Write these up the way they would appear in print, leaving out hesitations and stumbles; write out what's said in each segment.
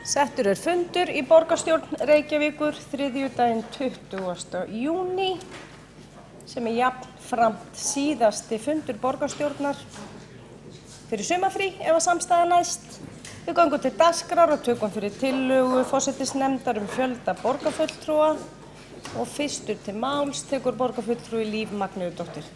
Settur fundur í borgarstjórn Reykjavíkur þriðjudaginn 20. júní sem jafnframt síðasti fundur borgarstjórnar fyrir sumarfrí ef að samstaða næst. Við göngum til dagskrár og tökum fyrir tillögu forsætisnefndar fjölda borgarfulltrúa og fyrstur til máls tekur borgarfulltrúi Líf Magnúsdóttir.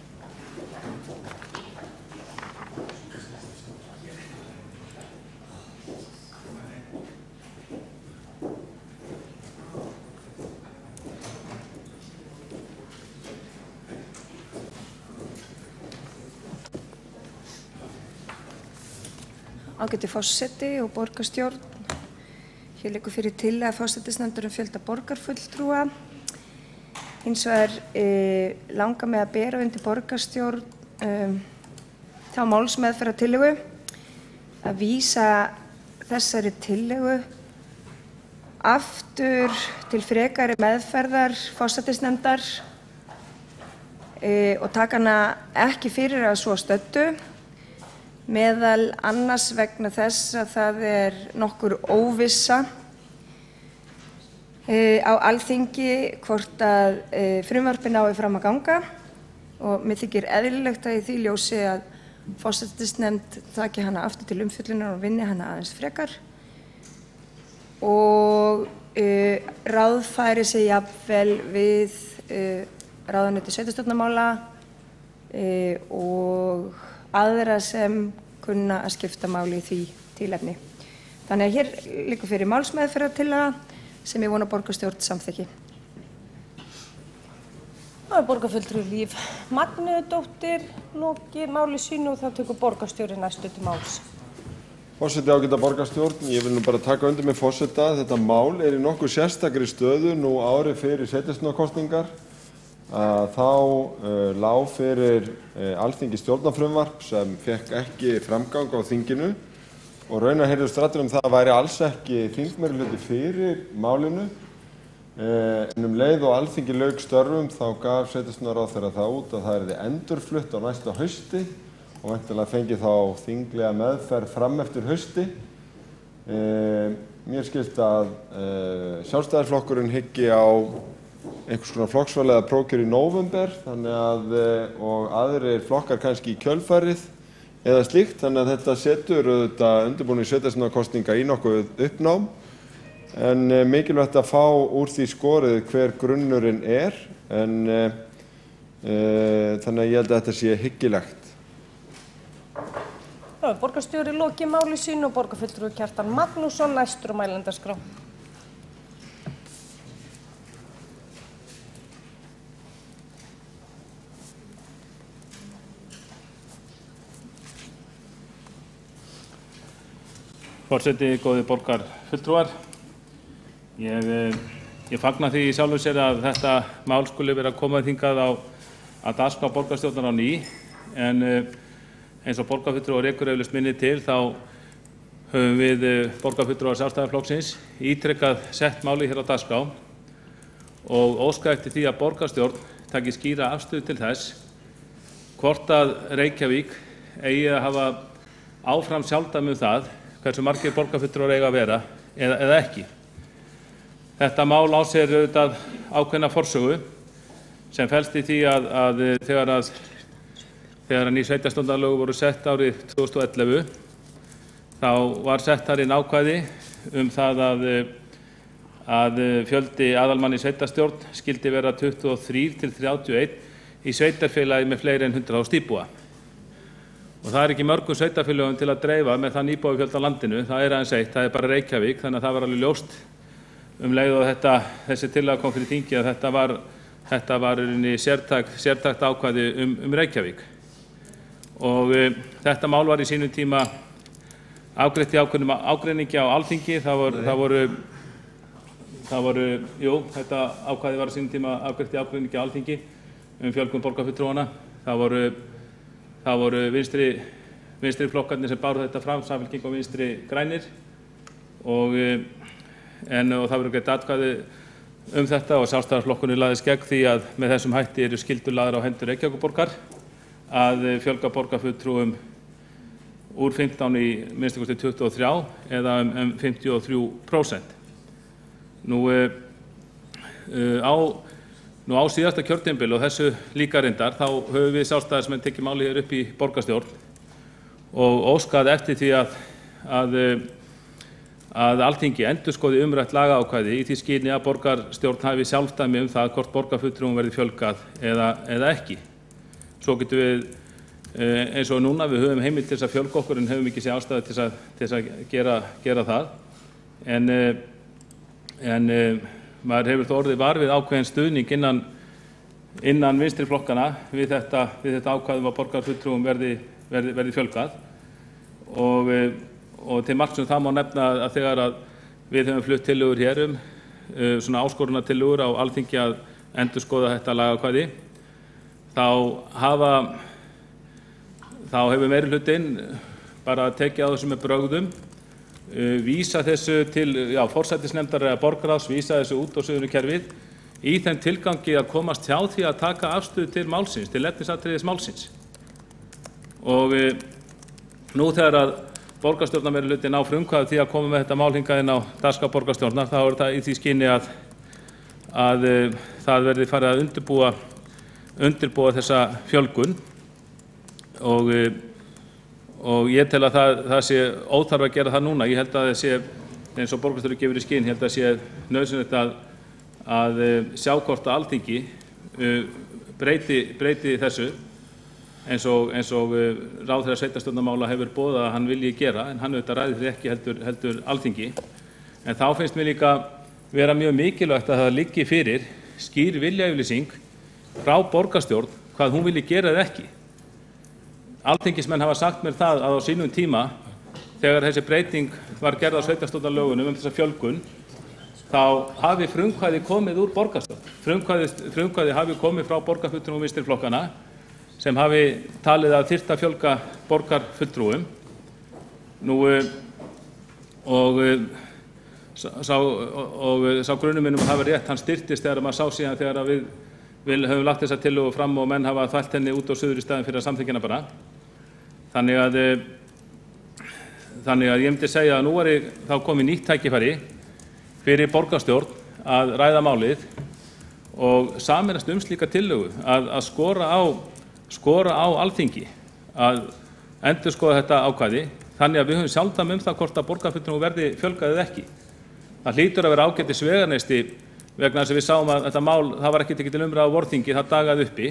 Ágæti forseti og borgarstjórn. Hér liggur fyrir tillaga forsætisnefndar fjölda borgarfulltrúa. Hins vegar langar mig að bera undir borgarstjórn þá málsmeðferðartillögu að vísa þessari tillögu aftur til frekari meðferðar forsætisnefndar og taka hana ekki fyrir að svo stöddu. Meðal annars vegna þess að það nokkur óvissa á Alþingi hvort að frumvarpið nái fram að ganga og mér þykir eðlilegt að í því ljósi að forsætisnefnd taki hana aftur til umfjöllunar og vinni hana aðeins frekar og ráðfæri sig jafnvel við ráðuneyti sveitarstjórnarmála og aðra sem kunna að skipta máli í því tilefni. Þannig að hér liggur fyrir málsmeðferðartillaga sem ég vona borgarstjórn samþykki. Það borgarfulltrúi Líf Magnúsdóttir lokið máli sínu og þá tekur borgarstjóri næstu til máls. Forseti, ágæta borgarstjórn, ég vil nú bara taka undir með forseta. Þetta mál í nokkuð sérstakri stöðu nú ári fyrir sveitarstjórnarkosningar. Þá lá fyrir Alþingi stjórnarfrumvarp sem fékk ekki framgang á þinginu og raunar heyrðust raddir það væri alls ekki þingmeirihluti fyrir málinu. En leið og Alþingi lauk störfum þá gaf sveitarstjórnarráðherra það út að það yrði endurflutt á næsta hausti og væntanlega fengi þá þinglega meðferð fram eftir hausti. Mér skilst að Sjálfstæðisflokkurinn hyggi á einhvers konar flokksval eða prófkjör í nóvember og aðrir flokkar kannski í kjölfarið eða slíkt, þannig að þetta setur undirbúning sveitarstjórnarkosninga í nokkuð uppnám en mikilvægt að fá úr því skorið hver grunnurinn en þannig að ég held að þetta sé hyggilegt. Borgarstjóri lokið máli sínu og borgarfulltrúi Kjartan Magnússon næstur á mælendaskrá. Forseti, góðir borgarfulltrúar. Ég fagna því í sjálfu sér að þetta mál skuli vera komið hingað á dagskrá borgarstjórnar á ný, en eins og borgarfulltrúar rekur eflaust minni til þá höfum við borgarfulltrúar Sjálfstæðisflokksins ítrekað sett máli hér á dagskrá og óska eftir því að borgarstjórn taki skýra afstöðu til þess hvort að Reykjavík eigi að hafa áfram sjálfdæmi það hversu margir borgarfulltrúar eiga að vera eða ekki. Þetta mál á sér auðvitað ákveðna forsögu sem felst í því að þegar ný sveitarstjórnarlög voru sett árið 2011 þá var sett þar inn ákvæði það að fjöldi aðalmanna í sveitarstjórn skyldi vera 23 til 31 í sveitarfélagi með fleiri en 100.000 íbúa. Og það ekki mörgum sveitarfélögum til að dreifa með þann íbúafjölda á landinu, það aðeins eitt, það bara Reykjavík, þannig að það var alveg ljóst leið og þessi tillaga kom fyrir þingi að þetta var sértækt ákvæði Reykjavík. Og þetta mál var í sínum tíma afgreitt í ákveðnum ágreiningi á Alþingi, þetta ákvæði var í sínum tíma afgreitt í ágreiningi á Alþingi fjölgun borgarfulltrúanna. Það voru vinstri flokkarnir sem báru þetta fram, Samfylking og Vinstri grænir og það voru greitt atkvæði þetta og Sjálfstæðisflokkurinn lagðist gegn því að með þessum hætti eru skyldur lagðar á hendur Reykjavíkurborgar að fjölga borgarfulltrúum úr 15 í minnsta kosti 23 eða 53%. Á síðasta kjörtímabili og þessu líka reyndar þá höfum við Sjálfstæðismenn tekið málið hér upp í borgarstjórn og óskað eftir því að Alþingi endurskoði umrætt lagaákvæði í því skyni að borgarstjórn hafi sjálfdæmi það hvort borgarfulltrúum verði fjölgað eða ekki. Svo getum við, eins og núna, við höfum heimild til þess að fjölga okkur en höfum ekki séð ástæðu til þess að gera það. En maður hefur þó orðið var við ákveðin stuðning innan vinstri flokkana við þetta ákvæði að borgarfulltrúum verði fjölgað og til marks það má nefna að þegar að við höfum flutt tillögur hér svona áskorunartillögur á Alþingi að endurskoða þetta lagaákvæði þá hefur meirihlutinn bara tekið á þessu með brögðum, vísa þessu til forsætisnefndar eða borgarráðs, vísa þessu út á suðurkerfið í þeim tilgangi að komast hjá því að taka afstöðu til málsins, til efnisatriðis málsins. Og nú þegar að borgarstjórnarmeirihlutinn á frumkvæði því að koma með þetta mál hingað inn á dagskrá borgarstjórnar, þá það í því skyni að það verði farið að undirbúa þessa fjölgun og ég tel að það sé óþarf að gera það núna. Ég held að það sé, eins og borgarstjóri gefur í skyn, ég held að það sé nauðsynlegt að sjá hvort að Alþingi breyti þessu eins og ráðherra sveitarstjórnarmála hefur boðað að hann vilji gera, en hann auðvitað ræður því ekki heldur Alþingi. En þá finnst mér líka vera mjög mikilvægt að það liggi fyrir skýr viljayfirlýsing frá borgarstjórn hvað hún vilji gera eða ekki. Alþingismenn hafa sagt mér það að á sínum tíma, þegar þessi breyting var gerð á sveitarstjórnarlögunum þessa fjölgun, þá hafi frumkvæði komið úr borgarstjórn. Frumkvæði hafi komið frá borgarfulltrúum vinstri flokkana sem hafi talið að þyrfti að fjölga borgarfulltrúum. Sá grunur minn að hafa rétt, hann styrktist þegar maður sá síðan þegar við höfum lagt þessa tillögu fram og menn hafa þvælt henni út á suður í staðinn fyrir að samþykkja hana bara. Þannig að ég myndi segja að nú þá komið nýtt tækifæri fyrir borgarstjórn að ræða málið og sameinast slíka tillögu að skora á Alþingi að endurskoða þetta ákvæði þannig að við höfum sjálfdæmi það hvort að borgarfulltrúum verði fjölgað eða ekki. Það hlýtur að vera ágætis veganesti vegna þess að við sáum að þetta mál, það var ekki tekið til umræðu á vorþingi, það dagaði uppi.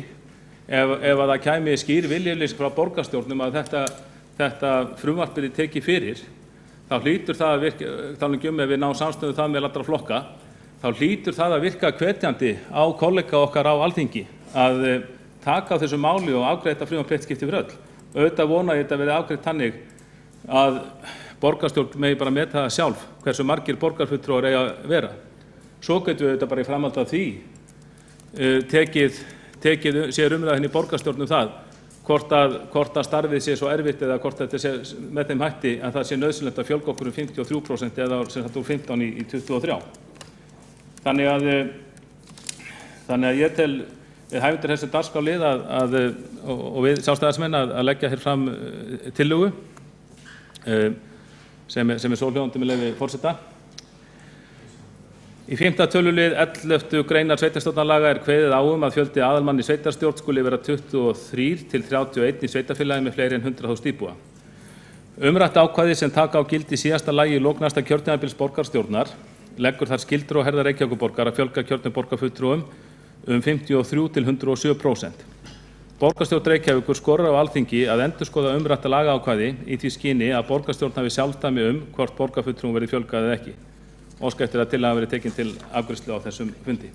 Ef að það kæmi skýr viljayfirlýsing frá borgarstjórnum að þetta frumvarp yrði tekið fyrir, þá hlýtur það að virka, talandi um ef við náum samstöðu það með allra flokka, þá hlýtur það að virka hvetjandi á kollega okkar á Alþingi að taka á þessu máli og afgreiða þetta frumvarp eitt skipti fyrir öll. Auðvitað vona ég þetta verði afgreitt þannig að borgarstjórn megi bara meta það sjálf hversu margir borgarfulltrúar eiga að vera. Svo getum við þetta bara í framhaldi af því tekið sér umræðin í borgarstjórnum það hvort að starfið sé svo erfitt eða hvort þetta sé með þeim hætti að það sé nauðsynlegt að fjölga okkur 53% eða sem sagt úr 15 í 23. Þannig að ég tel við hæfum til þessu dagskrárlið og við Sjálfstæðismenn að leggja hér fram tillögu sem svohljóðandi með leyfi forseta. Í 5. tölulið 11. greinar sveitarstjórnarlaga kveðið á að fjöldi aðalmanna í sveitarstjórn skuli vera 23 til 31 í sveitarfélagi með fleiri en 100.000 íbúa. Umrætt ákvæði sem taka á gildi í síðasta lagi í lok næsta kjörtímabils borgarstjórnar leggur þar skyldur á herðar Reykjavíkurborgar að fjölga kjörnum borgarfulltrúum 53 til 107%. Borgarstjórn Reykjavíkur skorar á Alþingi að endurskoða umrætta lagaákvæði í því skyni að borgarstjórn hafi sjálfdæmi hvort borgarfulltrúum verði fjölgað eða ekki. Óska eftir að tillagan verði tekin til afgreiðslu á þessum fundi.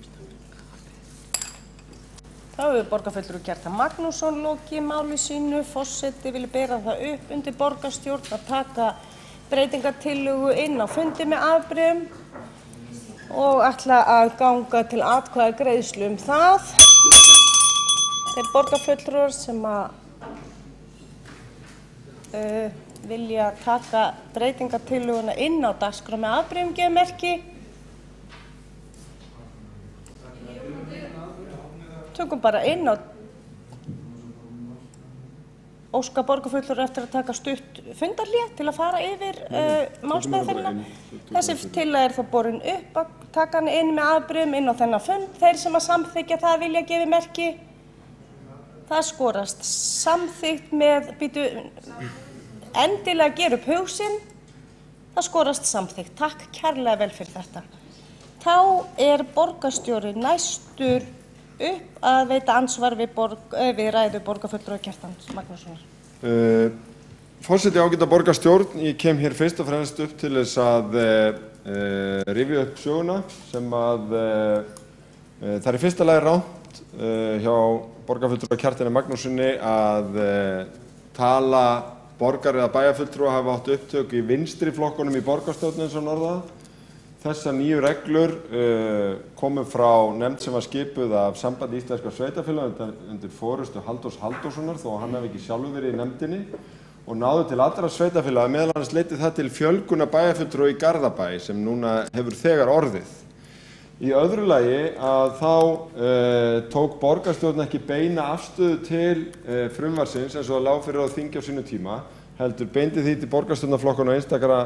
Þá hefur borgarfulltrúi Kjartan Magnússon lokið máli sínu. Forseti vilji bera það upp undir borgarstjórn að taka breytingartillögu inn á fundi með afbrigðum og ætla að ganga til atkvæðagreiðslu það. Þeir borgarfulltrúar sem vilja taka breytingartillöguna inn á dagskrá með afbrigðum gefa merki. Tökum bara inn á óska borgarfulltrúar eftir að taka stutt fundarhlé til að fara yfir málsmeðferðina. Þessi tillaga þó borin upp að taka hana inn með afbrigðum inn á þennan fund. Þeir sem að samþykkja það vilja gefa merki. Það skorast samþykkt með endilega gera upp hug sinn. Það skorast samþykkt. Takk kærlega vel fyrir þetta. Þá borgarstjóri næstur upp að veita ansvar við ræðu borgarfulltrúa Kjartans Magnússonar. Forseti ágæta borgarstjórn, ég kem hér fyrst og fremst upp til þess að rifja upp söguna sem að það í fyrsta lagi rangt hjá borgarfulltrúa Kjartani Magnússoni að tala borgar eða bæjarfulltrúa hafa átt upptök í vinstri flokkunum í borgarstjórn eins og norða. Þessar nýju reglur komu frá nefnd sem var skipuð af Sambandi íslenskra sveitarfélaga undir forystu Halldórs Halldórssonar, þó að hann hafi ekki sjálfur verið í nefndinni, og náðu til allra sveitarfélaga, meðal annars leiddi það til fjölgunar bæjarfulltrúa í Garðabæ sem núna hefur þegar orðið. Í öðru lagi að þá tók borgarstjórn ekki beina afstöðu til frumvarpsins eins og það lá fyrir á þingi á sínu tíma, heldur beindi því til borgarstjórnarflokkana og einstakra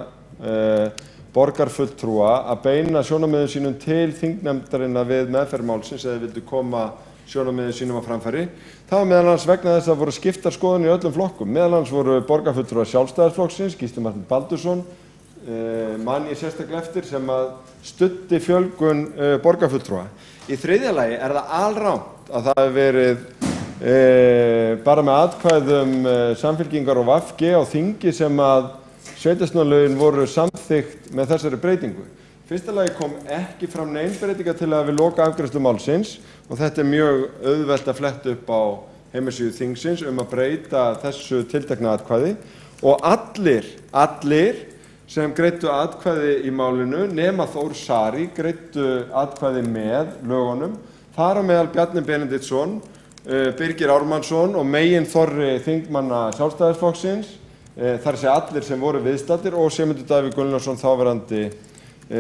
borgarfulltrúa að beina sjónarmiðum sínum til þingnefndarinnar við meðferð málsins eða vildu koma sjónarmiðum sínum á framfæri. Það var meðal annars vegna þess að voru skiptar skoðanir í öllum flokkum. Meðal annars voru borgarfulltrúar Sjálfstæðisflokksins, Gísli Marteinn Baldursson, man ég sérstaklega eftir, sem að studdi fjölgun borgarfulltrúa. Í þriðja lagi það alrangt að það hefur verið bara með atkvæðum Samfylkingar og VG á þingi sem að sveitarstjórnarlögin voru samþykkt með þessari breytingu. Fyrsta lagi kom ekki fram nein breytinga til að við loka afgreiðslu málsins og þetta mjög auðvelt að fletta upp á heimasíðu þingsins að breyta þessu tiltekna atkvæði og allir sem greiddu atkvæði í málinu nema Þór Saari greiddu atkvæði með lögunum, þar á meðal Bjarni Benediktsson, Birgir Ármannsson og meginþorri þingmanna Sjálfstæðisflokksins, þar sé allir sem voru viðstaddir og Sigmundur Davíð Gunnlaugsson þáverandi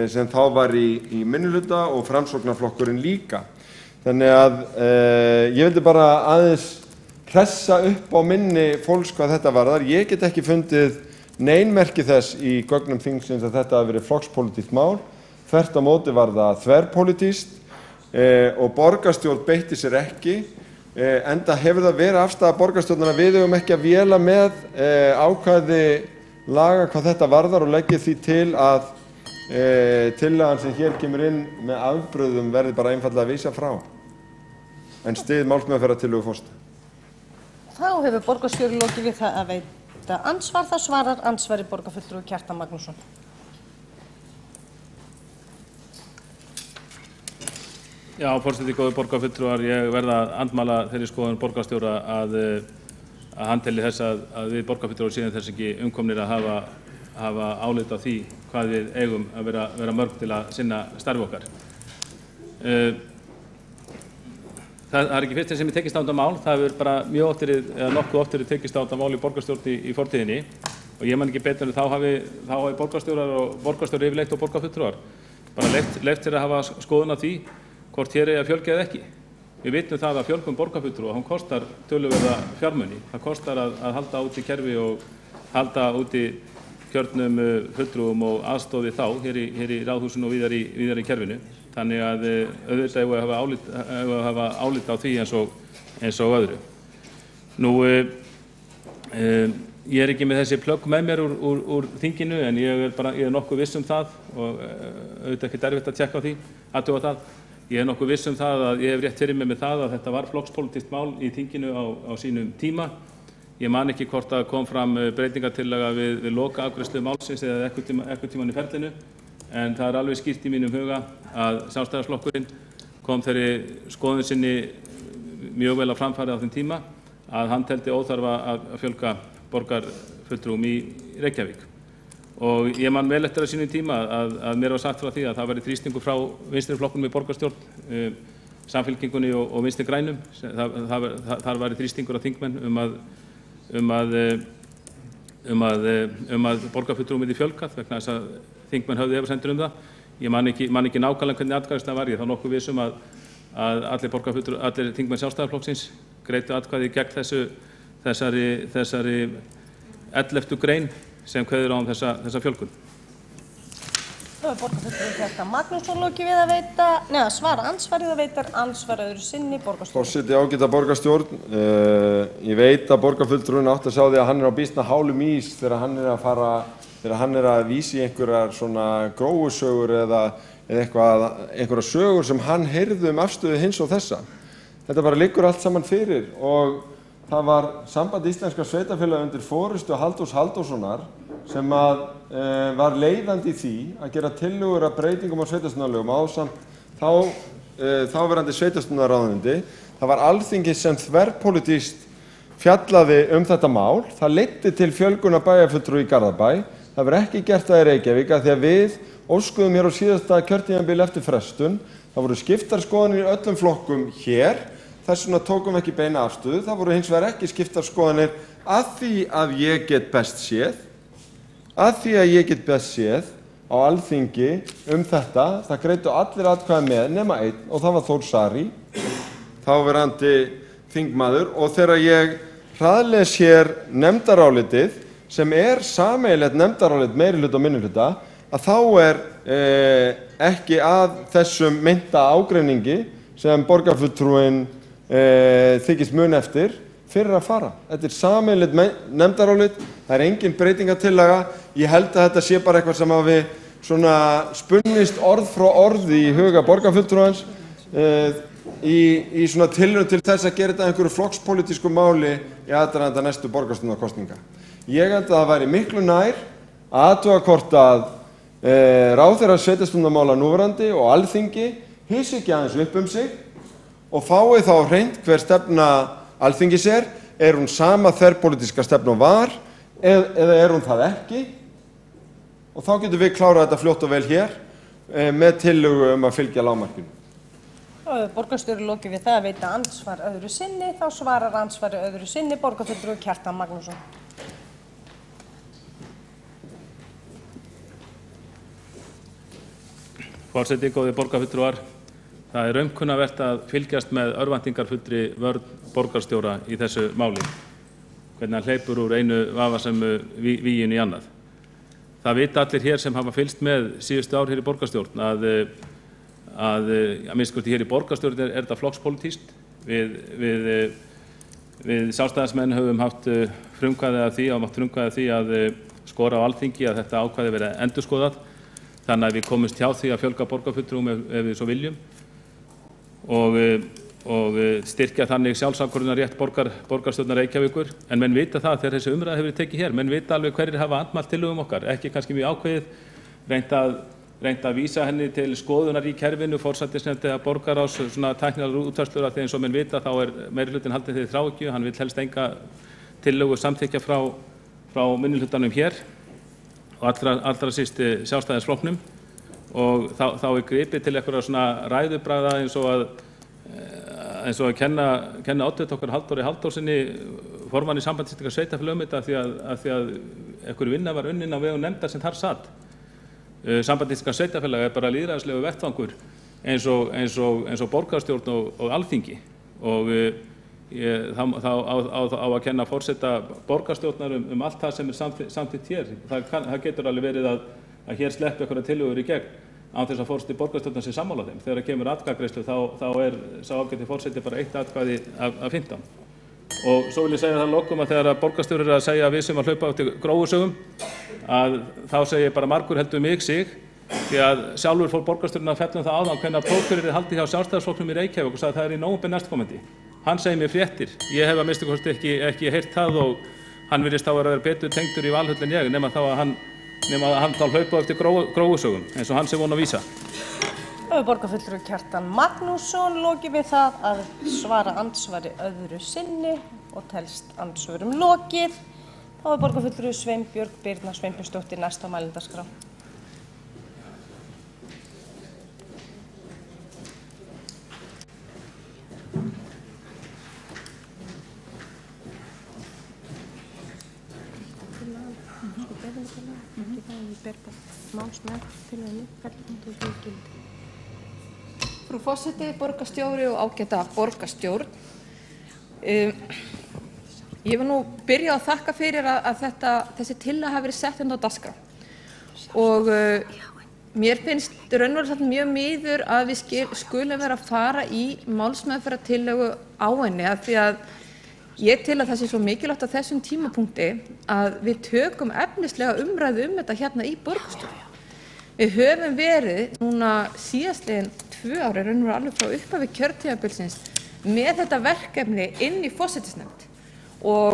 sem þá var í minnihluta og Framsóknarflokkurinn líka. Þannig að ég vildi bara aðeins hressa upp á minni fólks hvað þetta varðar. Ég get ekki fundið nein merki þess í gögnum þingsins að þetta hafi verið flokkspólitískt mál. Þvert á móti var það þverpólitískt og borgarstjórn beitti sér ekki. Enda hefur það verið afstaða borgarstjórnar að við eigum ekki að véla með ákvæði laga hvað þetta varðar og leggja því til að tillagan sem hér kemur inn með afbrigðum verði bara einfaldlega að vísa frá. En styð málsmeðferðartillögu forseta. Þá hefur borgarstjóri lokið við það að veita ansvar. Það svarar ansvari borgarfulltrúi Kjartan Magnússon. Já, forseti, góðir borgarfulltrúar, ég verð að andmæla þeirri skoðun borgarstjóra að hann telji þess að við borgarfulltrúar séum þess ekki umkomnir að hafa álit á því hvað við eigum að vera mörg til að sinna starfi okkar. Það ekki fyrst sem ég tekist á þetta mál, það hefur bara mjög oft verið, eða nokkuð oft verið tekist á þetta mál í borgarstjórn í fortíðinni og ég man ekki betur en þá hafi borgarstjórar og borgarstjóri yfirleitt og borgarfulltrúar bara leyft sér að hafa skoðun á því hvort hér að fjölga eða ekki. Við vitum það að fjölgun borgarfulltrúa, hún kostar töluverða fjármuni. Það kostar að halda úti kerfi og halda úti kjörnum fulltrúum og aðstoði þá hér í ráðhúsinu og víðar í kerfinu. Þannig að auðvitað eigum við að hafa álit á því eins og öðru. Nú, ég ekki með þessi plögg með mér úr þinginu en ég er nokkuð viss það og auðvitað ekki erfitt að tjekka á því, athuga það. Ég er nokkuð viss það að ég hef rétt fyrir mig með það að þetta var flokkspólitískt mál í þinginu á sínum tíma. Ég man ekki hvort að kom fram breytingartillaga við loka afgreiðslu málsins eða einhvern tímann í ferlinu, en það alveg skýrt í mínum huga að Sjálfstæðisflokkurinn kom þeirri skoðun sinni mjög vel á framfæri á þeim tíma að hann teldi óþarfa að fjölga borgarfulltrúum í Reykjavík. Og ég man vel eftir á sínum tíma að mér var sagt frá því að það væri þrýstingur frá vinstri flokkunum í borgarstjórn, Samfylkingunni og Vinstri grænum. Þar væri þrýstingur á þingmenn um að borgarfulltrúum yrði fjölgað vegna þess að þingmenn höfðu efasemdir það. Ég man ekki nákvæmlega hvernig atkvæðislega var. Ég er þá nokkuð viss að allir þingmenn Sjálfstæðisflokksins greiddu atkvæði gegn þessari 11. grein sem kveður á þessa fjölgun. Þá borgarfulltrúi Kjartan Magnússon lokið við að svara andsvarið og veitar andsvar öðru sinni borgarstjórn. Forseti, ágæta borgarstjórn, ég veit að borgarfulltrúin átti að sjá því að hann á býsna hálum ís þegar hann að vísa í einhverjar svona gróusögur eða einhverjar sögur sem hann heyrði afstöðu hins og þessa. Þetta bara liggur allt saman fyrir og það var Samband íslenskra sveitarfélaga undir forystu Halldórs Halldórssonar sem var leiðandi í því að gera tillögur að breytingum á sveitarstjórnarlögum ásamt þáverandi sveitarstjórnarráðuneyti. Það var Alþingi sem þverpólitískt fjallaði þetta mál. Það leiddi til fjölgunar bæjarfulltrúa í Garðabæ. Það var ekki gert það í Reykjavík af því að við óskuðum hér á síðasta kjörtímabili eftir frestun. Það voru skiptar skoðanir í öllum flokkum hér. Þess vegna tókum við ekki beina afstöðu. Það voru hins vegar ekki skiptar skoðanir að því að ég get best séð á Alþingi þetta. Það greiddu allir atkvæði með nema einn og það var Þór Saari, þáverandi þingmaður. Og þegar ég hraðles hér nefndarálitið sem sameiginlegt nefndarálit meirihluta og minnihluta, að þá ekki að þessum meinta ágreiningi sem borgarfulltrúinn þykist mun eftir fyrir að fara. Þetta sameiginlegt nefndarálit, það engin breytingartillaga. Ég held að þetta sé bara eitthvað sem hafi svona spunnist orð frá orði í huga borgarfulltrúans í svona tilraun til þess að gera þetta einhverju flokkspólitísku máli í aðdraganda næstu borgarstjórnarkosninga. Ég held að það væri miklu nær að athuga hvort að ráðherrar sveitarstjórnarmála núverandi og Alþingi hissi ekki aðeins upp sig og fái þá hreint hver stefna Alþingis hún sama þverpólitíska stefna og var eða hún það ekki, og þá getum við klárað þetta fljótt og vel hér með tillögu að fylgja lágmarkinu. Borgarstjóri lokið við það að veita andsvar öðru sinni, þá svarar andsvari öðru sinni borgarfulltrúi Kjartan Magnússon. Forseti, góðir borgarfulltrúar, það raunkunnavert að fylgjast með örvæntingarfullri vörn borgarstjóra í þessu máli, hvernig hann hleypur úr einu vafasömu víginu í annað. Það vita allir hér sem hafa fylgst með síðustu ár hér í borgarstjórn að minnst kosti hér í borgarstjórn þetta flokkspólitískt. Við sjálfstæðismenn höfum haft frumkvæði að því að skora á Alþingi að þetta ákvæði verið endurskoðað, þannig að við komumst hjá því að fjölga borgarfulltrúum ef við svo viljum og styrkja þannig sjálfsákvörðunarrétt borgarstjórnar Reykjavíkur. En menn vita það þegar þessi umræða hefur verið tekið hér, menn vita alveg hverjir hafa andmælt tillögum okkar, ekki kannski mjög ákveðið, reynt að vísa henni til skoðunar í kerfinu, forsætisnefnd eða borgarráðs, svona tæknilegar útfærslur, af því eins og menn vita þá meirihlutinn haldinn þeirri þráhyggju, hann vill helst enga tillögu samþykkja frá minnihlutanum hér og allra síst Sjálfstæðisflokknum, og þá gripið til einhverja svona ræðubragða eins og að kenna oddvita okkar Halldóri Halldórsinni, formanni Sambands íslenskra sveitarfélaga, þetta af því að einhver vinna var unnin á vegum nefndar sem þar satt. Samband íslenskra sveitarfélaga bara lýðræðislegu vettvangur eins og borgarstjórn og Alþingi, og þá á að kenna forseta borgarstjórnar allt það sem samþykkt hér. Það getur alveg verið að hér sleppi einhverjar tillögur í gegn án þess að forseti borgarstjórnar sé sammála þeim. Þegar kemur atkvæðagreiðslu þá sá ágæti forseti bara eitt atkvæði af 15. Og svo vil ég segja það að lokum að þegar borgarstjóri að segja að við sem að hlaupa eftir gróusögum, að þá segi ég bara margur heldur mig sig, því að sjálfur fór borgarstjórinn að fjalla það áðan hvenær prófkjörið haldið hjá Sjálfstæðisflokknum í Reykjavík og sagði að það í nóvember næstkomandi. Hann segir mér fréttir, ég hef að minnsta kosti ekki heyrt það, og hann virðist þá að vera betur tengdur í Valhöll en ég, nema að hann þá hlaupa eftir gróusögum eins og hann sé von að vísa. Borgarfulltrúi Kjartan Magnússon lokið við það að svara andsvari öðru sinni og telst andsvörum lokið. Þá borgarfulltrúi Sveinbjörg Birna Sveinbjörnsdóttir næst á mælendaskrá. Frú forseti, borgarstjóri og ágæta borgarstjórn. Ég vil nú byrja að þakka fyrir að þessi tillaga hafi verið sett hérna á dagskrá og mér finnst raunverulega mjög miður að við skulum vera að fara í málsmeðferðartillögu á henni af því að ég tel að það sé svo mikilvægt á þessum tímapunkti að við tökum efnislega umræðu þetta hérna í borgarstjórn. Við höfum verið núna síðastliðin 2 ári, raunverulega alveg frá upphafi kjörtímabilsins, með þetta verkefni inn í forsætisnefnd og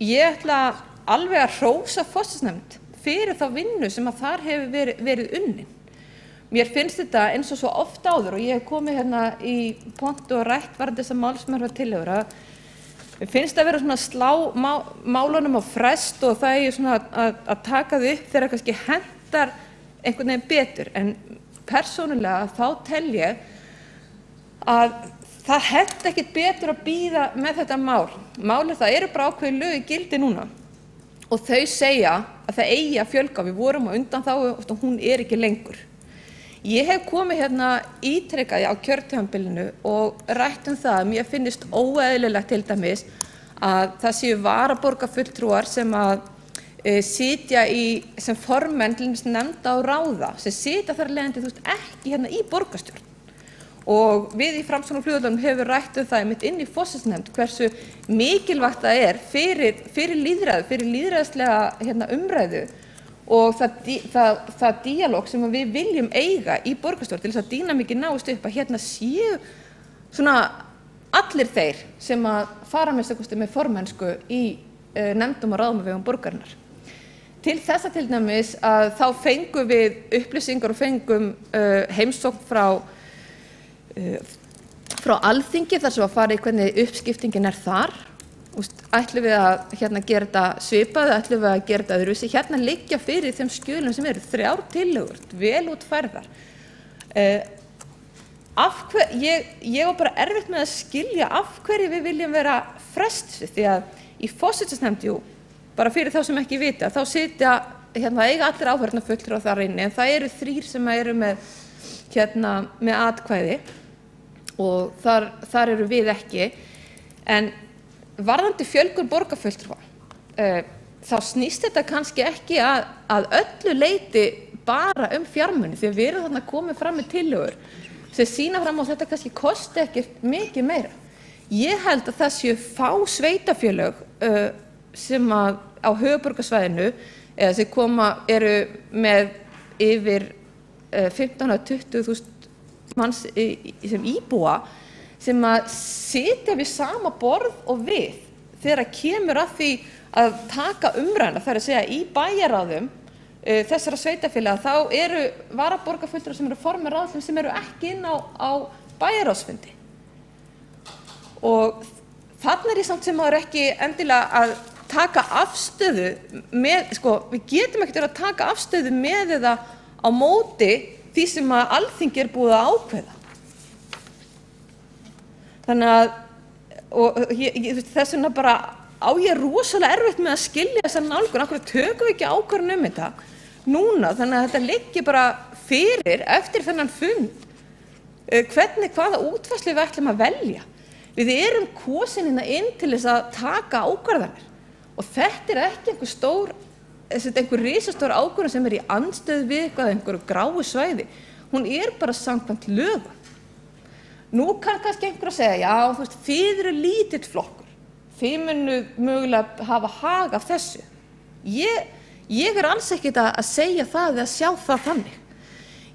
ég ætla alveg að hrósa forsætisnefnd fyrir þá vinnu sem að þar hefur verið unnin. Mér finnst þetta eins og svo oft áður og ég hef komið hérna í pontu og rætt varðandi þessar málsmeðferðartillögur að mér finnst að vera svona slá málunum á frest og það er svona að taka þau upp þegar kannski hentar einhvern veginn betur en persónulega þá tel ég að það henti ekkert betur að bíða með þetta mál. Málið það eru bara ákveðin lög í gildi núna og þau segja að það eigi að fjölga. Við vorum á undanþágu og hún er ekki lengur. Ég hef komið hérna ítrekað á kjörtímabilinu og rætt það að mér finnst óeðlilegt til dæmis að það séu varaborgarfulltrúar sem að sitja sem formenn til nefnda og ráða sem sitja þar leiðandi ekki hérna í borgarstjórn. Og við í Framsóknarflugvellinum hefur rætt það einmitt inn í forsætisnefnd hversu mikilvægt það er fyrir lýðræði, fyrir lýðræðislega umræðu og það díalóg sem við viljum eiga í borgarstjórn til þess að dýnamíkin náist upp að hérna séu svona allir þeir sem að fara með formennsku í nefndum og ráðum á vegum borgarinnar. Til þessa til dæmis að þá fengum við upplýsingar og fengum heimsókn frá Alþingi þar sem að fara í hvernig uppskiptingin er þar. Ætlum við að gera þetta svipað, ætlum við að gera þetta öðruvísi. Hérna liggja fyrir þeim skjölum sem eru 3 tillögur, vel útfærðar. Ég var bara erfitt með að skilja af hverju við viljum vera frest því að í forsætisnefnd, bara fyrir þá sem ekki vita, þá sitja, eiga allir áheyrnarfulltrúar þar inni, en það eru 3 sem eru með atkvæði og þar eru við ekki. En varðandi fjölgun borgarfulltrúa, þá snýst þetta kannski ekki að öllu leyti bara fjármuni því að við erum þarna komið fram með tillögur sem sýna fram á þetta kannski kosti ekkert mikið meira. Ég held að það séu fá sveitafélög sem á höfuðborgarsvæðinu eða sem eru með yfir 15–20.000 manns sem íbúa sem að sitja við sama borð og við þegar kemur að því að taka umræðuna, það er að segja í bæjarráðum þessara sveitafélaga þá eru varaborgarfulltrúar sem eru formið ráðum sem eru ekki inn á bæjarráðsfundi. Og þarna ég samt sem maður ekki endilega að taka afstöðu með, við getum ekkert verið að taka afstöðu með eða á móti því sem að Alþingi er búið að ákveða. Þannig að þess vegna bara á ég rosalega erfitt með að skilja þessa nálgun. Af hverju tökum við ekki ákvörðun þetta núna? Þannig að þetta liggi bara fyrir eftir þennan fund hvaða útfærslu við ætlum að velja. Við erum kosin inn til þess að taka ákvarðanir og þetta ekki einhver risastór ákvörðun sem í andstöðu við eitthvað einhverju gráu svæði. Hún bara samkvæmt lögum. Nú kann kannski einhver að segja, já, þið eru lítill flokkur, þið munu mögulega hafa hag af þessu. Ég alls ekkert að segja það eða sjá það þannig.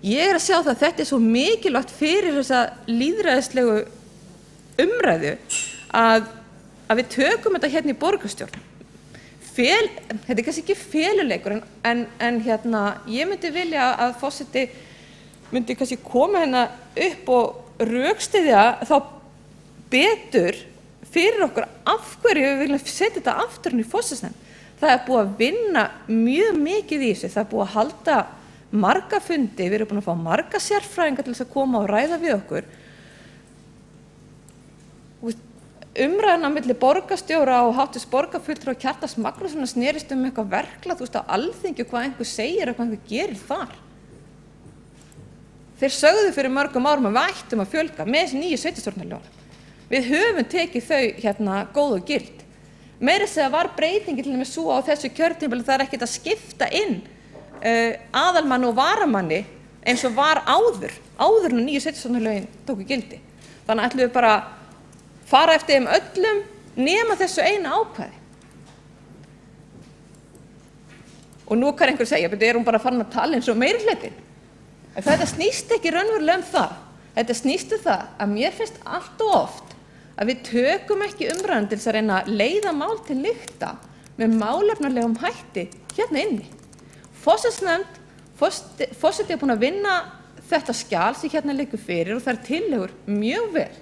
Ég að sjá það að þetta svo mikilvægt fyrir þessa lýðræðislegu umræðu að við tökum þetta hérna í borgarstjórn. Þetta kannski ekki feluleikur en ég myndi vilja að forseti myndi kannski koma hérna upp og rökstyðja þá betur fyrir okkur af hverju við viljum setja þetta aftur inn í forsætisnefnd. Það búið að vinna mjög mikið í þessu, það búið að halda marga fundi, við erum búin að fá marga sérfræðinga til þess að koma og ræða við okkur. Umræðan á milli borgarstjóra og háttvirts borgarfulltrúa Kjartans Magnússonar snerist eitthvað verklag, á Alþingi hvað einhver segir og hvað einhver gerir þar. Þeir sögðu fyrir mörgum árum að við ættum að fjölga með þessi nýju sveitarstjórnarlögum. Við höfum tekið þau góð og gild. Meira segja var breytingin til dæmis svo á þessu kjörtímabili, það ekkert að skipta inn aðalmanni og varamanni eins og var áður en nýju sveitarstjórnarlögin tóku gildi. Þannig ætlum við bara fara eftir þeim öllum nema þessu eina ákvæði. Og nú kann einhver segja, betur hún bara farin að tala eins og meirihlutin. En þetta snýst ekki raunverulega það. Þetta snýst það að mér finnst allt og oft að við tökum ekki umræðan til þess að reyna að leiða mál til lykta með málefnalegum hætti hérna inni. Forseti búin að vinna þetta skjal sem hérna liggur fyrir og það tillögur mjög vel.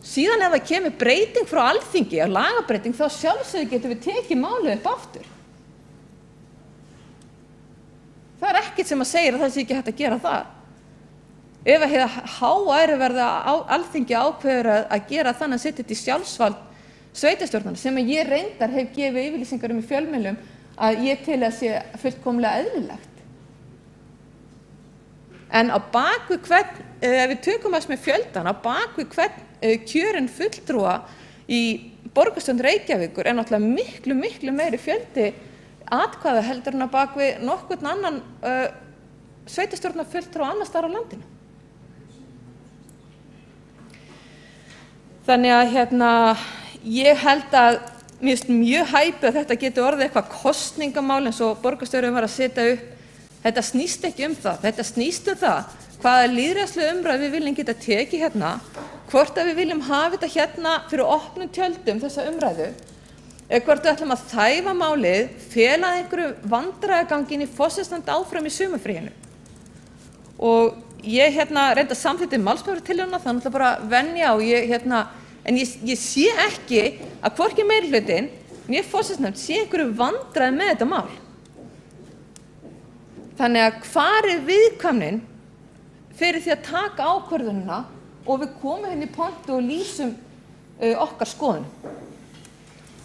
Síðan ef það kemur breyting frá Alþingi, lagabreyting, þá sjálfsögðu getum við tekið málið upp aftur. Það ekkert sem að segja að það sé ekki hægt að gera það. Ef að háværi verða Alþingi ákveður að gera þannig að setja þetta í sjálfsvald sveitarstjórnarna sem að ég reyndar hef gefið yfirlýsingar í fjölmiðlum að ég til að sé fullkomlega eðlilegt. En á bakvið hvern, ef við tökum þess með fjöldan, á bakvið hvern kjörinn fulltrúa í borgarstjórn Reykjavíkur náttúrulega miklu meiri fjöldi atkvæða heldur en á bakvið nokkurn annan sveitarstjórnarfulltrúa annars staðar á landinu. Þannig að ég held að mér finnst mjög hæpið að þetta geti orðið eitthvað kosningamál eins og borgarstjórinn var að setja upp. Þetta snýst ekki það. Þetta snýst það hvaða lýðræðislega umræðu við viljum geta tekið hérna, hvort að við viljum hafa þetta hérna fyrir opnum tjöldum þessa umræðu, hvort við ætlum að þæfa málið, fela einhverju vandræðaganginn í forsætisnefnd áfram í sumarfríinu. Og ég reynda að samþykkja málsmeðferðartillöguna, það náttúrulega bara venja og en ég sé ekki að hvorki meirihlutinn né forsætisnefnd sé einhverju vandræði með þetta mál. Þannig að hvar viðkvæmnin fyrir því að taka ákvörðunina og við komum henni í pontu og lýsum okkar skoðun.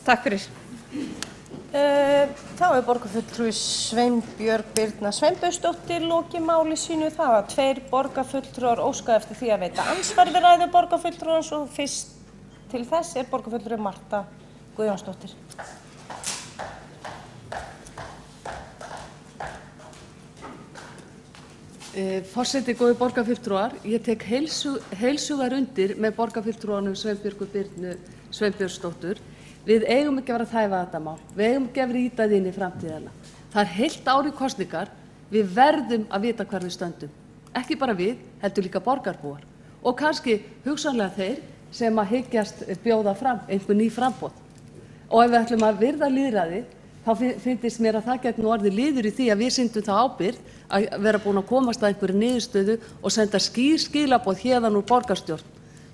Takk fyrir. Þá borgarfulltrúi Sveinbjörg Birna Sveinbjörnsdóttir lokið máli sínu. Það var 2 borgarfulltrúar óskað eftir því að veita andsvar við ræðu borgarfulltrúans og fyrst til þess borgarfulltrúi Marta Guðjónsdóttir. Forseti, góðir borgarfulltrúar, ég tek heilshugar undir með borgarfulltrúanum Sveinbjörgu Birnu Sveinbjörnsdóttur. Við eigum ekki að vera að þæfa þetta mál. Við eigum ekki að vera ýta inn í framtíðina. Það heilt ár í kosningar. Við verðum að vita hvar við stöndum. Ekki bara við, heldur líka borgarbúar. Og kannski hugsanlega þeir sem að hyggjast bjóða fram einhver ný framboð. Og ef við ætlum að virða lýðræði, þá finnst mér að það geti orðið liður í því að við sýndum það ábyrgð að vera búin að komast að einhverju niðurstöðu og senda skilaboð héðan úr borgarstjórn.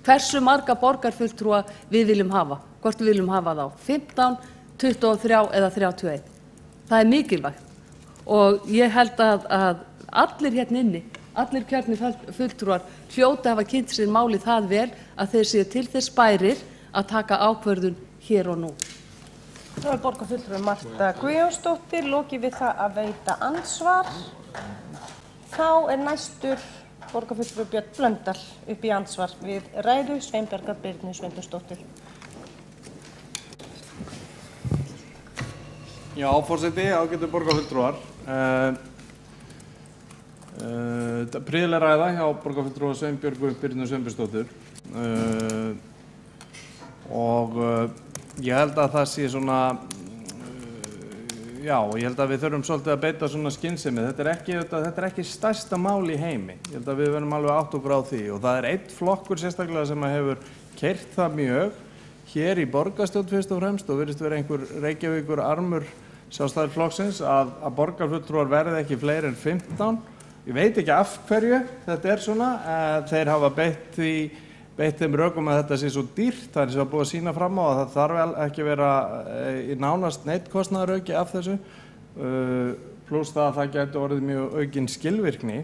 Hversu marga borgarfulltrúa við viljum hafa, hvort við viljum hafa þá 15, 23 eða 31. Það mikilvægt og ég held að allir hérna inni, allir kjörnir fulltrúar hljóta hafa kynnt sér málið það vel að þeir séu til þess bærir að taka ákvörðun hér og nú. Það borgarfulltrúi Marta Guðjónsdóttir lokið við það að veita andsvar. Þá næstur borgarfulltrúi Björn Blöndal upp í andsvar við ræðu Sveinbjargar Birnu Sveinbjörnsdóttir. Já, forseti, ágætu borgarfulltrúar. Prýðileg ræða hjá borgarfulltrúa Sveinbjörgu Birnu Sveinbjörnsdóttir. Og ég held að það sé svona, já, ég held að við þurfum svolítið að beita svona skynsemi. Þetta er ekki stærsta mál í heimi. Ég held að við verðum alveg átt okkur á því og það einn flokkur sérstaklega sem hefur keyrt það mjög hér í borgarstjórn fyrst og fremst og virðist vera einhver Reykjavíkur armur Sjálfstæðisflokksins að borgarfulltrúar verði ekki fleiri en 15. Ég veit ekki af hverju þetta er svona. Þeir hafa beitt þeim rökum að þetta sé svo dýrt, það er sem að búið að sýna fram á að það þarf ekki vera í nánast neitt kostnaðarauki af þessu, pluss það að það gæti orðið mjög aukin skilvirkni.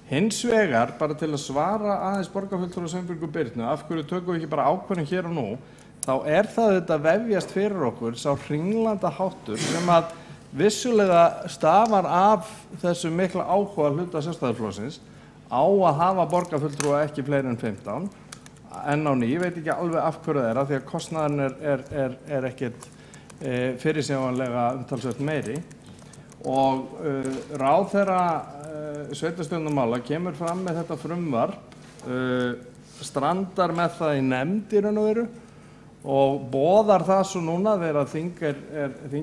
Hins vegar, bara til að svara aðeins borgarfulltrúa Sveinbjörgu Birnu, af hverju tökum við ekki bara ákvörðun hér og nú, þá er það þetta vefjast fyrir okkur, sá hringlanda háttur sem að vissulega stafar af þessu mikla áhuga hluta Sjálfstæðisflokksins á að hafa borgarfulltrúa ekki fleiri en 15, enn á ný, ég veit ekki alveg af hverju það af því að kostnaðurinn er ekkert fyrirsjáanlega umtalsvert meiri og ráðherra sveitarstjórnarmála kemur fram með þetta frumvarp, strandar með það í nefnd í raun og veru og boðar það svo núna þegar þing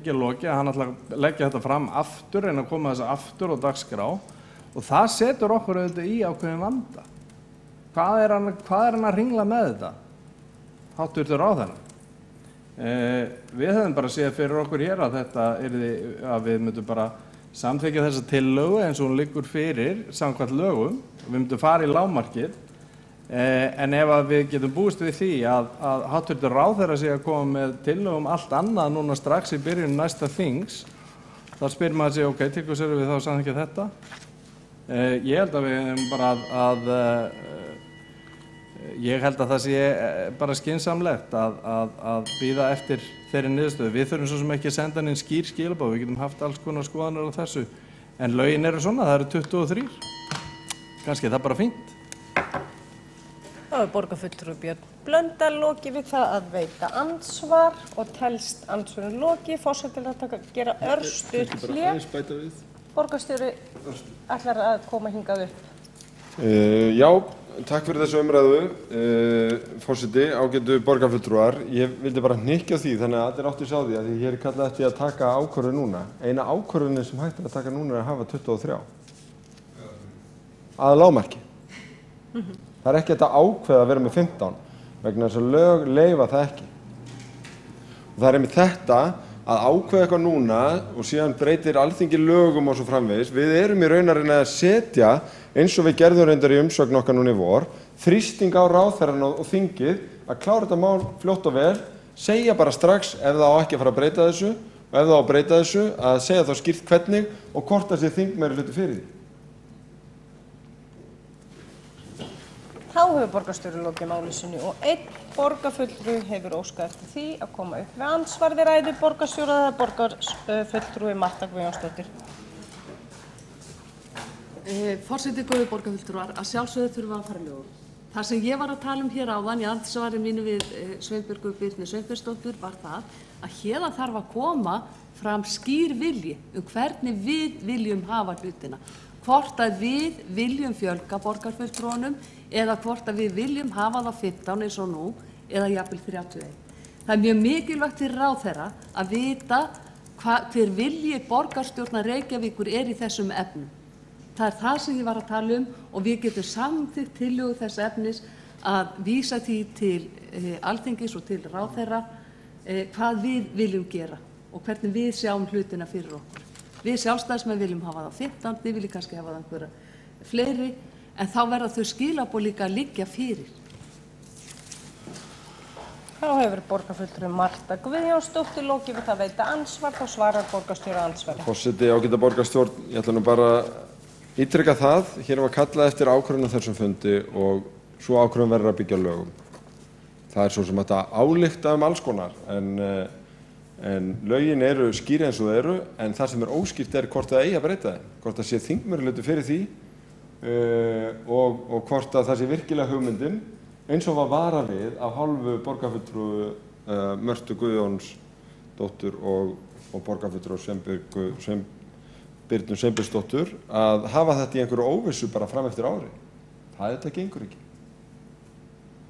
er lokið að hann ætla að leggja þetta fram aftur, reyna að koma þessu aftur á dagskrá og það setur okkur auðvitað í ákveðin vanda. Hvað er hann að hringla með þetta? Háttvirtur ráðherra. Við hefðum bara séð fyrir okkur hér að að við myndum bara samþykkja þessa tillögu eins og hún liggur fyrir samkvæmt lögum, við myndum fara í lágmarkið. En ef að við getum búist við því að háttvirtur ráðherra sé að koma með tillögum allt annað núna strax í byrjun næsta þings, þá spyr maður sig, ok, til hvers erum við þá að samþykkja þetta? Ég held að við hefum bara ég held að það sé bara skynsamlegt að bíða eftir þeirri niðurstöðu. Við þurfum svo sem ekki að senda inn skýr skilaboð, við getum haft alls konar skoðanir á þessu, en lögin eru svona, það eru 23. Kannski er það bara fínt. Þá borgarfulltrúi Björn Blöndal lokið við það að veita andsvar og telst andsvörin lokið. Forseti að gera örstutt hlé. Borgarstjóri ætlar að koma hingað upp. Já, takk fyrir þessu umræðu. Forseti, ágætu borgarfulltrúar. Ég vildi bara hnykkja því þannig að allir átti sá því að því hér er kallað eftir að taka ákvörðun núna. Eina ákvörðunin sem hægt er að taka núna er að hafa 23. Að lágmarki. Það er ekki þetta ákveð að vera með 15 vegna þess að lög leyfa það ekki. Og það er einmitt þetta að ákveða eitthvað núna og síðan breytir Alþingi lögum og svo framvegis. Við erum í raunarinn að setja, eins og við gerðum reyndar í umsögn okkar núna í vor, þrýsting á ráðherrann og þingið að klára þetta mál fljótt og vel, segja bara strax ef það á ekki að fara að breyta þessu og ef það á að breyta þessu að segja þá skýrt hvernig og hvort það sé þingmeirihluti fyrir því. Þá hefur borgarstjóri lokið máli sínu og einn borgarfulltrúi hefur óskað eftir því að koma upp við andsvar við ræðu borgarstjóra, það er borgarfulltrúi Marta Guðjónsdóttir. Forseti, góðir borgarfulltrúar, að sjálfsögðu þurfa að fara lögum. Það sem ég var að tala hér áðan í andsvari mínu við Sveinbjörgu Birnu Sveinbjörnsdóttur var það að héðan þarf að koma fram skýr vilji hvernig við viljum hafa hlutina. Hvort að við viljum fjölga borgarfulltrúanum eða hvort að við viljum hafa það 15 eins og nú eða jafnvel 31. Það er mjög mikilvægt fyrir ráðherra að vita hver vilji borgarstjórnar Reykjavíkur er í þessum efnum. Það er það sem ég var að tala og við getum samþykkt tillögu þess efnis að vísa því til Alþingis og til ráðherra hvað við viljum gera og hvernig við sjáum hlutina fyrir okkur. Við sjálfstæðismenn viljum hafa það 15, þið viljum kannski hafa það einhverja fleiri, en þá verða þau skilaboð líka að liggja fyrir. Þá hefur borgarfulltrúi Marta Guðjónsdóttir lokið við það að veita ansvar, þá svarar borgarstjóri andsvari. Forseti, ágæta borgarstjórn, ég ætla nú bara að ítreka það. Hér var kallað eftir ákvörðun á þessum fundi og svo ákvörðun verður að byggja á lögum. Það er svo sem þetta álykta alls konar, en lögin eru skýr eins og þau eru, en það sem er óskýrt er hvort það eigi að breyta þeim, hvort það sé þingmeirihluti fyrir því og hvort að það sé virkilega hugmyndin eins og var varað við af hálfu borgarfulltrúi Mörtu Guðjónsdóttur og borgarfulltrúi Birnu Sveinbjörnsdóttur að hafa þetta í einhverju óvissu bara fram eftir ári. Þetta gengur ekki.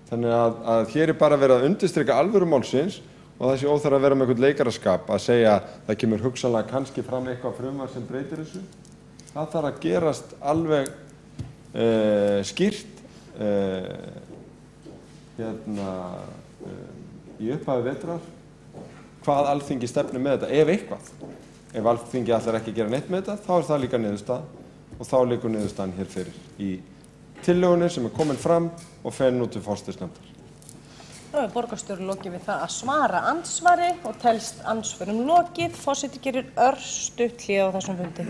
Þannig að hér er bara verið að undirstrika alvöru málsins og það sé óþarf að vera með einhvern leikaraskap að segja það kemur hugsanlega kannski fram eitthvað frumvarp sem breytir þessu. Það þarf að gerast alveg skýrt í upphafi vetrar hvað Alþingi stefnir með þetta, ef eitthvað. Ef Alþingi ætlar ekki að gera neitt með þetta, þá er það líka niðurstaða og þá liggur niðurstaðan hér fyrir í tillögunni sem er komin fram og fer nú til forsætisnefndar. Þá hefur borgarstjóri lokið við það að svara andsvari og telst andsvörum lokið. Forseti gerir örstutt hlé á þessum fundi.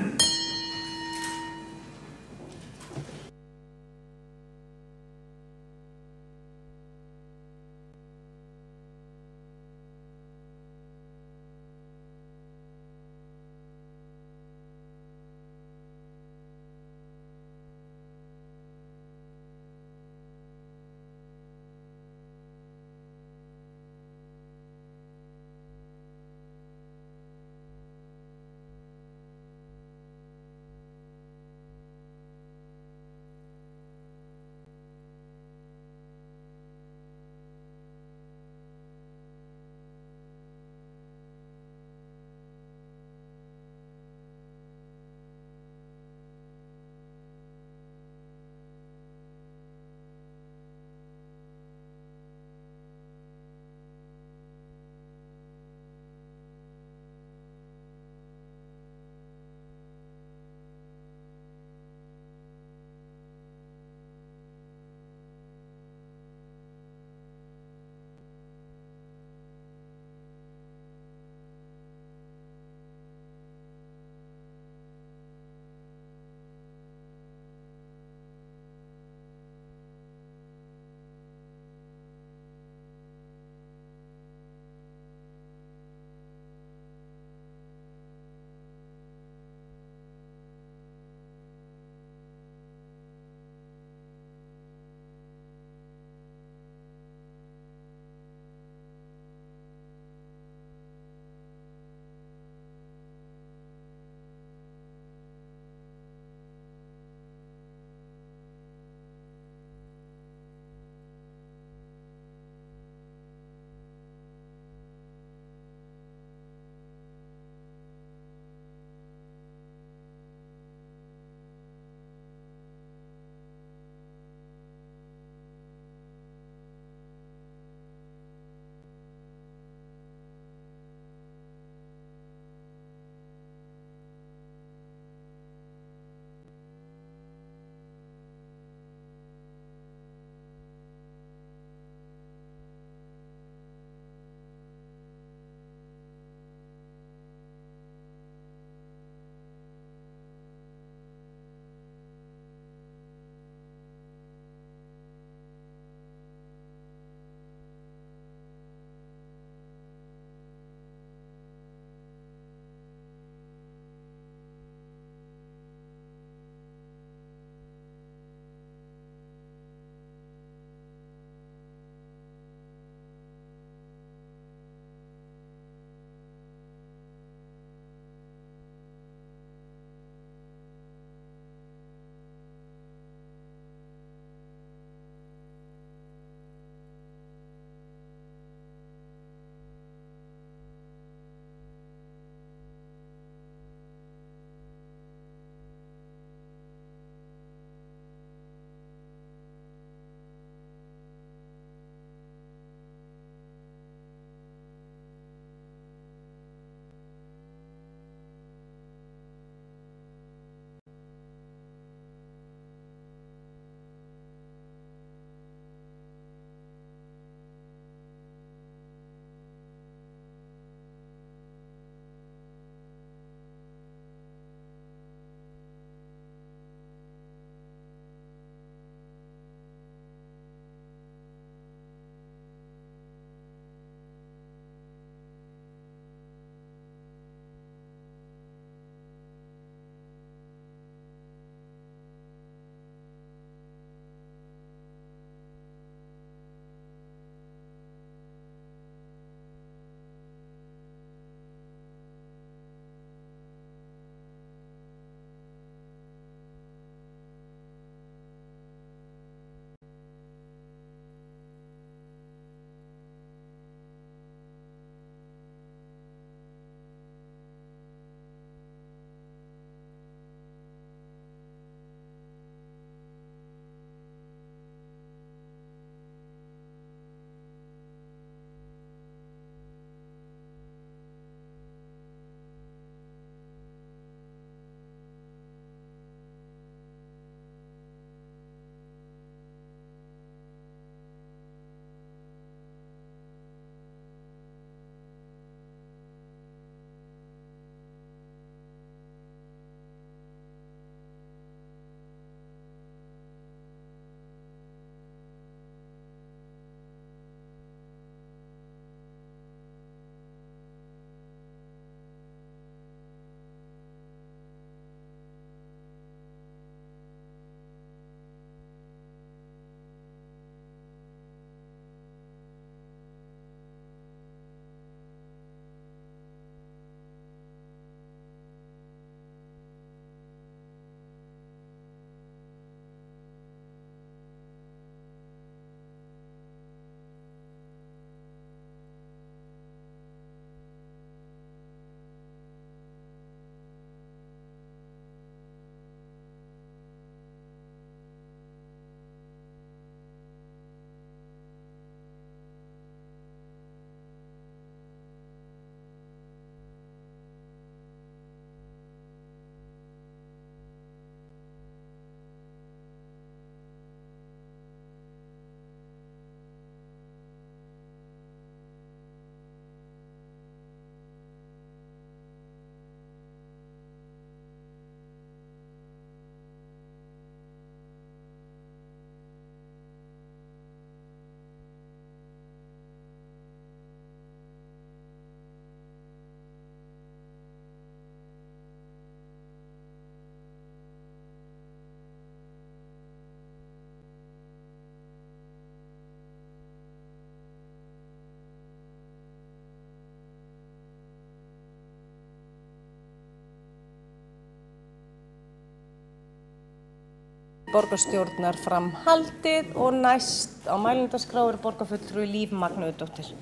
borgarstjórnar fram haldið og næst á mælendaskrá er borgarfulltrúi Líf Magnúðardóttir.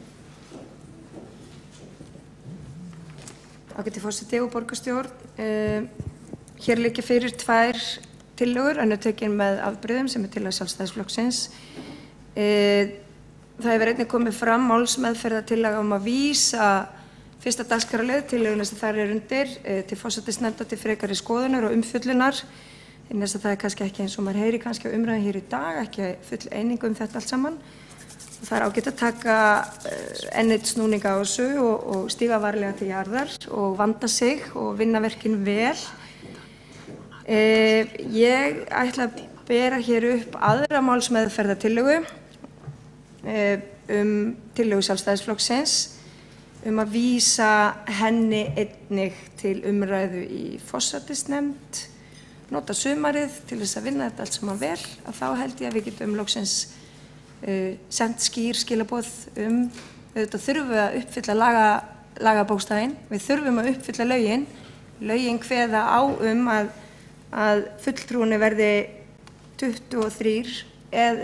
Ágæti forseti og borgarstjórn. Hér liggja fyrir 2 tillögur, önnur tekin með afbrigðum sem tillaga Sjálfstæðisflokksins. Það hefur einnig komið fram málsmeðferðartillaga að vísa fyrsta dagskrárlið, tillöguna sem þar undir, til forsætisnefndar til frekari skoðunar og umfjöllunar. Þess að það kannski ekki eins og maður heyri kannski á umræðum hér í dag, ekki full einingu þetta allt saman. Það ágætt að taka enn eitt snúning á þessu og stíga varlega til jarðar og vanda sig og vinna verkin vel. Ég ætla að bera hér upp aðra málsmeðferðartillögu tillögu Sjálfstæðisflokksins að vísa henni einnig til umræðu í forsætisnefnd, nota sumarið til þess að vinna þetta allt saman vel, að þá held ég að við getum loksins sent skýr skilaboð auðvitað þurfum við að uppfylla lagabókstafinn, við þurfum að uppfylla lögin kveða á að fulltrúi verði 23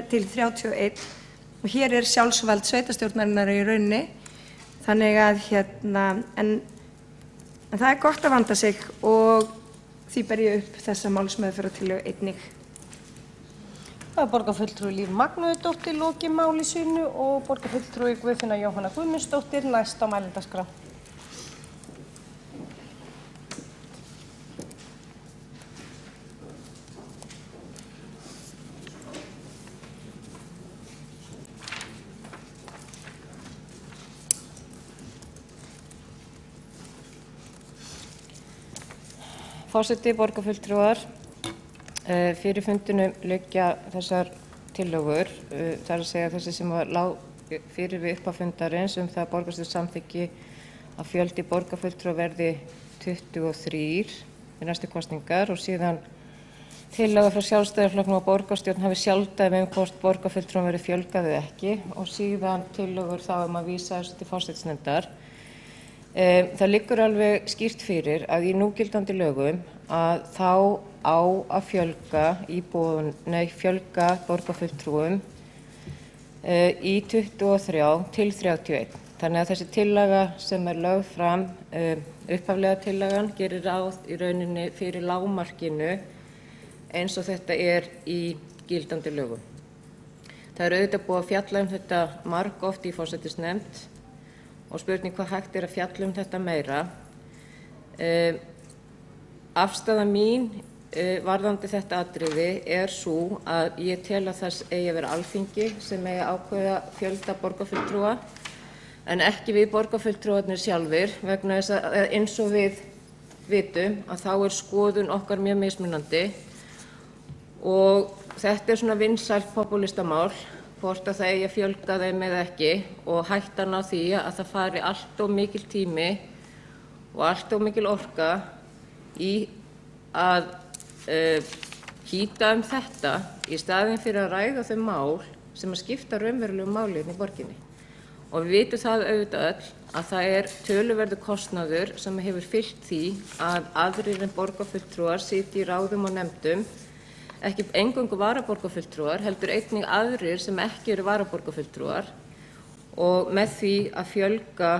til 31 og hér er sjálfsvald sveitarstjórnarinnar í rauninni, þannig að en það er gott að vanda sig og því ber ég upp þessa málsmeðferðartillögu einnig. Það er borgarfulltrúi Líf Magnúðardóttir lokið máli sínu og borgarfulltrúi Guðfinna Jóhanna Guðmundsdóttir næst á mælendaskrá. Forseti, borgarfulltrúar, fyrir fundinum liggja þessar tillögur, það að segja þessi sem lá fyrir við upphaf fundarins það að borgarstjórn samþykki að fjöldi borgarfulltrúa verði 23 við næstu kosningar og síðan tillaga frá Sjálfstæðisflokknum að borgarstjórn hafi sjálfdæmi hvort borgarfulltrúum verði fjölgað eða ekki og síðan tillögur þá að vísa þessu til forsætisnefndar. Það liggur alveg skýrt fyrir að í núgildandi lögum að þá á að fjölga borgarfulltrúum í 23 til 31. Þannig að þessi tillaga sem lögð fram, upphaflega tillagan, gerir ráð í rauninni fyrir lágmarkinu eins og þetta í gildandi lögum. Það auðvitað búið að fjalla þetta margoft í forsætisnefnd og spurning hvað hægt að fjalla þetta meira. Afstaða mín varðandi þetta atriði sú að ég tel að það eigi að vera Alþingi sem eigi að ákveða fjölda borgarfulltrúa en ekki við borgarfulltrúarnir sjálfir vegna þess að eins og við vitum að þá skoðun okkar mjög mismunandi og þetta svona vinsælt popúlistamál hvort að það eigi að fjölga þeim eða ekki og hættan á því að það fari allt of mikil tími og allt of mikil orka í að hýta þetta í staðinn fyrir að ræða þau mál sem að skipta raunverulegu máli í borginni. Og við vitum það auðvitað öll að það töluverður kostnaður sem hefur fylgt því að aðrir en borgarfulltrúar sitji í ráðum og nefndum, ekki eingöngu varaborgarfulltrúar, heldur einnig aðrir sem ekki eru varaborgarfulltrúar og með því að fjölga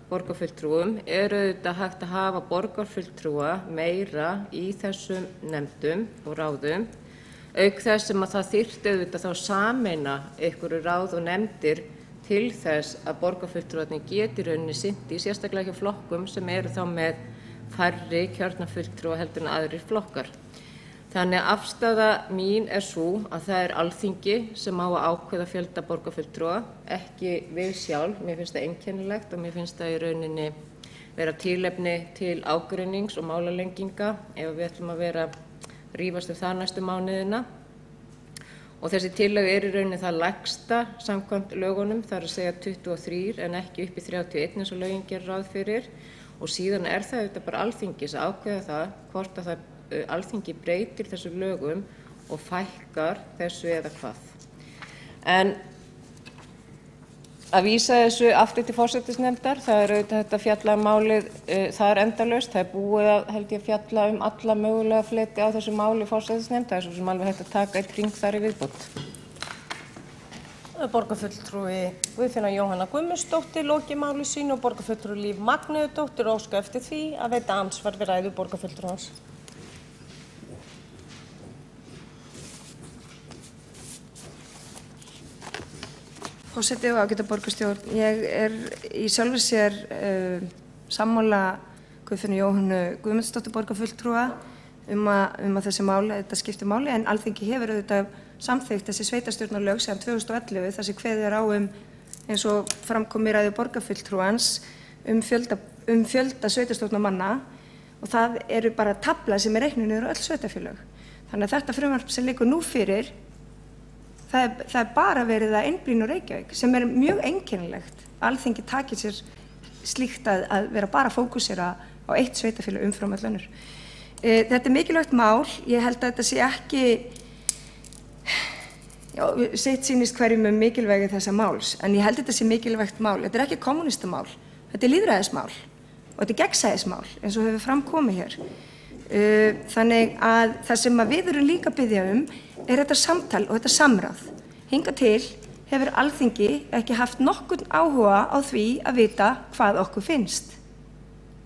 borgarfulltrúum auðvitað hægt að hafa borgarfulltrúa meira í þessum nefndum og ráðum, auk þess sem að það þyrfti auðvitað þá sameina einhverju ráð og nefndir til þess að borgarfulltrúarnir geti í rauninni sinnt í sérstaklega hjá flokkum sem eru þá með færri kjörna fulltrúa heldur en aðrir flokkar. Þannig að afstaða mín sú að það Alþingi sem á að ákveða fjölda borgarfulltrúa, ekki við sjálf. Mér finnst það einkennilegt og mér finnst það í rauninni vera tilefni til ágreinings og málalenginga ef við ætlum að vera rífast það næstu mánuðina. Og þessi tillaga í rauninni það lægsta samkvæmt lögunum, það að segja 23 en ekki upp í 31 eins og lögin gerir ráð fyrir. Og síðan það auðvitað bara Alþingis að ákveða það hvort að Alþingi breytir þessum lögum og fækkar þessu eða hvað. En að vísa þessu aftur til forsætisnefndar. Það auðvitað hægt að fjalla málið þar endalaust. Það búið að held ég fjalla alla mögulega fleti á þessu máli forsætisnefnd. Það svo sem alveg hægt að taka eitt hring þar í viðbót. Borgarfulltrúi Guðfinna Jóhanna Guðmundsdóttir lokið máli sínu og borgarfulltrúi Líf Magnúðardóttir óska eftir því að veita andsvar við ræðu borgarfulltrúans. Forseti og ágæta borgarstjórn, ég í sjálfu sér sammála Guðfinnu Jóhannu Guðmundsdóttir borgarfulltrúa að þessi máli, þetta skiptir máli, en Alþingi hefur auðvitað samþykkt þessi sveitarstjórnarlög sem 2011 þar sem kveðið á eins og framkom í ræðu borgarfulltrúans fjölda sveitarstjórnarmanna og það eru bara tafla sem reiknuð niður á öll sveitarfélög. Þannig að þetta frumvarp sem liggur nú fyrir, það bara verið að einblína á Reykjavík sem mjög einkennilegt. Alþingi takir sér slíkt að vera bara að fókusera á eitt sveitarfélag umfram öll önnur. Þetta mikilvægt mál, ég held að þetta sé ekki sitt sýnist hverjum mikilvægi þessa máls, en ég held að þetta sé mikilvægt mál. Þetta ekki kommunistamál, þetta lýðræðismál og þetta gegnsæðismál eins og hefur framkomið hér. Þannig að það sem við erum líka að biðja þetta samtal og þetta samráð. Hingað til hefur Alþingi ekki haft nokkurn áhuga á því að vita hvað okkur finnst.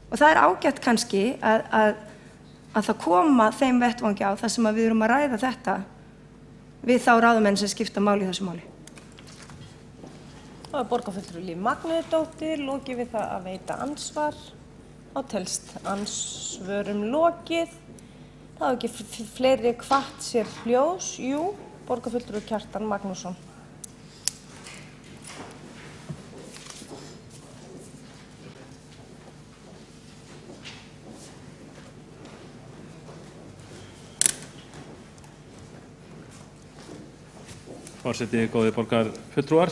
Og það ágætt kannski að það koma þeim vettvangi á þar sem við erum að ræða þetta við þá ráðamenn sem skipta máli í þessu máli. Og borgarfulltrúi Líf Magnúðardóttir lokið við það að veita ansvar. Þá telst ansvörum lokið. Það hafa ekki fleiri hvatt sér hljós. Jú, borgarfulltrúi Kjartan Magnússon. Forseti, góðir borgarfulltrúar.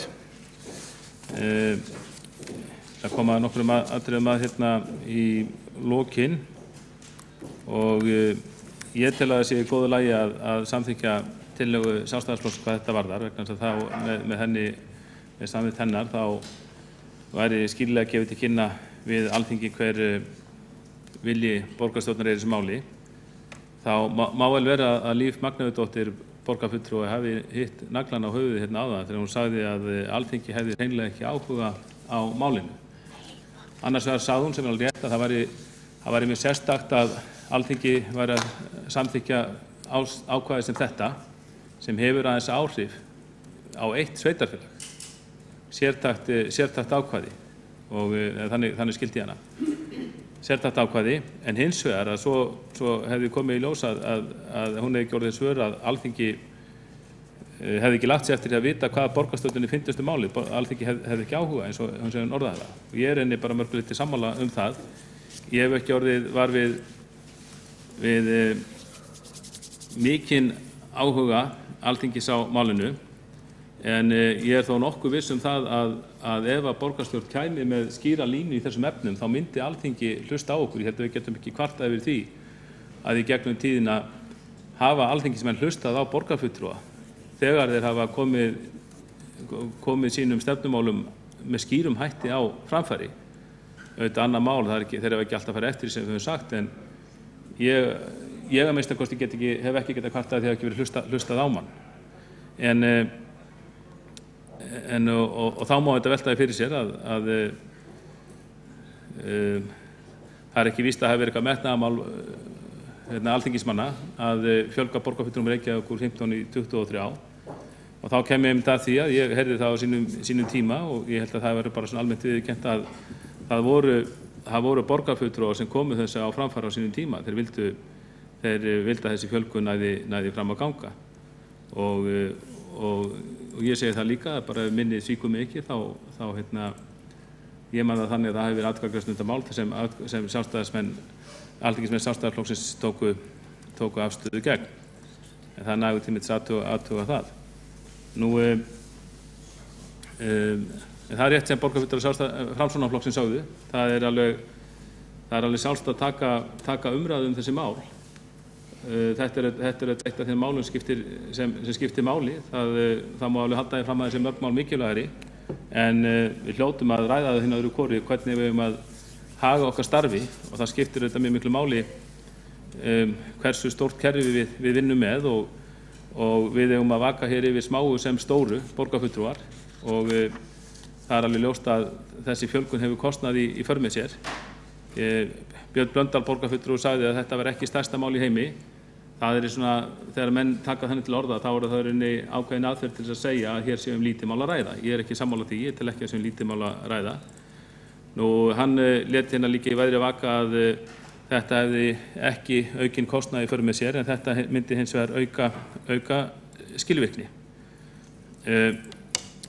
Það koma nokkrum atriðum að hérna í lokin og ég tel að það sé í góðu lagi að samþykkja tillögu Sjálfstæðisflokks hvað þetta varðar, vegna þess að þá með henni, með samþykkt hennar, þá væri skýrlega gefið til kynna við Alþingi hver vilji borgarstjórnar í þessu máli. Þá má vel vera að Líf Magnúðardóttir borgarfulltrúi hafi hitt naglann á höfuðið hérna áðan þegar hún sagði að Alþingi hefði hreinlega ekki áhuga á málinu. Annars vegar sagði hún, sem alveg rétt, að það væri mjög sérstakt að Alþingi væri að samþykkja ákvæði sem þetta, sem hefur aðeins áhrif á eitt sveitarfélag, sértakt ákvæði, og þannig skildi ég hana. Sértakt ákvæði, en hins vegar að svo hefði komið í ljós að hún hefði ekki orðið svör að Alþingi hefði ekki lagt sig eftir að vita hvaða borgarstjórninni fyndist máli. Alþingi hefði ekki áhuga eins og hún orðaði það. Og ég einnig bara mörgulegt sammála það. Ég hef ekki orðið var við mikinn áhuga Alþingis á málinu, en ég þó nokkuð viss það að ef að borgarstjórn kæmi með skýra línu í þessum efnum, þá myndi Alþingi hlusta á okkur. Ég held að við getum ekki kvartað yfir því að í gegnum tíðina hafa alþingismenn hlustað á borgarfulltrúa þegar þeir hafa komið sínum stefnumálum með skýrum hætti á framfæri. Auðvitað annað mál, þeir hafa ekki alltaf farið eftir sem við höfum sagt, en ég að minnsta kosti hef ekki getað kvartað því að ekki verið hlustað á mann. Og þá má þetta veltaði fyrir sér að það ekki víst að hafa verið eitthvað metnaðarmál alþingismanna að fjölga borgarfulltrúum Reykjavík úr 15 í 23, og þá kem ég að því að ég heyrði það á sínum tíma, og ég held að það verður bara svona almennt viðurkennt að það voru borgarfulltrúar sem komu þessu á framfæri á sínum tíma. Þeir vildu að þessi fjölgun næði fram að ganga, og ég segi það líka, bara ef minni svíkur mig ekki, þá ég man það þannig að það hefur verið atkvæðagreiðsla um þetta mál sem alþingismenn Sjálfstæðisflokksins tóku afstöðu gegn. En það nægur tími til að athuga það. Það er rétt sem borgarfulltrúar Framsóknarflokksins sögðu. Það er alveg sjálfstætt að taka umræðu þessi mál. Þetta er eitt af þeim málum sem skiptir máli. Það má alveg halda því fram að þessi mörg mál mikilvægari. en við hljótum að ræða það hinn öðru hvori hvernig við höfum að haga okkar starfi og það skiptir auðvitað mjög miklu máli hversu stórt kerfi við vinnum með og við eigum að vaka hér yfir smáu sem stóru borgarfulltrúar og það er alveg ljóst að þessi fjölgun hefur kostnað í för með sér. Björn Blöndal borgarfulltrúi sagði að þetta var ekki stærsta mál í heimi. Það svona, þegar menn taka þannig til orða, þá það rauninni ákveðin aðferð til þess að segja að hér séum lítið mál að ræða. Ég ekki sammála því, ég tel ekki að séum lítið mál að ræða. Nú, hann lét hérna líka í veðri vaka að þetta hefði ekki aukinn kostnað í för með sér, en þetta myndi hins vegar auka skilvirkni.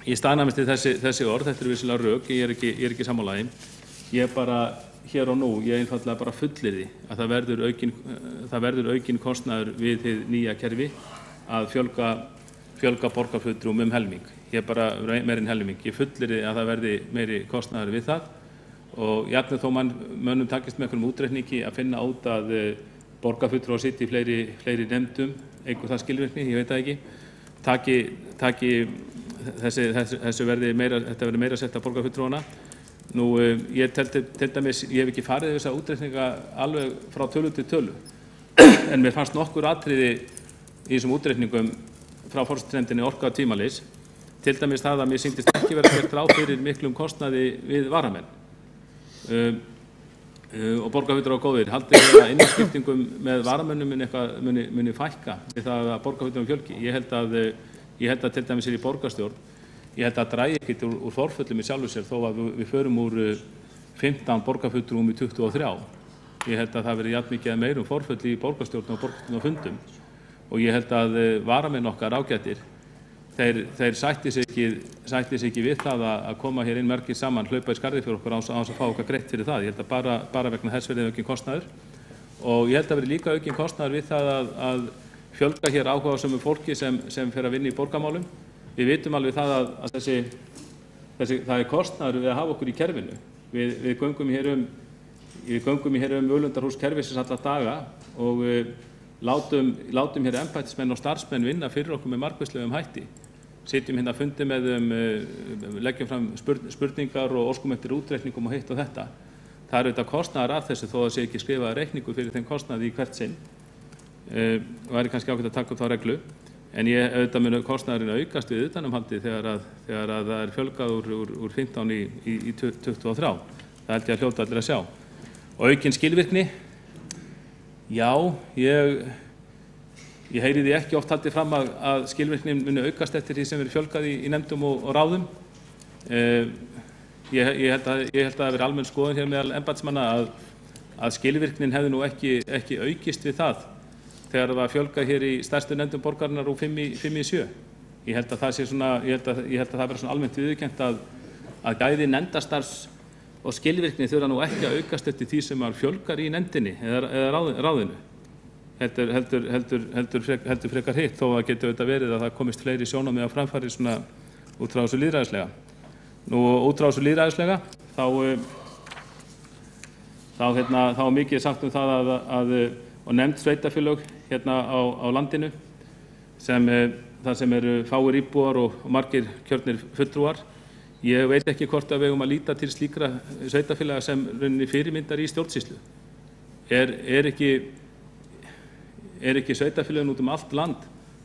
Ég staðnæmist til þessi orð, þetta vissulega rök, ég er ekki sammála þeim. Ég bara hér og nú, ég einfaldlega bara fullyrði að það verður aukinn kostnaður við hið nýja kerfi að fjölga borgarfulltrúum helming. Ég bara meira en helming. Ég fullyrði að það verði meiri kostnaður við það og jafnvel þó mönnum takist með einhverjum útreikningi að finna út að borgarfulltrúar sitji í fleiri nefndum, einhver það skilvirkni, ég veit það ekki, taki þessu verði meira sett að borgarfulltrúana. Nú, ég til dæmis, ég hef ekki farið þessa útreikninga alveg frá tölu til tölu, en mér fannst nokkur atriði í þessum útreikningum frá forsætisnefndinni orka tvímælis, til dæmis það að mér sýndist ekki vera gert ráð fyrir miklum kostnaði við varamenn. Og borgarfulltrúar góðir, haldið þið að innaskiptingum með varamönnum muni fækka við það að borgarfulltrúum fjölgi. Ég held að til dæmis í borgarstjórn, ég held að drægi ekkert úr forföllum í sjálfu sér þó að við förum úr 15 borgarfulltrúum í 23. Ég held að það veri jafn mikið meirum forföll í borgarstjórn og borgarstjórnarfundum og ég held að varamenn okkar ágætir, þeir sætti sig ekki við það að koma hér inn margir saman, hlaupa í skarðið fyrir okkur á þess að fá okkar greitt fyrir það. Ég held að bara vegna þess verði aukinn kostnaður og ég held að veri líka aukinn kostnaður við það að fjölga hér áhugasömu fólki sem fer að vinna í borgarmálum. Við vitum alveg það að það er kostnaður við að hafa okkur í kerfinu. Við göngum hér Völundarhús kerfisins alla daga og látum hér embættismenn og starfsmenn vinna fyrir okkur með margvíslegum hætti. Sitjum hérna fundi með leggjum fram spurningar og óskum eftir útreikningum og hitt og þetta. Það er auðvitað kostnaður af þessu þó að sé ekki skrifaður reikningur fyrir þeim kostnaði í hvert sinn. Og það er kannski ágætt að taka upp þá reglu. En ég auðvitað mun kostnaðurinn aukast við utanumhaldi þegar það er fjölgað úr 15 í 23. Það held ég að hljóta allir að sjá. Og aukinn skilvirkni, já, ég heyri því ekki oft haldið fram að skilvirknin muni aukast eftir því sem verið fjölgað í nefndum og ráðum. Ég held að það veri almenn skoðun hér meðal embættismanna að skilvirknin hefði nú ekki aukist við það þegar það var fjölgað hér í stærstu nefndum borgarinnar úr 5 í 7. Ég held að það verður svona almennt viðurkennt að gæði nefndastarfs og skilvirkni þurfa nú ekki að aukast eftir því sem fjölgar í nefndinni eða ráðinu. Heldur frekar hitt, þó að getur auðvitað verið að það komist fleiri sjónarmið á framfæri svona út frá þessu lýðræðislega. Nú, út frá þessu lýðræðislega, þá mikið sagt það og nefnd sveitarfélög hérna á landinu þar sem eru fáir íbúar og margir kjörnir fulltrúar. Ég veit ekki hvort að við eigum að líta til slíkra sveitarfélaga sem rauninni fyrirmyndar í stjórnsýslu. Er ekki sveitarfélögin út allt land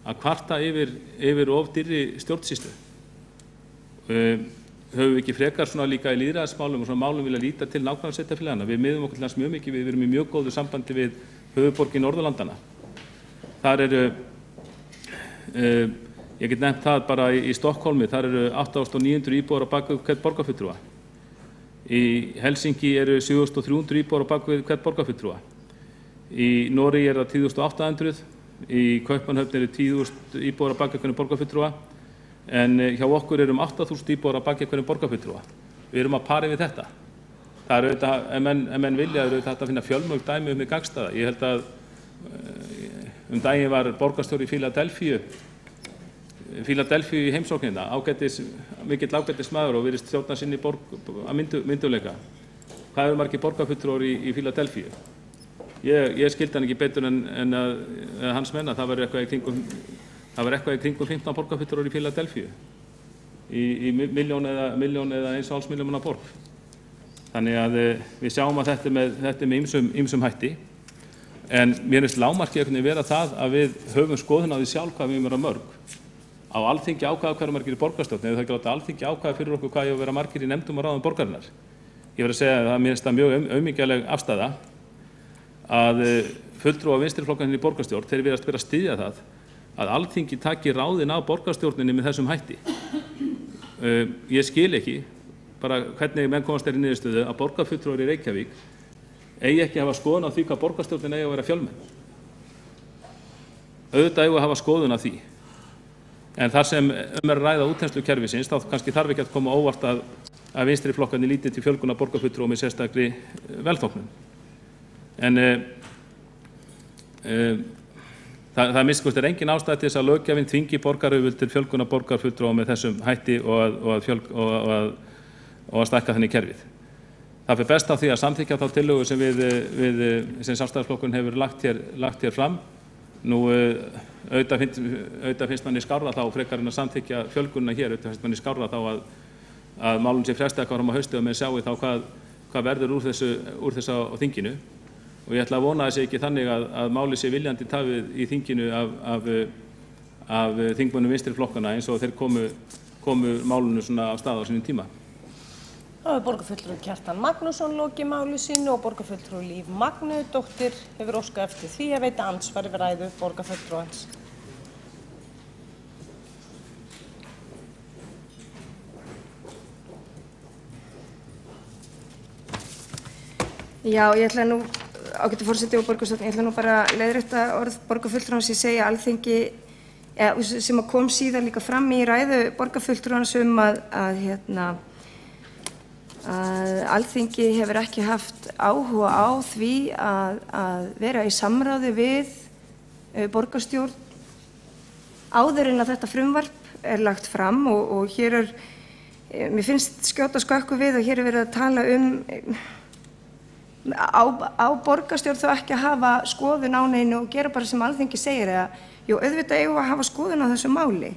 að kvarta yfir of dýrri stjórnsýslu? Höfum við ekki frekar svona líka í lýðræðismálum og svona málum vilja líta til nágrannasveitarfélagana? Við miðum okkur til hans mjög mikið, við erum í mjög góðu sambandi við höfuðborg í Norðurlandana. Þar ég get nefnt það bara í Stokkólmi, þar eru 8.900 íbúar á bak við hvern borgarfulltrúa. Í Helsinki eru 7.300 íbúar á bak við hvern borgarfulltrúa. Í Noregi er það 10.800, í Kaupmannahöfn eru 10.000 íbúar á bak við hvern borgarfulltrúa, en hjá okkur eru 8.000 íbúar á bak við hvern borgarfulltrúa. Við erum að pari við þetta. Það er auðvitað, ef menn vilja, er auðvitað að finna fjölmörg dæmi með gagnstæða. Ég held að daginn var borgarstjóri í Fíladelfíu í heimsóknina, mikill ágætis maður og virðist stjórna sinni borg að mynduleika. Hvað eru margir borgarfulltrúar í Fíladelfíu? Ég skildi hann ekki betur en að hans menna, það var eitthvað í kringum 15 borgarfulltrúar í Fíladelfíu. í milljón eða 1,5 milljóna borg. Þannig að við sjáum að þetta er með ýmsum hætti. En mér finnst lágmarkið vera það að við höfum skoðun á því sjálf hvað við erum að vera mörg. Á Alþingi ákvæða hverju margir í borgarstjórn, eða það ekki láta Alþingi ákvæða fyrir okkur hvað ég að vera margir í nefndum og ráðum borgarinnar. Ég verð að segja að mér finnst það mjög auðmingjaleg afstaða að fulltrúar vinstriflokkarnir í borgarstjórn, þeir virðast vera að styðja það að Alþingi taki ráðin af borgarstjórninni með þessum hætti. Ég skil ekki bara hvernig menn komast þeirri niðurstöðu að borgarfulltrúar í Reykjavík eigi ekki að hafa skoðun á því hvað borgarstjórnin eigi að vera fjölmenn. Auðvitað eigi að hafa skoðun á því. En þar sem að ræða útþenslukerfisins, þá kannski þarf ekki að koma óvart að vinstri flokkarnir líti til fjölgunar borgarfulltrúa með sérstakri velþóknun. En það miskunstir engin ástæða til þess að löggjafinn þvingi borgaryfirvöld til fjölgunar borgarfulltrúa með þessum hætti og að stækka þannig kerfið. Það fer best á því að samþykkja þá tillögu sem Sjálfstæðisflokkurinn hefur lagt hér fram. Nú auðvitað finnst manni skárra þá frekar en að samþykkja fjölgunina hér, auðvitað finnst manni skárra þá að málum sé frestað eitthvað fram á haustið og menn sjáu þá hvað verður úr þessu á þinginu. Og ég ætla að vona að það sé ekki þannig að máli sé viljandi tafið í þinginu af þingmönnum vinstri flokkana eins og þeir komu málinu svona á stað á sínum tíma. Þá borgarfulltrúi Kjartan Magnússon lokið máli sínu og borgarfulltrúi Líf Magnúðardóttir hefur óskað eftir því að veita andsvar yfir ræðu borgarfulltrúans. Já, ég ætla nú, ágætu forseti og borgarstjórn, ég ætla nú bara að leiðrétta orð borgarfulltrúans í segja Alþingi, sem að kom síðan líka fram í ræðu borgarfulltrúans að Alþingi hefur ekki haft áhuga á því að vera í samráði við borgarstjórn áður en að þetta frumvarp lagt fram og hér mér finnst skjóta skökku við að hér verið að tala á borgarstjórn þó ekki að hafa skoðun á neinu og gera bara sem Alþingi segir jú, auðvitað eigum að hafa skoðun á þessu máli.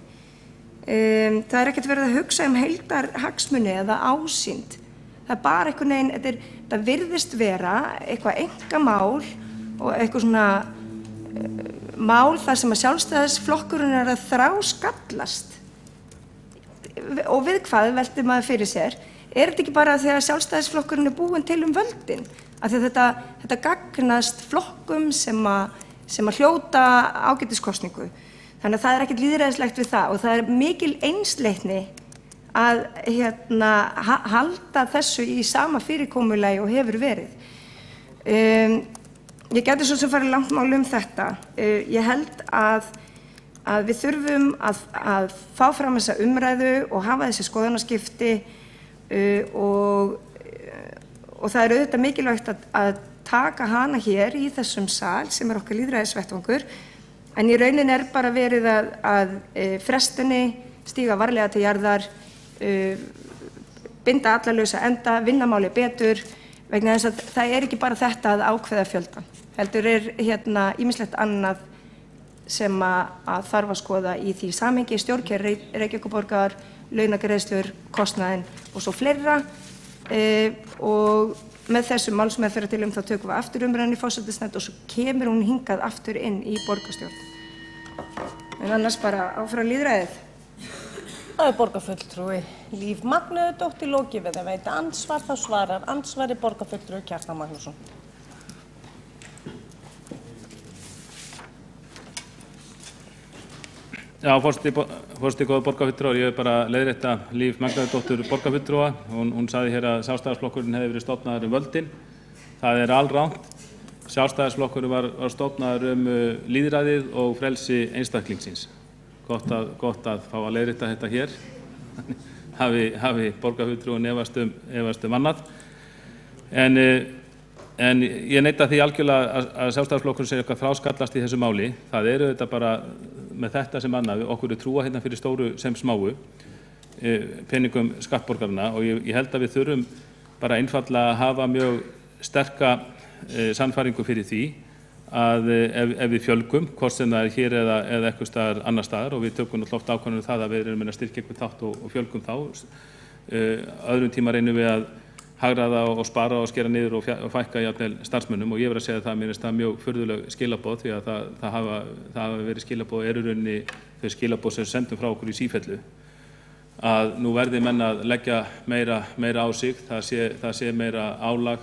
Það ekkert verið að hugsa heildarhagsmuni eða ásýnd. Það bara einhvern veginn, þetta virðist vera eitthvað einkamál og eitthvað svona mál þar sem að Sjálfstæðisflokkurinn að þráskallast. Og við hvað veltir maður fyrir sér? Þetta ekki bara þegar Sjálfstæðisflokkurinn búinn til völdin? Af því að þetta gagnast flokkum sem að hljóta ágætiskosningu. Þannig að það ekkert lýðræðislegt við það og það mikil einsleitni að halda þessu í sama fyrirkomulagi og hefur verið. Ég gæti svo sem farið langt máli þetta. Ég held að við þurfum að fá fram þessa umræðu og hafa þessi skoðanaskipti og það auðvitað mikilvægt að taka hana hér í þessum sal sem okkar lýðræðisvettvangur en í rauninni bara verið að frestunni stíga varlega til jarðar, binda alla lausa enda, vinna máli betur vegna þess að það ekki bara þetta að ákveða fjöldan. Heldur ýmislegt annað sem að þarf að skoða í því samhengi stjórnkerfi Reykjavíkurborgar, launagreiðslur, kostnaðinn og svo fleira og með þessu málsmeðferðartillögum þá tökum við aftur umræðunni í forsætisnefnd og svo kemur hún hingað aftur inn í borgarstjórn. En annars bara áfram lýðræðið. Það borgarfulltrúi Líf Magnúðardóttir lokið við að veita andsvar, þá svarar andsvari borgarfulltrúi Kjartan Magnússon. Já, forseti góða borgarfulltrúar, ég bara leiðrétta Líf Magnúðardóttur borgarfulltrúa. Hún sagði hér að Sjálfstæðisflokkurinn hefði verið stofnaður völdin. Það rangt. Sjálfstæðisflokkurinn var stofnaður lýðræðið og frelsi einstaklingsins. Gott að fá að leiðrétta þetta hér. hafi borgarfulltrúinn efast annað. En ég neita því algjörlega að Sjálfstæðisflokkurinn sé eitthvað þráskallast í þessu máli. Það þetta bara með þetta sem annað. Okkur trúa hérna fyrir stóru sem smáu peningum skattborgarna og ég held að við þurfum bara einfaldlega að hafa mjög sterka sannfæringu fyrir því að ef við fjölgum, hvort sem það hér eða eitthvað staðar annar staðar, og við tökum náttúrulega oft ákvörðun það að við erum að styrkja einhvern þátt og fjölgum þá. Öðrum tíma reynum við að hagræða og spara og skera niður og fækka jafnvel starfsmönnum, og ég verð að segja það, mér finnst það mjög furðuleg skilaboð, því að það hafa verið skilaboð, eru rauninni þau skilaboð sem sendum frá okkur í sífellu, að nú verði menn að leggja meira á sig, það sé meira álag,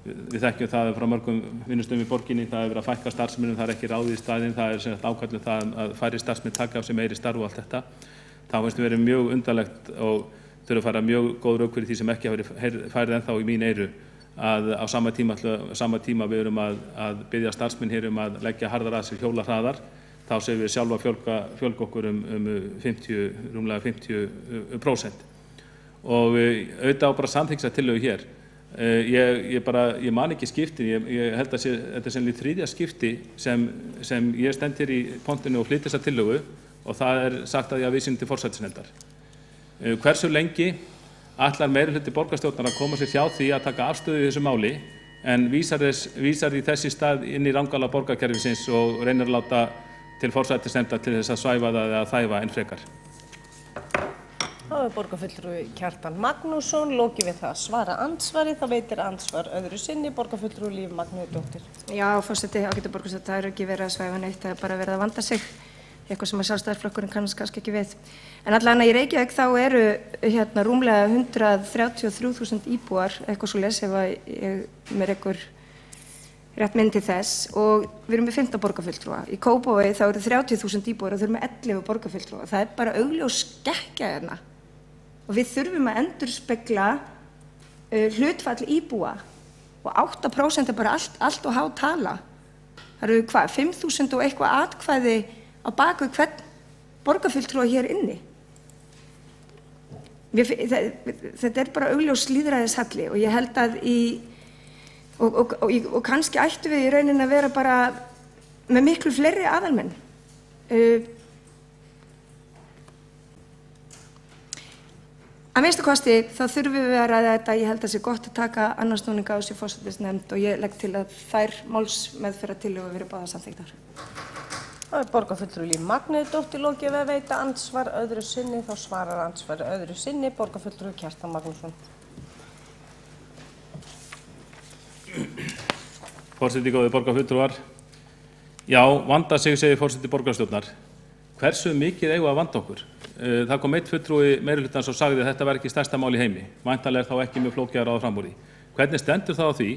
við þekkjum það frá mörgum vinnustöðum í borginni, það er verið að fækka starfsmönnum, það er ekki ráðið í staðinn, það er sem sagt ákallum það að færri starfsmenn taka á sig meiri starf og allt þetta. Það finnst verið mjög undarlegt og þurfa að fara mjög góð rök fyrir því sem ekki hafa verið færið ennþá í mín eyru, að á sama tíma við erum að biðja starfsmenn hér að leggja harðar að sér, hjóla hraðar, þá séum við sjálfa fjölga okkur rúmlega 50%. Og auðvitað á bara samþykksa tillögu hér. Ég man ekki skiptin, ég held að þetta er sennilega 3. skipti sem ég stend hér í pontinu og flyt þessa tillögu, og það er sagt að ég hafi vísað til forsætisnefndar. Hversu lengi ætlar meirihluti borgarstjórnar að koma sér hjá því að taka afstöðu í þessu máli, en vísar í þessi stað inn í rangala borgarkerfisins og reynir að láta til forsætisnefndar til þess að svæfa það eða þæfa enn frekar? Þá er borgarfulltrúi Kjartan Magnússon, lokið við það að svara andsvari, þá veitir andsvar öðru sinni, borgarfulltrúi Líf Magnúsdóttir. Já, forseti, ágætu borgarstjóri, það er ekki verið að svæfa neitt, það er bara verið að vanda sig, eitthvað sem að Sjálfstæðisflokkurinn kannski ekki við. En allavega í Reykjavík þá eru rúmlega 133.000 íbúar, eitthvað svo ef ég með einhver rétt mynd til þess, og við erum með 15 borgarfulltrúa. Í Kópavogi þá eru 30.000 íbúar og þau eru með 11 borgarfulltrúa. Það er bara augljós skekkja hérna. Og við þurfum að endurspegla hlutfall íbúa, og 8% er bara allt og há tala. Það eru 5.000 og eitthvað atkvæði á baku hvern borgarfulltrúa hér inni. Þetta er bara augljós lýðræðishalli, og ég held að og kannski ættum við í rauninni að vera bara með miklu fleiri aðalmenn. Að minnsta kosti þá þurfum við að ræða þetta. Ég held að það sé gott að taka annan snúning á þessu forsætisnefnd, og ég legg til að þær málsmeðferðartillögur verið báðar samþykktar. Það er borgarfulltrúi Líf Magnúsdóttir, lokið við að veita andsvar öðru sinni, þá svarar andsvar öðru sinni borgarfulltrúi Kjartan Magnússon. Forseti, góðir borgarfulltrúar. Já, vanda sig, segir forseti borgarstjórnar. Hversu mikið eigum að vanda okkur? Það kom einn fulltrúi meirihlutans og sagði að þetta var ekki stærsta mál í heimi. Væntanlega er þá ekki mjög flókið að ráða fram úr því. Hvernig stendur það á því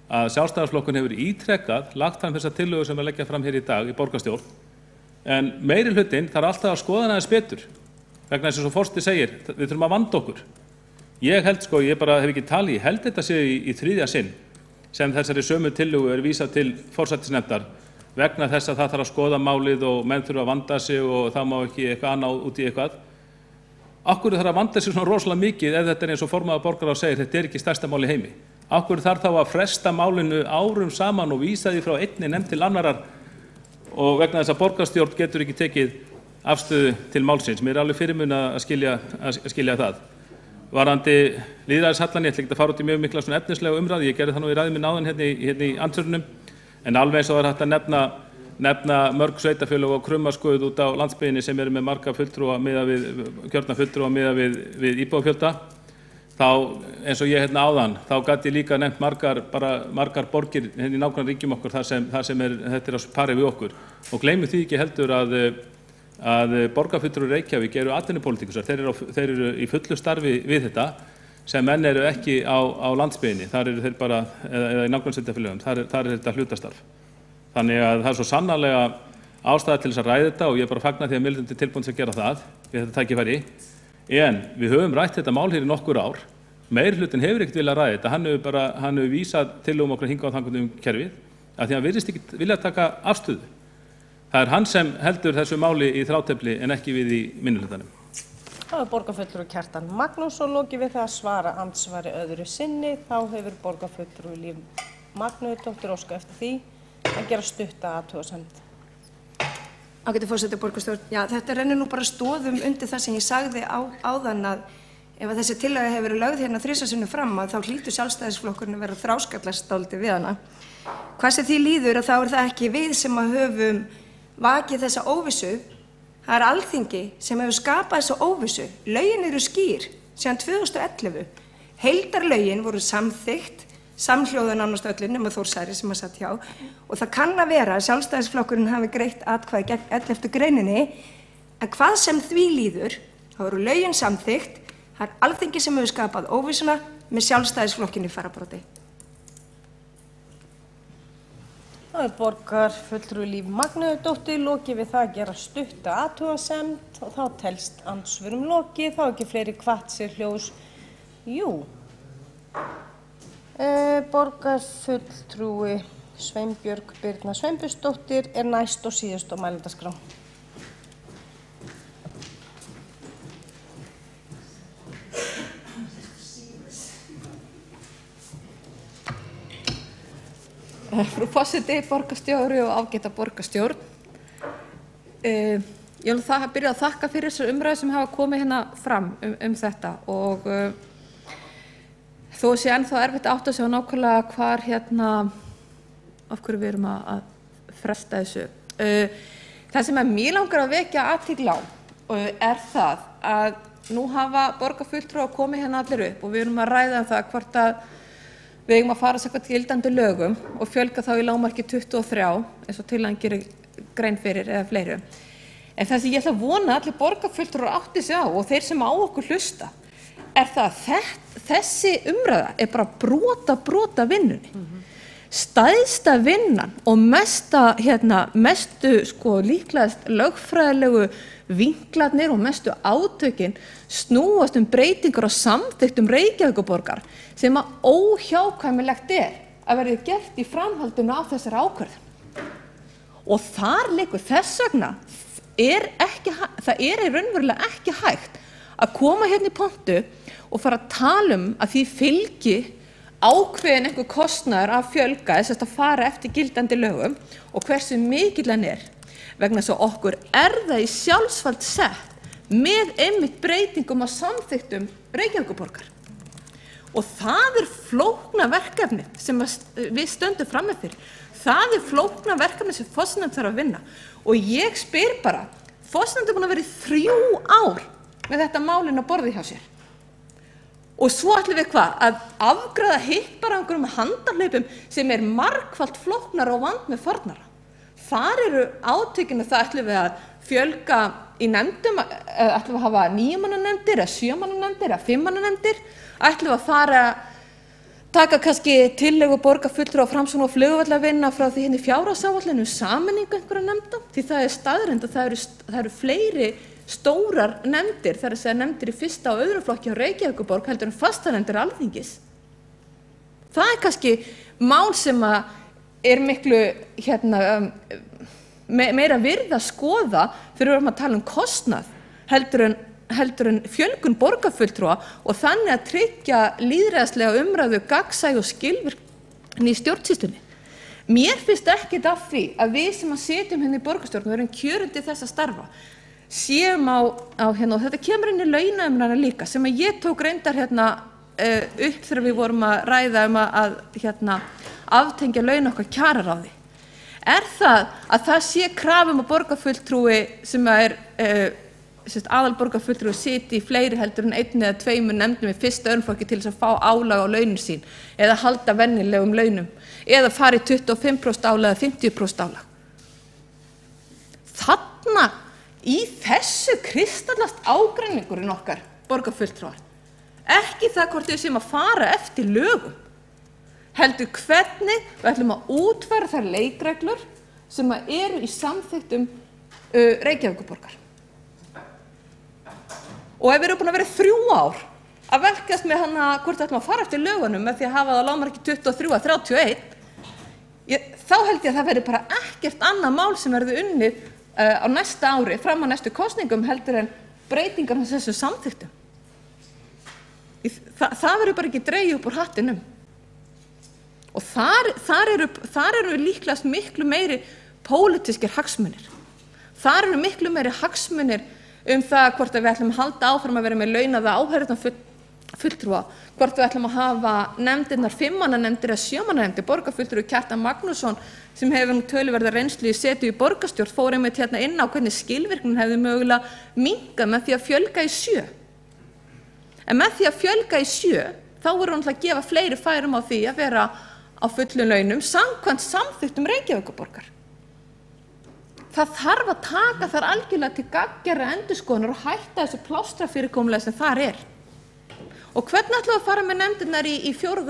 að Sjálfstæðisflokkurinn hefur ítrekað lagt fram þessa tillögu sem að leggja fram hér í dag í borgarstjórn, en meirihlutinn þarf alltaf að skoða hana aðeins betur, vegna þess að forseti segir, við þurfum að vanda okkur. Ég held, ég bara hef ekki talið, ég held þetta sé í 3. sinn sem þessari sömu tillögu er vísað til forsætisnefndar, vegna þess að það þarf að skoða málið og menn þurfa að vanda sig og það má ekki eitthvað annað út í eitthvað. Af hverju þarf að vanda sig svona rosalega mikið ef þetta er eins og formaður borgarráðs segir, þetta er ekki stærsta mál í heimi? Af hverju þarf þá að fresta málinu árum saman og vísa því frá einni nefnd til annarar, og vegna þess að borgarstjórn getur ekki tekið afstöðu til málsins? Mér er alveg fyrirmunað að skilja það. Varðandi lýðræðishallann, ég ætla ekki að fara út í mjög mikla svona efnislega umræðu, ég gerði það nú í ræðu minni áðan hérna í andsvörunum, en alveg eins og það er hægt að nefna mörg sveitarfélög og krummaskuð út á landsbyggðinni sem eru með marga fulltrúa miðað við kjörna fulltrúa miðað við íbúafjölda, þá eins og ég hérna áðan, þá gat ég líka nefnt margar borgir hérna í nágranna ríkjum okkur þar sem þetta er á pari við okkur, og gleymum því ekki heldur að borgarfulltrúar Reykjavík eru atvinnupólitíkusar, þeir eru í fullu starfi við þetta, sem menn eru ekki á landsbyggðinni, þar eru þeir bara, eða í nágrannssveitarfélögum, þar er þetta hlutastarf. Þannig að það er svo sannarlega ástæða til þess að ræða þetta, og ég bara fagna því að meirihlutinn er tilbúinn til að gera það við þetta tækifæri. En við höfum rætt þetta mál hér í nokkur ár. Meirihlutinn hefur ekkert viljað ræða þetta, hann hefur vísað tillögum okkur hingað og þangað kerfið, af því hann virðist ekki vilja taka afstöðu. Það er hann sem heldur þessu máli í þrátefli en ekki við í minnihlutanum. Það er borgarfulltrúi Kjartan Magnússon, lokið við það að svara andsvari öðru sinni, þá hefur borgarfulltrúi Líf Magnúsdóttir óskað eftir því að gera stutta athugasemd. Ágæti forseti borgarstjórn, já, þetta rennir nú bara stoðum undir það sem ég sagði áðan, að ef að þessi tillaga hefur verið lögð hérna 3 sinnum fram, að þá hlýtur Sjálfstæðisflokkurinn að vera þráskallast dálítið við hana. hvað sem því líður að þá það ekki við sem að höfum vakið þessa óvissu, það Alþingi sem hefur skapað þessa óvissu. Lögin eru skýr síðan 2011. Heildarlögin voru samþykkt, samhljóða nánast öllin nema Þór Særi sem að satt hjá, og það kann að vera að Sjálfstæðisflokkurinn hafi greitt atkvæði gegn 11. greininni, en hvað sem því líður, þá eru lögin samþykkt, það Alþingi sem hefur skapað óvissuna með Sjálfstæðisflokkinn í fararbroddi. Það borgarfulltrúi Líf Magnúsdóttir lokið við það að gera stutta athugasemd og þá telst andsvörum lokið, þá ekki fleiri hvatt sér hljós. Jú, borgarfulltrúi Sveinbjörg Birna Sveinbjörnsdóttir næst og síðust á mælendaskrá. Frú forseti, borgarstjóri og ágæta borgarstjórn. Ég vil byrja að þakka fyrir þessar umræður sem hafa komið hérna fram þetta og þó sé ennþá erfitt að átta sig á nákvæmlega hvar af hverju við erum að fresta þessu. Það sem mér langar að vekja athygli á það að nú hafa borgarfulltrúar komið hérna allir upp og við erum að ræða það hvort að við eigum að fara samkvæmt gildandi lögum og fjölga þá í lágmarki 23 eins og tillagan gerir grein fyrir eða fleiru. En það sem ég ætla að vona að allir borgarfulltrúar átti sig á og þeir sem á okkur hlusta það að þessi umræða bara brota vinnunni. Stærsta vinnan og mestu líklegast lögfræðilegu vinklarnir og mestu átökin snúast breytingar á samþykktum Reykjavíkurborgar sem að óhjákvæmilegt að verði gert í framhaldinu af þessari ákvörðun. Og þar liggur þess vegna það í raunverulega ekki hægt að koma hérna í pontu og fara að tala að því fylgi ákveðin einhver kostnaður að fjölga þess að fara eftir gildandi lögum og hversu mikill hann vegna þess að okkur það í sjálfsvald sett með einmitt breytingum á samþykktum Reykjavíkurborgar. Og það flókna verkefni sem við stöndum frammi fyrir. Það flókna verkefni sem forsætisnefnd þarf að vinna. Og ég spyr bara, forsætisnefnd búin að vera í 3 ár með þetta málin á borði hjá sér. Og svo ætlum við að afgreiða hitt bara einhverjum handarhlaupum sem margfalt flóknar og vand með fornara. Þar átökin og það ætlum við að fjölga í nefndum, ætlum við að hafa 9 manna nefndir eða 7 manna nefndir eða 5 manna nefndir, ætlum við að fara taka kannski tillögu borgarfulltrúa Framsóknar og flugvallavinna frá því hérna í fjárhagsáætlun sameiningu einhverja nefnda, því það staðreynd að það eru fleiri stórar nefndir, það að segja nefndir í fyrsta og öðrum flokki á Reykjavíkurborg heldur en fastanefndir Alþingis. Það kannski mál sem miklu meira virði að skoða þegar við erum að tala kostnað heldur en fjölgun borgarfulltrúa og þannig að tryggja lýðræðislega umræðu, gagnsæi og skilvirkni í stjórnsýslunni. Mér finnst ekkert af því að við sem sitjum hérna í borgarstjórn og erum kjörin til þess að starfa séum á og þetta kemur inn í launaumræðuna líka sem ég tók reyndar upp þegar við vorum að ræða að aftengja laun okkar kjararáði. Það sé krafum að borgarfulltrúi sem aðalborgarfulltrúi siti í fleiri heldur en 1 eða 2 nefndum í fyrsta örnflokki til þess að fá álag á launin sín eða halda venjulegum launum eða fara í 25% álag eða 50% álag. Þarna í þessu kristallast ágreiningurinn okkar borgarfulltrúar. Ekki það hvort við séum að fara eftir lögum, heldur hvernig við ætlum að útfæra þær leikreglur sem eru í samþykktum Reykjavíkurborgar. Og ef við erum búin að vera 3 ár að velkjast með hvort við ætlum að fara eftir lögunum með því að hafa það lágmarki 23 að 31, þá held ég að það verði bara ekkert annað mál sem verði unnið á næsta ári, fram á næstu kosningum heldur en breytingar með þessu samþykktum. Það verður bara ekki dregið upp úr hattinum. Og þar eru líklegast miklu meiri pólitískir hagsmunir. Þar eru miklu meiri hagsmunir það hvort við ætlum að halda áfram að vera með launaða fulltrúa, hvort við ætlum að hafa nefndirnar 5-mannanefndir eða 7-mannanefndir. Borgarfulltrúi Kjartan Magnússon sem hefur nú töluverða reynslu í setu í borgarstjórn fór einmitt hérna inn á hvernig skilvirknin hefði mögulega minnkað með því að fjölga í 7. En með því að fjölga í 7 þá voru hann að gefa fleiri færum á því að vera á fullum launum samkvæmt samþykktum Reykjavíkurborgar. Það þarf að taka þar algjörlega til gagngerðrar endurskoðunar og hætta þessu plástrafyrirkomulagi sem þar er. Og hvernig ætlum við að fara með nefndirnar í 4.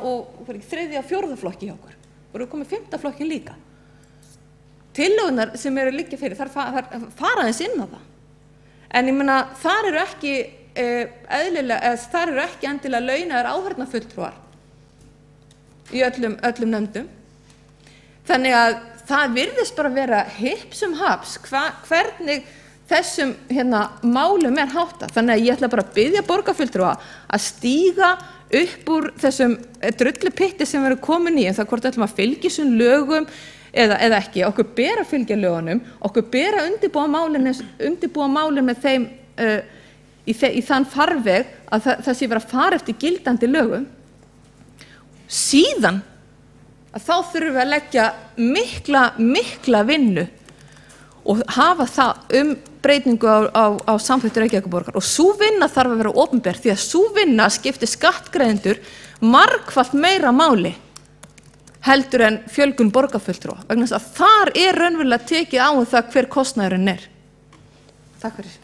og 3. og 4. flokki hjá okkur? Voru komið 5. flokkin líka. Tillögunar sem eru liggja fyrir, þar fara aðeins inn á það. En ég meina, þar eru ekki þar eru ekki endilega launaðir áheyrnarfulltrúar í öllum nefndum. Þannig að það virðist bara vera hipp sem haps hvernig þessum málum er háttað. Þannig að ég ætla bara að biðja borgarfulltrúa að stíga upp úr þessum drullupitti sem við erum komin í, en það hvort ætlum að fylgja þessum lögum eða ekki. Okkur ber að fylgja lögunum, okkur ber að undirbúa málin með þeim í þann farveg að það sé vera að fara eftir gildandi lögum. Síðan að þá þurfum við að leggja mikla vinnu og hafa það breytingu á samþykktu Reykjavíkurborgar, og sú vinna þarf að vera opinber því að sú vinna skiptir skattgreiðendur margfalt meira máli heldur en fjölgun borgarfulltrúa, vegna þess að þar er raunverulega tekið á það hver kostnaðurinn er. Takk fyrir.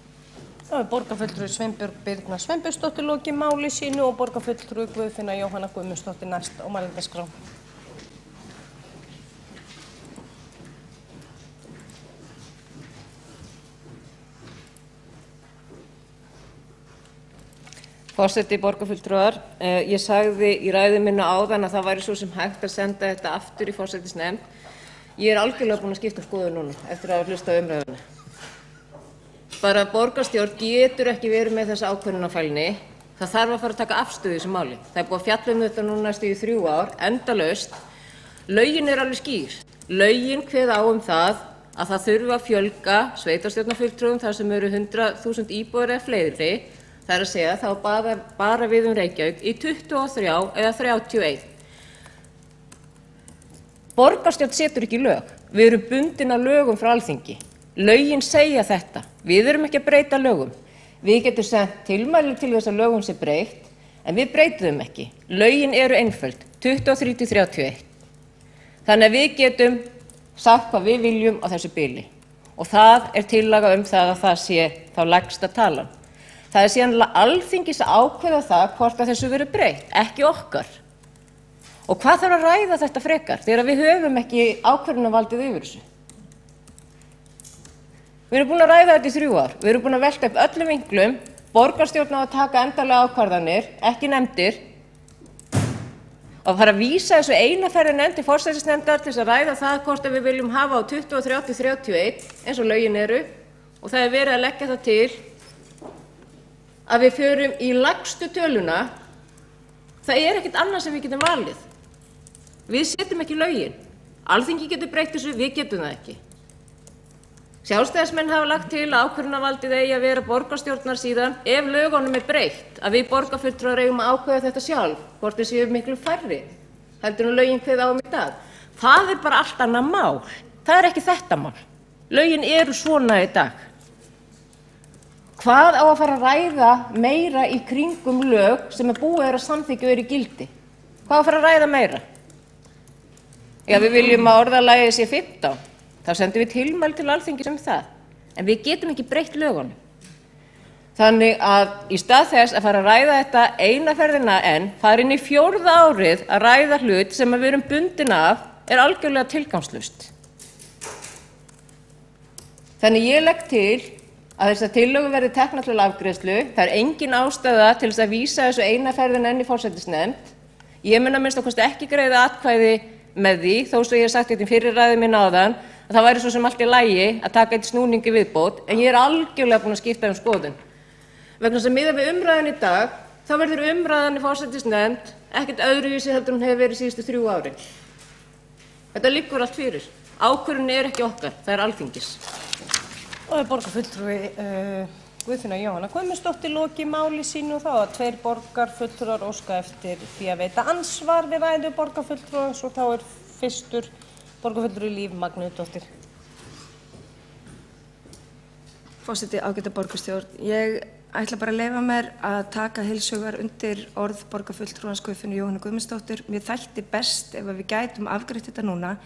Það er borgarfulltrúi Sveinbjörg Birna Sveinbjörnsdóttir lokið máli sínu og borgarfulltrúi Guðfinna Jóhanna Guðmundsdóttir næst á mælendaskrá. Forseti, borgarfulltrúar, ég sagði í ræðu minni áðan að það væri svo sem hægt að senda þetta aftur í forsætisnefnd. Ég er algjörlega búin að skipta skoðun núna eftir að hafa hlustað á umræðuna. Bara borgarstjórn getur ekki verið með þessa ákvörðunarfælni. Það þarf að fara að taka afstöðu í þessu máli. Það er búið að fjalla þetta núna næstu í 3 ár, endalaust. Lögin er alveg skýr. Lögin kveða á það að það þurfi að fjölga sveitarstjórnarfulltrúum þar sem eru 100.000 íbúar eða fleiri. Það er að segja þá bara við Reykjavík í 23 eða 31. Borgarstjórn setur ekki lög. Við erum bundin af lögum frá Alþingi. Lögin segja þetta. Við erum ekki að breyta lögum. Við getum sent tilmæli til þess að lögum sé breytt, en við breytum þeim ekki. Lögin eru einföld, 23 til 31. Þannig að við getum sagt hvað við viljum á þessu bili. Og það er tillaga það að það sé þá lægsta talan. Það er síðan Alþingis að ákveða það hvort að þessu verið breytt, ekki okkar. Og hvað þarf að ræða þetta frekar þegar við höfum ekki ákvörðunarvaldið yfir þessu? Við erum búin að ræða þetta í 3 ár. Við erum búin að velta upp öllum vinklum, borgarstjórn á að taka endanlega ákvarðanir, ekki nefndir, og fara að vísa þessu eina ferð nefnd til forsætisnefndar til þess að ræða það hvort að við viljum hafa á 23 til 31 eins og lögin eru, og það er verið að leggja það til að við förum í lægstu töluna. Það er ekkert annað sem við getum valið. Við setjum ekki lögin. Alþingi getur breytt þessu, við getum það ekki. Sjálfstæðismenn hafa lagt til að ákvörðunarvaldið eigi að vera borgarstjórnar síðan ef lögunum er breytt, að við borgarfulltrúar eigum að ákveða þetta sjálf, hvort við séum miklu færri heldur en lögin kveða á í dag. Það er bara allt annað mál. Það er ekki þetta mál. Lögin eru svona í dag. Hvað á að fara að ræða meira í kringum lög sem búið að samþykkja og eru í gildi? Hvað á að fara að ræða meira? Já, við viljum að orðalagið sé 15. Þá sendum við tilmæli til Alþingis það. En við getum ekki breytt lögunum. Þannig að í stað þess að fara að ræða þetta eina ferðina enn, fara inn í 4. árið að ræða hlut sem við erum bundin af, er algjörlega tilgangslaust. Þannig ég legg til að þessar tillögur verði teknar til afgreiðslu. Það er engin ástæða til þess að vísa þessu eina ferðina enn í forsætisnefnd. Ég mun að minnsta kosti ekki greiða atkvæði með því, þó svo ég hef sagt þetta í fyrri ræðu minni áðan, að það væri svo sem allt í lagi að taka eitt snúningi viðbót, en ég er algjörlega búin að skipta skoðun. Vegna þess að miðað við umræðan í dag, þá verður umræðan í forsætisnefnd ekkert öðruvísi heldur hún hefur verið síðustu 3 árin. Þetta liggur allt fyrir. Ákvörðunin er ekki okkar, það er Alþingis. Og það er borgarfulltrúi Guðfinna Jóhanna Guðmundsdóttir loki máli sínu og þá að 2 borgarfulltrúar óska eftir því að veita ansvar við ræðu borgarfulltrúans og þá er fyrstur borgarfulltrúi Líf Magnúsdóttir. Forseti, ágæta borgarstjórn, ég ætla bara að leyfa mér að taka heilshugar undir orð borgarfulltrúans Guðfinnu Jóhannu Guðmundsdóttir. Mér þætti best ef við gætum afgreitt þetta núna.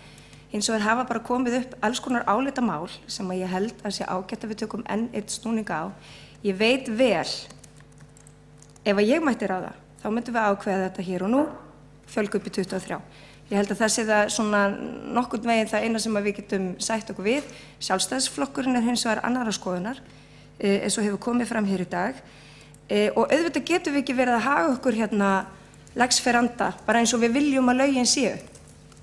Hins vegar hafa bara komið upp alls konar álitamál sem að ég held að sé ágætt að við tökum enn eitt snúning á. Ég veit vel, ef að ég mætti ráða, þá myndum við ákveða þetta hér og nú, fjölga upp í 23. Ég held að það sé það svona nokkurn veginn það eina sem að við getum sætt okkur við. Sjálfstæðisflokkurinn er hins vegar annarra skoðunar, eins og hefur komið fram hér í dag. Og auðvitað getum við ekki verið að haga okkur hérna lex ferenda, bara eins og við viljum að lögin séu.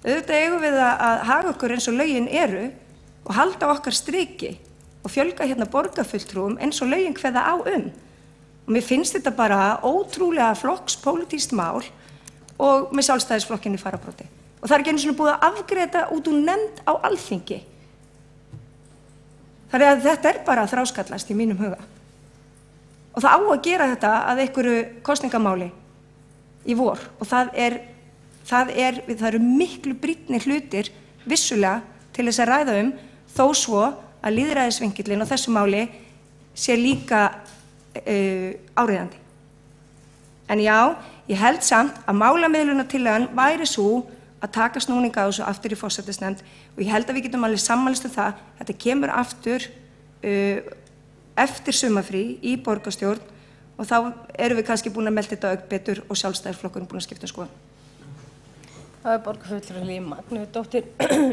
Auðvitað eigum við að haga okkur eins og lögin eru og halda okkar striki og fjölga hérna borgarfulltrúum eins og lögin kveða á Og mér finnst þetta bara ótrúlega flokkspólitískt mál og með sjálfstæðisflokkinn í fararbroddi. Og það er ekki einu svona búið að afgreiða út úr nefnd á Alþingi. Þannig að þetta er bara þráskallast í mínum huga. Og það á að gera þetta að einhverju kosningamáli í vor og það eru miklu brýnni hlutir vissulega til þess að ræða þó svo að lýðræðisvinkillinn á þessu máli sé líka áríðandi. En já, ég held samt að málamiðlunartillagan væri sú að taka snúninga á þessu aftur í forsætisnefnd og ég held að við getum alveg sammælst það. Þetta kemur aftur eftir sumarfrí í borgarstjórn og þá erum við kannski búin að melda þetta auk betur og sjálfstæðisflokkurinn búin að skipta skoðun. Það er borgarfulltrúi Líf Magnúsdóttir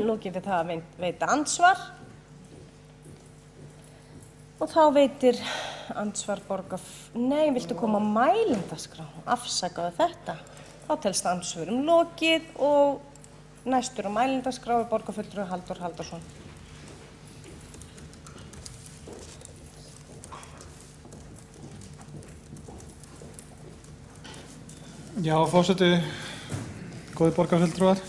lokið við það að veita ansvar og þá veitir ansvar Nei, viltu koma á mælendaskrá? Afsakaðu þetta. Þá telst andsvörum lokið og næstur á mælendaskrá er borgarfulltrúi Halldór Halldórsson. Já, forseti, góðir borgarfulltrúar.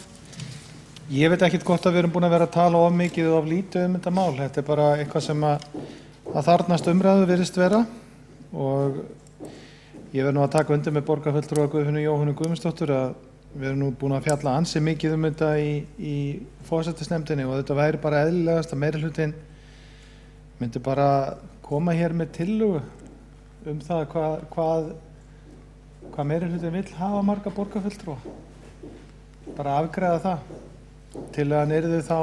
Ég veit ekkert hvort að við erum búin að vera að tala of mikið og of lítið þetta mál. Þetta er bara eitthvað sem að þarfnast umræðu virðist vera og ég verð nú að taka undir með borgarfulltrúa Guðfinnu Jóhannu Guðmundsdóttur að við erum nú búin að fjalla ansi mikið þetta í forsætisnefndinni og þetta væri bara eðlilegast að meirihlutinn myndi bara koma hér með tillögu það hvað meirihlutinn vill hafa marga borgarfulltrúa. Bara afgreiða það. Tillagan yrði þá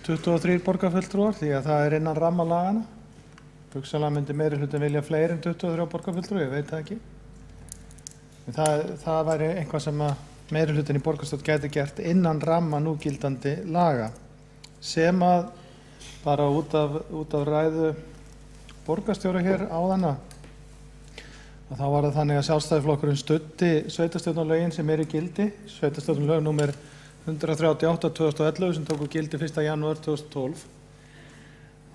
23 borgarfulltrúar því að það er innan ramma lagana. Hugsanlega myndi meirihlutinn vilja fleiri en 23 borgarfulltrúar, ég veit það ekki. En það væri eitthvað sem að meirihlutinn í borgarstjórn gæti gert innan ramma núgildandi laga sem að bara út af ræðu borgarstjóra hér áðan að þá var það þannig að sjálfstæðisflokkurinn studdi sveitarstjórnarlögin sem í gildi, sveitarstjórnarlög númer 138/2011 sem tóku gildi 1. janúar 2012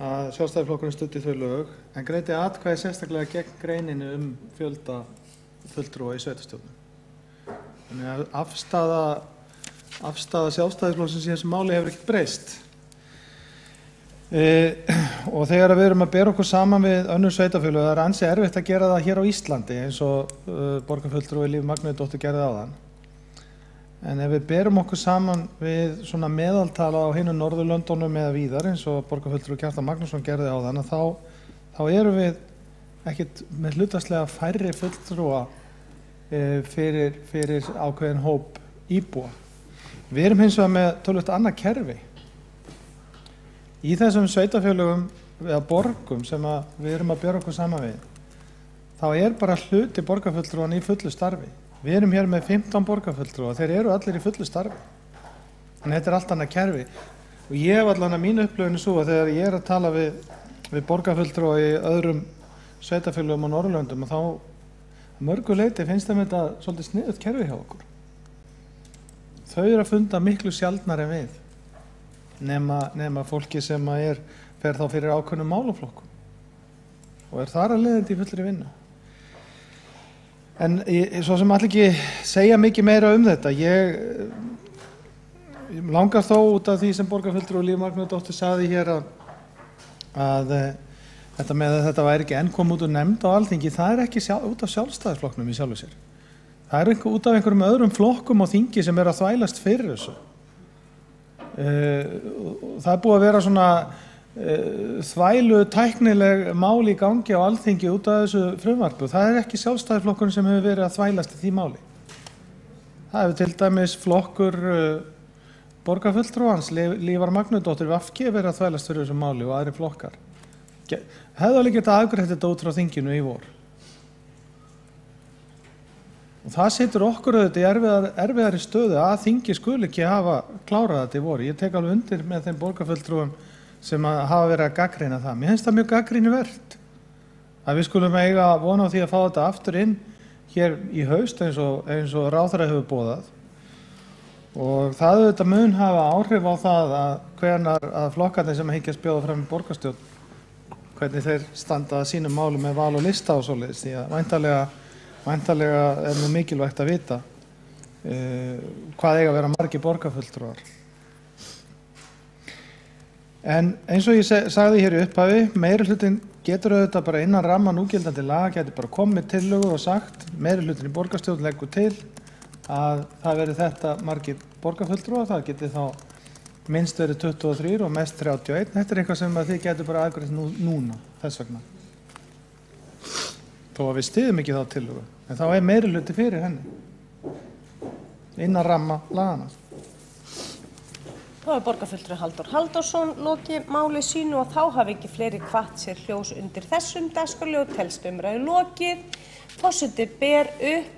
að sjálfstæðisflokkurinn studdi þau lög en greiddi atkvæði sérstaklega gegn greininu fjölda fulltrúa í sveitarstjórnum. Þannig að afstaða sjálfstæðisflokksins í þessu máli hefur ekkert breyst. Og þegar við erum að bera okkur saman við önnur sveitarfélög það er ansi erfitt að gera það hér á Íslandi eins og borgarfulltrúi Líf Magnúsdóttir gerði áðan. En ef við berum okkur saman við svona meðaltala á hinum Norðurlöndunum eða víðar eins og borgarfulltrúi Kjartan Magnússon gerði áðan þá erum við ekkert með hlutfallslega færri fulltrúa fyrir ákveðin hóp íbúa. Við erum hins vegar með töluvert annað kerfi. Í þessum sveitarfélögum eða borgum sem við erum að bera okkur saman við, þá er bara hluti borgarfulltrúan í fullu starfi. Við erum hér með 15 borgarfulltrúa, þeir eru allir í fullu starfi. Þannig þetta er allt annað kerfi. Og ég hef allan að mínu upplifun svo að þegar ég er að tala við borgarfulltrúa í öðrum sveitarfélögum á Norðurlöndum og þá mörgu leyti finnst þeim þetta svolítið sniðugt kerfi hjá okkur. Þau eru að funda miklu sjaldnar en við. Nema fólki sem fer þá fyrir ákveðnum málaflokkum og er þar að leiðandi í fullri vinnu. En svo sem allir ekki segja mikið meira þetta, ég langar þó út af því sem borgarfulltrúi Líf Magnúsdóttir sagði hér að Þetta með að þetta væri ekki enn komið út úr nefnd á Alþingi, það ekki út af Sjálfstæðisflokknum í sjálfu sér. Það út af einhverjum öðrum flokkum á þingi sem að þvælast fyrir þessu. Það búið að vera svona þvælu tæknileg mál í gangi á Alþingi út af þessu frumvarpi og það ekki Sjálfstæðisflokkurinn sem hefur verið að þvælast í því máli. Það hefur til dæmis flokkur borgarfulltrúans, Lífar Magnúsdóttir VG verið að þvælast fyrir þessu máli og aðri flokkar. Hefðu alveg getað afgreitt þetta út frá þinginu í vor. Og það setur okkur auðvitað í erfiðari stöðu að þingi skuli ekki hafa klárað þetta í vor. Ég tek alveg undir með þeim borgarfulltrúum sem hafa verið að gagnrýna það. Mér finnst það mjög gagnrýnivert að við skulum eiga vona á því að fá þetta aftur inn hér í haust eins og ráðherra hefur boðað. Og það auðvitað mun hafa áhrif á það að hvenær að flokkarnir sem hyggjast bjóða fram í borgarstjórn, hvernig þeir standa að sínum málum með val og lista og svoleiðis, því að væntanlega nú mikilvægt að vita hvað eiga að vera margir borgarfulltrúar. En eins og ég sagði hér í upphafi, meirihlutinn getur auðvitað bara innan ramma núgildandi laga, getur bara komið tillögu og sagt, meirihlutinn í borgarstjórn leggur til að það verði þetta margir borgarfulltrúar, það geti þá minnst verið 23 og mest 31. Þetta eitthvað sem þið getur bara aðgreitt núna, þess vegna. Þó að við styðum ekki þá tillögu, en þá meirihluti fyrir henni, innan ramma lagana. Þá borgarfulltrúi Halldór Halldórsson lokið máli sínu og þá hafi ekki fleiri hvatt sér hljós undir þessum dagskrárliði og telst umræðu lokið. Forseti ber upp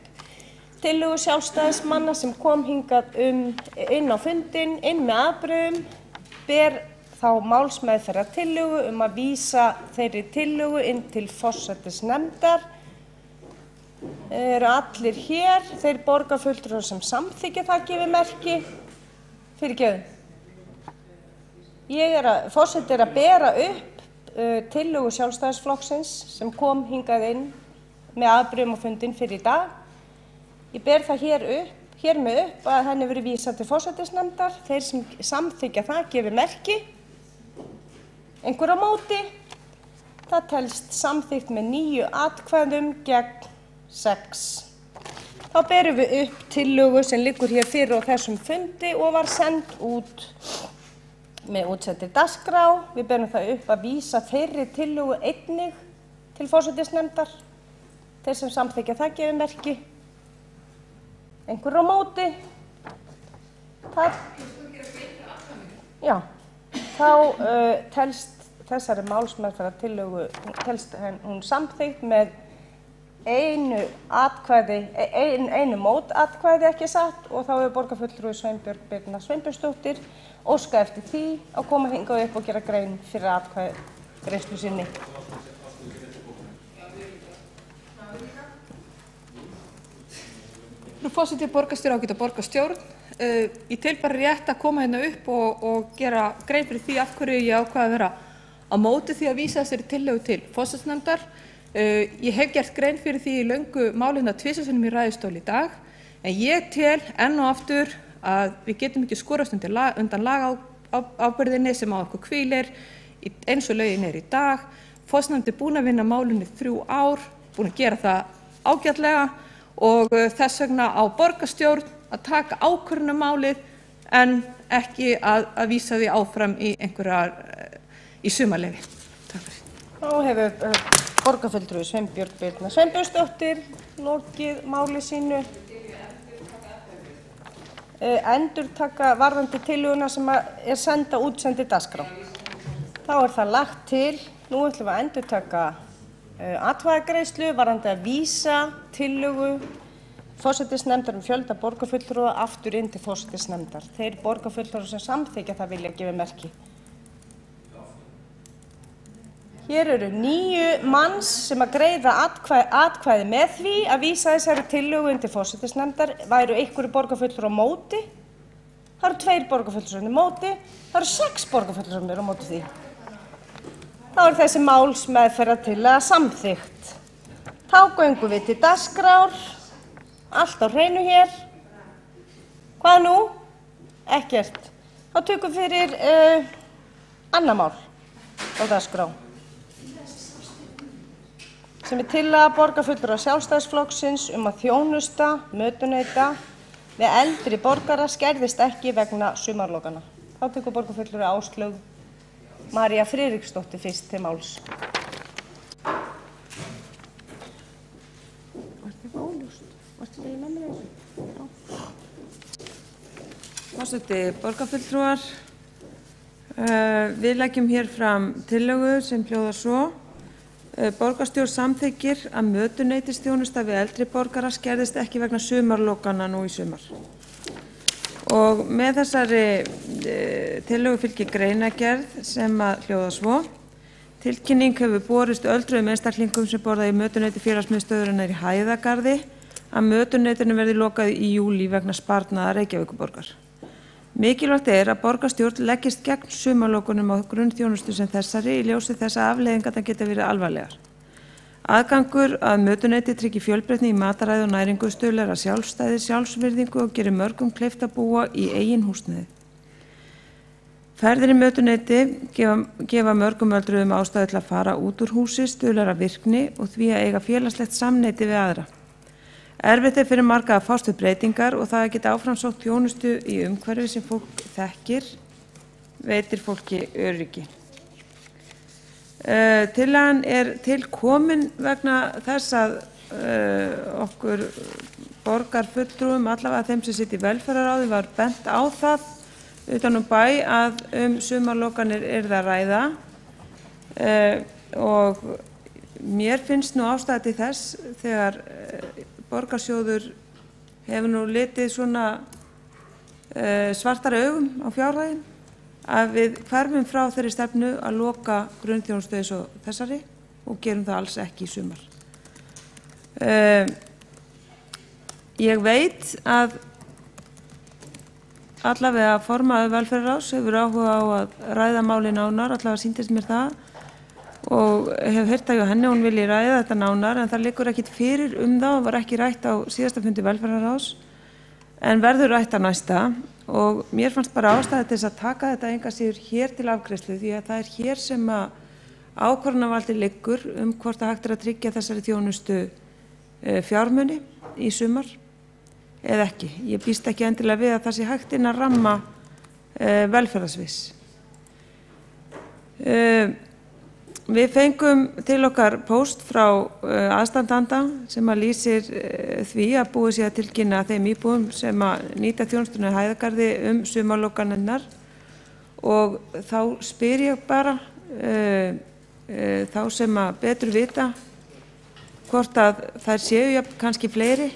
tillögu sjálfstæðismanna sem kom hingað inn á fundinn, inn með afbrigðum, ber þá málsmeðferðartillögu að vísa þeirri tillögu inn til forsætisnefndar. Eru allir hér, þeir borgarfulltrúar sem samþykkja það gefi merki. Fyrirgefðu. Forseti að bera upp tillögu Sjálfstæðisflokksins sem kom hingað inn með afbrigðum á fundinn fyrir í dag. Ég ber það hér með upp að henni verið vísað til forsætisnefndar. Þeir sem samþykkja það gefi merki. Einhver á móti. Það telst samþykkt með 9 atkvæðum gegn 6. Þá berum við upp tillögu sem liggur hér fyrir á þessum fundi og var send út með útsettri dagskrá. Við berum það upp að vísa þeirri tillögu einnig til forsætisnefndar. Þeir sem samþykkja það gefi merki. Einhver á móti. Já, þá telst þessari málsmeðferðartillögu hún samþykkt með einu mótatkvæði ekki satt og þá hefur borgarfulltrúi Sveinbjörg Birna Sveinbjörnsdóttir óskað eftir því að koma hingað upp og gera grein fyrir atkvæðagreiðslu sinni. Frú forseti, borgarstjóri, ágæta borgarstjórn. Ég tel bara rétt að koma hérna upp og gera grein fyrir því af hverju ég ákvað að vera á móti því að vísa þessari tillögu til forsætisnefndar. Ég hef gert grein fyrir því í löngu máli tvisvar sinnum í ræðustól í dag, en ég tel enn og aftur að við getum ekki skorast undan lagaábyrgðinni sem á okkur hvílir eins og lögin í dag. Forsætisnefnd búin að vinna málinu 3 ár, búin að gera það ágætlega og þess vegna á borgarstjórn að taka ákvörðun málið en ekki að vísa því áfram í í sumarleyfi. Takk fyrir. Þá hefur borgarfulltrúi Sveinbjörg Birna Sveinbjörnsdóttir lokið máli sínu. Endurtaka varðandi tillöguna sem senda útsendi dagskrá. Þá það lagt til, nú ætlum við að endurtaka atkvæðagreiðslu varðandi að vísa tillögu forsætisnefndar fjölda borgarfulltrúa aftur inn til forsætisnefndar. Þeir borgarfulltrúar sem samþykkja það vilja gefa merki. Hér eru 9 manns sem að greiða atkvæði með því að vísa þessari tillögu inn til forsætisnefndar. Væru einhverju borgarfulltrúar á móti? Það eru 2 borgarfulltrúar á móti. Það eru 6 borgarfulltrúar á móti því. Þá þessi málsmeðferðartillaga samþykkt. Þá göngum við til dagskrár. Allt á hreinu hér. Hvað nú? Ekkert. Þá tökum við fyrir annað mál á dagskrá. sem tillaga borgarfulltrúa Sjálfstæðisflokksins að þjónusta mötuneyti við eldri borgara skerðist ekki vegna sumarlokana. Þá tekur borgarfulltrúi Áslaug María Friðriksdóttir fyrst til máls. Forseti, borgarfulltrúar, við leggjum hér fram tillögu sem hljóðar svo. Borgarstjórn samþykkir að mötuneytisþjónusta við eldri borgara skerðist ekki vegna sumarlokana nú í sumar. Og með þessari tillögu fylgir greinargerð sem að hljóða svo. Tilkynning hefur borist öldruðum einstaklingum sem borða í mötuneyti félagsmiðstöðvarinnar í Hæðagarði að mötuneytinu verði lokað í júlí vegna sparnaðar Reykjavíkurborgar. Mikilvægt að borgarstjórn leggist gegn sumarlokunum á grunnþjónustu sem þessari í ljósi þess að afleiðingarnar geta verið alvarlegar. Aðgangur að mötuneyti tryggir fjölbreytni í mataræði og næringu, stuðlar að sjálfstæði, sjálfsvirðingu og gerir mörgum kleift að búa í eigin húsnæði. Ferðir í mötuneyti gefa mörgum öldruðum ástæðu til að fara út úr húsi, stuðlar að virkni og því að eiga félagslegt samneyti við aðra. Erfitt fyrir marga að fást við breytingar og það að geta áfram sótt þjónustu í umhverfi sem fólk þekkir veitir fólki öryggi. Tillagan til komin vegna þess að okkur borgarfulltrúum, allavega þeim sem situr í velferðarráði, var bent á það utan bæ að sumarlokanir yrði að ræða og mér finnst nú ástæða til þess þegar borgarsjóður hefur nú litið svona svartari augum á fjárhaginn að við hverfum frá þeirri stefnu að loka grunnþjónustu eins og þessari og gerum það alls ekki í sumar. Ég veit að allavega formaður velferðarráðs hefur áhuga á að ræða málin nánar, allavega sýndist mér það og hef heyrt að henni hún vilji ræða þetta nánar en það liggur ekkit fyrir það og var ekki rætt á síðasta fundi velferðarráðs en verður rætt á næsta og mér fannst bara ástæða til þess að taka þetta enga síður hér til afgreiðslu því að það hér sem að ákvörðunarvaldið liggur hvort að hægt að tryggja þessari þjónustu fjármuni í sumar eða ekki. Ég býst ekki endilega við að það sé hægt inn að ramma velferðarsviðs. Við fengum til okkar póst frá aðstandanda sem að lýsir því að búið sé að tilkynna þeim íbúum sem að nýta þjónustuna í Hæðagarði sumarlokanirnar og þá spyr ég bara þá sem að betur vita hvort að þær séu kannski fleiri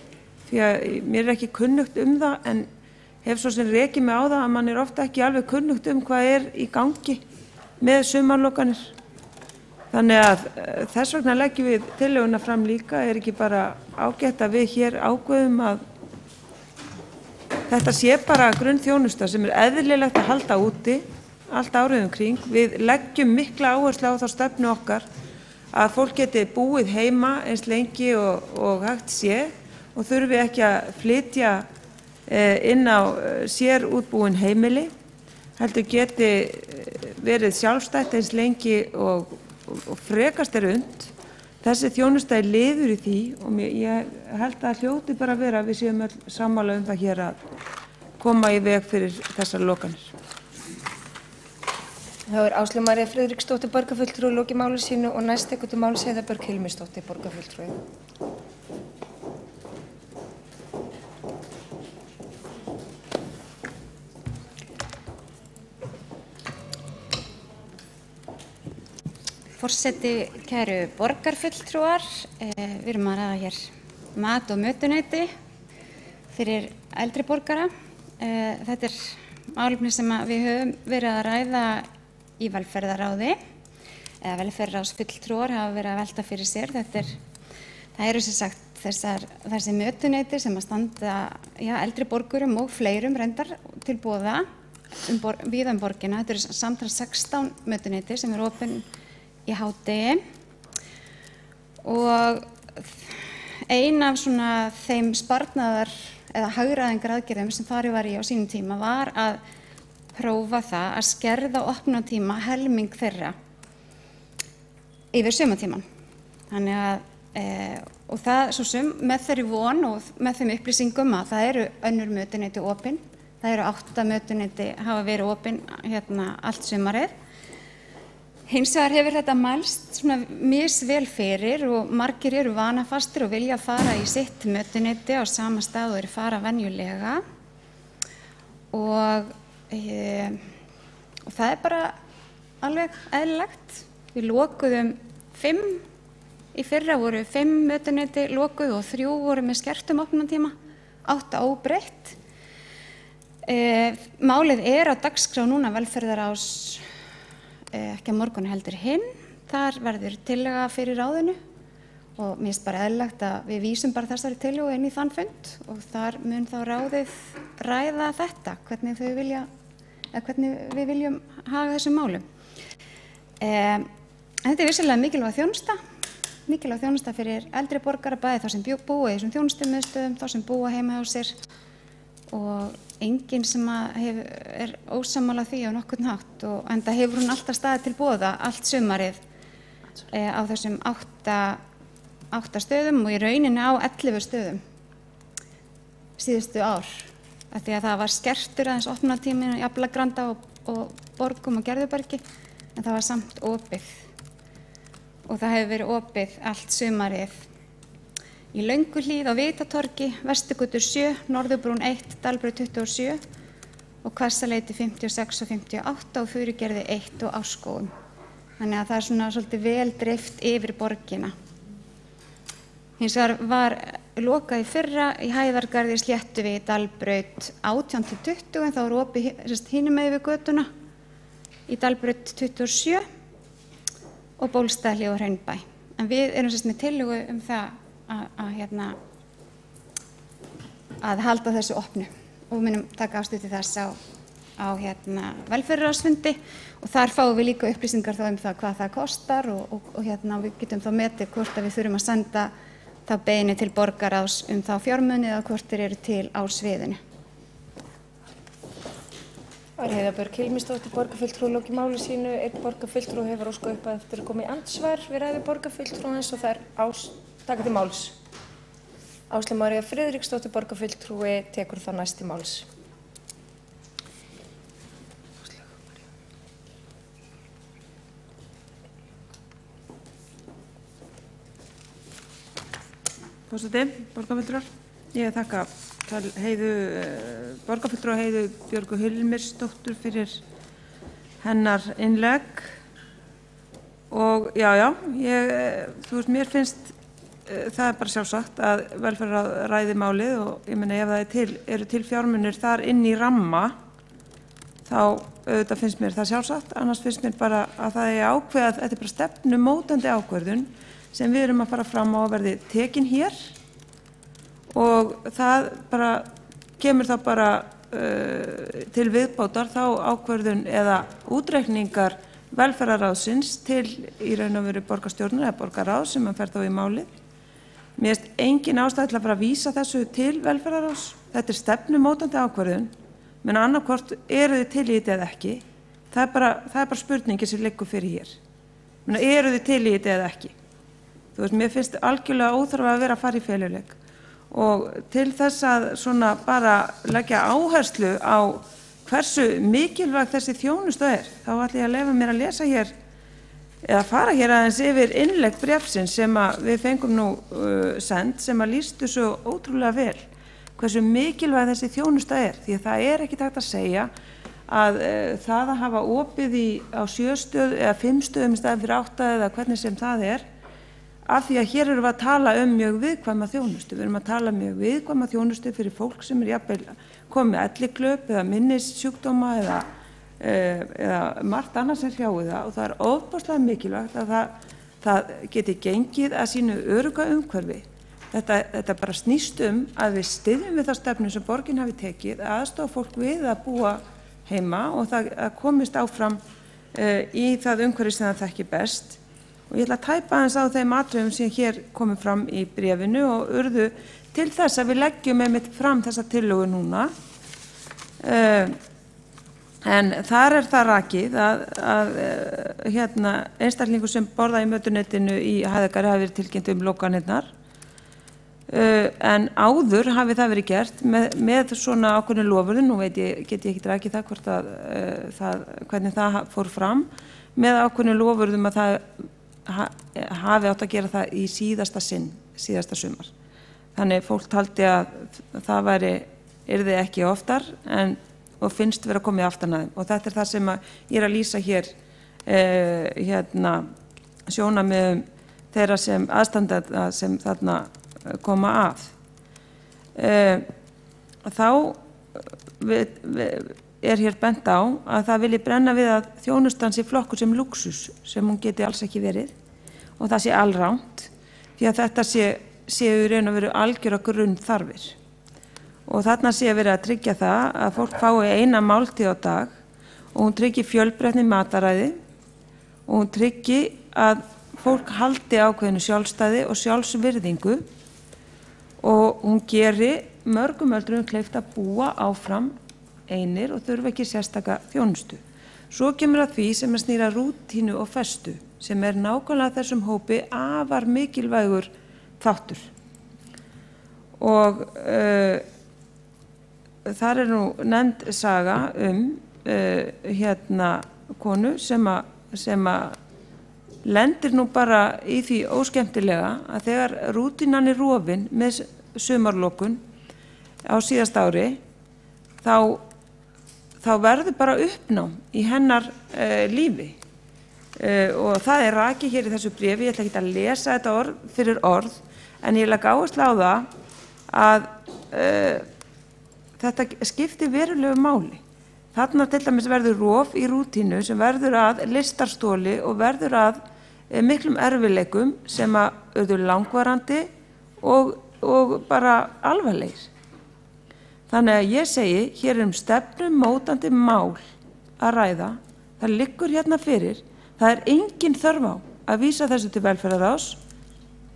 því að mér ekki kunnugt það en hef svo sem rekið mig á það að mann ofta ekki alveg kunnugt hvað í gangi með sumarlokanir. Þannig að þess vegna leggjum við tillöguna fram líka, ekki bara ágætt að við hér ákveðum að þetta sé bara grunnþjónusta sem eðlilegt að halda úti allt árið kring. Við leggjum mikla áherslu á þá stefnu okkar að fólk geti búið heima eins lengi og hægt sé og þurfi ekki að flytja inn á sér útbúin heimili, heldur geti verið sjálfstætt eins lengi og frekast unnt. Þessi þjónusta liður í því og ég held að hljóti bara vera að við séum öll sammála það hér að koma í veg fyrir þessar lokanir. Þá Áslaug María Friðriksdóttir borgarfulltrúi lokið máli sínu og næst tekur til máls Heiða Björk Hilmisdóttir borgarfulltrúi. Forseti, kæru borgarfulltrúar, við erum að ræða hér mat og mötuneyti fyrir eldri borgara. Þetta málefni sem við höfum verið að ræða í velferðarráði eða velferðarráðsfulltrúar hafa verið að velta fyrir sér. Það eru sem sagt þessi mötuneyti sem að standa eldri borgurum og fleirum reyndar til boða víða borgina. Þetta eru samtals 16 mötuneyti sem eru opin í hádegi og ein af þeim sparnaðar eða hagræðingaraðgerðum sem farið var í á sínum tíma var að prófa það að skerða opnunartíma helming þeirra yfir sumartímann. Þannig að Og það svo sem með þeirri von og með þeim upplýsingum að það eru önnur mötuneyti opin. Það eru 8 mötuneyti hafa verið opin allt sumarið. Hins vegar hefur þetta mælst svona misvel fyrir og margir eru vanafastir og vilja fara í sitt mötuneyti á sama stað og eru fara venjulega. Og það bara alveg eðlilegt. Við lokuðum 5. Í fyrra voru 5 mötuneyti lokuð og 3 voru með skertum opnunartíma, 8 óbreytt. Málið á dagskrá núna velferðarás, ekki á morgun heldur hinn. Þar verður tillaga fyrir ráðinu og mér finnst bara eðlilegt að við vísum bara þessari tillögu inn í þann fund og þar mun þá ráðið ræða þetta, hvernig við viljum haga þessum málum. Þetta vissulega mikilvæg þjónusta fyrir eldri borgara, bæði þá sem búa í þessum þjónustumiðstöðum, þá sem búa heima hjá sér og enginn sem ósammála því á nokkurn hátt og enda hefur hún alltaf staðið til boða allt sumarið á þessum 8 stöðum og í rauninni á 11 stöðum síðustu ár af því að það var skertur aðeins opnunartíminn í Aflagranda og Borgum og Gerðubergi en það var samt opið. Og það hefur verið opið allt sumarið í Lönguhlíð á Vitatorgi, Vesturgötur 7, Norðurbrún 1, Dalbraut 27 og Hvassaleiti 56 og 58 og Furugerði 1 og Árskógum. Þannig að það svona svolítið vel dreift yfir borgina. Hins vegar var lokað í fyrra í Hæðargarði Sléttuvegi Dalbraut 18 til 20 en þá var opið hinum megin við götuna í Dalbraut 27 og Bólstaðarhlíð og Hraunbæ. En við erum með tillögu það að halda þessu opnu og við munum taka afstöðu til þess á velferðarráðsfundi og þar fáum við líka upplýsingar þá það hvað það kostar og við getum þá metið hvort að við þurfum að senda þá beiðni til borgarráðs þá fjármuni eða hvort þeir eru til á sviðinu. Heiða Björk Hilmisdóttir, borgarfulltrúi loki máli sínu. Einn borgarfulltrúi hefur óskað upp að eftir að koma í andsvar við ræðu borgarfulltrúans og það taka til máls. Áslaug María Friðriksdóttir, borgarfulltrúi, tekur þá næst til máls. Forseti, borgarfulltrúar, ég þakka borgarfulltrúa Heiðu Björgu Hilmisdóttur fyrir hennar innlegg og mér finnst það bara sjálfsagt að velferðarráð ræði málið og ég meina ef það eru til fjármunir þar inn í ramma þá auðvitað finnst mér það sjálfsagt, annars finnst mér bara að það ákveða að þetta er bara stefnumótandi ákvörðun sem við erum að fara fram á að verði tekin hér og það bara kemur þá bara til viðbótar þá ákvörðun eða útreikningar velferðarráðsins til í raun og veru borgarstjórnar eða borgarráðs sem fer þá í málið. Mér finnst engin ástæða til að fara að vísa þessu til velferðarráðs. Þetta er stefnumótandi ákvörðun, menn annarkvort eru þið til í þetta eða ekki. Það er bara spurningi sem liggur fyrir hér. Menn eru þið til í þetta eða ekki. Þú veist, mér finnst algjörlega óþarfa að vera að fara í feluleik. Og til þess að svona bara leggja áherslu á hversu mikilvæg þessi þjónusta þá ætla ég að leyfa mér að lesa hér eða fara hér aðeins yfir innlegg bréfsins sem við fengum nú send sem lýstu svo ótrúlega vel hversu mikilvæg þessi þjónusta því að það ekki hægt að segja að það að hafa opið á 7 stöðum eða 5 stöðum í staðinn fyrir 8 eða hvernig sem það af því að hér erum við að tala mjög viðkvæma þjónustu. Við erum að tala mjög viðkvæma þjónustu fyrir fólk sem jafnvel komið með elliklöp eða minnissjúkdóma eða margt annað sem hrjáir það og það ofboðslega mikilvægt að það geti gengið að sínu örugga umhverfi. Þetta bara snýst að við styðjum við þá stefnu sem borgin hafi tekið að aðstoða fólk við að búa heima og það komist áfram í það umhverfi sem það þekkir best. Og ég ætla að tæpa aðeins á þeim atriðum sem hér komið fram í bréfinu og urðu til þess að við leggjum einmitt fram þessa tillögu núna. En þar það rakið að einstaklingur sem borða í mötuneytinu í Hæðagarði hafi verið tilkynnt lokanirnar. En áður hafi það verið gert með svona ákveðnu loforði, nú get ég ekki rakið það hvernig það fór fram, með ákveðnu loforðum að það hafi átt að gera það í síðasta sumar. Þannig fólk taldi að það yrði ekki oftar og finnst vera komið aftan að þeim. Og þetta það sem ég að lýsa hér sjónarmiðum þeirra sem aðstandenda sem þarna koma að. Þá hér bent á að það vilji brenna við að þjónustan sé flokkur sem lúxus sem hún geti alls ekki verið og það sé alrangt því að þetta séu í raun og veru algjöra grunnþarfir. Og þarna sé verið að tryggja það að fólk fái eina máltíð á dag og hún tryggi fjölbreytni mataræði og hún tryggi að fólk haldi ákveðinu sjálfstæði og sjálfsvirðingu og hún geri mörgum öldruðum kleift að búa áfram einir og þurfa ekki sérstaka þjónustu. Svo kemur að því sem snýr að rútínu og festu sem nákvæmlega þessum hópi afar mikilvægur þáttur. Og þar nú nefnd saga konu sem lendir nú bara í því óskemmtilega að þegar rútínan rofin með sumarlokun á síðasta ári þá verður bara uppnám í hennar lífi og það rakið hér í þessu bréfi. Ég ætla ekki að lesa þetta orð fyrir orð en ég legg áherslu á það að þetta skiptir verulegu máli. Þarna til dæmis verður rof í rútínu sem verður að listarstóli og verður að miklum erfiðleikum sem urðu langvarandi og bara alvarlegir. Þannig að ég segi, hér stefnumótandi mál að ræða, það liggur hérna fyrir, það engin þörf á að vísa þessu til velferðarráðs,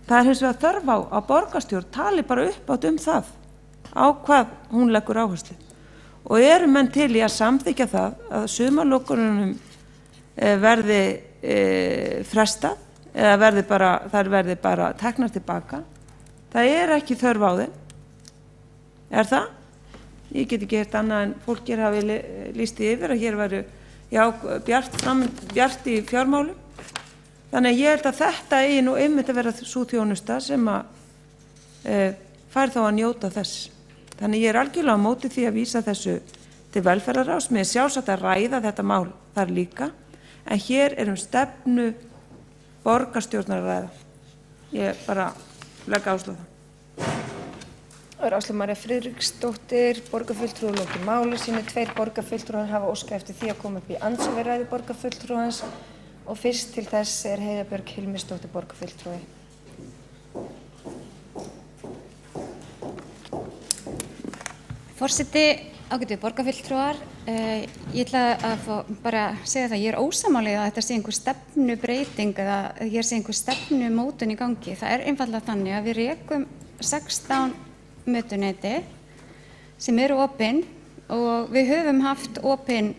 það hins vegar þörf á að borgarstjórn tali bara uppátt það, á hvað hún leggur áherslu. Og menn til í að samþykkja það að sumarlokunum verði frestað eða þær verði bara teknar tilbaka. Það ekki þörf á þeim. Það? Ég get ekki heyrt annað en fólk hafi lýst því yfir að hér væru bjart í fjármálum. Þannig að ég held að þetta nú einmitt að vera sú þjónusta sem fær þá að njóta þess. Þannig ég algjörlega á móti því að vísa þessu til velferðarráðs. Mér sjálfsagt að ræða þetta mál þar líka. En hér stefnu borgarstjórnar að ræða. Ég bara legg áherslu á það. Áslaug María Friðriksdóttir, borgarfulltrúi lokið máli sínu. 2 borgarfulltrúar hafa óskað eftir því að koma upp í andsvöruræðu borgarfulltrúans og fyrst til þess Heiða Björg Hilmisdóttir, borgarfulltrúi. Forseti, ágætu borgarfulltrúar, ég ætla að bara segja það, ég ósammála að þetta sé einhver stefnubreiting eða hér sé einhver stefnumótun í gangi. Það einfaldlega þannig að við rekum 16 mötuneyti sem opin og við höfum haft opin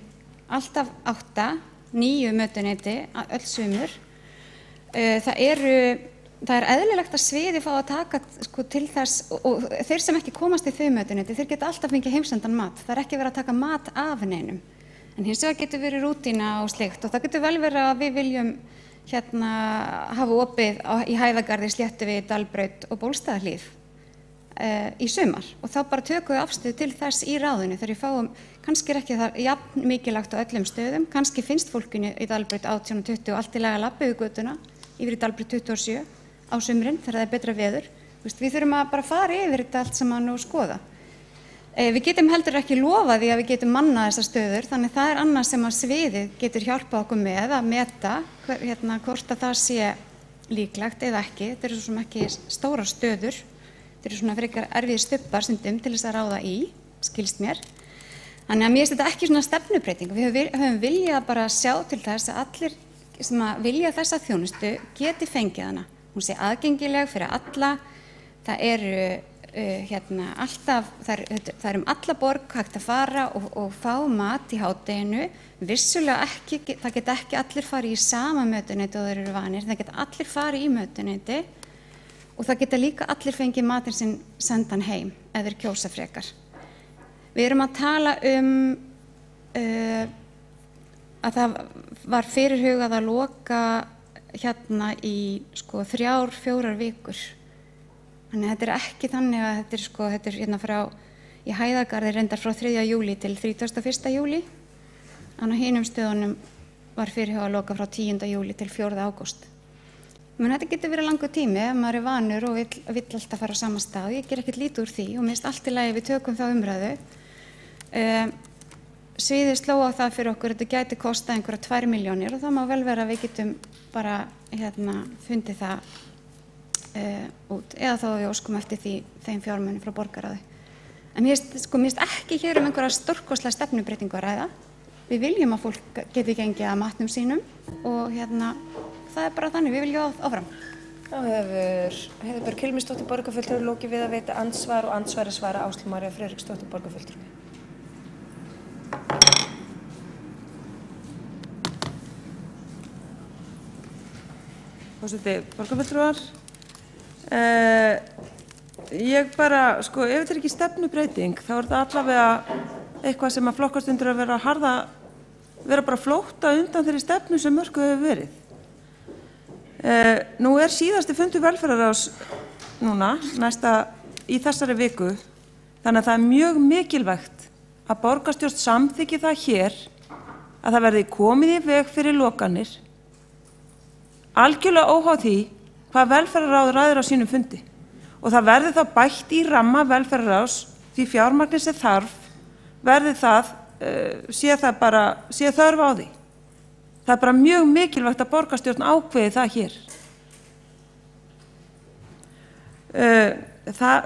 alltaf 8, 9 mötuneyti öll sumur. Það eðlilegt að sviði fá að taka til þess og þeir sem ekki komast í þau mötuneyti, þeir geta alltaf fengið heimsendan mat. Það ekki verið að taka mat af neinum. En hins vegar getur verið rútína og slíkt og það getur vel verið að við viljum hafa opið í Hæðagarði, Sléttuvegi, Dalbraut og Bólstaðarhlíð í sumar og þá bara tökum við afstöðu til þess í ráðinu þegar við fáum kannski ekki það jafn mikilvægt á öllum stöðum, kannski finnst fólkinu í Dalbraut 18 og 20 og allt í lagi að labba yfir götuna yfir í Dalbraut 27 á sumrin þegar það betra veður. Við þurfum að bara fara yfir þetta allt saman og skoða. Við getum heldur ekki lofa því að við getum mannað þessar stöður, þannig það annað sem að sviðið getur hjálpað okkur með að meta hvort að það sé líklegt eða ekki. Þetta svo sem ekki stórar stöður, þetta svona frekar erfiðir stubbar stundum til þess að ráða í, skilst mér. Þannig að mér finnst þetta ekki svona stefnubreiting. Við höfum viljað bara sjá til þess að allir sem að vilja þessa þjónustu geti fengið hana. Hún sé aðgengileg fyrir alla. Það alltaf, það er alla borg hægt að fara og fá mat í hádeginu, vissulega ekki, það geta ekki allir farið í sama mötuneyti og þeir eru vanir, það geta allir farið í mötuneyti og það geta líka allir fengið matinn sinn sendan heim eða þeir kjósa frekar. Við erum að tala að það var fyrirhugað að loka í 3-4 vikur. Þannig að þetta er ekki þannig að þetta er frá í Hæðagarði reyndar frá 3. júlí til 31. júlí. Þannig að hinum stöðunum var fyrirhugað að loka frá 10. júlí til 4. ágúst. Men þetta getur verið langur tími ef maður er vanur og vill alltaf fara á sama stað. Ég ger ekkert lítið úr því og mér finnst allt í lagi við tökum þá umræðu. Sviðið sló á það fyrir okkur að þetta gæti kostað einhverja 2 milljónir og það má vel vera að við getum bara fundið það út eða þá við óskum eftir þeim fjármunum frá borgarráði. En mér finnst ekki hér einhverja stórkostlega stefnubreytingu að ræða. Við viljum að fólk geti gengið að matnum sínum og það er bara þannig, við viljum áfram. Þá hefur Heiðbjörg Hilmisdóttir borgarfulltrúi lokið við að veita andsvar og andsvari svara Áslaug María Friðriksdóttir borgarfulltrúi. Forseti, borgarfulltrúar, ég bara, ef þetta er ekki stefnubreyting, þá er þetta allavega eitthvað sem að flokkast undir að vera bara flótta undan þeirri stefnu sem mörkuð hefur verið. Nú er síðasti fundur velferðarráðs núna, í þessari viku, þannig að það er mjög mikilvægt að borgarstjórn samþykki það hér að það verði komið í veg fyrir lokanir, algjörlega óháð því hvað velferðarráð ræður á sínum fundi. Og það verði þá bætt í ramma velferðarráðs því fjármagnið sem þarf, verði sé þörf á því. Það er bara mjög mikilvægt að borgarstjórn ákveði það hér.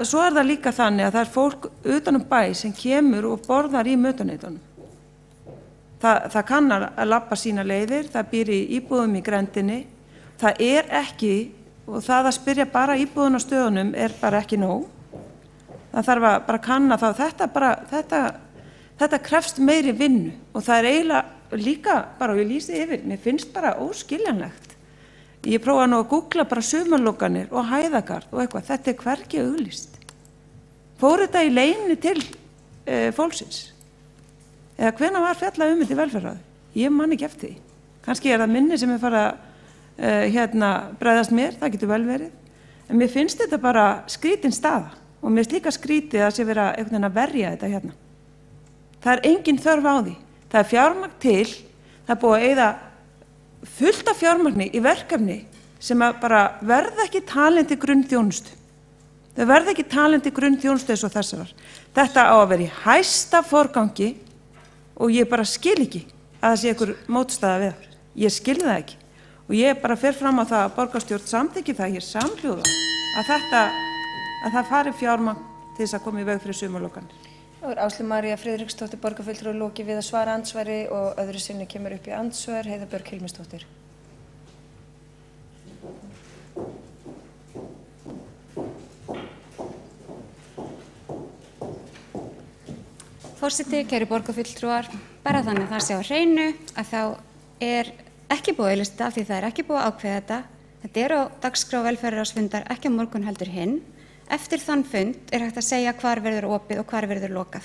Svo er það líka þannig að það er fólk utan bæ sem kemur og borðar í mötuneytunum. Það kann að labba sína leiðir, það býr í íbúðum í grenndinni. Það er ekki, og það að spyrja bara íbúðun á stöðunum er bara ekki nóg. Það þarf að bara kanna þá, þetta krefst meiri vinnu og það er eiginlega líka bara, og ég lýsi yfir, mér finnst bara óskiljanlegt. Ég prófaði nú að googla bara sumarlokanir og Hæðagarð og eitthvað, þetta er hvergi auglýst. Fór þetta í leyni til fólksins? Eða hvenær var fjallað þetta í velferðarráði? Ég man ekki eftir því. Kannski er það minni sem er farið að bregðast mér, það getur vel verið. En mér finnst þetta bara skrítin staða og mér finnst líka skrítið að sé vera einhvern veginn að verja þetta hérna. Það er engin þörf á því. Það er fjármagn til, það er búið að eyða fullt af fjármagni í verkefni sem bara verða ekki talin til grunnþjónustu. Þau verða ekki talin til grunnþjónustu eins og þessarar. Þetta á að vera í hæsta forgangi og ég bara skil ekki að það sé einhver mótstaða við það. Ég skil það ekki. Og ég bara fer fram á það að borgarstjórn samþykki það hér samhljóða að það fari fjármagn til þess að koma í veg fyrir sumarlokanir. Þá er Áslaug María Friðriksdóttir borgarfulltrúi lokið við að svara andsvari og öðru sinni kemur upp í andsvar Heiðbjörg Hilmisdóttir. Forseti, kæru borgarfulltrúar, bara þannig að það sé á hreinu að þá er ekki búið að auglýsa af því það er ekki búið að ákveða þetta. Þetta er á dagskrá velferðarráðsfundar ekki á morgun heldur hinn. Eftir þann fund er hægt að segja hvar verður opið og hvar verður lokað.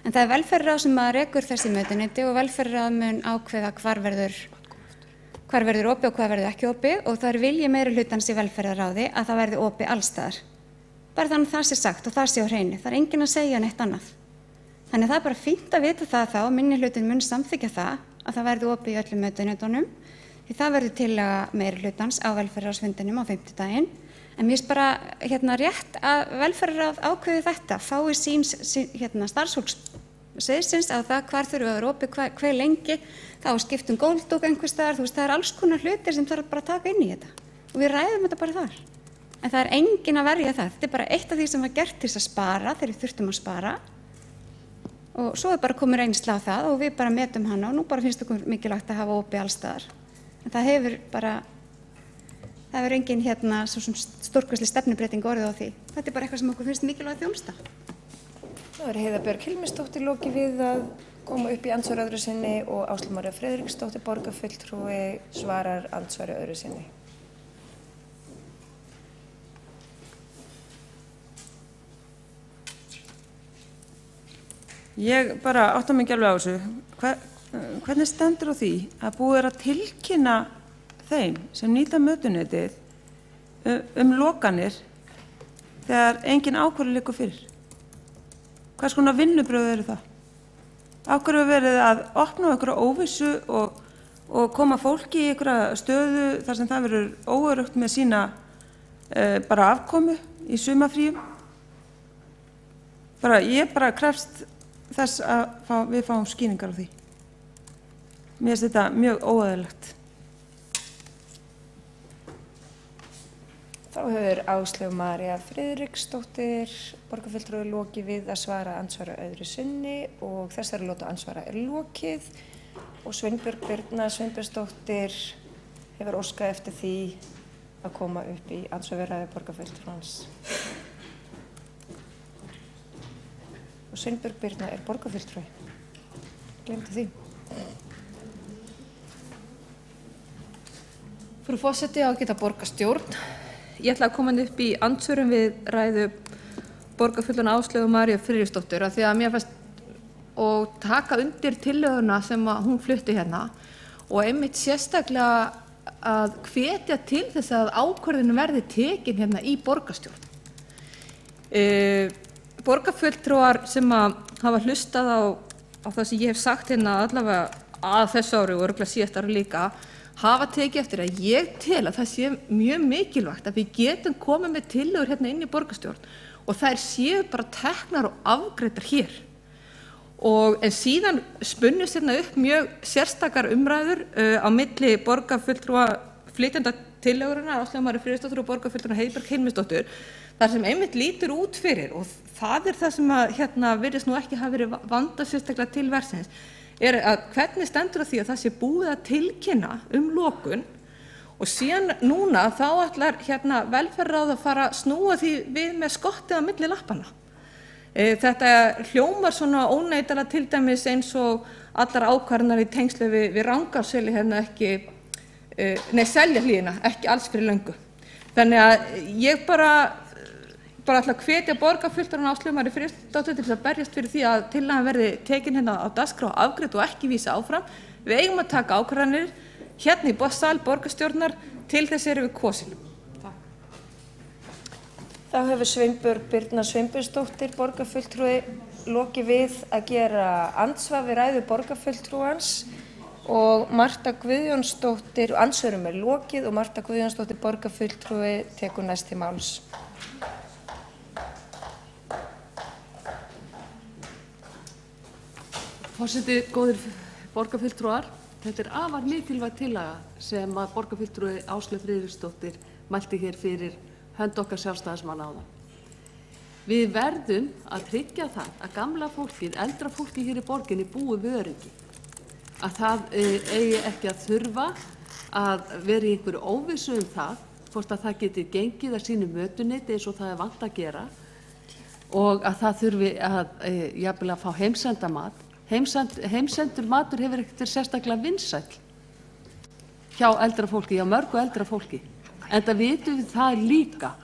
En það er velferðarráð sem að rekur þessi mötuneyti og velferðarráð mun ákveða hvar verður opið og hvar verður ekki opið og það er vilji meiri hlutans í velferðarráði að það verði opið allstaðar. Bara þannig það sé sagt og það sé á hreinu. Það er enginn að segja neitt annað. Þannig það er bara fínt að vita það þá, minni hlutin mun samþykkja það að það verði opið í öllum mötuneytunum því það verður tillaga meiri hlutans á velferðarráðsfundinum á 50-daginn. En mér finnst bara rétt að velferðarráð ákveði þetta, fái sín starfsfólks sviðsins á það hvar þurfa að vera opið, hve lengi, þá skiptum góldúk einhvers staðar, það er alls konar hlutir sem þarf bara að taka inn í þetta. Og við ræðum þetta bara þar. En það er enginn að verja það, þetta er bara eitt af því sem var gert til þess að spara, þegar við þurftum að spara. Og svo er bara komið reynsla á það og við bara metum hana og nú bara finnst okkur mikilvægt að hafa opið alls staðar. En það hefur bara Það verður engin svo sem stórkostleg stefnubreyting orðið á því. Þetta bara eitthvað sem okkur finnst mikilvæg þjónusta. Það er Heiða Björg Hilmisdóttir lokið við að koma upp í andsvari öðru sinni og Áslaug María Friðriksdóttir borgarfulltrúi svarar andsvari öðru sinni. Ég bara átta mig ekki alveg á þessu. Hvernig stendur á því að búið að tilkynna þeim sem nýta mötuneytið lokanir þegar engin ákvörðun liggur fyrir? Hvers konar vinnubrögð eru það? Af hverju er verið að opna einhverja óvissu og koma fólki í einhverja stöðu þar sem það verður óöruggt með sína bara afkomu í sumarfríum? Ég krefst þess að við fáum skýringar á því. Mér finnst þetta mjög óeðlilegt. Þá hefur Áslaug María Friðriksdóttir borgarfulltrúi lokið við að svara andsvara öðru sinni og þessari lotu andsvara er lokið og Sveinbjörg Birna Sveinbjörnsdóttir hefur óskað eftir því að koma upp í andsvararæðu borgarfulltrúans. Og Sveinbjörg Birna er borgarfulltrúi. Gleymdu því. Frú forseti, ágæta borgarstjórn. Ég ætla að koma upp í andsvörum við ræðu borgarfulltrúa Áslaugu Maríu Friðriksdóttur af því að mér fannst og taka undir tillöguna sem hún flutti hérna og einmitt sérstaklega að hvetja til þess að ákvörðun verði tekin hérna í borgarstjórn. Borgarfulltrúar sem hafa hlustað á það sem ég hef sagt hérna allavega að þessu ári og örugglega síðasta ári líka hafa tekið eftir að ég tel að það sé mjög mikilvægt að við getum komið með tillögur hérna inn í borgarstjórn og þær séu bara teknar og afgreiddar hér. En síðan spunnust hérna upp mjög sérstakar umræður á milli borgarfulltrúa flytjenda tillögurinnar Áslaugar Maríu Friðriksdóttur og borgarfulltrúa Heiðu Björg Hilmisdóttur þar sem einmitt lítur út fyrir og það er það sem að virðist nú ekki hafa verið vandað sérstaklega til verksins að hvernig stendur á því að það sé búið að tilkynna lokun og síðan núna þá ætlar velferðarráð að fara að snúa því við með skottið á milli lappanna. Þetta hljómar svona óneitanlega til dæmis eins og allar ákvarðanir í tengslu við Rangárselli ekki, selja hlíðina, ekki alls fyrir löngu. Þannig að ég bara ætla að hvetja borgarfulltrúana Áslaugu Maríu Friðriksdóttur til þess að berjast fyrir því að tillagan verði tekin hérna á dagskrá og afgreidd og ekki vísa áfram. Við eigum að taka ákvarðanir hérna í sal borgarstjórnar til þess erum við kosin. Þá hefur Sveinbjörg Birna Sveinbjörnsdóttir borgarfulltrúi lokið við að gera andsvar við ræðu borgarfulltrúans og Marta Guðjónsdóttir, andsvörum er lokið og Marta Guðjónsdóttir borgarfulltrúi tekur næst til máls. Forseti, góðir borgarfulltrúar, þetta er afar mikilvæg tillaga sem að borgarfulltrúi Áslaug Friðriksdóttir mælti hér fyrir hönd okkar sjálfstæðismanna áðan. Við verðum að tryggja það að gamla fólkið, eldra fólkið hér í borginni búi við öryggi. Að það eigi ekki að þurfa að vera í einhverju óvissu það, hvort að það geti gengið að sínu mötuneyti eins og það er vant að gera og að það þurfi að jafnvel að fá heimsenda mat. Heimsendur matur hefur ekkert sérstaklega vinsæll hjá eldra fólki, hjá mörgu eldra fólki. Enda vitum við það líka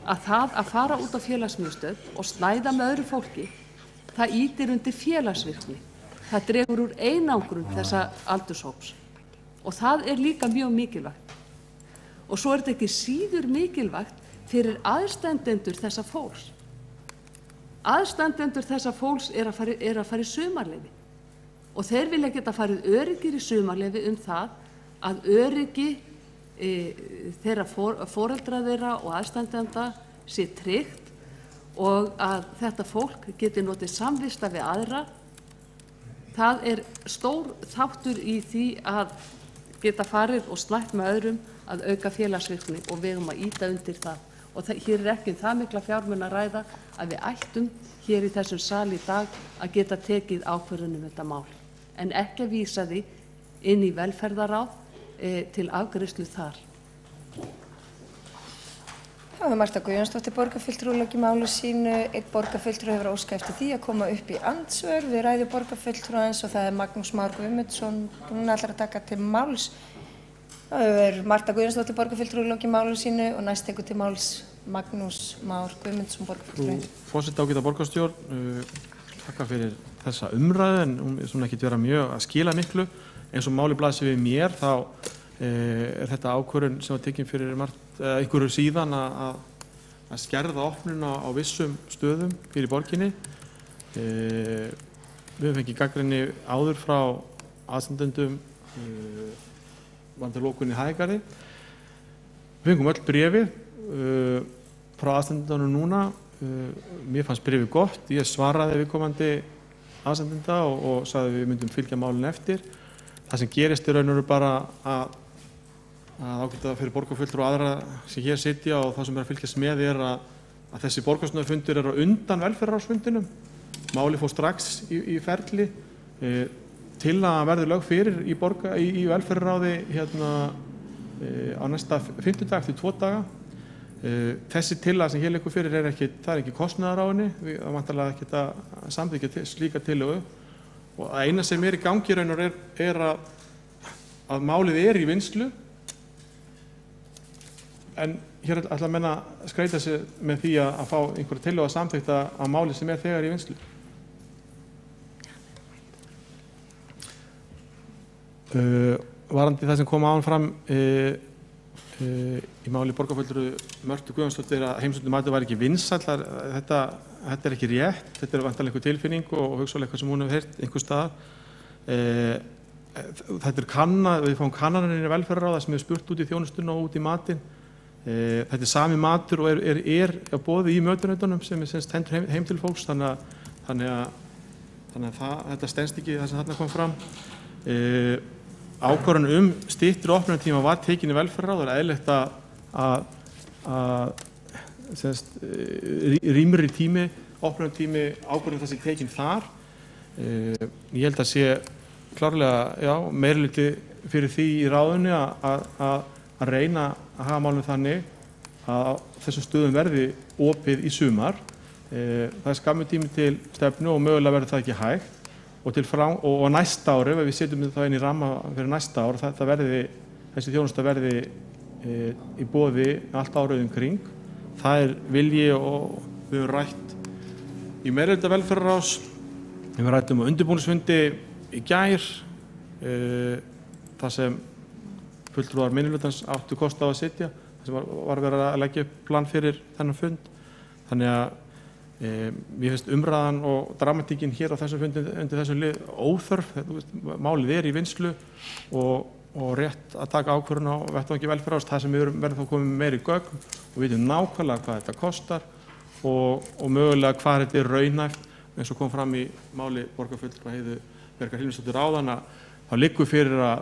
að það að fara út á félagsmiðstöð og snæða með öðru fólki, það ýtir undir félagsvirkni. Það dregur úr einangrun þessa aldurshóps og það er líka mjög mikilvægt. Og svo er þetta ekki síður mikilvægt fyrir aðstandendur þessa fólks. Aðstandendur þessa fólks er að fara í sumarleyfi og þeir vilja geta farið öryggir í sumarleyfi það að öryggi þeirra foreldra þeirra og aðstandenda sé tryggt og að þetta fólk geti notið samvista við aðra. Það er stór þáttur í því að geta farið og snætt með öðrum að auka félagsvirkni og við eigum að ýta undir það. Og hér er ekki það mikla fjármuni að ræða að við ættum hér í þessum sal í dag að geta tekið ákvörðun þetta mál. En ekki að vísa því inn í velferðarráð til afgreiðslu þar. Þá hefur Marta Guðjónsdóttir borgarfulltrúi lokið máli sínu. Einn borgarfulltrúi hefur óskað eftir því að koma upp í andsvör við ræðu borgarfulltrúans og það er Magnús Már Guðmundsson. Hún ætlar að taka til máls. Þá hefur Marta Guðjónsdóttir borgarfulltrúi lokið máli sínu og næst tekur til máls Magnús Már Guðmundsson borgarfulltrúi. Forseti ágæta borgarstjórn, þakka fyrir þessa umræðu en hún er svona ekkert vera mjög að skila miklu. Eins og máli blasir við mér þá er þetta ákvörðun sem var tekin fyrir einhverju síðan að skerða opnun á vissum stöðum fyrir borginni. Við höfum fengið gagnrýni áður frá aðstandendum varðandi lokun í Hæðargarði. Við fengum öll bréfið frá aðstandendunum núna. Mér fannst bréfið gott. Ég svaraði viðkomandi aðstandenda og sagði að við myndum fylgja málinu eftir. Það sem gerist í raun og veru bara að ágæta fyrir borgarfulltrúa og aðra sem hér sitja og það sem er að fylgjast með er að þessi borgarstjórnarfundur er á undan velferðarráðsfundinum. Máli fór strax í ferli til að verði lög fyrir í velferðarráði á næsta fimmtudag eftir 2 daga. Þessi tillaga sem hér liggur fyrir það er ekki kostnaðar á henni. Það vantarlega ekki að samþykkja slíka tillögu. Og það eina sem er í gangi raun og er að málið er í vinnslu. En hér ætla að menna að skreita sig með því að fá einhverja tillögu að samþykkta á máli sem er þegar í vinnslu. Varðandi það sem kom áðan fram í máli borgarfulltrúa Mörtu Guðjónsdóttur að heimsóknarmatur var ekki vinsæll. Þetta er ekki rétt. Þetta er vantarlega einhver tilfinning og hugsanlega eitthvað sem hún hefur heyrt einhvers staðar. Þetta er kannað, við fáum kannanir í velferðarráð sem er spurt út í þjónustuna og út í matinn. Þetta er sami matur og er á boði í mötunautunum sem er tendur heim til fólks, þannig að þetta stenst ekki það sem þarna kom fram. Ákvörðun styttri opnunartíma var tekin í velferðarráð og er eðlilegt að rýmri tími, opnunartími ákvörðun þessi tekin þar. Ég held að sé klárlega meirihluti fyrir því í ráðunni að reyna að hafa málum þannig að þessum stöðum verði opið í sumar. Það er skammur tími til stefnu og mögulega verður það ekki hægt og næsta ári, ef við setjum það inn í ramma fyrir næsta ár, þessi þjónusta verði í boði allt árið kring. Það er vilji og við höfum rætt í meirihluta velferðarráðs, við höfum rætt á undirbúningsfundi í gær, það sem fulltrúar minnihlutans áttu kost á að sitja, þar sem var verið að leggja upp plan fyrir þennan fund. Þannig að mér finnst umræðan og dramatíkin hér á þessum fundi undir þessum lið óþörf. Málið er í vinnslu og rétt að taka ákvörðun á vettvangi velferðarráðs þar sem við verðum þá komið meiri gögn og vitum nákvæmlega hvað þetta kostar og mögulega hvað þetta er raunhæft. Eins og kom fram í máli borgarfulltrúa Heiðu Bjargar Hilmarsdóttur áðan að þá liggur fyrir að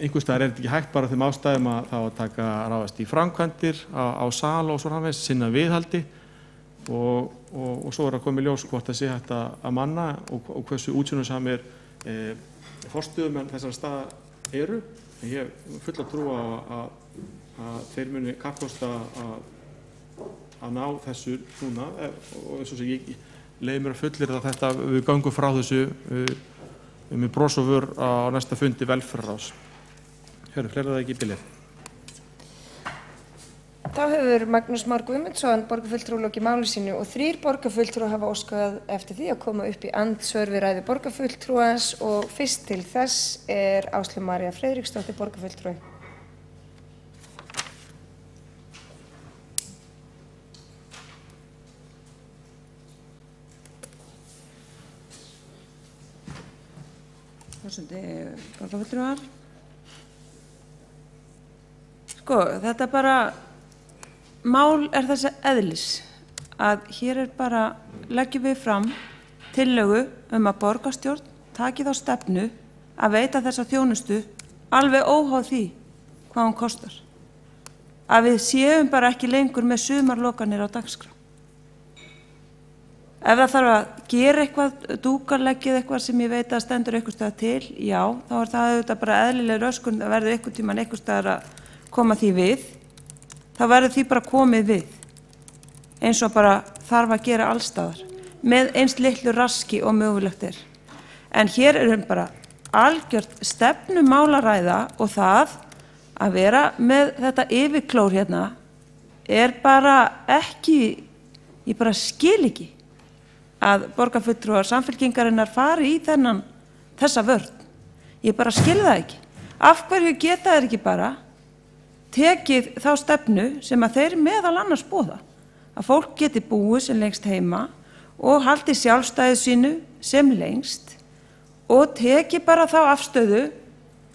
einhvers staðar er þetta ekki hægt bara þeim ástæðum að þá að ráðast í framkvæmdir á sal og svo framvegis, sinna viðhaldi og svo er að koma í ljós hvort það sé hægt að manna og hversu útsjónarsamir forstöðumenn þessara staða eru. En ég hef fulla trú á að þeir muni kappkosta að ná þessu núna og eins og sem ég leiði mér að fullyrða þetta við göngum frá þessu með bros og vör á næsta fundi velferðarráðs. Hörru, fleira það ekki í bili. Þá hefur Magnús Már Guðmundsson borgarfulltrúi lokið máli sínu og 3 borgarfulltrúar hafa óskað eftir því að koma upp í andsvör við ræðu borgarfulltrúans og fyrst til þess er Áslaug María Friðriksdóttir borgarfulltrúi. Forseti borgarfulltrúar. Þetta bara mál er þessi eðlis að hér er bara leggjum við fram tillögu að borgarstjórn taki þá stefnu að veita þessa þjónustu alveg óháð því hvað hún kostar. Að við séum bara ekki lengur með sumarlokanir á dagskrá. Ef það þarf að gera eitthvað, dúkarleggið eitthvað sem ég veit að stendur einhvers staðar til, já, þá er það auðvitað bara eðlileg röskun að verður einhvern tímann einhvers staðar að koma því við. þá verður því bara komið við, eins og bara þarf að gera allstaðar, með eins litlu raski og mögulegt En hér bara algjört stefnumál að ræða og það að vera með þetta yfirklór hérna bara ekki, ég bara skil ekki að borgarfulltrúar Samfylkingarinnar fari í þessa vörn. Ég bara skil það ekki. Af hverju geta þeir ekki bara tekið þá stefnu sem að þeir meðal annars boða, að fólk geti búið sem lengst heima og haldið sjálfstæði sínu sem lengst og tekið bara þá afstöðu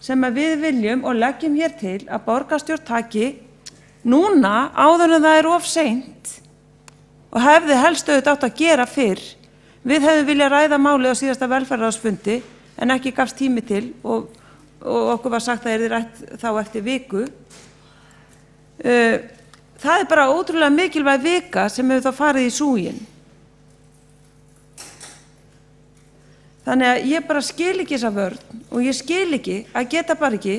sem að við viljum og leggjum hér til að borgarstjórn taki núna áður en það of seint og hefði helst auðvitað átt að gera fyrr. Við hefðum viljað ræða málið á síðasta velferðarráðsfundi en ekki gafst tími til og okkur var sagt að yrði rætt þá eftir viku. Það bara ótrúlega mikilvæg vika sem hefur þá farið í súginn. Þannig að ég bara skil ekki þessa vörn og ég skil ekki að geta bara ekki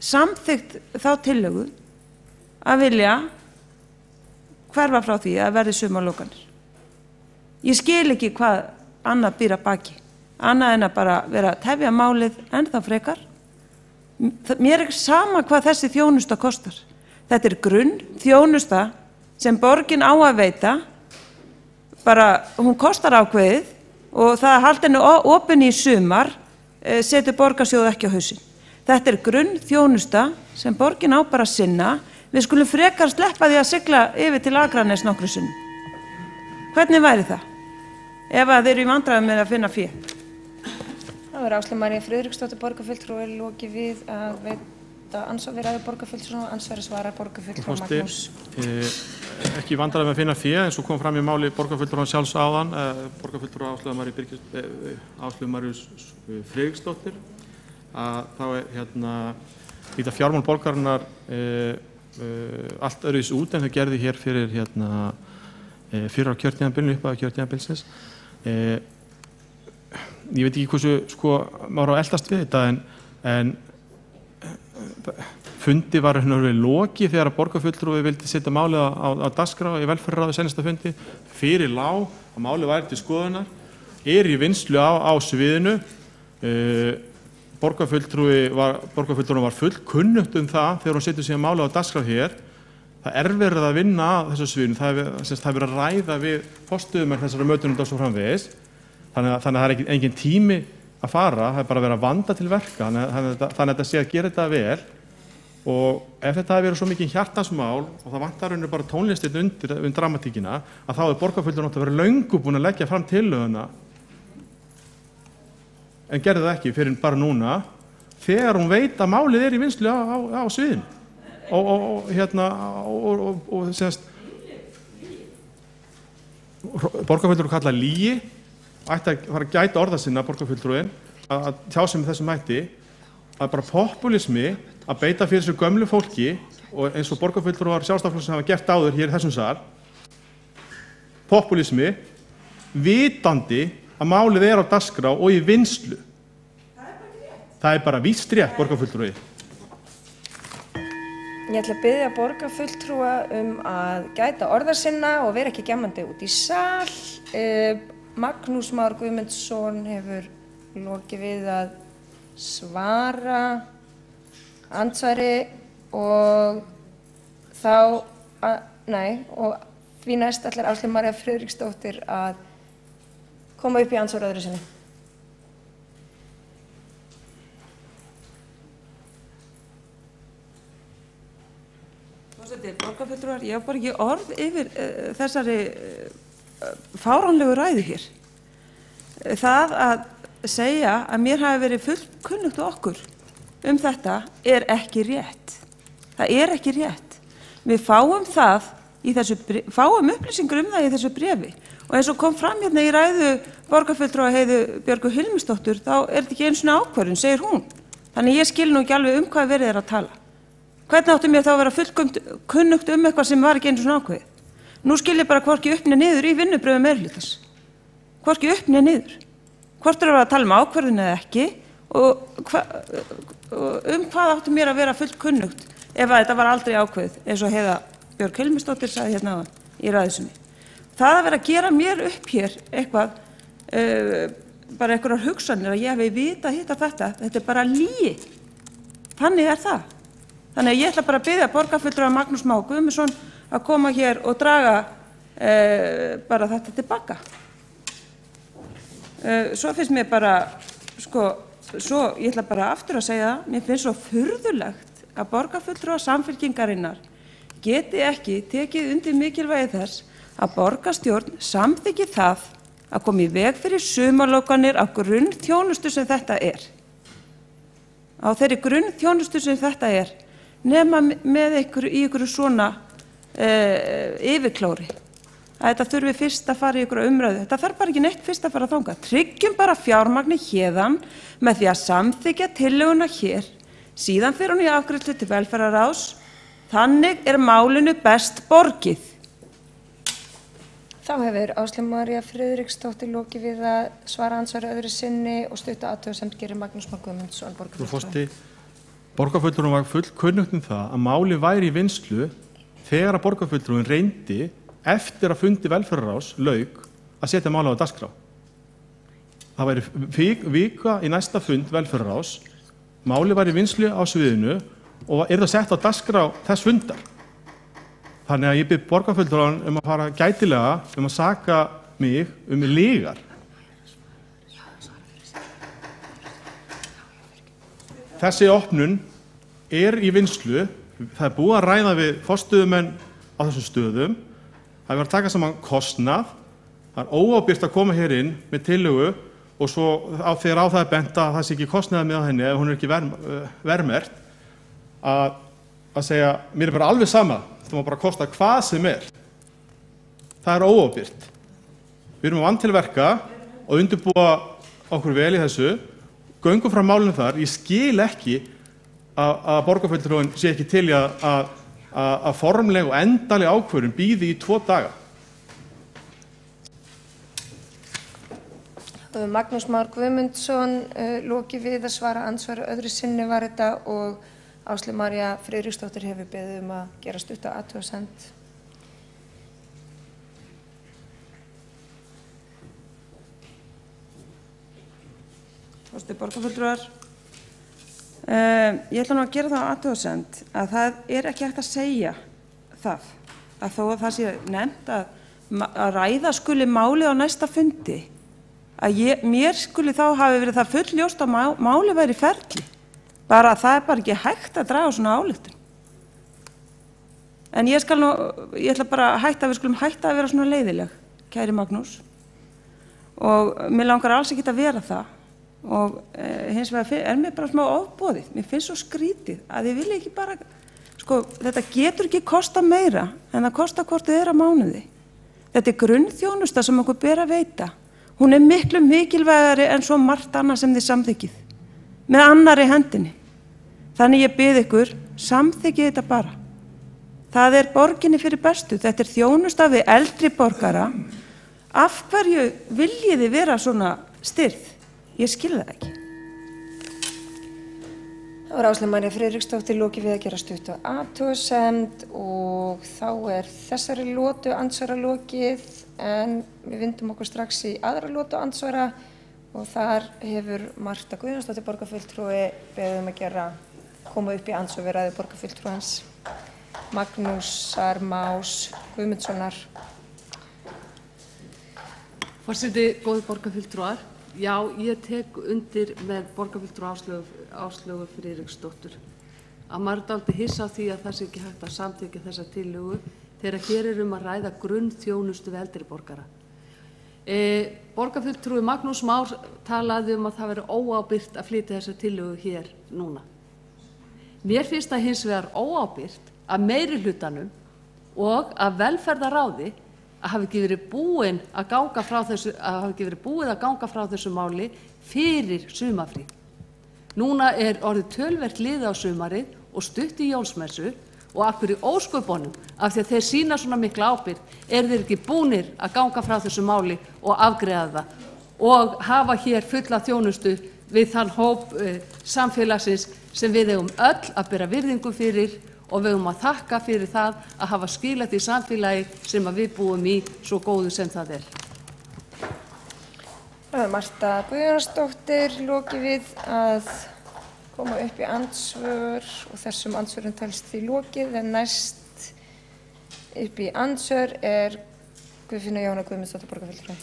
samþykkt þá tillögu að vilja hverfa frá því að verði sumarlokanir. Ég skil ekki hvað annað býr að baki, annað en að bara vera að tefja málið ennþá frekar. Mér sama hvað þessi þjónusta kostar. Þetta grunn þjónusta sem borgin á að veita, bara hún kostar ákveðið og það að halda henni opin í sumar setur borgarsjóð ekki á hausinn. Þetta grunn þjónusta sem borgin á bara að sinna. Við skulum frekar sleppa því að sigla yfir til Akraness nokkru sinnum. Hvernig væri það? Ef að þeir eru í vandræðum með að finna fé. Það var Áslaug María Friðriksdóttir borgarfulltrúi lokið við að veita ansvarið borgarfulltrúi og ansvarið svara borgarfulltrúi Magnús. Ekki í vandræðum með að finna fé eins og kom fram í máli borgarfulltrúi sjálfs áðan, borgarfulltrúi Áslaug María Friðriksdóttir, að þá líta fjármál borgarinnar allt öðruvísi út en þau gerði hér fyrir á kjörtímabilinu, upp á kjörtímabilsins. Ég veit ekki hversu maður á að eldast við þetta en fundi var lokið þegar borgarfulltrúi vildi setja málið á dagskrá í velferðarráði seinasta fundi. Fyrir lá að málið væri til skoðunar, í vinnslu á sviðinu. Borgarfulltrúi var full kunnugt það þegar hún setur síðan málið á dagskrá hér. Það verið að vinna á þessu sviðinu, það verið að ræða við forstöðumenn þessara mötunum og svo framvegis. Þannig að það engin tími að fara, það bara verið að vanda til verka, þannig að þetta sé að gera þetta vel. Og ef þetta hefur verið svo mikið hjartansmál og það vantar bara tónlistin undir dramatíkina, að þá borgarfulltrúi náttúrulega verið löngu búin að leggja fram tillöguna, en gerði það ekki fyrir bara núna, þegar hún veit að málið í vinnslu á sviðinu. Borgarfulltrúi kalla lygi, ætti að fara að gæta orða sinna borgarfulltrúin, að tjá sig með þessum hætti, að bara populismi, að beita fyrir þessu gömlu fólki og eins og borgarfulltrúar Sjálfstæðisflokksins hafa gert áður hér í þessum sal, populismi, vitandi að málið á dagskrá og í vinnslu. Það bara víst rétt, borgarfulltrúi. Ég ætla að biðja borgarfulltrúa að gæta orða sinna og vera ekki gjammandi út í sal. Magnús Már Guðmundsson hefur lokið við að svara andsvari og því næst ætlar Áslaug María Friðriksdóttir að koma upp í andsvar öðru sinni. Borgarfulltrúar, ég hef bara ekki orð yfir þessari fáránlegu ræðu hér. Það að segja að mér hafi verið fullkunnugt okkur þetta ekki rétt. Það ekki rétt. Við fáum fáum upplýsingur það í þessu bréfi. Og eins og kom fram hérna í ræðu borgarfulltrúa Heiðu Björgu Hilmisdóttur, þá þetta ekki einu svona ákvörðun, segir hún. Þannig ég skil nú ekki alveg hvað verið að tala. Hvernig áttu mér þá að vera fullkunnugt eitthvað sem var ekki einu svona ákveðið? Nú skil ég bara hvorki upp né niður í vinnubrögum meirihlutas. Hvorki upp né niður. Hvort að tala ákvörðun eða ekki og hvað áttu mér að vera fullkunnugt ef þetta var aldrei ákveðið eins og Heiða Björg Hilmisdóttir sagði hérna í ræðu sinni. Það að vera að gera mér upp hér eitthvað, bara einhverjar hugsanir að ég hefi vitað hitt af þetta er bara lygi. Þannig er það. Þannig að ég ætla bara að biðja borgarfulltrúa Magnús Má Guðmundsson að koma hér og draga bara þetta tilbaka. Svo finnst mér bara, ég ætla bara aftur að segja það, mér finnst svo furðulegt að borgarfulltrúar Samfylkingarinnar geti ekki tekið undir mikilvægi þess að borgarstjórn samþykki það að koma í veg fyrir sumarlokanir á grunnþjónustu sem þetta er. Á þeirri grunnþjónustu sem þetta er, nema með í ykkur svona yfirklóri. Að þetta þurfi fyrst að fara í ykkur umræðu. Þetta þarf bara ekki neitt fyrst að fara þangað. Tryggjum bara fjármagni héðan með því að samþykkja tillöguna hér. Síðan fer hún í afgreiðslu til velferðarráðs. Þannig er málinu best borgið. Þá hefur Áslaug María Friðriksdóttir lokið við að svara andsvari öðru sinni og stutta athugasemd gerir Magnús Már Guðmundsson, borgarfulltrúi. Borgarfulltrúin var fullkunnugt það að máli væri í vinnslu þegar að borgarfulltrúin reyndi eftir að fundi velferðarráðs lauk að setja máli á dagskrá. Það væri vika í næsta fund velferðarráðs, máli væri í vinnslu á sviðinu og það sett á dagskrá þess fundar. Þannig að ég bið borgarfulltrúan að fara gætilega að saka mig lygar. Þessi opnun er í vinnslu, það búið að ræða við forstöðumenn á þessum stöðum, það er verið að taka saman kostnað, það er óábyrgt að koma hér inn með tillögu og svo þegar á það er bent að það sé ekki kostnaðið með henni ef hún er ekki verðmerkt, að segja, mér er bara alveg sama. Það má bara kosta hvað sem er. Það er óábyrgt. Við erum vant til verka og undirbúa okkur vel í þessu. Göngum frá málinu þar. Ég skil ekki að borgarfulltrúinn sé ekki til í að formleg og endaleg ákvörðun bíði í 2 daga. Magnús Már Guðmundsson lokið við að svara andsvari öðru sinni var þetta og Áslaug María Friðriksdóttir hefur beðið að gera stutta athugasemd. Forseti borgarfulltrúar, ég ætla nú að gera það athugasemd að það er ekki hægt að segja það að þó að það sé nefnt að ræða skuli máli á næsta fundi að mér skuli þá hafi verið það fullljóst að máli væri í ferli. Bara það er bara ekki hægt að draga svona ályktun. En ég ætla bara að við skulum hætta að vera svona leiðileg, kæri Magnús. Og mér langar alls ekki að vera það. Og hins vegar er mér bara smá ofboðið. Mér finnst svo skrítið að ég vil ekki bara, þetta getur ekki kosta meira en það kosta hvort þið er á mánuði. Þetta er grunnþjónusta sem okkur ber að veita. Hún er miklu mikilvægari en svo margt annað sem þið samþykkið. Með annarri hendinni. Þannig ég bið ykkur, samþykkið þetta bara. Það er borginni fyrir bestu. Þetta er þjónusta við eldri borgara. Af hverju viljið þið vera svona stirð? Ég skil það ekki. Það var Áslaug María Friðriksdóttir lokið við að gera stutta athugasemd og þá er þessari lotu andsvara lokið en við vindum okkur strax í aðra lotu andsvara og þar hefur Marta Guðjónsdóttir borgarfulltrúi beðið að koma upp í andsvar við ræðu borgarfulltrúans Magnúsar Más Guðmundssonar. Forseti, góðir borgarfulltrúar, já, ég tek undir með borgarfulltrúa Áslaugu Friðriksdóttur að maður er dálítið hissa á því að það sé ekki hægt að samþykkja þessa tillögu þegar hér er að ræða grunnþjónustu við eldri borgara. Borgarfulltrúi Magnús Már talaði að það veri óábyrgt að flytja þessa tillögu hér núna. Mér finnst það hins vegar óábyrgt að meirihlutanum og að velferðarráði að hafi ekki verið búið að ganga frá þessu máli fyrir sumarfrí. Núna er orðið töluvert liðið á sumarið og stutt í jólsmessu og af hverju ósköpunum af því að þeir sýna svona mikla ábyrgð þeir ekki búnir að ganga frá þessu máli og afgreiða það og hafa hér fulla þjónustu við þann hóp samfélagsins sem við eigum öll að bera virðingu fyrir og við höfum að þakka fyrir það að hafa skilað því samfélagi sem að við búum í svo góðu sem það er. Marta Guðjónsdóttir, lokið við að koma upp í andsvör og þessum andsvörum telst því lokið, en næst upp í andsvör Guðfinna Jóhanna Guðmundsdóttir, borgarfulltrúi.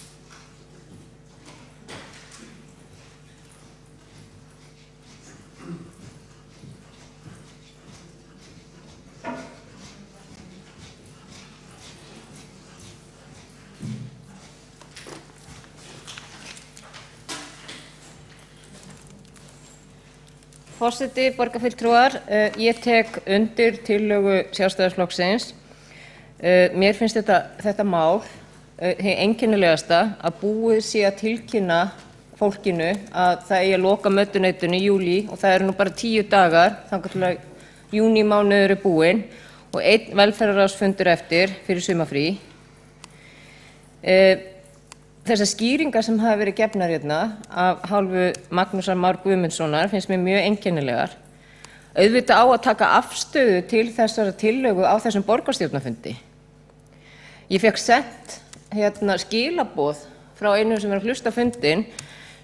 Forseti, borgarfulltrúar, ég tek undir tillögu Sjálfstæðisflokksins. Mér finnst þetta mál hið einkennilegasta að búið sé að tilkynna fólkinu að það eigi að loka mötuneytinu í júlí og það eru nú bara 10 dagar þangað til að júnímánuður er búinn og 1 velferðarráðsfundur eftir fyrir sumarfrí. Þessar skýringar sem hafa verið gefnar hérna af hálfu Magnúsar Már Guðmundssonar finnst mér mjög einkennilegar. Auðvitað á að taka afstöðu til þessara tillögu á þessum borgarstjórnarfundi. Ég fékk sent skilaboð frá einum sem er að hlusta á fundinn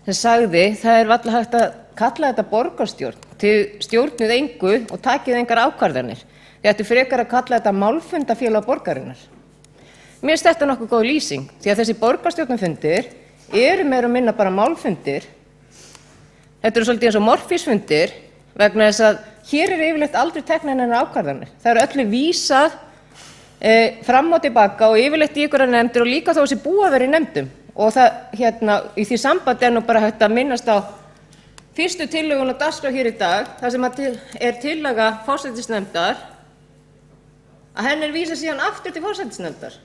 sem sagði það varla hægt að kalla þetta borgarstjórn, þið stjórnið engu og takið engar ákvarðanir. Þið ættu frekar að kalla þetta málfundafélag borgarinnar. Mér finnst þetta nokkuð góð lýsing, því að þessi borgarstjórnarfundir eru meira og minna bara málfundir. Þetta eru svolítið eins og morfísfundir vegna þess að hér eru yfirleitt aldrei teknar neinar ákvarðanir. Það eru öllu vísað fram og tilbaka og yfirleitt í einhverjar nefndir og líka þó þessi búa að vera í nefndum. Og það, í því sambandi nú bara hægt að minnast á fyrstu tillögun á dagskrá hér í dag, þar sem er tillaga forsætisnefndar, að henni vísað síðan aftur til forsætisnefndar.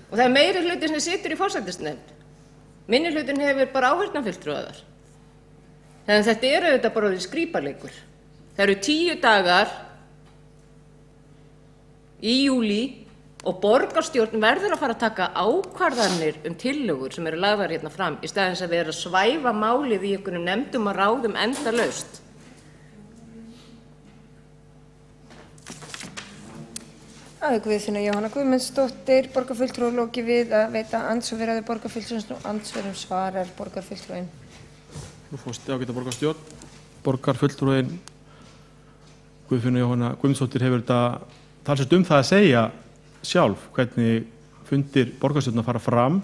Og það er meiri hluti sem situr í forsætisnefnd. Minni hlutin hefur bara áheyrnarfulltrúa þar. Þannig að þetta eru auðvitað bara orðið skrípaleikur. Það eru 10 dagar í júlí og borgarstjórn verður að fara að taka ákvarðanir tillögur sem eru lagðar hérna fram í staðinn þess að vera að svæfa málið í einhverjum nefndum og ráðum endalaust. Guðfinna Jóhanna Guðmundsdóttir, borgarfulltrúi, lokið við að veita andsvör borgarfulltrúins og andsvörum svarar borgarfulltrúin. Frú forseti, ágæta borgarstjórn. Borgarfulltrúin Guðfinna Jóhanna Guðmundsdóttir hefur þetta talsvert það að segja sjálf hvernig fundir borgarstjórnar fara fram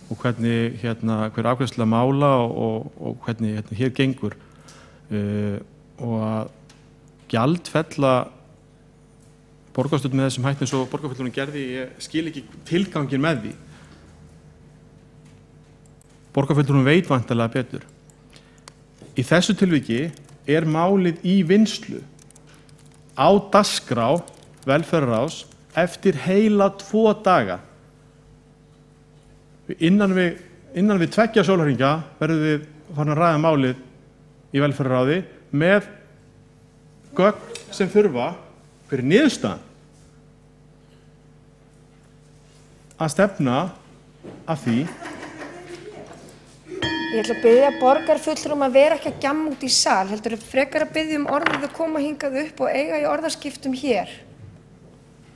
og hvernig hver afgreiðsla mála og hvernig hér gengur og að gjaldfella borgarstjórn með þessum hætti eins og borgarfulltrúin gerði, ég skil ekki tilganginn með því. Borgarfulltrúin veit væntanlega betur. Í þessu tilviki er málið í vinnslu á dagskrá velferðarráðs eftir heila 2 daga. Innan við 2 sólarhringa verðum við farin að ræða málið í velferðarráði með gögn sem þurfa fyrir niðurstaðan að stefna að því. Ég ætla að biðja borgarfulltrúum að vera ekki að gjamma út í sal, heldur frekar að biðja orðið að koma hingað upp og eiga í orðaskiptum hér.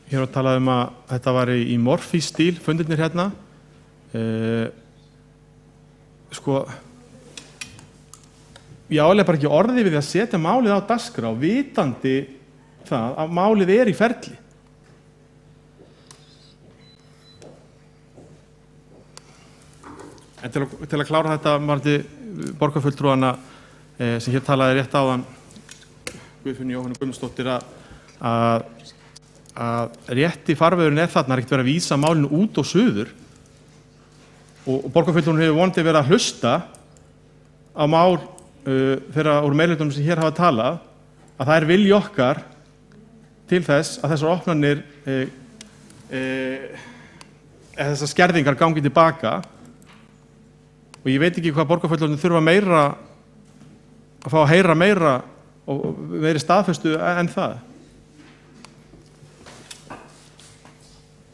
Hér var talað að þetta var í morfístíl, fundirnir hérna. Ég álega bara ekki orðið við að setja málið á dagskrá, vitandi það að málið er í ferli. En til að klára þetta varðandi borgarfulltrúana sem hér talaði rétt áðan Guðfinna Jóhanna Guðmundsdóttir að rétti farvegurinn þarna ekkert verið að vísa málinu út og suður og borgarfulltrúin hefur vonandi verið að hlusta á mál þeirra úr meirihlutanum sem hér hafa talað að það er vilji okkar til þess að þessar opnanir þessar skerðingar gangi tilbaka. Og ég veit ekki hvað borgarfulltrúarnir þurfa meira að fá að heyra meira og meiri staðfestu en það.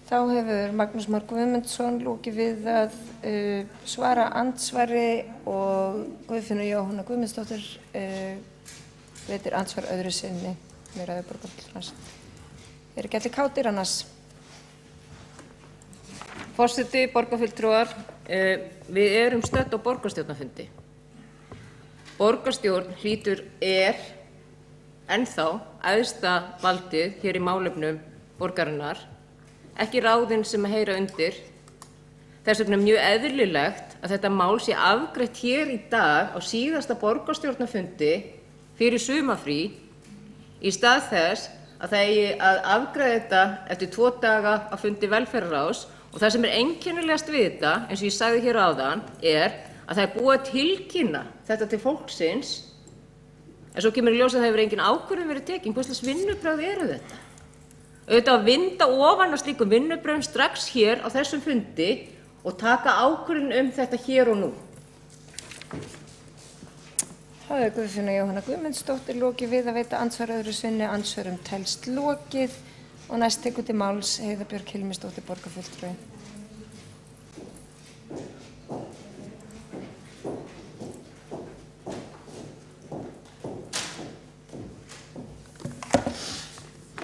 Þá hefur Magnús Már Guðmundsson lokið við að svara andsvari og Guðfinna Jóhanna Guðmundsdóttir veitir andsvar öðru sinni með ræðu borgarfulltrúans. Eru ekki allir kátir annars? Forseti, borgarfulltrúar, við erum stödd á borgarstjórnarfundi. Borgarstjórn ennþá æðsta valdið hér í málefnum borgarinnar, ekki ráðin sem að heyra undir. Þess vegna mjög eðlilegt að þetta mál sé afgreitt hér í dag á síðasta borgarstjórnarfundi fyrir sumarfrí í stað þess að það eigi að afgreiða þetta eftir 2 daga á fundi velferðarráðs. Og það sem einkennilegast við þetta, eins og ég sagði hér áðan, að það búið að tilkynna þetta til fólksins, en svo kemur í ljós að það hefur engin ákvörðun verið tekin. Hvers slags vinnubrögð eru þetta? Auðvitað að vinda ofan á slíkum vinnubrögðum strax hér á þessum fundi og taka ákvörðun þetta hér og nú. Það Guðfinna Jóhanna Guðmundsdóttir lokið við að veita andsvar öðru sinni, andsvörum telst lokið. Og næst tekur til máls Heiða Björk Hilmisdóttir, borgarfulltrúi.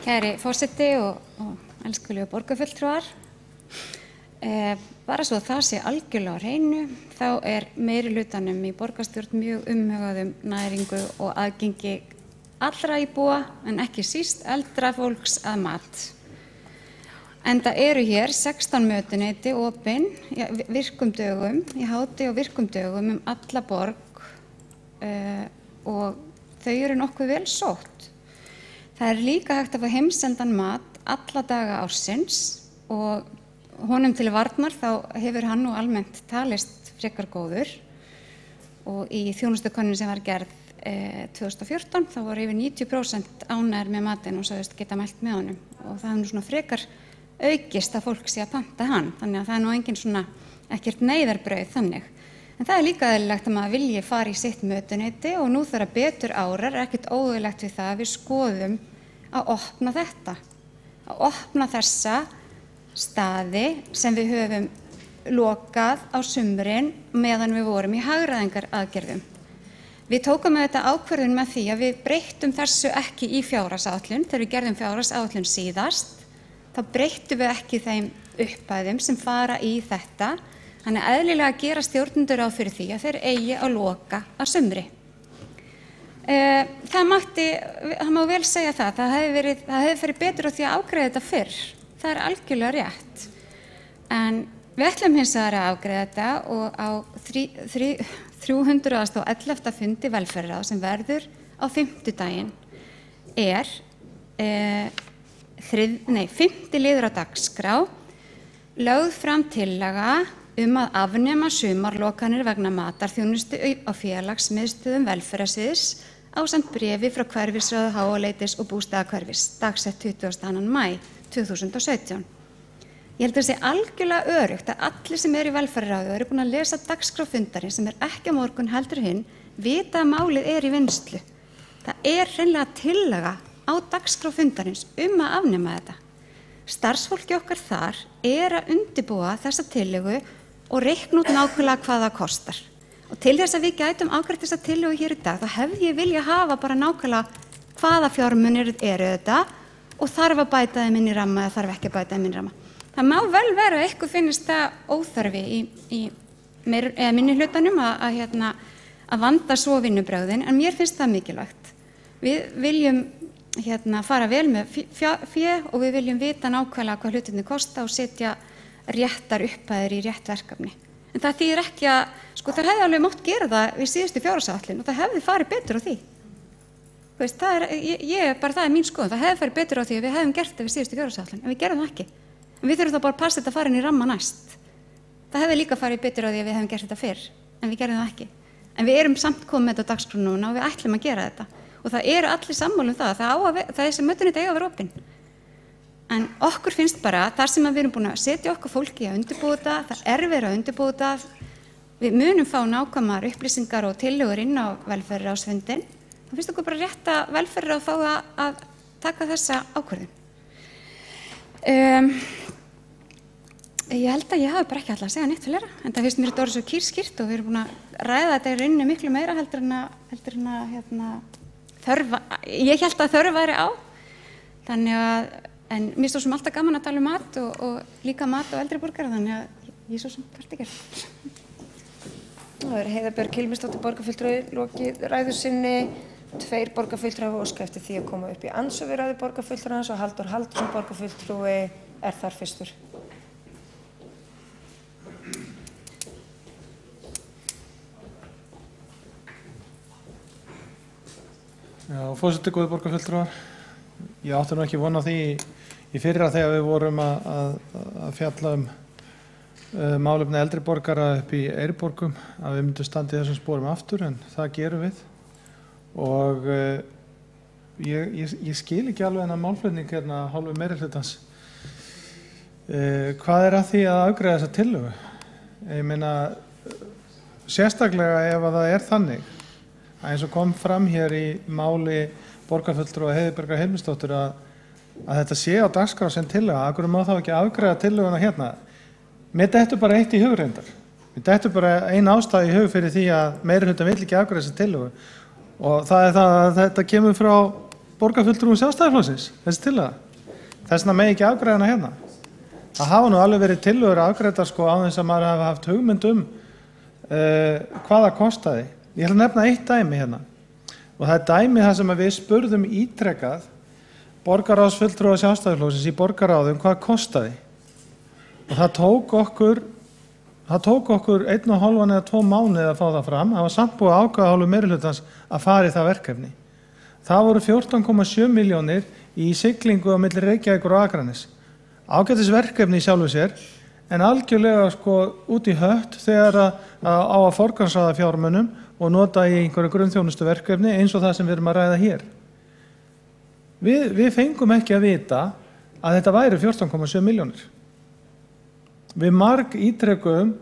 Kæri forseti og elskulegu borgarfulltrúar, bara svo það sé algjörlega á hreinu, þá meirihlutanum í borgarstjórn mjög umhugað næringu og aðgengi allra íbúa en ekki síst eldra fólks að mat. Enda eru hér 16 mötuneyti opin virkum dögum, í hádegi og virkum dögum alla borg og þau eru nokkuð vel sótt. Það líka hægt að fá heimsendan mat alla daga ársins og honum til varnar þá hefur hann nú almennt talist frekar góður og í þjónustukönnun sem var gerð 2014 þá voru yfir 90% ánægðir með matinn og sagðist geta mælt með honum og það hefur nú svona frekar aukist að fólk sé að panta hann, þannig að það nú engin svona ekkert neyðarbrauð þannig. En það líka eðlilegt að maður vilji fara í sitt mötuneyti og nú þegar betur árar ekkert óeðlilegt við það að við skoðum að opna þetta, að opna þessa staði sem við höfum lokað á sumrin meðan við vorum í hagræðingaraðgerðum. Við tókum auðvitað ákvörðun með því að við breyttum þessu ekki í fjárhagsáætlun. Þegar við gerðum fjárhagsáætlun síðast, þá breyttum við ekki þeim upphæðum sem fara í þetta. Þannig eðlilega gera stjórnendur ráð fyrir því að þeir eigi að loka að sumri. Það má vel segja það. Það hefði verið betur á því að afgreiða þetta fyrr. Það algjörlega rétt. En við ætlum hins vegar að afgreiða þetta og á 311. fundi velferðarráðs sem verður á fimmtudaginn 5. liður á dagskrá lögð fram tillaga að afnema sumarlokanir vegna matarþjónustu á félagsmiðstöðvum velferðarsviðs ásamt bréfi frá hverfisráði Háaleitis og bústaðahverfis dagsett 22. maí 2017. Ég held að það sé algjörlega öruggt að allir sem eru í velferðarráði og eru búin að lesa dagskrá fundarins sem ekki á morgun heldur hinn, vita að málið í vinnslu. Það hreinlega tillaga á dagskrá fundarins að afnema þetta. Starfsfólki okkar þar að undirbúa þessa tillögu og reikna út nákvæmlega hvað það kostar. Og til þess að við gætum afgreitt þessa tillögu hér í dag, þá hefði ég vilja hafa bara nákvæmlega hvaða fjármunir eru þetta og þarf að bæta þeim inn í ramma eða þarf ekki að bæta þeim inn í ramma. Það má vel vera að eitthvað finnist það óþarfi í minnihlutanum að vanda svo vinnubrögðin, en mér finnst það mikilvægt. Við viljum fara vel með fé og við viljum vita nákvæmlega hvað hlutirnir kosta og setja réttar upphæðir í rétt verkefni. En það þýðir ekki að, það hefði alveg mátt gera það við síðustu fjárhagsáætlun og það hefði farið betur á því. Það mín skoðun, það hefði farið betur á því að við hefðum gert það við síðustu fjárhagsáætlun, en við gerum það ekki. En við þurfum þá bara að passa þetta að fara inn í ramma næst. Það hefði líka farið betur á því að við hefum gert þetta fyrr, en við gerum það ekki. En við erum samt komið með þetta á dagskrá núna og við ætlum að gera þetta. Og það eru allir sammála það þessi mötuneyti eiga að vera opin. En okkur finnst bara, þar sem við erum búin að setja okkur fólki að undirbúa þetta, það verið að undirbúa þetta, við munum fá nákvæmar upplýsingar og tillögur inn á velferðarráðsfundinn. Það finnst okkur bara rétt að velferðarráð fá að taka þessa ákvörðun. Ég held að ég hafi bara ekki alltaf að segja neitt fleira, en það finnst mér þetta orðið svo kýrskýrt og við erum búin að ræða þetta í rauninni miklu meira heldur en að þörf, ég held að þörf væri á. Þannig að En mér finnst svo sem alltaf gaman að tala um mat og líka mat á eldri borgara, þannig að ég svo sem hvert ekki. Það er Heiða Björg Hilmisdóttir borgarfulltrúi lokið ræðu sinni. 2 borgarfulltrúar hafa óskað eftir því að koma upp í andsvör við ræðu borgarfulltrúans og Halldór Halldórsson borgarfulltrúi er þar fyrstur. Já, forseti, góðir borgarfulltrúar. Ég átti nú ekki von á því í fyrra þegar við vorum að fjalla málefni eldri borgara upp í Eyrborgum að við myndum standa í þessum sporum aftur, en það gerum við. Og ég skil ekki alveg hennar málflutning hérna hálfu meirihlutans. Hvað er að því að afgreiða þessa tillögu? Ég meina, sérstaklega ef að það er þannig að eins og kom fram hér í máli borgarfulltrúa Heiðu Björgar Hilmisdóttur að þetta sé á dagskrá sem tillaga, af hverju má þá ekki afgreiða tillöguna hérna? Mér dettur bara eitt í hug reyndar. Mér dettur bara ein ástæða í hug fyrir því að meirihlutan vill ekki afgreiða þessa tillögu. Og það er það að þetta kemur frá borgarfulltrúum Sjálfstæðisflokksins, þessi tillaga. Þess vegna megi ekki afgreiða hana hérna. Það hafa nú alveg verið tillögur afgreiddar sko á þess að maður hafi haft hugmynd hvað það kostaði. Ég ætla að nefna eitt dæmi hérna. Og það er dæmi það sem við spurðum ítrekað borgarráðsfulltrúa Sjálfstæðisflokksins í borgarráðum hvað kostaði. Og það tók okkur 1,5 eða 2 mánuði að fá það fram. Það var samt búið að ákveða hálfu meirihlutans að fara í það verkefni. Það voru 14,7 milljónir í siglingu á milli Reykjavíkur og Akraness. Ágætis verkefni í sjálfu sér, en algjörlega sko út í hött þegar á að forgangsraða fjármunum og nota í einhverju grunnþjónustu verkefni eins og það sem við erum að ræða hér. Við fengum ekki að vita að þetta væri 14,7 milljónir. Við marg ítrekkuðum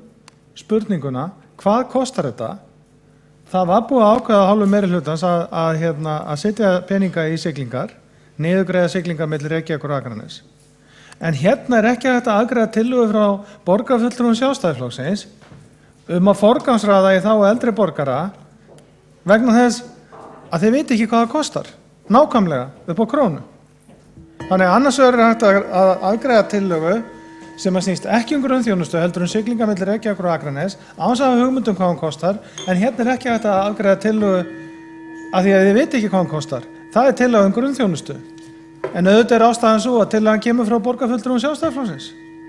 spurninguna, hvað kostar þetta? Það var búið að ákveða hálfu meirihlutans að setja peninga í siglingar, niðurgreiða siglingar milli Reykjavíkur og Akraness. En hérna er ekki hægt að afgreiða tillögu frá borgarfulltrúum Sjálfstæðisflokksins að forgangsraða í þá eldri borgara vegna þess að þeir viti ekki hvað það kostar, nákvæmlega upp á krónu. Þannig að annars vegar er hægt að afgreiða tillögu sem að snýst ekki grunnþjónustu heldur siglingar milli Reykjavíkur og Akraness án þess að hafa hugmynd hvað hún kostar, en hérna er ekki hægt að afgreiða tillögu af því að þið viti ekki hvað hún kostar. Það er tillögu grunnþjónustu. En auðvitað er ástæðan svo að tillagan kemur frá borgarfulltrúum Sjálfstæðisflokksins.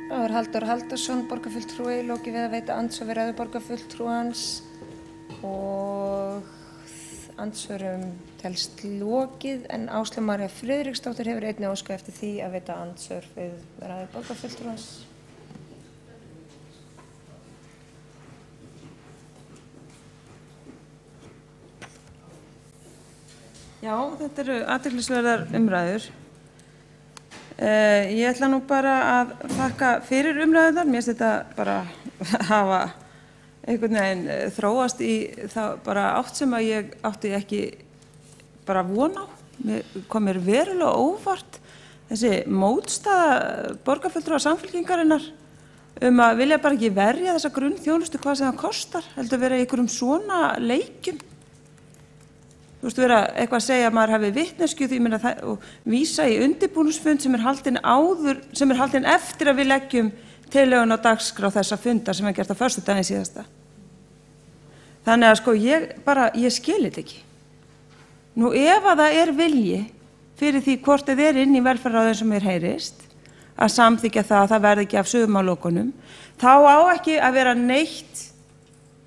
Það er Halldór Halldórsson borgarfulltrúi lokið við að veita andsvör við ræðu borgarfulltrúans og andsvörum telst lokið, en Áslaug María Friðriksdóttir hefur einnig óskað eftir því að veita andsvör við ræðu borgarfulltrúans. Já, þetta eru athyglisverðar umræður. Ég ætla nú bara að þakka fyrir umræðunar. Mér finnst þetta bara hafa einhvern veginn þróast í það bara átt sem að ég átti ekki bara von á. Kom mér verulega óvart þessi mótstaða borgarfulltrúa Samfylkingarinnar að vilja bara ekki verja þessa grunnþjónustu hvað sem það kostar, heldur að vera í einhverjum svona leikjum. Þú veist, vera eitthvað að segja að maður hafi vitneskju því og vísa í undirbúningsfund sem er haldinn eftir að við leggjum tillögun á dagskrá þessa fundar sem er gert á föstudaginn síðasta. Þannig að sko ég skil þetta ekki. Nú ef að það er vilji fyrir því hvort þið er inn í velferðarráðinu sem er heyrist að samþykkja það að það verði ekki af sumalokunum, þá á ekki að vera neitt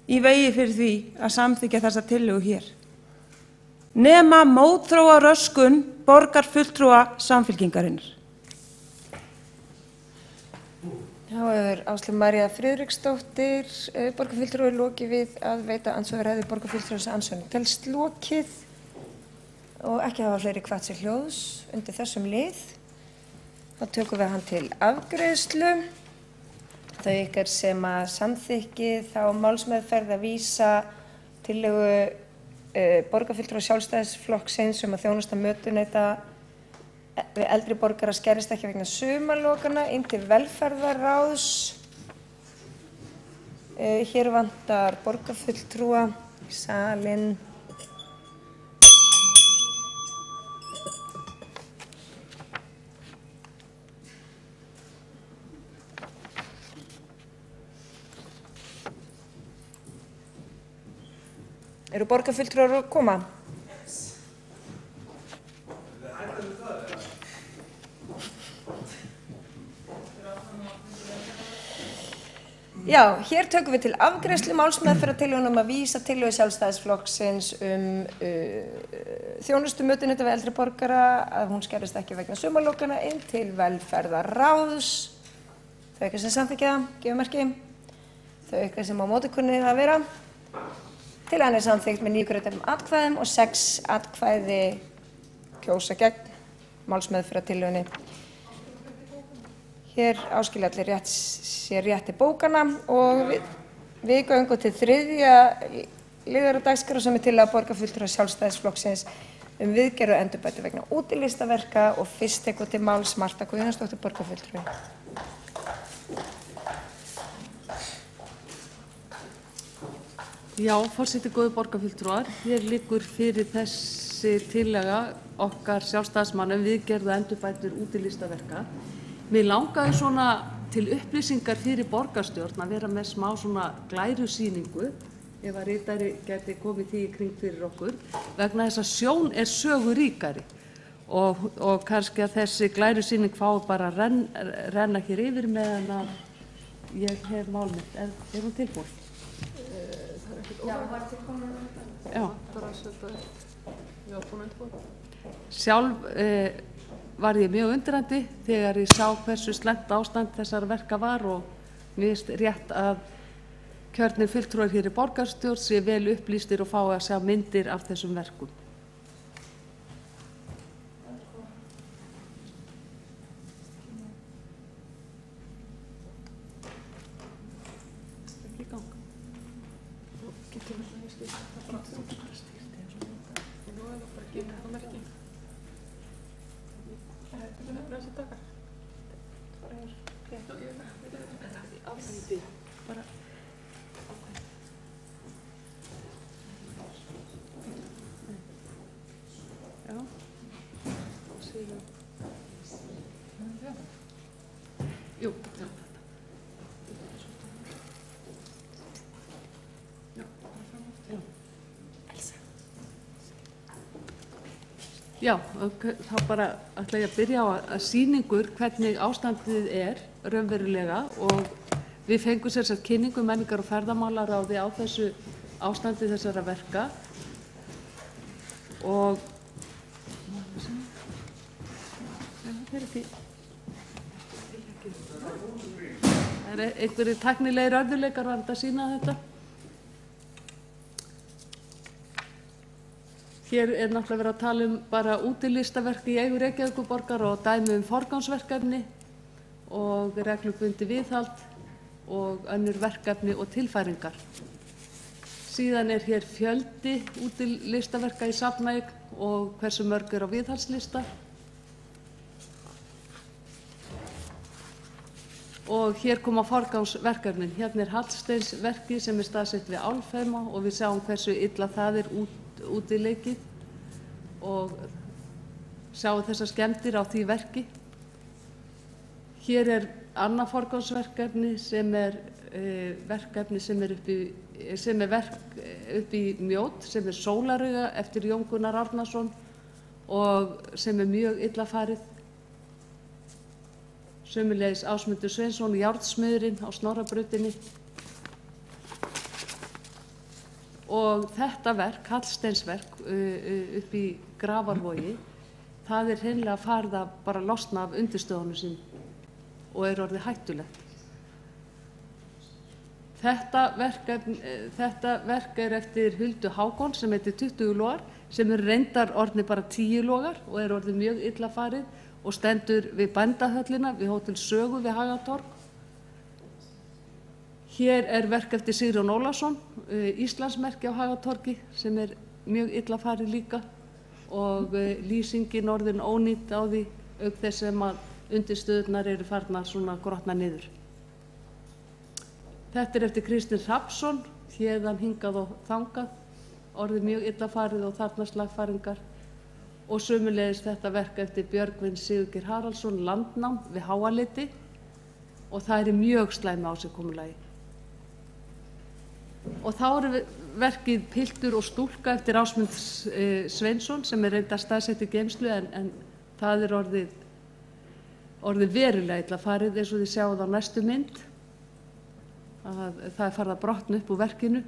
í vegi fyrir því að samþykkja þessa tillögu hér. Nema mótþróa röskun borgarfulltrúa Samfylkingarinnar. Þá er Áslaug María Friðriksdóttir borgarfulltrúi lokið við að veita andsvör við ræðu borgarfulltrúans andsvörin telst lokið og ekki hafa fleiri hvatt sér hljóðs undir þessum lið. Þá tökum við hann til afgreiðslu. Þau ykkar sem að samþykki þá málsmeðferð að vísa tillögu borgarfulltrúa Sjálfstæðisflokksins að þjónusta mötuneyta við eldri borgara skerðist ekki vegna sumarlokana inn til velferðarráðs. Hér vantar borgarfulltrúa í salinn. Eru borgarfulltrúar að koma? Já, hér tökum við til afgreiðslu málsmeðferðartillögunum að vísa tillögu Sjálfstæðisflokksins þjónustumötuneyta við eldri borgara að hún skerðist ekki vegna sumarlokana inn til velferðarráðs. Þau ykkar sem samþykkja það, gefa merki. Þau ykkar sem á móti kunni að vera. Tillagan er samþykkt með 9 greiddum atkvæðum og 6 atkvæði kjósa gegn málsmeðferðartillögunni. Hér áskilja allir sér rétti bókana og við göngum til 3. liðar á dagskrá sem er tillaga borgarfulltrúa Sjálfstæðisflokksins viðgerð og endurbætur vegna útilistaverka og fyrst tekur til máls Marta Guðjónsdóttir borgarfulltrúi. Já, forseti góðu borgarfulltrúar, hér liggur fyrir þessi tillaga okkar sjálfstæðismanna viðgerð og endurbætur útilistaverka. Mér langaði svona til upplýsingar fyrir borgarstjórn að vera með smá svona glærusýningu ef að ritari geti komið því í kring fyrir okkur vegna þess að sjón er söguríkari og kannski að þessi glærusýning fái bara að renna hér yfir meðan að ég hef mál mitt. Er hún tilbúin? Já, hún var tilbúin. Já. Bara að setja, já, búin undirbúin. Sjálf var ég mjög undrandi þegar ég sá hversu slæmt ástand þessara verka var og mér finnst rétt að kjörnir fulltrúar hér í borgarstjórn sé vel upplýstir og fái að sjá myndir af þessum verkum. Já, þá bara ætla ég að byrja á að sýningur hvernig ástandið er raunverulega og við fengum sérstaklega kynningu menningar og ferðamálaráði á þessu ástandi þessara verka og það er einhverjir tæknilegir örðugleikar var að sýna þetta. Hér er náttúrulega verið að tala bara útilistaverk í eigu Reykjavíkurborgar og dæmi forgangsverkefni og reglubundið viðhald og önnur verkefni og tilfæringar. Síðan er hér fjöldi útilistaverka í safnaeign og hversu mörg á viðhaldslista. Og hér koma forgangsverkefnin. Hérna er Hallsteinsverki sem er staðsett við Álfheima og við sjáum hversu illa það er útileikið og sjáum þessar skemmdir á því verki. Hér er annað forgangsverkefni sem er verkefni sem er upp í Mjódd sem er Sólarauga eftir Jón Gunnar Árnason og sem er mjög illa farið. Sömuleiðis Ásmundur Sveinsson Járnsmiðurinn á Snorrabrautinni. Og þetta verk, Hallsteinsverk upp í Grafarvogi, það er hreinlega farið að bara losna af undirstöðunum sínum og er orðið hættulegt. Þetta verk er eftir Huldu Hákon sem heitir 20 logar sem er reyndar orðni bara 10 logar og er orðið mjög illa farið og stendur við Bændahöllina, við Hótel Sögu við Hagatorg. Hér er verk eftir Sigurjón Ólafsson, Íslandsmerki á Hagatorgi sem er mjög illa farið líka og lýsingin orðin ónýtt á því auk þess sem að undirstöðurnar eru farnar svona grotna niður. Þetta er eftir Kristinn Hrafnsson, héðan hingað og þangað, orðið mjög illa farið og þarna slagfæringar. Og sömuleiðis þetta verk eftir Björgvin Sigurgeir Haraldsson, Landnám við Háaleiti og það er í mjög slæmu ásigkomulagi. Og þá verkið Piltur og stúlka eftir Ásmund Sveinsson sem reyndar staðsett í geymslu en það orðið verulega illa farið eins og þið sjáuð á næstu mynd. Það farið að brotna upp úr verkinu.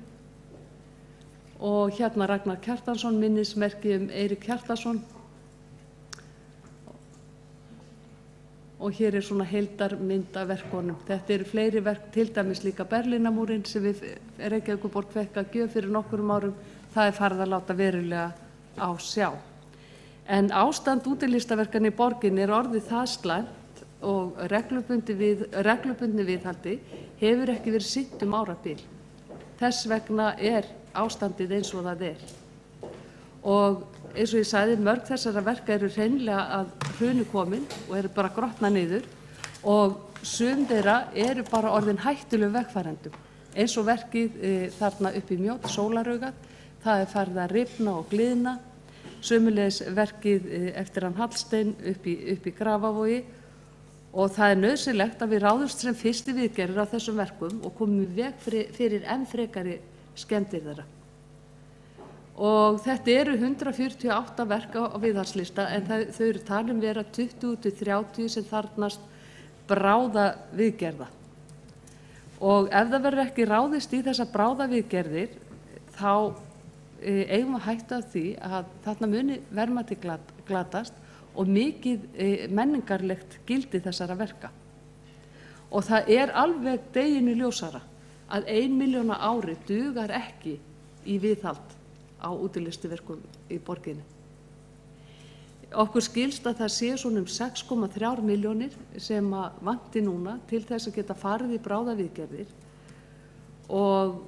Og hérna Ragnar Kjartansson, minnismerki Eirík Kjartansson. Og hér svona heildarmynd af verkunum. Þetta eru fleiri verk, til dæmis líka Berlínarmúrinn sem við Reykjavíkurborg fekk að gjöf fyrir nokkurum árum. Það farið að láta verulega á sjá. En ástand útilistaverkanna í borginni orðið það slæmt og reglubundni viðhaldi hefur ekki verið sinnt árabil. Þess vegna ástandið eins og það Og eins og ég sagði, mörg þessara verka eru hreinlega að hruni komin og eru bara grotna niður og sum þeirra eru bara orðin hættulegum vegfarendum. Eins og verkið þarna upp í Mjódd, Sólaraugat, það farið að rifna og gliðna. Sömuleiðis verkið eftir hann Hallstein upp í Grafavogi og það nauðsynlegt að við ráðumst sem fyrsti viðgerðir á þessum verkum og komum í veg fyrir enn frekari skemmdir þeirra. Og þetta eru 148 verk á viðhalslista en þau eru talin vera 20-30 sem þarfnast bráða viðgerða. Og ef það verður ekki ráðist í þessa bráða viðgerðir þá eigum við hættu af því að þarna muni verðmæti glatast og mikið menningarlegt gildi þessara verka. Og það alveg deginu ljósara að 1 milljón á ári dugar ekki í viðhald á útilistaverkum í borginni. Okkur skilst að það sé svona 6,3 milljónir sem vanti núna til þess að geta farið í bráðaviðgerðir og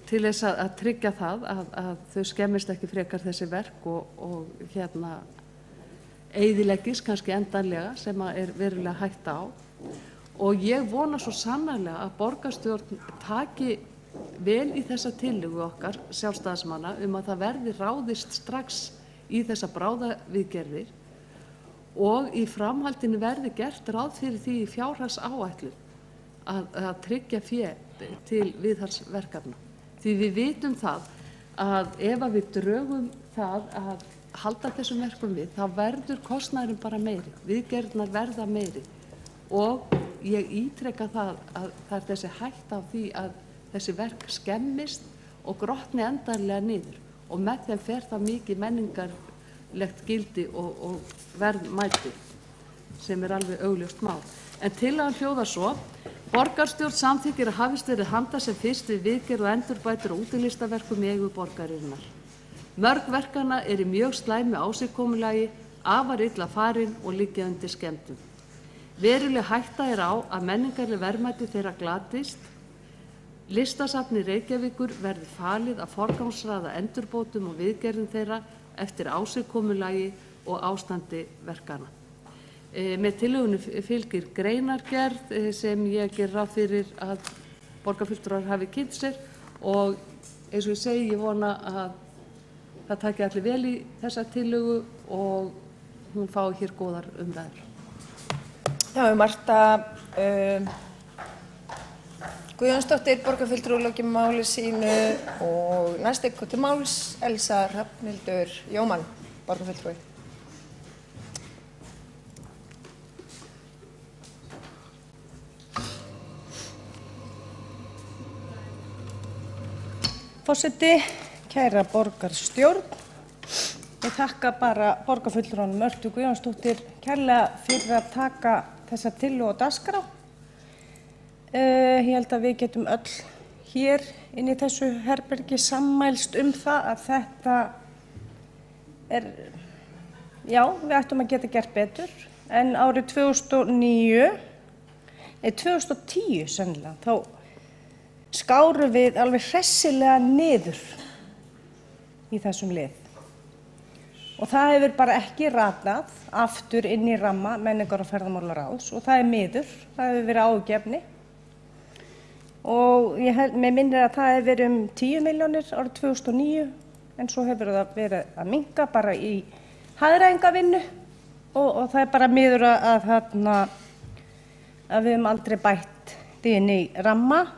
til þess að tryggja það að þau skemmist ekki frekar þessi verk og eyðileggist kannski endanlega sem verulega hætta á. Og ég vona svo sannarlega að borgarstjórn taki vel í þessa tillögu okkar sjálfstæðismanna að það verði ráðist strax í þessa bráðaviðgerðir og í framhaldinu verði gert ráð fyrir því í fjárhagsáætlun að tryggja fé til viðhaldsverkefna. Því við vitum það að ef við drögum það að halda þessum verkum við, þá verður kostnaðurinn bara meiri, viðgerðirnar verða meiri og ég ítreka það að það þessi hætta á því að þessi verk skemmist og grotni endanlega niður og með þeim fer það mikið menningarlegt gildi og verðmæti sem alveg augljóst mál. En tillagan hljóðar svo: borgarstjórn samþykkir að hafist verið handa sem fyrst við viðgerð og endurbætur á útilistaverkum í eigu borgarinnar. Mörg verkanna í mjög slæmu ásigkomulagi, afar illa farin og liggja undir skemmdum. Veruleg hætta á að menningarleg verðmæti þeirra glatist. Listasafni Reykjavíkur verði falið að forgangsraða endurbótum og viðgerðum þeirra eftir ásigkomulagi og ástandi verkana. Með tillögunni fylgir greinargerð sem ég ger ráð fyrir að borgarfulltrúar hafi kynnt sér og eins og ég segi, ég vona að það taki allir vel í þessa tillögu og hún fái hér góðar umræður. Já, Marta Guðjónsdóttir, borgarfulltrúi, lokið máli sínu og næst til máls Elsa Hrafnhildur Jómann, borgarfulltrúi. Forseti, kæra borgarstjórn, ég þakka bara borgarfulltrúanum Mörtu Guðjónsdóttir kærlega fyrir að taka þessa tillögu á dagskrá. Ég held að við getum öll hér inn í þessu herbergi sammælst það að þetta já, við ættum að geta gert betur en árið 2010 sennilega, þá skárum við alveg hressilega niður í þessum lið. Og það hefur bara ekki ratað aftur inn í ramma menningar- og ferðamálaráðs og það miður, það hefur verið áhyggjuefni. Og mér minnir að það hefur verið 10 milljónir árið 2009 en svo hefur það verið að minnka bara í hagræðingarvinnu og það bara miður að við höfum aldrei bætt því inn í ramma.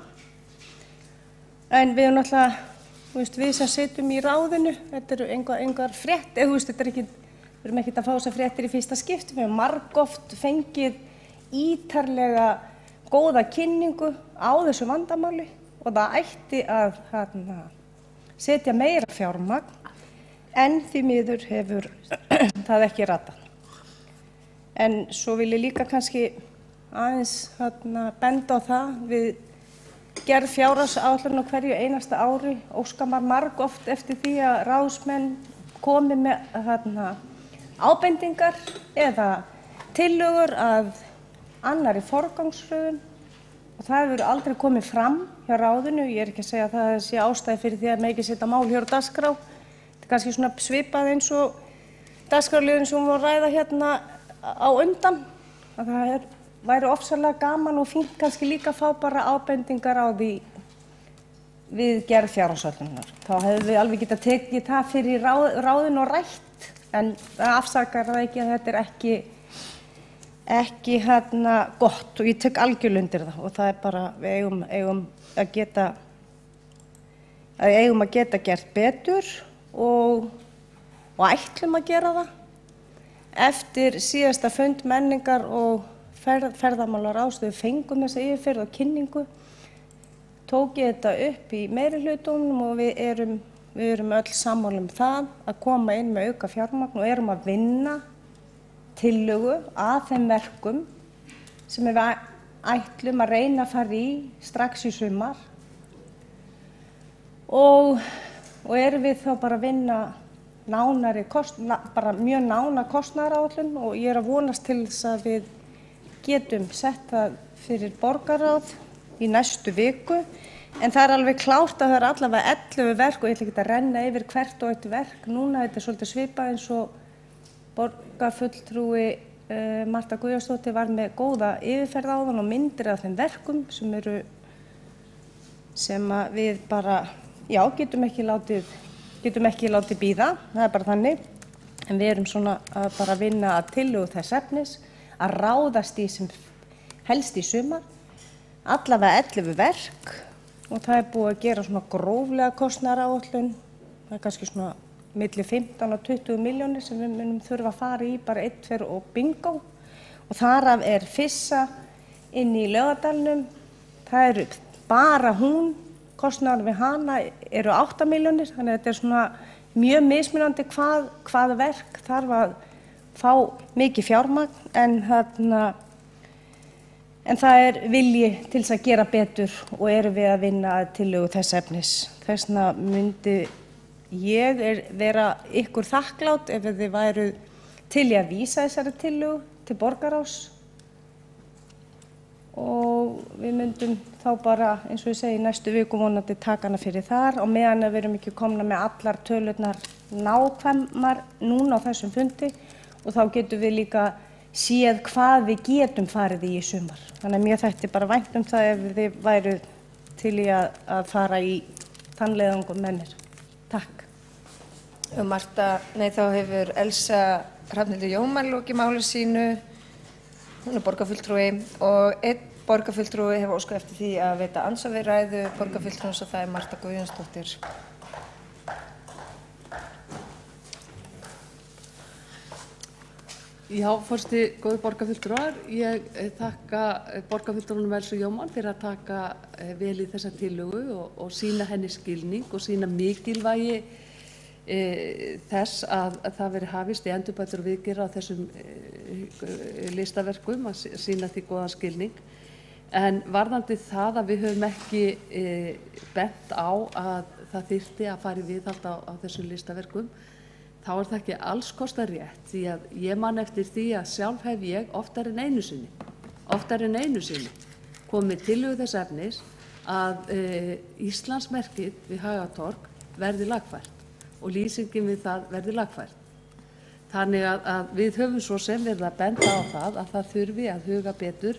En við höfum náttúrulega við sem sitjum í ráðinu, þetta eru engar frétt, þetta er ekki, við erum ekkert að fá þessar fréttir í fyrsta skipti, við hefum margoft fengið ítarlega góða kynningu á þessu vandamáli og það ætti að setja meira fjármagn en því miður hefur það ekki ratað. En svo vil ég líka kannski aðeins benda á það við gerð fjárhagsáætlunar á hverju einasta ári óskar maður margoft eftir því að ráðsmenn komi með ábendingar eða tillögur að annarri forgangsröðun og það hefur aldrei komið fram hjá ráðinu. Ég er ekki að segja að það sé ástæði fyrir því að megi setja mál hér á dagskrá. Þetta er kannski svona svipað eins og dagskrárliðurinn sem við vorum að ræða hérna á undan. Að það væri ofsalega gaman og fínt kannski líka að fá bara ábendingar á því við gerð fjárhagsáætlunar. Þá hefðum við alveg getað tekið það fyrir ráðinu og rætt, en það afsakar það ekki að þetta er ekki gott og ég tek algjörlega undir það og það er bara, við eigum að geta gert betur og ætlum að gera það. Eftir síðasta fund menningar og ferðamálaráðs, við fengum þessa yfirferð og kynningu, tók ég þetta upp í meirihlutunum og við erum öll sammála það að koma inn með auka fjármagn og erum að vinna tillögu að þeim verkum sem við ætlum að reyna að fara í strax í sumar og erum við þá bara að vinna bara mjög nána kostnaðaráætlun og ég er að vonast til þess að við getum sett það fyrir borgarráð í næstu viku, en það er alveg klárt að það er allavega 11 verk og ég ætla ekki að renna yfir hvert og eitt verk núna, þetta er svolítið svipað eins og borgarfulltrúi Marta Guðjónsdóttir var með góða yfirferð áðan og myndir af þeim verkum sem við bara, getum ekki látið bíða, það er bara þannig, en við erum svona að bara vinna að tillögu þess efnis að ráðast í sem helst í sumar, allavega 11 verk og það er búið að gera svona gróflega kostnaðaráætlun, það er kannski svona milli 15 og 20 milljónir sem við munum þurfa að fara í bara 1, 2 og bingo og þaraf er Fyssa inn í Laugardalnum, það eru bara hún, kostnaður við hana eru 8 milljónir, þannig að þetta er svona mjög mismunandi hvað verk þarf að fá mikið fjármagn en það er vilji til þess að gera betur og erum við að vinna að tillögu þess efnis. Þess vegna myndi ég vera ykkur þakklát ef þið væru til í að vísa þessari tillögu til borgarráðs og við myndum þá bara, eins og ég segi, næstu viku vonandi taka hana fyrir þar og meðan við erum ekki komna með allar tölurnar nákvæmar núna á þessum fundi og þá getum við líka séð hvað við getum farið í sumar. Þannig að mér þætti bara vænt það ef þið væru til í að fara í þann leiðangur með mér. Takk. Marta, þá hefur Elsa Hrafnhildur Jómann lokið máli sínu, hún er borgarfulltrúi og einn borgarfulltrúi hefur óskað eftir því að veita andsvar við ræðu borgarfulltrúans og það er Marta Guðjónsdóttir. Já, forseti, góði borgarfulltrúar, ég þakka borgarfulltrúnum Elsu Jómann fyrir að taka vel í þessa tillögu og sýna henni skilning og sýna mikilvægi þess að það veri hafist í endurbætur og viðgerð á þessum listaverkum, að sýna því góðan skilning. En varðandi það að við höfum ekki bent á að það þyrfti að fara í viðhald á þessum listaverkum, þá er það ekki alls kostar rétt, því að ég man eftir því að sjálf hef ég oftar en einu sinni komið tillögu þess efnis að Íslandsmerkið við Hagatorg verði lagfært og lýsingin við það verði lagfært. Þannig að við höfum svo sem verið að benda á það að það þurfi að huga betur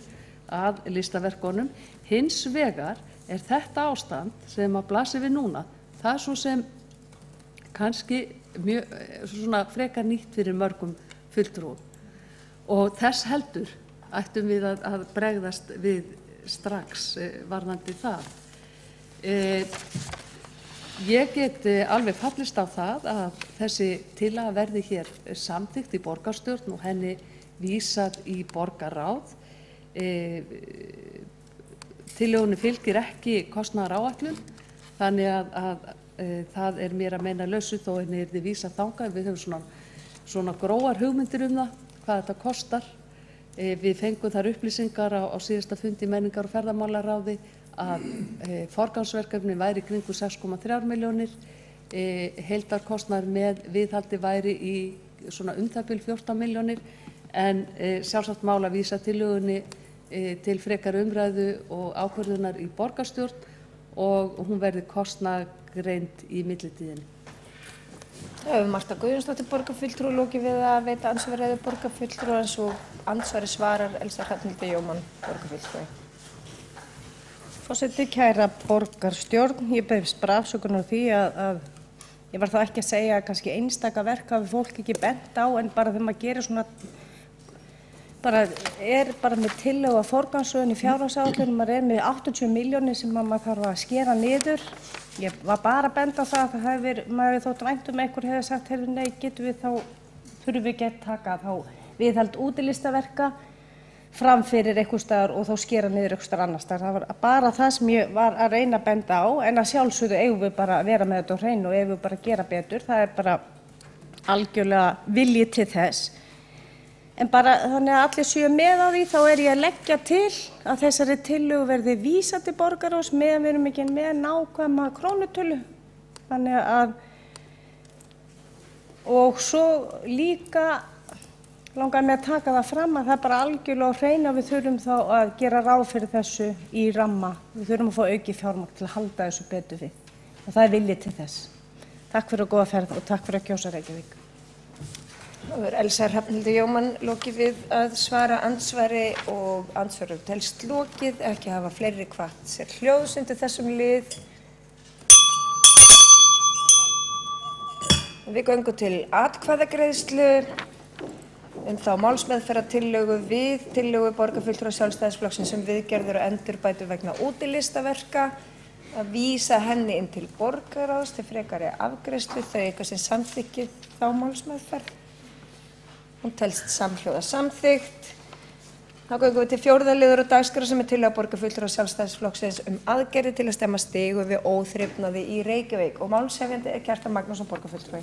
að listaverkunum. Hins vegar er þetta ástand sem að blasi við núna, það er svo sem kannski mjög svona frekar nýtt fyrir mörgum fulltrúum og þess heldur ættum við að bregðast við strax varðandi það. Ég get alveg fallist á það að þessi tillaga verði hér samþykkt í borgarstjórn og henni vísað í borgarráð. Tillögunni fylgir ekki kostnaðaráætlun, þannig að það er mér að meina lausu þó henni yrði vísað þangað. Við höfum svona grófar hugmyndir það, hvað þetta kostar. Við fengum þar upplýsingar á síðasta fundi menningar- og ferðamálaráði að forgangsverkefni væri kringu 6,3 milljónir, heildarkostnaður með viðhaldi væri í svona það bil 14 milljónir, en sjálfsagt mál að vísa tillögunni til frekari umræðu og ákvörðunar í borgarstjórn og hún verði kostnaðargreind í millitíðinni. Það hefur Marta Guðjónsdóttir borgarfulltrúi lokið við að veita andsvarið borgarfulltrúans og andsvari svarar Elsa Hrafnhildur Jómann borgarfulltrúi. Forseti, kæra borgarstjórn, ég beðist bara afsökunar á því að ég var þá ekki að segja að kannski einstaka verk hafi fólk ekki bent á, en bara þegar maður gerir svona, bara með tillögu að forgangsröðun í fjárhagsáætlun, maður með 80 milljónir sem maður þarf að skera niður. Ég var bara að benda á það að maður hefði þótt vænt einhver hefði sagt, heyrðu nei, þurfum við ekki að taka þá viðhald útilistaverka fram fyrir einhvers staðar og þá skera niður einhvers staðar annars staðar. Það var bara það sem ég var að reyna að benda á, en að sjálfsögðu eigum við bara að vera með þetta á hreinu og eigum við bara að gera betur. Það er bara algjörlega vilji til þess. En bara þannig að allir séu með á því, þá er ég að leggja til að þessari tillögu verði vísað til borgarráðs meðan við erum ekki með nákvæma krónutölu. Þannig að, og svo líka langar mig að taka það fram að það er bara algjörlega á hreinu að við þurfum þá að gera ráð fyrir þessu í ramma. Við þurfum að fá aukið fjármagn til að halda þessu betur við. Og það er vilji til þess. Takk fyrir góða ferð og takk fyrir að kjósa Reykjavík. Það er Elsa Hrafnhildur Jómann lokið við að svara andsvari og andsvari telst lokið, ekki hafa fleiri hvatt sér hljóðs undir þessum lið. Við göngum til atkvæðagreiðslu þá málsmeðferðartillögu við tillögu borgarfulltrúa Sjálfstæðisflokksins sem viðgerðir og endurbætur vegna útilistaverka, að vísa henni inn til borgarráðs til frekari afgreiðslu, þau eitthvað sem samþykkir þá málsmeðferð. Hún telst samhljóða samþykkt. Þá göngum við til 4. liður á dagskrá sem er tillaga borgarfulltrúa Sjálfstæðisflokksins aðgerðir til að stemma stigu við óþrifnaði í Reykjavík og málshefjandi er Kjartan Magnússon borgarfulltrúi.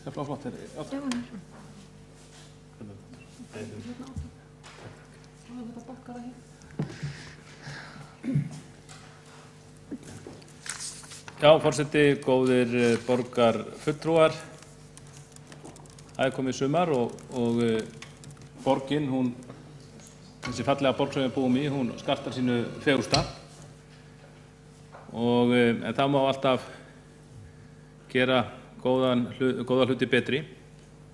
Það er flott. Já, forseti, góðir borgarfulltrúar. Það er komið sumar og borgin, þessi fallega borg sem við búum í, hún skartar sínu fegursta. En það má alltaf gera góða hluti betri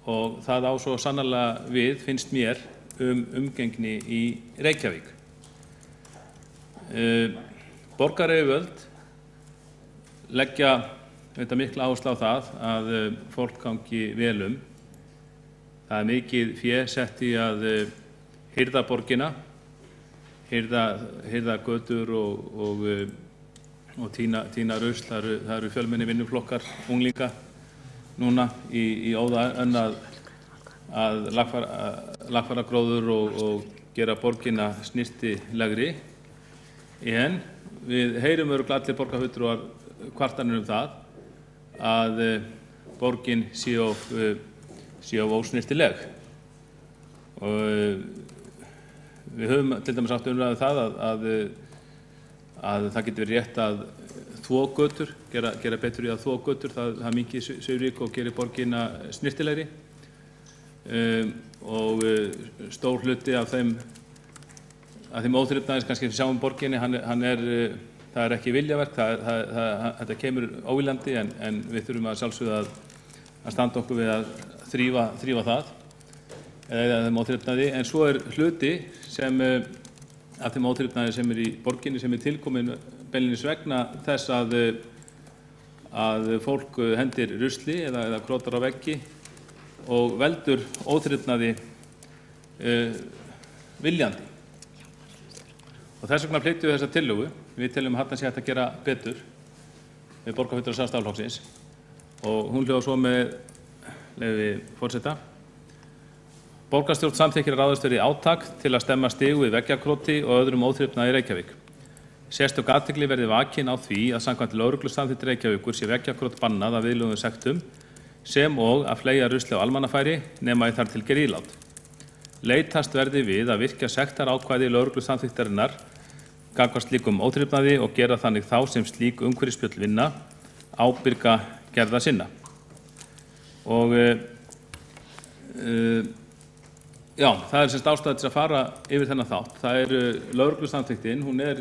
og það á svo sannarlega við, finnst mér, umgengni í Reykjavík. Borgaryfirvöld leggja mikla áherslu á það að fólk gangi vel um. Það er mikið fé sett í að hirða borgina, hirða götur og tína rusl. Það eru fjölmenni vinnuflokkar unglinga núna í óða önn að lagfæra gróður og gera borgina snyrtilegri. En við heyrum örugglega allir borgarfulltrúar kvartanir það að borgin sé of ósnyrtileg. Við höfum til dæmis átt umræðu það að það getur verið rétt að þvo götur, gera betur í að þvo götur, það minnki svifryk og gerir borgina snyrtilegri. Og stór hluti af þeim óþrifnaði kannski sem sjáum borginni, það er ekki viljaverk, þetta kemur óviljandi en við þurfum að sjálfsögðu að standa okkur við að þrífa það. eða þeim óþrifnaði, en svo hluti sem af þeim óþrifnaði sem í borginni sem tilkomin beinlínis vegna þess að fólk hendir rusli eða krotar á veggi og veldur óþrifnaði viljandi. Og þess vegna flytjum við þessa tillögu. Við teljum að þarna sé hægt að gera betur við borgarfulltrúa Sjálfstæðisflokksins og hún hljóðar svo með leyfi forseta. Borgarstjórn samþykkir að ráðist verði í átak til að stemma stigu við veggjakróti og öðrum óþrifnaði í Reykjavík. Sérstök athygli verði vakin á því að samkvæmt lögreglusamþykkt Reykjavíkur sé veggjakrót bannað af viðlögðum sektum sem og að fleygja rusli á almannafæri nema í þar til gerð ílát. Leitast verði við að virkja sektarákvæði lögreglusamþykktarinnar gagnvart slíkum óþrifnaði og gera þannig þá sem slík umhverfisspjöll vinna ábyrga gerða sinna. Og já, það semst ástæða til að fara yfir þennan þátt. Það lögreglusamþykktin, hún er,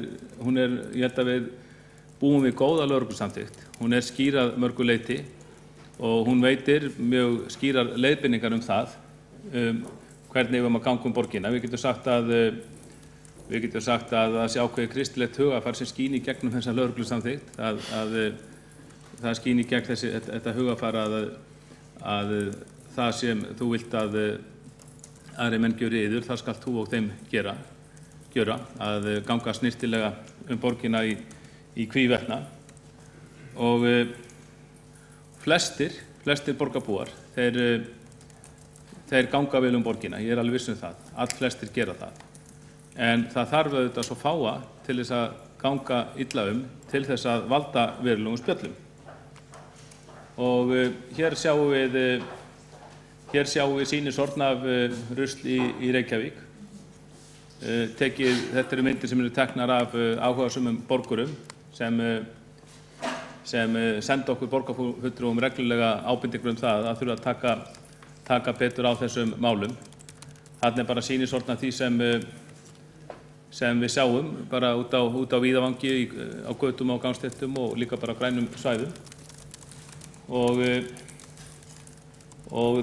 ég held að við búum við góða lögreglusamþykkt. Hún skýr að mörgu leyti og hún veitir mjög skýrar leiðbeiningar það hvernig við að ganga borgina. Við getum sagt að það sé ákveðið kristilegt hugafar sem skín í gegnum þessa lögreglusamþykkt, að það skín í gegn þetta hugafar að það sem þú vilt að aðrir menn gjöri yður, það skalt þú og þeim gjöra, að ganga snyrtilega borgina í hvívetna. Og flestir borgarbúar, þeir ganga vel borgina, ég alveg viss það, allflestir gera það. En það þarf auðvitað svo fáa til þess að ganga illa til þess að valda verulegum spjöllum. Og hér sjáum við sýnisorn af rusl í Reykjavík. Þetta myndir sem teknar af áhugasömum borgurum sem senda okkur borgarfulltrúum reglulega ábendingur það að þurfa að taka betur á þessum málum. Þarna bara sýnisorn af því sem við sjáum bara út á víðavangi, á götum og gangstéttum og líka bara grænum svæðum. Og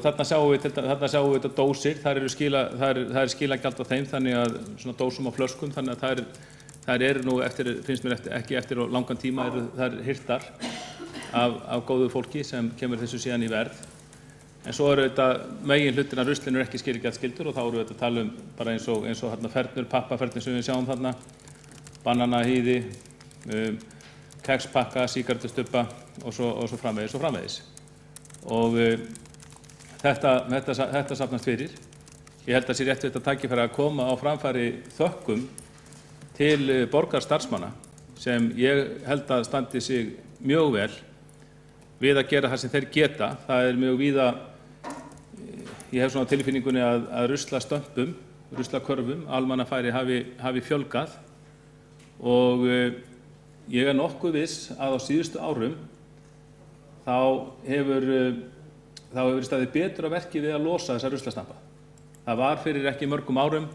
þarna sjáum við þetta dósir, það er skilagjald á þeim, þannig að svona dósum á flöskum, þannig að þær eru nú finnst mér ekki eftir langan tíma, þær hirtar af góðu fólki sem kemur þessu síðan í verð. En svo þetta megin hlutin af ruslinu ekki skilgjaldsskyldur og þá erum við að tala bara eins og fernur, pappafernir sem við sjáum þarna, bananahýði, kekspakka, sígarettustubba og svo framvegis. Og þetta safnast fyrir. Ég held að sé rétt við þetta tækifæri að koma á framfæri þökkum til borgarstarfsmanna sem ég held að standi sig mjög vel við að gera það sem þeir geta. Það mjög víða, ég hef svona tilfinningunni að ruslastömpum, ruslakörfum, almannafæri hafi fjölgað og ég nokkuð viss að á síðustu árum þá hefur staðið betur að verki við að losa þessa ruslastampa. Það var fyrir ekki mörgum árum,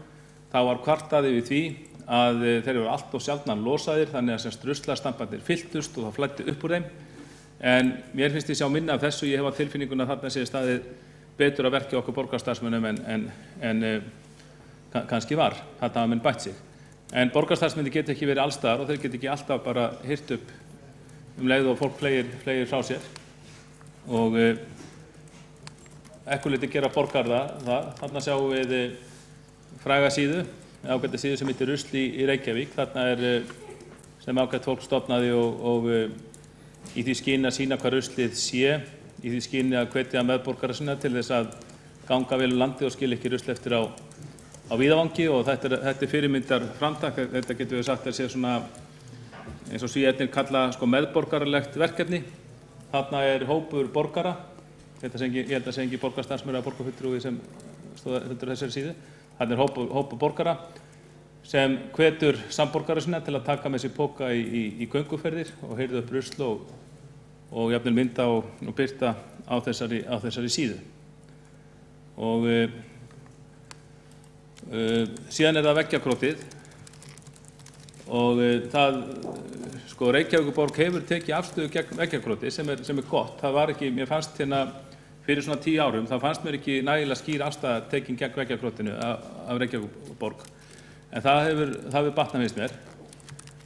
þá var kvartað yfir því að þeir eru allt og sjaldnar losaðir þannig að ruslastamparnir fylltust og það flæddi upp úr þeim. En mér finnst ég sjá minna af þessu, ég hef á tilfinninguna að þarna sé staðið betur að verki okkur borgarstarfsmönnum en kannski var. Þarna hafa menn bætt sig. En borgarstarfsmenn geta ekki verið allstaðar og þeir geta ekki alltaf bara hirt upp leið og fólk fleygir frá sér. Og ekkur liti gera borgar það. Þarna sjáum við fræga síðu, ágæta síðu sem heitir Rusl í Reykjavík. Þarna sem ágætt fólk stofnaði og í því skyni að sýna hvað ruslið sé, í því skyni að hvetja meðborgara sinna til þess að ganga vel landið og skilja ekki rusl eftir á víðavangi og þetta fyrirmyndar framtak. Þetta getur við sagt að sé svona eins og Svíarnir kalla meðborgaralegt verkefni. Þarna hópur borgara, ég held að sé ekki borgarstarfsmaður eða borgarfulltrúi sem stóð undir þessari síðu. Þarna hópur borgara sem hvetur samborgara sinna til að taka með sér póka í gönguferðir og heyrðu upp rusl og jafnvel mynda og birta á þessari síðu. Og síðan það veggjakrótið og Reykjavíkurborg hefur tekið afstöðu gegn veggjakróti sem er gott. Það var ekki, mér fannst fyrir svona 10 árum þá fannst mér ekki nægilega skýr afstaða tekin gegn veggjakrótinu af Reykjavíkurborg. En það hefur batnað finnst mér.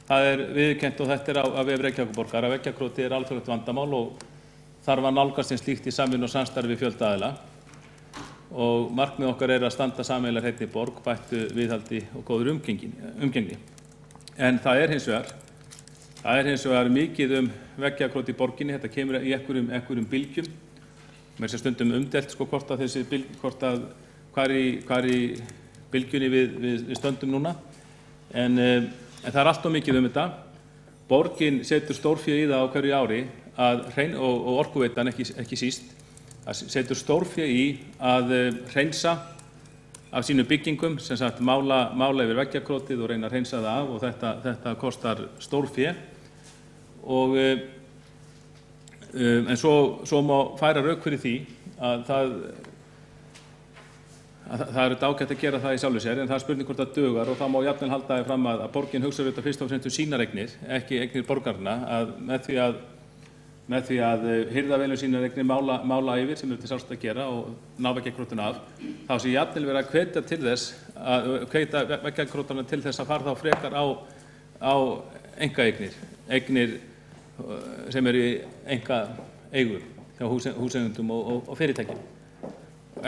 Það viðurkennt og þetta á vef Reykjavíkurborgar að veggjakróti alþjóðlegt vandamál og þarf að nálgast sem slíkt í samvinnu og samstarfi við fjölda aðila. Og markmið okkar að standa sameiginlega hreinni borg, bættu viðhaldi og góður umgengni. En það hins vegar mikið veggjakrót í borginni, þetta kemur í einhverjum bylgjum. Mér sé stundum umdelt hvort að hvar í bylgjunni við stöndum núna. En það allt of mikið þetta. Borgin setur stórfé í það á hverju ári og Orkuveitan ekki síst, setur stórfé í að hreinsa af sínum byggingum, sem sagt mála yfir veggjakrótið og reyna að hreinsa það af og þetta kostar stórfé. En svo má færa rök fyrir því að það ágætt að gera það í sjálfu sér, en það spurning hvort það dugar og þá má jafnvel halda því fram að borgin hugsar auðvitað fyrst og fremst sínar eignir, ekki eignir borgarna, að með því að hirða vel sínar eignir mála yfir sem til sást að gera og ná veggjakrótinu af, þá sé jafnvel verið að hvetja til þess hvetja veggjakrótana til þess að fara þá frekar á eignir sem í eigu hjá húseigendum og fyrirtækjum.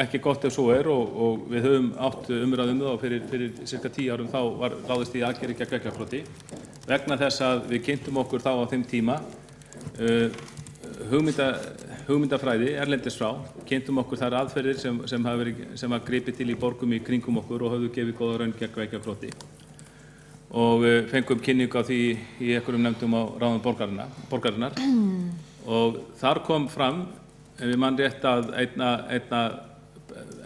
Ekki gott ef svo og við höfum átt umræðu það og fyrir cirka 10 árum þá var ráðist í aðgerðir gegn veggjakróti vegna þess að við kynntum okkur þá á þeim tíma hugmyndafræði erlendis frá, kynntum okkur þær aðferðir sem hafa gripið til í borgum í kringum okkur og höfðu gefið góða raun gegn veggjakróti. Og fengum kynningu á því í einhverjum nefndum á ráðum borgarinnar. Og þar kom fram, ef ég man rétt, að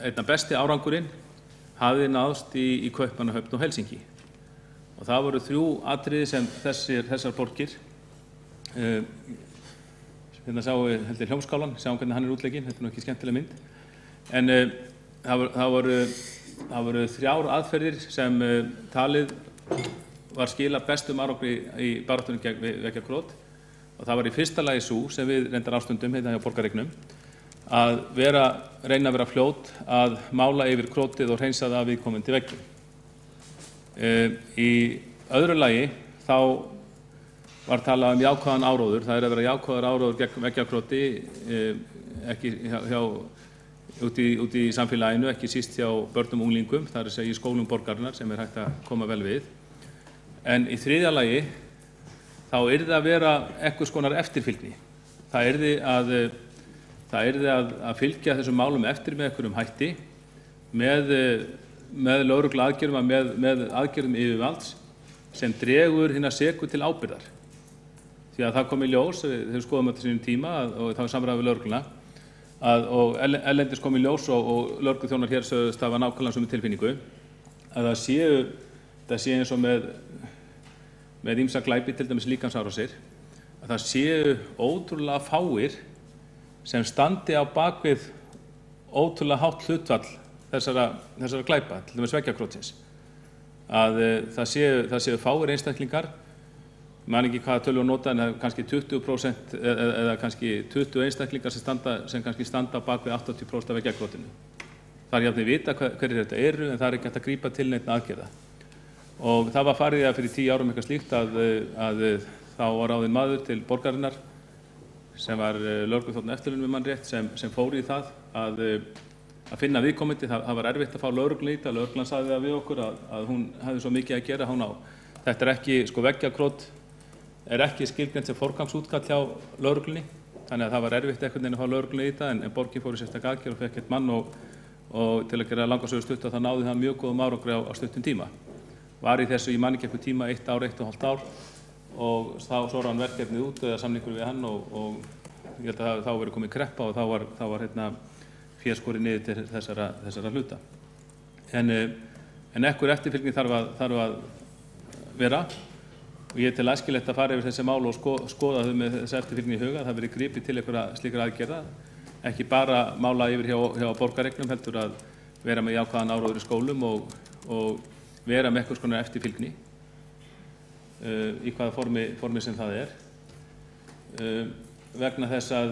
einna besti árangurinn hafði náðst í Kaupmannahöfn og Helsinki. Og það voru 3 atriði sem þessar borgir, hérna sáum við heldur hljómskálan, sjáum hvernig hann útleikinn, þetta nú ekki skemmtileg mynd. En það voru 3 aðferðir sem talið var skila bestum árangri í baráttunni gegn veggjakrót og það var í fyrsta lagi sú sem við reyndar ástundum hérna hjá borgareignum að reyna að vera fljót að mála yfir krótið og hreinsa það af viðkomandi veggjum. Í öðru lagi þá var talað jákvæðan áróður, það að vera jákvæðar áróður gegn veggjakróti ekki úti í samfélaginu, ekki síst hjá börnum og unglingum, það að segja í skólum borgarinnar sem hægt að koma vel við. En í þriðja lagi þá yrði að vera einhvers konar eftirfylgni. Það yrði að fylgja þessum málum eftir með einhverjum hætti með lögregluaðgerðum með aðgerðum yfirvalds sem dregur hina seku til ábyrgðar. Því að það kom í ljós, þegar skoðum þetta sínum tíma og það var samræði við lögregluna og erlendis kom í ljós og lögregluþjónar hér sögðust hafa nákvæmlega sömu tilfinningu að það sé eins og með ýmsa glæpi, til dæmis líkamsárásir, að það séu ótrúlega fáir sem standi á bakvið ótrúlega hátt hlutfall þessara glæpa, til dæmis veggjakrótsins. Að það séu fáir einstaklingar, man ekki hvaða tölu að nota, en kannski 20% eða kannski 20 einstaklingar sem kannski standa á bakvið 80% af veggjakrótinu. Það jafnvel vita hverjir þetta eru, en það ekki hægt að grípa til neitt aðgerða. Og það var farið að fyrir 10 árum eitthvað slíkt að þá var ráðinn maður til borgarinnar sem var lögregluþjónn eftirlaun við mann rétt sem fór í það að finna viðkomandi. Það var erfitt að fá lögreglu í þetta, lögreglan sagði það við okkur að hún hefði svo mikið að gera. Þetta ekki, veggjakrót ekki skilgreint sem forgangsútkall hjá lögreglunni, þannig að það var erfitt einhvern veginn að fá lögreglu í þetta en borgin fór í sérstaka aðgerð og fekk einn mann og til að gera langa sögu stutt þá náði það mjög góðum árangri á stuttum tíma. Var í þessu, ég man ekki eitthvað tíma, 1 ár, 1,5 ár og svo rann verkefnið út eða samningur við hann og ég held að þá verið komið kreppa og þá var féskorið niður til þessara hluta. En einhver eftirfylgni þarf að vera og ég tel æskilegt að fara yfir þessi mál og skoða þau með þessi eftirfylgni í huga. Það verið gripið til einhverja slíkra aðgerða, ekki bara mála yfir hjá borgareignum, heldur að vera með jákvæðan áróður í skólum og vera með einhvers konar eftirfylgni í hvaða formi sem það vegna þess að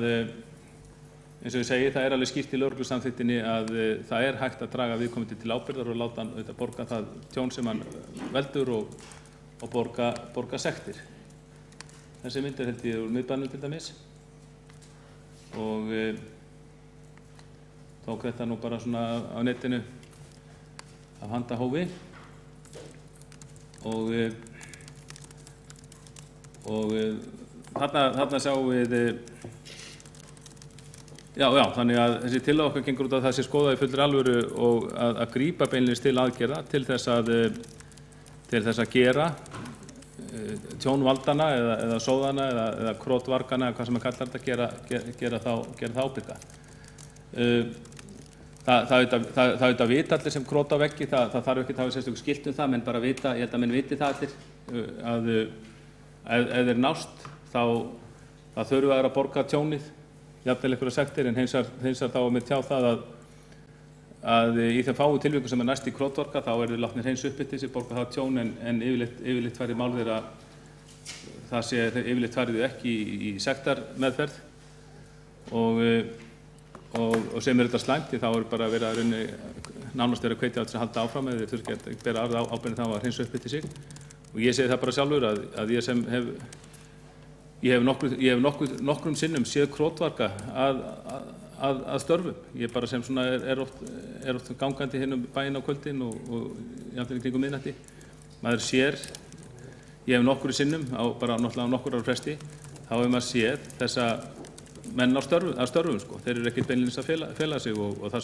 eins og ég segi, það alveg skýrt í lögreglusamþykktinni að það hægt að draga viðkomandi til ábyrgðar og láta hann borga það tjón sem hann veldur og borga sektir. Þessi mynd held ég úr miðbænum til dæmis og tók þetta nú bara svona á netinu af handahófi og þarna sjáum við þannig að þessi tillaga okkar gengur út að það sé skoðað í fullri alvöru og að grípa beinlínis til aðgerða til þess að gera tjónvaldana eða sóðana eða krotvargana eða hvað sem kallar þetta gera þá ábyrga. Það auðvitað vita allir sem krota veggi, það þarf ekki að hafa sérstöku skilt það, menn bara vita, ég held að menn viti það allir að ef þeir nást þá þurfa þeir að borga tjónið, jafnvel einhverja sektir, en hins vegar þá með tjá það að í þeim fáu tilvikum sem næst í krotvarga þá þeir látnir hreins uppbyttis í borga það tjón en yfirleitt færið mál þeirra það sé yfirleitt færið ekki í sektarmeðferð og sem þetta slæmt þá bara verið að nánast verið að hvetja á þess að halda áfram eða þeir þurfi ekki að bera ábyrgðina þá að hreins uppbytti sig og ég segi það bara sjálfur að ég hef nokkrum sinnum séð krotvarga að störfum. Ég bara sem svona oft gangandi hérna bæinn á kvöldin og jafnvel í kringum miðnætti. Maður sér, ég hef nokkrum sinnum, bara náttúrulega á nokkur ára fresti, þá hefur maður séð þessa menn að störfum sko. Þeir eru ekkert beinlínis að fela sig og það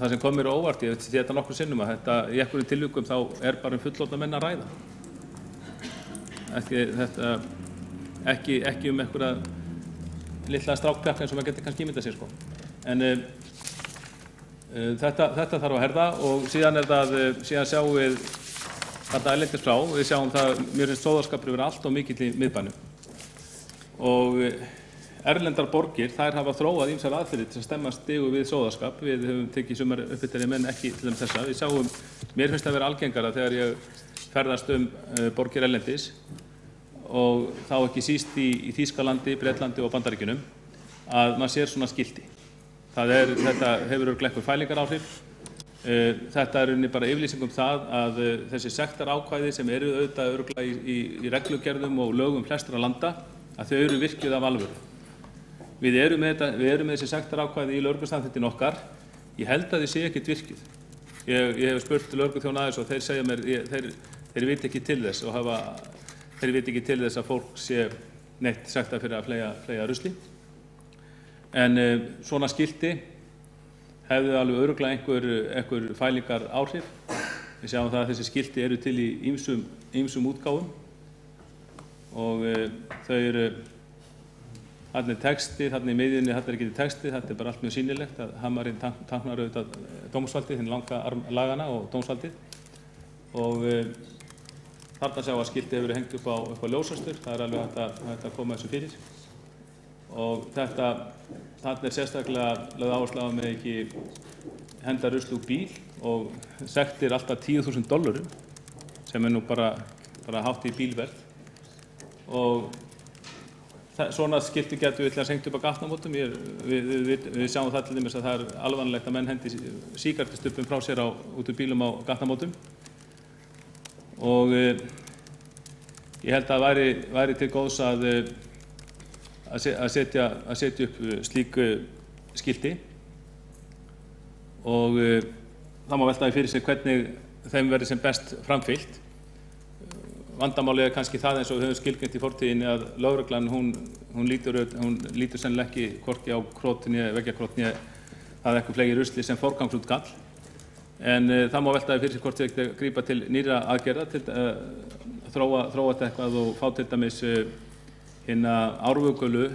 sem kom mér á óvart, ég sé þetta nokkrum sinnum að þetta í einhverjum tilvikum þá bara fullorðna menn að ræða. Ekki einhverja litla strákpjakka eins og maður getur kannski ímyndað sér sko. En þetta þarf að herða og síðan sjáum við þetta erlendis frá, við sjáum það, mér finnst sóðaskapur vera allt og mikill í miðbænum. Og erlendar borgir, þær hafa þróað ýmsar aðferðir til að stemma stigu við sóðaskap. Við höfum tekið sumar uppbyttanir menn ekki til þessa. Við sjáum, mér finnst það vera algengara þegar ég ferðast borgir erlendis og þá ekki síst í Þýskalandi, Bretlandi og Bandaríkjunum að maður sér svona skilti. Þetta hefur örugglega einhver fælingaráhrif. Þetta rauninni bara yfirlýsing það að þessi sektarákvæði sem eru auðvitað örugglega í reglugerðum og lögum flestra landa að þau eru virkjuð af alvöru. Við erum með þessi sektarákvæði í lögreglusamþykktinni okkar. Ég held að þið sé ekkert virkjuð. Ég hef spurt lögregluþjóna aðeins og þeir segja mér þeir viti ekki til þess og þeir viti ekki til þess að fólk sé neitt sektað fyrir að fleygja rusli. En svona skilti hefðu alveg örugglega einhver fælingar áhrif. Við sjáum það að þessi skilti eru til í ýmsum útgáfum og þau eru þarna er texti, þarna í miðjunni, þarna er ekki texti, þetta er bara allt mjög sýnilegt að hamarinn táknar auðvitað dómsvaldið, hinn langa arm lagana og dómsvaldið og þarna sjá að skilti hefur verið hengt upp á ljósastur, það er alveg hægt að koma þessu fyrir og þarna er sérstaklega lögð áherslu á að með ekki henda rusli úr bíl og sektir alltaf $10.000 sem er nú bara hátt í bílverð og svona skilti getur við til að hengt upp á gatnamótum. Við sjáum það til dæmis að það er alvanlegt að menn hendi sígarettustubbum frá sér út úr bílum á gatnamótum og ég held að væri til góðs að setja upp slík skilti og það má velta fyrir sig hvernig þeim verði sem best framfylgt. Vandamálið er kannski það eins og við höfum skilgreint í fortíðinni að lögreglan hún lítur sennilega ekki hvorki á krotni, veggjakrotni það er eitthvað fleiri rusli sem forgangsútkall. En það má velta fyrir sig hvort þið ekki grípa til nýra aðgerða, til þróa þetta eitthvað og fá til dæmis hinna árvögulu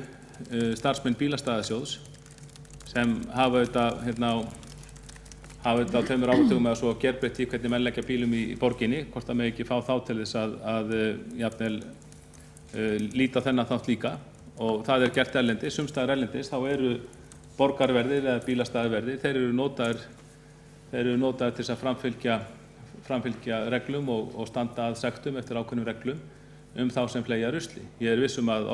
starfsmenn bílastæðasjóðs sem hafa auðvitað á 2 áratugum eða svo gerbreytt í hvernig menn leggja bílum í borginni, hvort það með ekki fá þá til þess að jafnvel líta þennan þátt líka og það er gert erlendis, sums staðar erlendis, þá eru borgarverðir eða bílastæðaverðir, þeir eru notaðir til þess að framfylgja reglum og standa að sektum eftir ákveðnum reglum þá sem fleygja rusli. Ég er viss að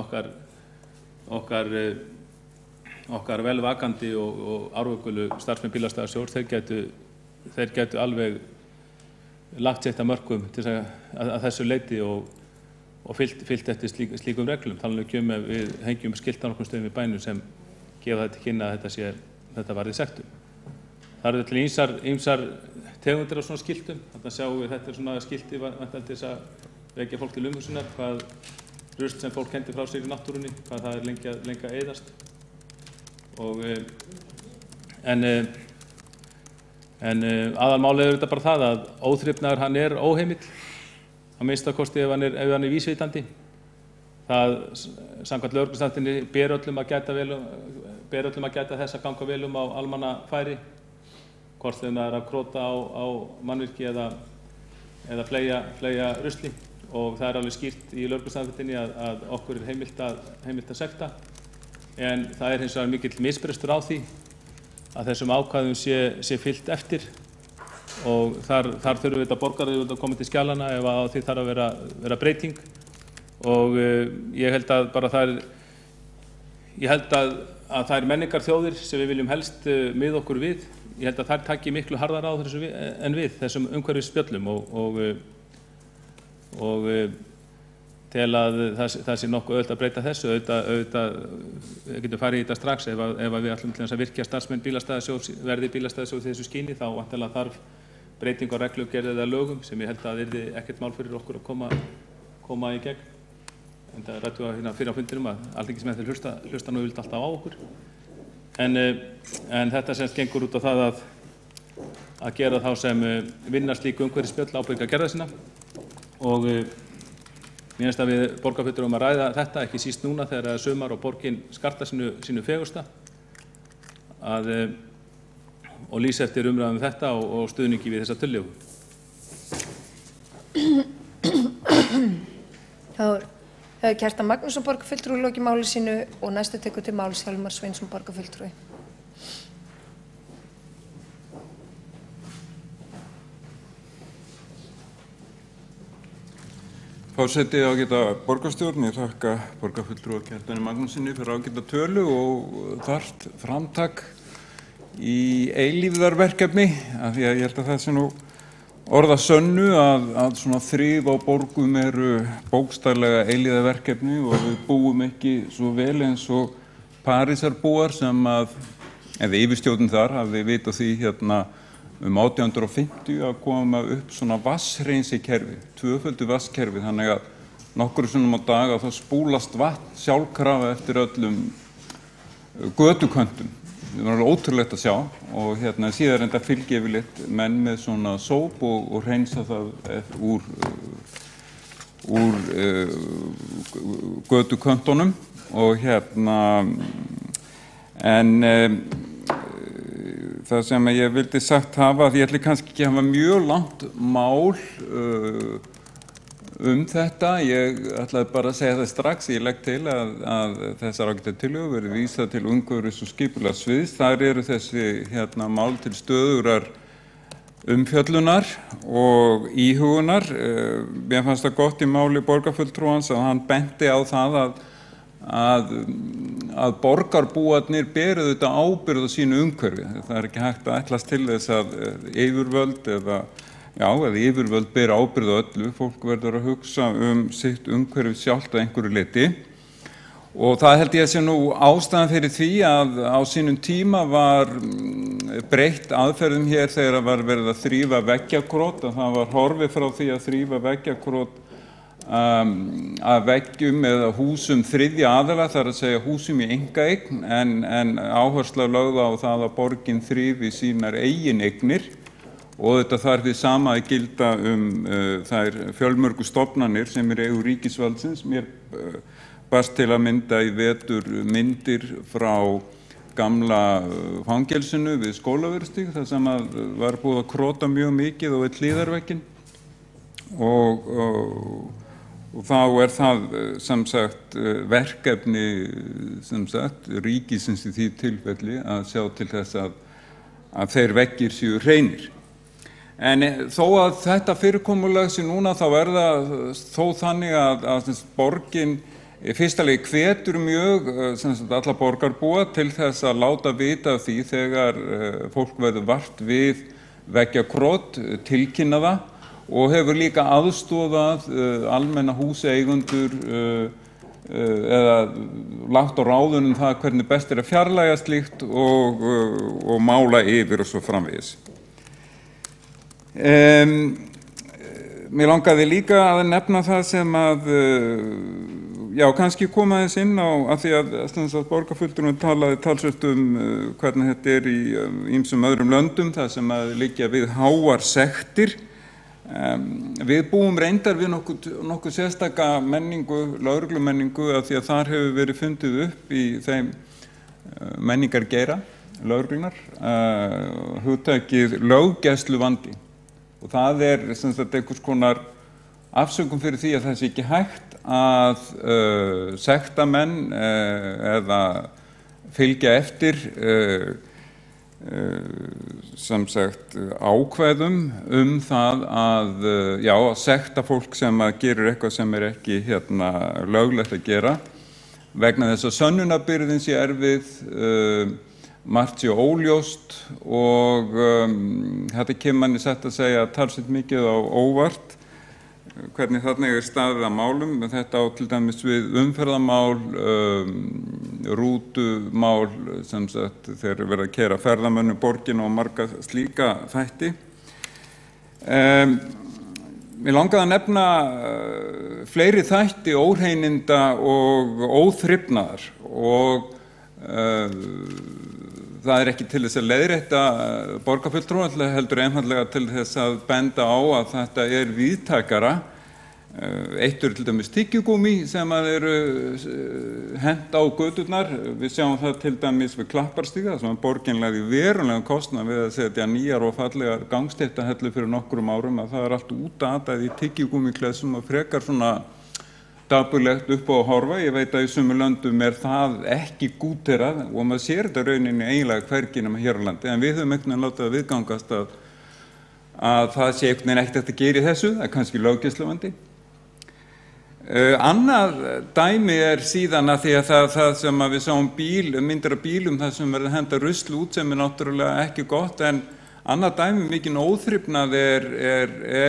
okkar velvakandi og árvökulu starfsmenn bílastæðasjóðs, þeir gætu alveg lagt sitt að mörkum til að þessu leyti og fylgt eftir slíkum reglum. Talanum ekki ef við hengjum skilta nokkrum stöðum í bænum sem gefa þetta til kynna að þetta varði sektum. Það eru til ýmsar tegundir á svona skiltum. Þarna sjáum við þetta svona skilti til þess að vekja fólk til umhugsunar, hvað rusl sem fólk hendi frá sér í náttúrunni, hvað það er lengi að eyðast. En aðalmálið er þetta bara það að óþrifnaður hann er óheimill, að minnsta kosti ef hann er vísvitandi. Það, samkvæmt lögreglustjórninni, ber öllum að gæta þess að ganga vel á almannafæri, hvort þeim það er að króta á mannvirki eða fleygja rusli. Og það er alveg skýrt í lögreglustjórninni að okkur er heimilt að sekta. En það er hins vegar mikill misbrestur á því að þessum ákvæðum sé fylgt eftir, og þar þurfum við borgaryfirvöld að koma til skjalana ef á því þarf að vera breyting. Og ég held að þær menningarþjóðir sem við viljum helst miða okkur við, ég held að þær taki miklu harðara á þessu en við þessum umhverfisspjöllum, og tel að það sé nokkuð auðvelt að breyta þessu. Auðvitað getum farið í þetta strax ef við ætlum til þess að virkja starfsmenn bílastæðasjóðs, verði bílastæðasjóðs í þessu skyni, þá væntanlega þarf breyting á reglugerð eða lögum sem ég held að yrði ekkert mál fyrir okkur að koma í gegn. En það rættum við fyrir á fundinum að alþingismenn hlusta nú vilt alltaf á okkur. En þetta semst gengur út á það að gera þá sem vinna slík umhverfisspjöll ábyrga gerða sinna, og mér finnst að við borgarfulltrúum að ræða þetta, ekki síst núna þegar sumar og borgin skarta sínu fegursta, og lýsa eftir umræðum þetta og stuðningi við þessa tillögu. Það er Kjartan Magnússon borgarfulltrúi lokið máli sínu og næstu tekur til máls Hjálmar Sveinsson borgarfulltrúi. Forseti, ágæta borgarstjórn, ég þakka borgarfulltrúa Kjartani Magnúsinni fyrir ágæta tölu og þarft framtak í eilífðarverkefni, af því að ég held að það sé nú orða sönnu að svona þrif á borgum eru bókstaflega eilífðarverkefni og við búum ekki svo vel eins og Parísarbúar sem eða yfirstjórnin þar hafði vit á því 1850 að koma upp svona vatnshreinsikerfi, tvöföldu vatnskerfi, þannig að nokkru sinnum á dag að það spúlast vatn sjálfkrafa eftir öllum götuköntum. Það var ótrúlegt að sjá, og síðan enda fylgi yfirleitt menn með svona sóp og hreinsa það úr götuköntunum, og það sem ég vildi sagt hafa, því ég ætli kannski ekki að hafa mjög langt mál þetta, ég ætlaði bara að segja það strax, ég legg til að þessar ágætu tillögur verði vísað til umhverfis- og skipulagssviðs. Þar eru þessi mál til stöðugrar umfjöllunar og íhugunar. Mér fannst það gott í máli borgarfulltrúans að hann benti á það að borgarbúarnir beru þetta ábyrgð á sínu umhverfi. Það er ekki hægt að ætlast til þess að yfirvöld eða yfirvöld bera ábyrgð á öllu. Fólk verður að hugsa sitt umhverfi sjálft að einhverju leyti. Og það held ég að sé nú ástæðan fyrir því að á sínum tíma var breytt aðferðum hér þegar var verið að þrífa veggjakrót, að það var horfið frá því að þrífa veggjakrót að veggjum eða húsum þriðja aðila, það er að segja húsum í einkaeign, en áhersla lögð á það að borgin þrífi sínar eigin eignir, og þetta þarf því sama að gilda þær fjölmörgu stofnanir sem eru eigu ríkisvaldsins. Mér barst til að mynda í vetur myndir frá gamla fangelsinu við Skólavörðustíg, þar sem var búið að króta mjög mikið og hlíðarvegginn, og þá er það sem sagt verkefni ríkisins í því tilfelli að sjá til þess að þeir veggir séu hreinir. En þó að þetta fyrirkomulag sé núna, þá er það þó þannig að borgin Í fyrsta lagi hvetur mjög alla borgarbúa til þess að láta vita af því þegar fólk verður vart við veggjakrot, tilkynna það og hefur líka aðstoðað almenna húseigendur eða lagt á ráðunum það hvernig best að fjarlægja slíkt og mála yfir og svo framvegis. Mér langaði líka að nefna það sem að kannski koma þess inn á að því að borgarfulltrúinn talaði talsvert hvernig þetta í ýmsum öðrum löndum þar sem að liggja við háar sektir. Við búum reyndar við nokkuð sérstaka menningu, lögreglumenningu að því að þar hefur verið fundið upp í þeim menningargeira lögreglunar hugtakið löggæsluvandi og það einhvers konar afsökun fyrir því að það sé ekki hægt að sekta menn eða fylgja eftir sem sagt ákveðum það að sekta fólk sem að gerir eitthvað sem ekki löglegt að gera vegna þess að sönnunarbyrðin sé erfið, margt sé óljóst og þetta kemur manni satt að segja talsvert mikið á óvart hvernig þarna staðið að málum. Þetta á til dæmis við umferðarmál, rútumál, sem sagt þegar verið að keyra ferðamönnum borgina og marga slíka þætti. Mér langaði að nefna fleiri þætti óhreininda og óþrifnaðar og það ekki til þess að leiðrétta borgarfulltrúa heldur einfaldlega til þess að benda á að þetta víðtækara. Eitt til dæmis tyggjugúmmí sem að eru hent á göturnar. Við sjáum það til dæmis við Klapparstíga sem borgin lagði verulegan kostnað við að setja nýjar og fallegar gangstéttahellu fyrir nokkrum árum að það allt útatað í tyggjugúmmíklessum og frekar svona dapurlegt upp á að horfa. Ég veit að í sumum löndum það ekki gúterað og maður sér þetta rauninni eiginlega hvergi nema hér á landi en við höfum einhvern veginn látið að viðgangast að það sé einhvern veginn ekkert að gera í þessu, það kannski löggæsluvandi. Annað dæmi síðan að því að það sem að við sáum myndir af bílum þar sem verður henda rusl út sem náttúrulega ekki gott en annað dæmi mikinn óþrifnað í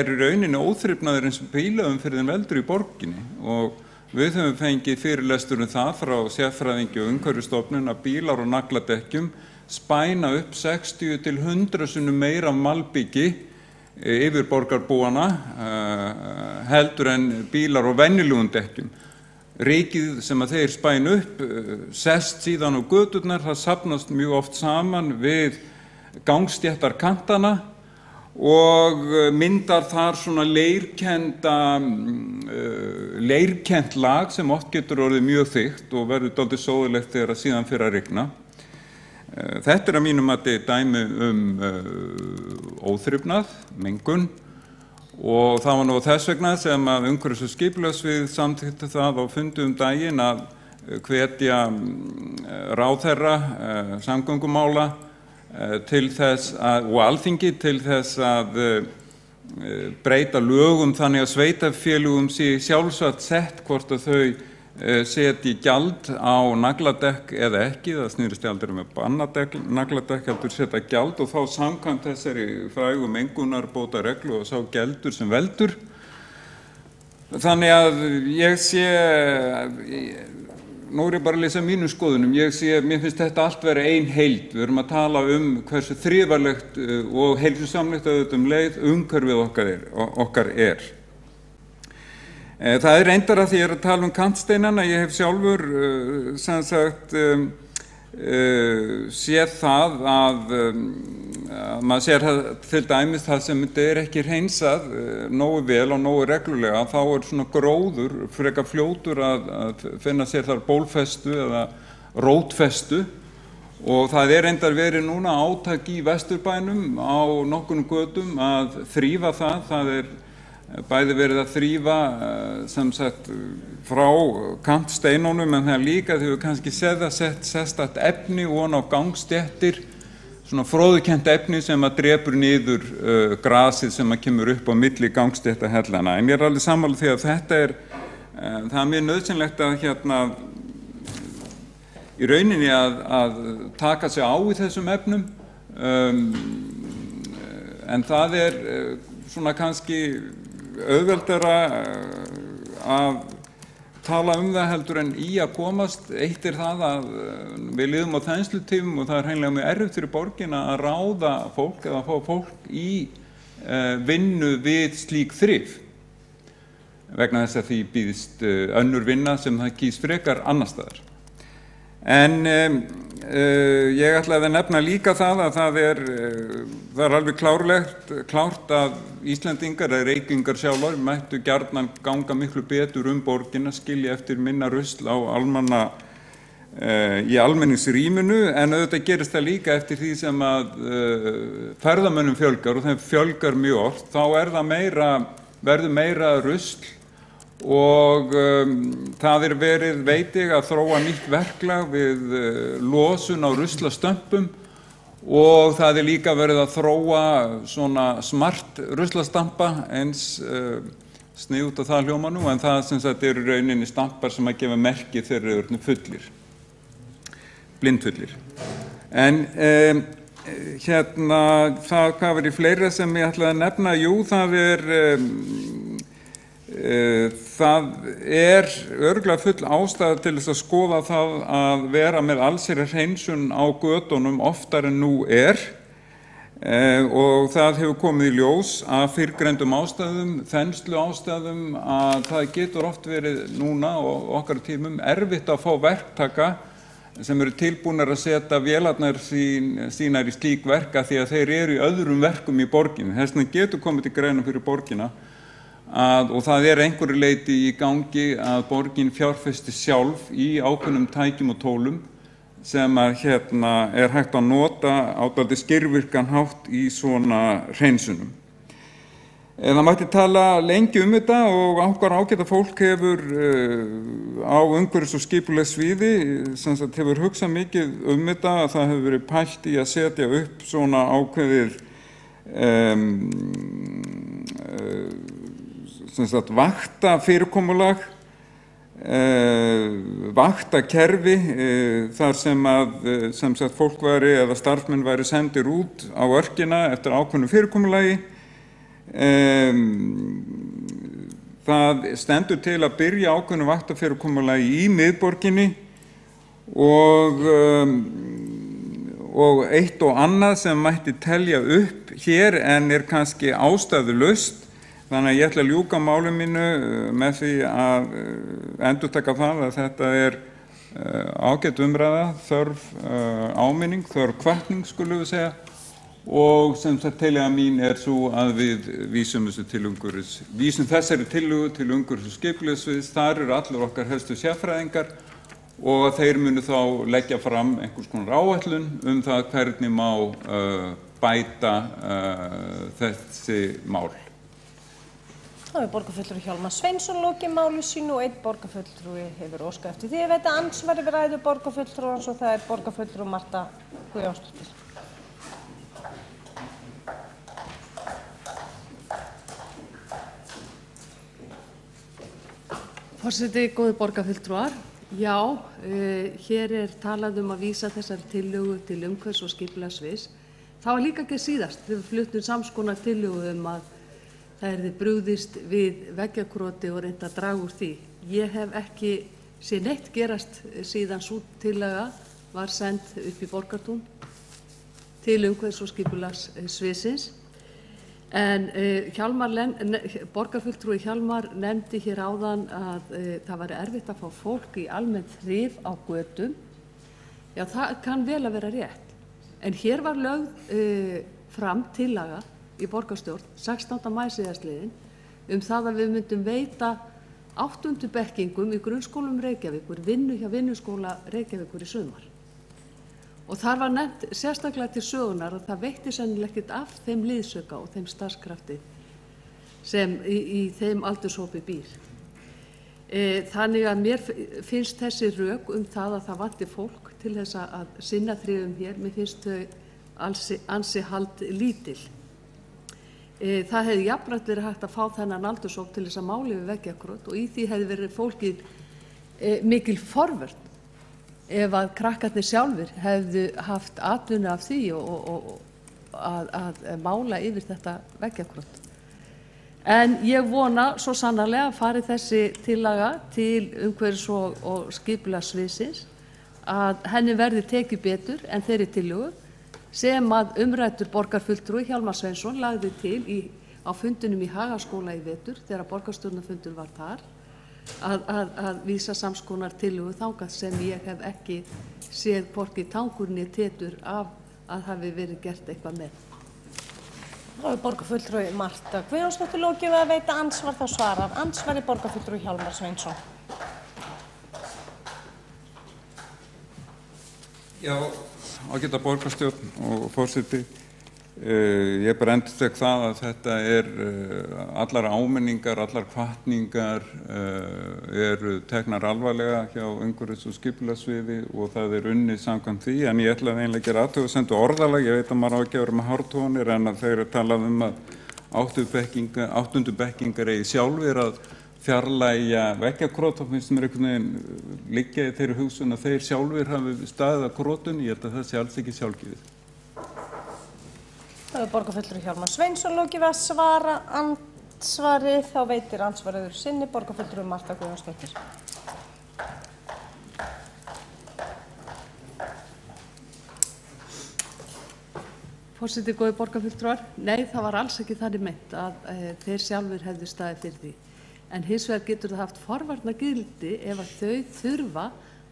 rauninni óþrifnaður eins og bílaumferðin veldur í borginni og við höfum fengið fyrirlestur það frá sérfræðingi og umhverfisstofnun að bílar og nagladekkjum spæna upp 60 til 100 sinnum meira malbiki yfir borgarbúana heldur en bílar og venjulegum dekkjum. Rykið sem að þeir spæna upp sest síðan á göturnar, það safnast mjög oft saman við gangstéttarkantana og myndar þar svona leirkennt lag sem oft getur orðið mjög þykkt og verður dálítið sóðilegt þegar síðan fer að rigna. Þetta að mínum mati dæmi óþrifnað, mengun og það var nú þess vegna sem að umhverfis- og skipulagssvið samþykkti það á fundi daginn að hvetja ráðherra samgöngumála til þess og Alþingi til þess að breyta lögum þannig að sveitarfélögum sé sjálfsagt sett hvort að þau setji gjald á nagladekk eða ekki, það snýrist aldrei með banna nagladekk heldur setja gjald og þá samkvæmt þessari frægu mengunarbótareglu og sá gjaldur sem veldur. Þannig að ég sé nú ég bara að lesa mínu skoðunum, mér finnst þetta allt vera ein heild. Við erum að tala hversu þrifalegt og heilsusamlegt auðvitað leið umhverfið okkar er. Það reyndar að því ég að tala kantsteinana, ég hef sjálfur sem sagt séð það að maður sér til dæmis það sem þetta ekki hreinsað nógu vel og nógu reglulega, þá svona gróður frekar fljótur að finna sér þar bólfestu eða rótfestu og það reyndar verið núna átak í Vesturbænum á nokkrum götum að þrífa það bæði verið að þrífa sem sagt frá kantsteinunum en það líka þegar við kannski sérstakt efni ofan á gangstéttir svona fróðukennt efni sem að drepur niður grasið sem að kemur upp á milli gangstéttahellana en ég alveg sammála því að þetta Það mjög nauðsynlegt að í rauninni að taka sig á í þessum efnum, en það svona kannski auðveldara að tala það heldur en í að komast. Eitt það að við lifum á þenslutímum og það hreinlega mjög erfitt fyrir borgina að ráða fólk eða að fá fólk í vinnu við slík þrif, vegna þess að því býðist önnur vinna sem það kýs frekar annar staðar. En ég ætlaði að nefna líka það að það er alveg klárt að Íslendingar eða Reykvíkingar sjálfar mættu gjarnan ganga miklu betur borgina, skilja eftir minna rusl á í almenningsrýminu, en auðvitað gerist það líka eftir því sem að ferðamönnum fjölgar, og þeim fjölgar mjög oft, þá verður meira rusl. Og það verið, veit ég, að þróa nýtt verklag við losun á ruslastömpum, og það líka verið að þróa svona smart ruslastampa, eins sniðugt að það hljóma nú, en það sem sagt eru rauninni stampar sem að gefa merki þegar þeir eru fullir, blindfullir. En það hvað verið fleira sem ég ætlaði að nefna? Jú, það örugglega full ástæða til þess að skoða það að vera með allsherjarhreinsun á götunum oftar en nú og það hefur komið í ljós af fyrrgreindum ástæðum, þenslu ástæðum, að það getur oft verið núna og okkar tímum erfitt að fá verktaka sem eru tilbúnir að setja vélarnar sínar í slík verka, því að þeir eru í öðrum verkum í borginni. Þess vegna getur komið til greina fyrir borgina og það einhverju leyti í gangi að borgin fjárfesti sjálf í ákveðnum tækjum og tólum sem að hægt að nota á dálítið skilvirkan hátt í svona hreinsunum. Það mætti tala lengi þetta, og okkar ágæta fólk hefur á umhverfis- og skipulagssviði sem sagt hefur hugsað mikið þetta, að það hefur verið pælt í að setja upp svona ákveðið vaktafyrirkomulag, vaktakerfi, þar sem sagt fólk eða starfsmenn væri sendir út á örkina eftir ákveðnu fyrirkomulagi. Það stendur til að byrja ákveðnu vaktafyrirkomulagi í miðborginni, og eitt og annað sem mætti telja upp hér en kannski ástæðulaust. Þannig að ég ætla að ljúka máli mínu með því að endurtaka það að þetta ágæt umræða, þörf áminning, þörf hvatning skulum við segja, og sem sagt tillaga mín sú að við vísum þessari tillögu til umhverfis- og skipulagssviðs. Þar eru allir okkar helstu sérfræðingar, og þeir munu þá leggja fram einhvers konar áætlun það hvernig má bæta þessi mál. Það borgarfulltrúi Hjálmar Sveinsson lokið máli sínu og einn borgarfulltrúi hefur óskað eftir því að veita andsvari við ræðu borgarfulltrúans, og það borgarfulltrúi Marta Guðjónsdóttir. Forseti, góðir borgarfulltrúar, já, hér talað að vísa þessari tillögu til umhverfis- og skipulagssviðs. Það var líka ekki síðast þegar við fluttum sams konar tillögu að það yrði brugðist við veggjakroti og reynt að draga úr því. Ég hef ekki séð neitt gerast síðan sú tillaga var send upp í Borgartún til umhverfis- og skipulagssviðsins. En borgarfulltrúi Hjálmar nefndi hér áðan að það væri erfitt að fá fólk í almennt þrif á götum. Já, það kann vel að vera rétt. En hér var lögð fram tillaga í borgarstjórn 16. maí síðastliðinn það að við myndum veita 8. bekkingum í grunnskólum Reykjavíkur vinnu hjá Vinnuskóla Reykjavíkur í sumar. Og þar var nefnt sérstaklega til sögunar að það veitti sennilega ekkert af þeim liðsauka og þeim starfskrafti sem í þeim aldurshópi býr. Þannig að mér finnst þessi rök það að það vanti fólk til þess að sinna þrifum hér, mér finnst þau ansi hald lítil. Það hefði jafnrætt verið hægt að fá þennan aldurshóp til þess að máli við veggjakrot og í því hefði verið fólkið mikil forvörn ef að krakkarnir sjálfur hefðu haft atvinnu af því og að mála yfir þetta veggjakrot. En ég vona svo sannarlega að fari þessi tillaga til umhverfis- og skipulagssviðsins að henni verði tekið betur en þeirri tillögu sem að umræddur borgarfulltrúi Hjálmar Sveinsson lagði til á fundinum í Hagaskóla í vetur þegar borgarstjórnarfundur var þar að vísa samskonar tillögu þangað sem ég hef ekki séð hvorki tangur né tetur af að hafi verið gert eitthvað með. Þá er borgarfulltrúi Marta Guðjónsdóttir lokið við að veita andsvar, þá svarar andsvari borgarfulltrúi Hjálmar Sveinsson. Já, ágæta borgarstjórn og forseti, ég bara endurtek það að þetta allar áminningar, allar hvatningar eru teknar alvarlega hjá umhverfis- og skipulagssviði og það unnið samkvæmt því, en ég ætlaði eiginlega að gera athugasemd og orðalag, ég veit að maður á ekki að vera með hártónir en að þeir talað að áttundu bekkingar eigi sjálfir að fjarlægja veggjakrot, þá finnst mér einhvern veginn liggja í þeirri hugsun að þeir sjálfir hafi staðið að krotun, ég held að það sé alls ekki sjálfgefið. Það er borgarfulltrúi Hjálmar Sveinsson lokið við að svara andsvari, þá veitir andsvariður sinni borgarfulltrúi Marta Guðjónsdóttir. Forseti, góðir borgarfulltrúar, nei, það var alls ekki þannig meint að þeir sjálfur hefðu staðið fyrir því. En hins vegar getur það haft forvarnagildi ef að þau þurfa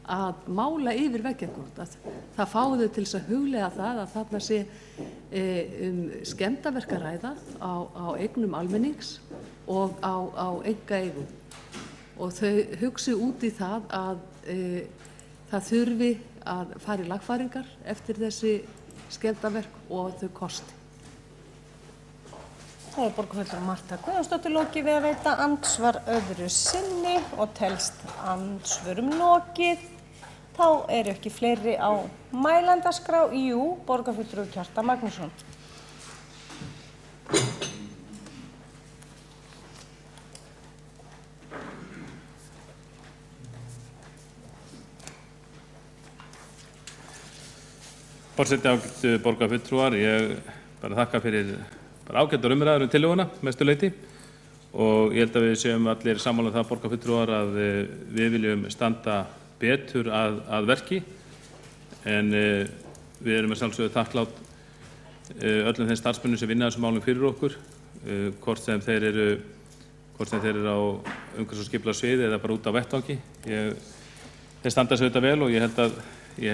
að mála yfir veggjakrot. Það fái þau til þess að huglega það að þarna sé skemmdarverk að ræða á eignum almennings og á einkaeigum. Og þau hugsi út í það að það þurfi að fara í lagfæringar eftir þessi skemmdarverk og þau kosti. Það er borgarfulltrúi Marta Guðjónsdóttir lokið við að veita andsvar öðru sinni og telst andsvörum lokið. Þá eru ekki fleiri á mælendaskrá. Jú, borgarfulltrúi Kjartan Magnússon. Forseti, ágætu borgarfulltrúar, ég bara þakka fyrir ágætar umræður tillöguna mestu leyti og ég held að við séum allir sammála það borgarfulltrúar að við viljum standa betur að verki en við erum að sjálfsögðu þakklát öllum þeim starfsmönnum sem vinna þessum málum fyrir okkur hvort sem þeir eru á umhverfis- og skipulagssviði eða bara út á vettvangi. Þeir standa sig auðvitað vel og ég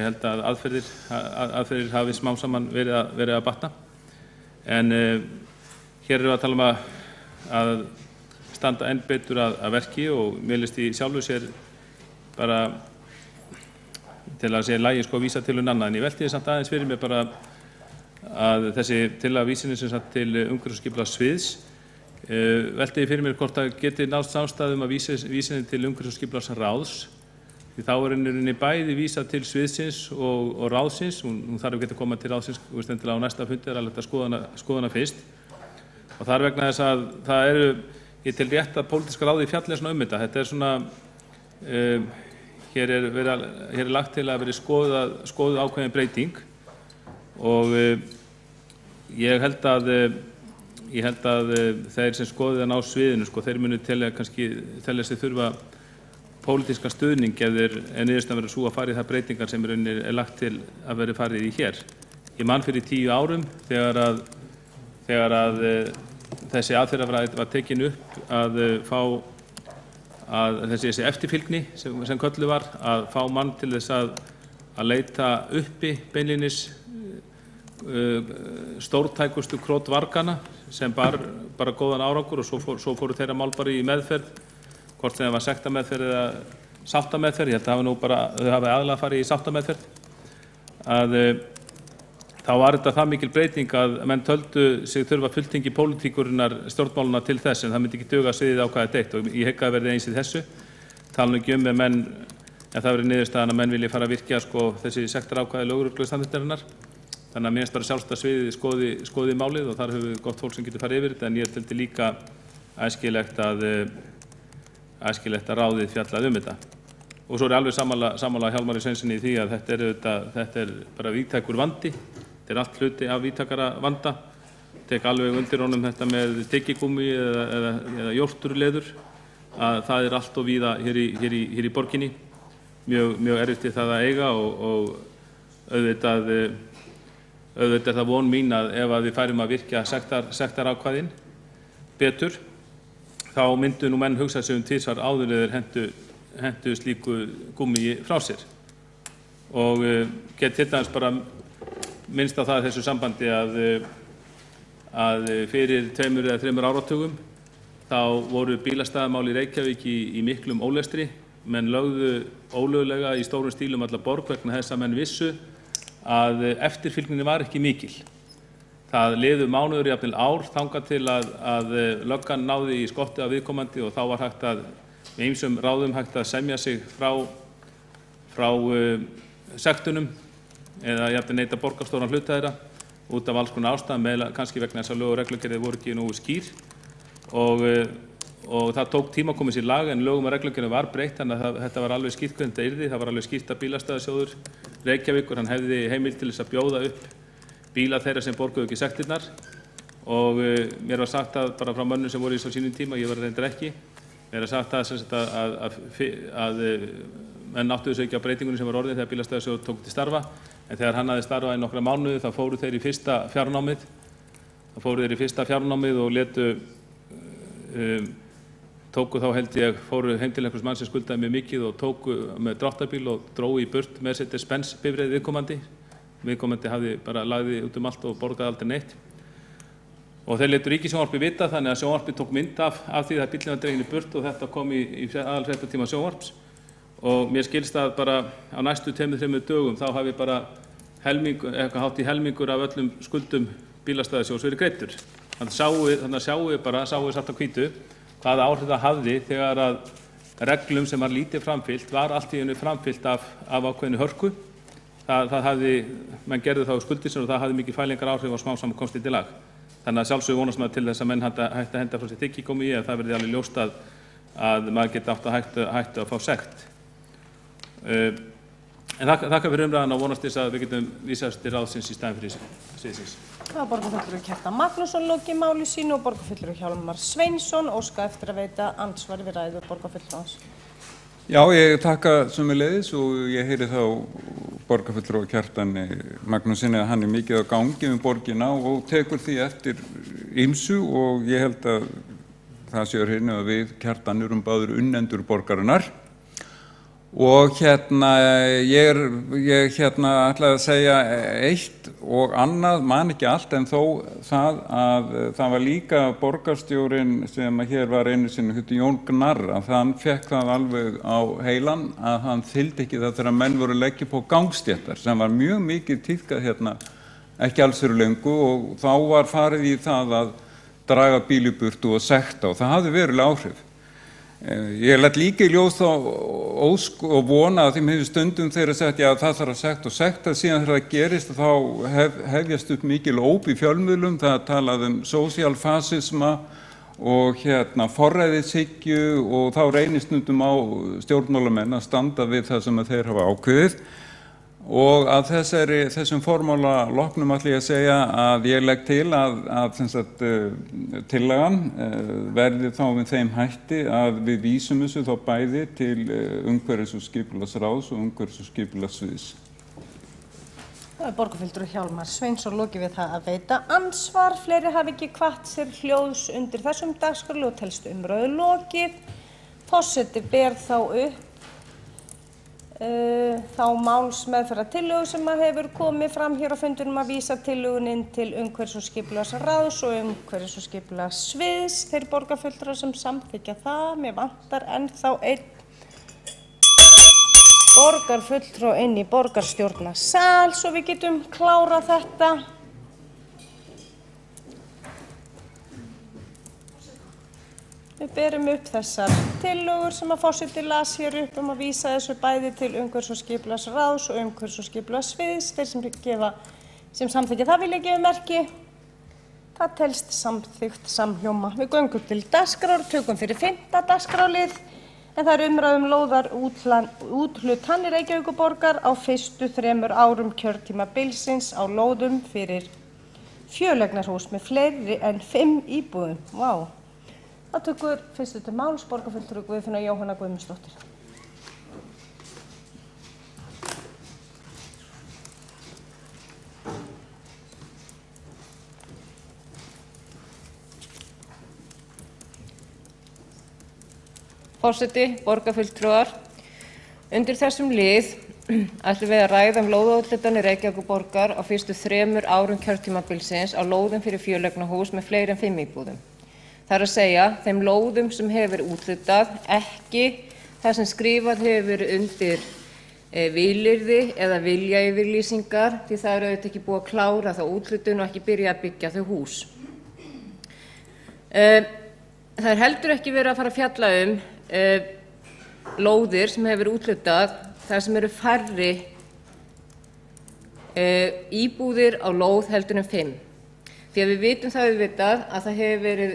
held að aðferðir hafi smám saman verið að batna. En hér erum við að tala að standa enn betur að verki og mér list í sjálfu sér bara til að segja lagi að vísa til annað. En ég velti samt aðeins fyrir mér bara að þessi tillaga vísinni sem sagt til umhverfis- og skipulagssviðs velti fyrir mér hvort það geti náðst samstaða að vísinni til umhverfis- og skipulagsráðs. Því þá henni bæði vísa til sviðsins og ráðsins, hún þarf ekki að koma til ráðsins á næsta fundi, alveg að skoðana fyrst. Og það vegna þess að það ég til rétt að pólitíska ráði fjalli svona þetta. Þetta svona, hér er lagt til að verið skoðuð ákveðin breyting og ég held að þeir sem skoðið hann á sviðinu, þeir munu telja sig þurfa pólitískan stuðning ef niðurstaðan verður sú að fara í það breytingar sem er lagt til að verði farið í hér. Ég man fyrir 10 árum þegar að þessi aðferðafræði var tekin upp að fá þessi eftirfylgni sem kölluð var að fá mann til þess að leita uppi beinlínis stórtækustu krotvargana sem bara góðan árangur og svo fóru þeirra mál bara í meðferð hvort sem það var sektarmeðferð eða sáttameðferð. Ég held að þau hafi aðalega farið í sáttameðferð. Þá var þetta það mikil breyting að menn töldu sig þurfa fulltingi pólitíkurinnar stjórnmáluna til þess en það myndi ekki duga sviðið ákvæðið eitt og ég hygg að verði eins í þessu. Tala ekki ef það verið niðurstaðan að menn vilji fara að virkja þessi sektarákvæði lögreglusamþykktarinnar Þannig að mér finnst bara sjálfstætt sviðið skoði málið og þar höfum við gott fólk sem getur farið yfir þetta, en ég teldi líka æskilegt að ráðið fjallaði þetta. Og svo er alveg sammála Hjálmari Sveinssyni í því að þetta er bara víðtækur vandi. Þetta er allt hluti af víðtækara vanda. Tek alveg undir honum þetta með tyggigúmmí eða jórturleður, að það er allt og víða hér í borginni. Mjög erfitt það að eiga og auðvitað er það von mín að ef að við færum að virkja sektarákvæðin betur, þá myndu nú menn hugsa sig tvisvar áður eða hentu slíku gúmmíi frá sér. Og get til dæmis bara minnst á það þessu sambandi að fyrir 2 eða 3 áratugum þá voru bílastæðamál í Reykjavík í miklum ólestri. Menn lögðu ólöglega í stórum stílum alla borg vegna þess að menn vissu að eftirfylgninni var ekki mikil. Það liðu mánuður jafnvel ár þangað til að löggan náði í skottið af viðkomandi og þá var hægt að með ýmsum ráðum hægt að semja sig frá sektunum eða jafnvel neita borgarstóran hluta þeirra út af alls konar ástæðum, kannski vegna þess að lög og reglugerðir voru ekki nógu skýr og það tók tíma að koma sér lag en lögum og reglugerðum var breytt, þannig að þetta var alveg skýrt hvernig þetta yrði. Það var alveg skýrt að bílastæðasjóður Reykjavíkur, hann hefði heimild til þess að bjóða upp bíla þeirra sem borguðu ekki sektirnar og mér var sagt að bara frá mönnum sem voru í svo sínum tíma, ég var reyndar ekki, mér var sagt að menn áttuðu sig ekki á breytingunum sem var orðin þegar bílastæðasjóður tók til starfa, en þegar hann hafði starfað í nokkra mánuði þá fóru þeir í fyrsta fjárnámið og tóku þá held ég, fóru heim til einhvers mann sem skuldaði mjög mikið og tóku með dráttarbíl og drógu í burt Mercedes-Benz bifreið viðkomandi. Viðkomandi hafði bara lagði út allt og borgaði aldrei neitt. Og þeir létu Ríkissjónvarpið vita, þannig að sjónvarpið tók mynd af því að bíllinn var dreginn í burt og þetta kom í aðalfréttatíma sjónvarps. Og mér skilst að bara á næstu 2-3 dögum þá hafi bara hátt í helmingur af öllum skuldum bílastæðasjóðs verið greiddur. Þannig að sjáum við svart á hvítu hvaða áhrif það hafði þegar að reglum sem var lítið framfylgt var allt í einu framfylgt af ákveðnu hörku. Menn gerðu þá skuldisinn og það hafði mikið fælingar áhrif og smám saman komst til lag. Þannig að sjálfsögðu vonast maður til þess að menn hætti að henda frá sér tyggigúmmí ef það verði alveg ljóst að maður geti átt að hættu að fá sekt. En þakka fyrir umræðan og vonast þess að við getum vísast til ráðsins í staðinn fyrir sviðsins. Það var borgarfulltrúi Kjartan Magnússon lokið máli sínu og borgarfulltrúi Hjálmar Sveinsson óska eftir að veita andsvari við ræðu borgarfulltrúans. Já, ég þakka sömuleiðis og ég heyri þá borgarfulltrúi Kjartan Magnússyni að hann mikið á gangi borgina og tekur því eftir ýmsu og ég held að það sé hérna að við Kjartan erum báðir unnendur borgarinnar. Og ég ætlaði að segja eitt og annað, man ekki allt, en þó það að það var líka borgarstjórinn sem hér var einu sinni, Jón Gnarr, að hann fekk það alveg á heilan að hann þyldi ekki það þegar menn voru að leggja upp á gangstéttar, sem var mjög mikið tíðkað hérna ekki alls fyrir löngu og þá var farið í það að draga bíl í burtu og sekta og það hafði veruleg áhrif. Ég læt líka í ljós þá ósk og vona að þeim hefur stundum þeirra sagt já það þarf að sekta síðan þegar það gerist þá hefjast upp mikil óp í fjölmiðlum, það talað sósíalfasisma og forræðishyggju og þá reynir stundum á stjórnmálamenn að standa við það sem þeir hafa ákveðið. Og að þessum formála loknum ætla ég að segja að ég legg til að tillagan verði þá við þeim hætti að við vísum þessu þá bæði til umhverfis- og skipulagsráðs og umhverfis- og skipulagssviðs. Það er borgarfulltrúi Hjálmar Sveinsson lokið við það að veita andsvar. Fleiri hafi ekki hvatt sér hljóðs undir þessum dagskrárlið og telst umræðu lokið. Forseti ber þá upp þá málsmeðferðartillögu sem hefur komið fram hér á fundinum að vísa tillögunni inn til umhverfis- og skipulagsráðs og umhverfis- og skipulagssviðs. Þeir borgarfulltrúar sem samþykkja það, mér vantar ennþá einn borgarfulltrúa inn í borgarstjórnarsal svo við getum klárað þetta. Við berum upp þessar tillögur sem að forseti las hér upp að vísa þessu bæði til umhverfis- og skipulagsráðs og umhverfis- og skipulagssviðs. Þeir sem gefa sem samþykkja það vilja gefa merki. Það telst samþykkt samhljóma. Við göngum til dagskrár, tökum fyrir 5. dagskrárlið, en það er umræðum lóðar úthlutanir Reykjavíkurborgar á fyrstu 3 árum kjörtímabilsins á lóðum fyrir fjöleignarhús með fleiri en 5 íbúðum. Vá. Það tökur fyrstu til máls borgarfulltrúi Guðfinna Jóhanna Guðmundsdóttir. Forseti, borgarfulltrúar, undir þessum lið ætlum við að ræða lóðaúthlutanir Reykjavíkurborgar á fyrstu 3 árum kjörtímabilsins á lóðum fyrir fjöleignarhús með fleiri en 5 íbúðum. Það er að segja, þeim lóðum sem hefur úthlutað, ekki það sem skrifað hefur undir vilyrði eða viljayfirlýsingar, því það er auðvitað ekki búið að klára þá úthlutun og ekki byrja að byggja þau hús. Það er heldur ekki verið að fara að fjalla lóðir sem hefur úthlutað þar sem eru færri íbúðir á lóð heldur en 5. Því að við vitum það auðvitað að það hefur verið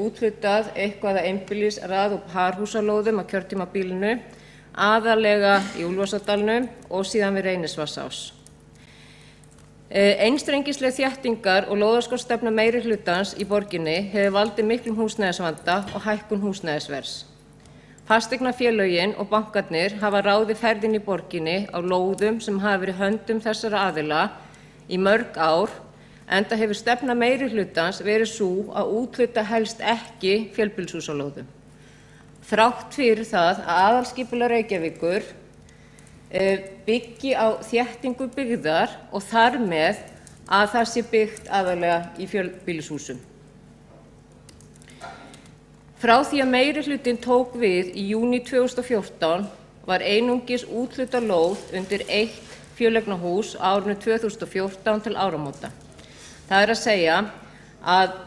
úthlutað eitthvað að einbýlis, rað- og parhúsalóðum á kjörtímabilinu, aðallega í Úlfarsárdalnum og síðan við Reynisvatnsás. Einstrengisleg þéttingar og lóðaskortsstefna meirihlutans í borginni hefur valdið miklum húsnæðisvanda og hækkun húsnæðisverðs. Fasteignafélögin og bankarnir hafa ráðið ferðinni í borginni á lóðum sem hafa verið höndum þessara aðila í mörg ár, enda hefur stefna meirihlutans verið sú að úthluta helst ekki fjölbýlishúsalóðum. Þrátt fyrir það að aðalskipulag Reykjavíkur byggi á þéttingu byggðar og þar með að það sé byggt aðallega í fjölbýlishúsum. Frá því að meirihlutinn tók við í júní 2014 var einungis úthlutað lóð undir 1 fjöleignarhús á árinu 2014 til áramóta. Það er að segja að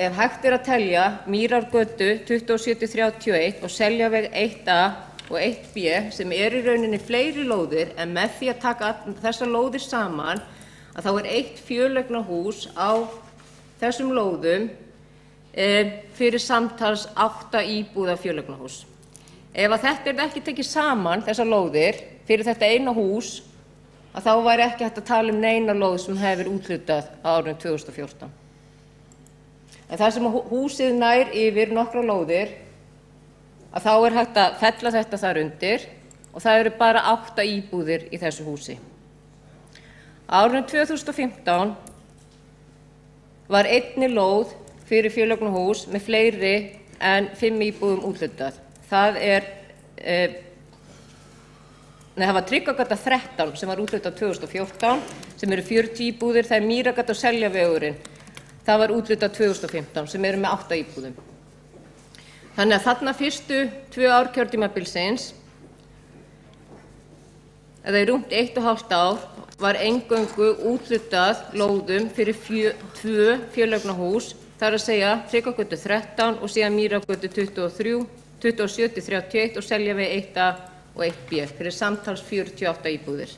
ef hægt er að telja Mýrargötu 2731 og Seljaveg 1A og 1B sem í rauninni fleiri lóðir, en með því að taka þessar lóðir saman að þá er 1 fjöleignarhús á þessum lóðum fyrir samtals 8 íbúða fjöleignarhús. Ef að þetta er ekki tekið saman, þessar lóðir, fyrir þetta eina hús, að þá væri ekki hægt að tala neina lóð sem hefur úthlutað á árinu 2014. En þar sem húsið nær yfir nokkra lóðir, að þá er hægt að fella þetta þar undir og það eru bara 8 íbúðir í þessu húsi. Á árinu 2015 var einni lóð fyrir fjöleignarhús með fleiri en 5 íbúðum úthlutað. Það var Tryggvagata 13 sem var úthlutað 2014, sem eru 40 íbúðir, það er Mýrargata og Seljavegurinn, það var úthlutað 2015, sem eru með 8 íbúðum. Þannig að þarna fyrstu 2 ár kjörtímabilsins, eða í rúmt 1,5 ár, var eingöngu úthlutað lóðum fyrir 2 fjöleignarhús, það er að segja Tryggvagötu 13 og síðan Mýrargötu 27-31 og Seljaveg 1A og 1B fyrir samtals 48 íbúðir.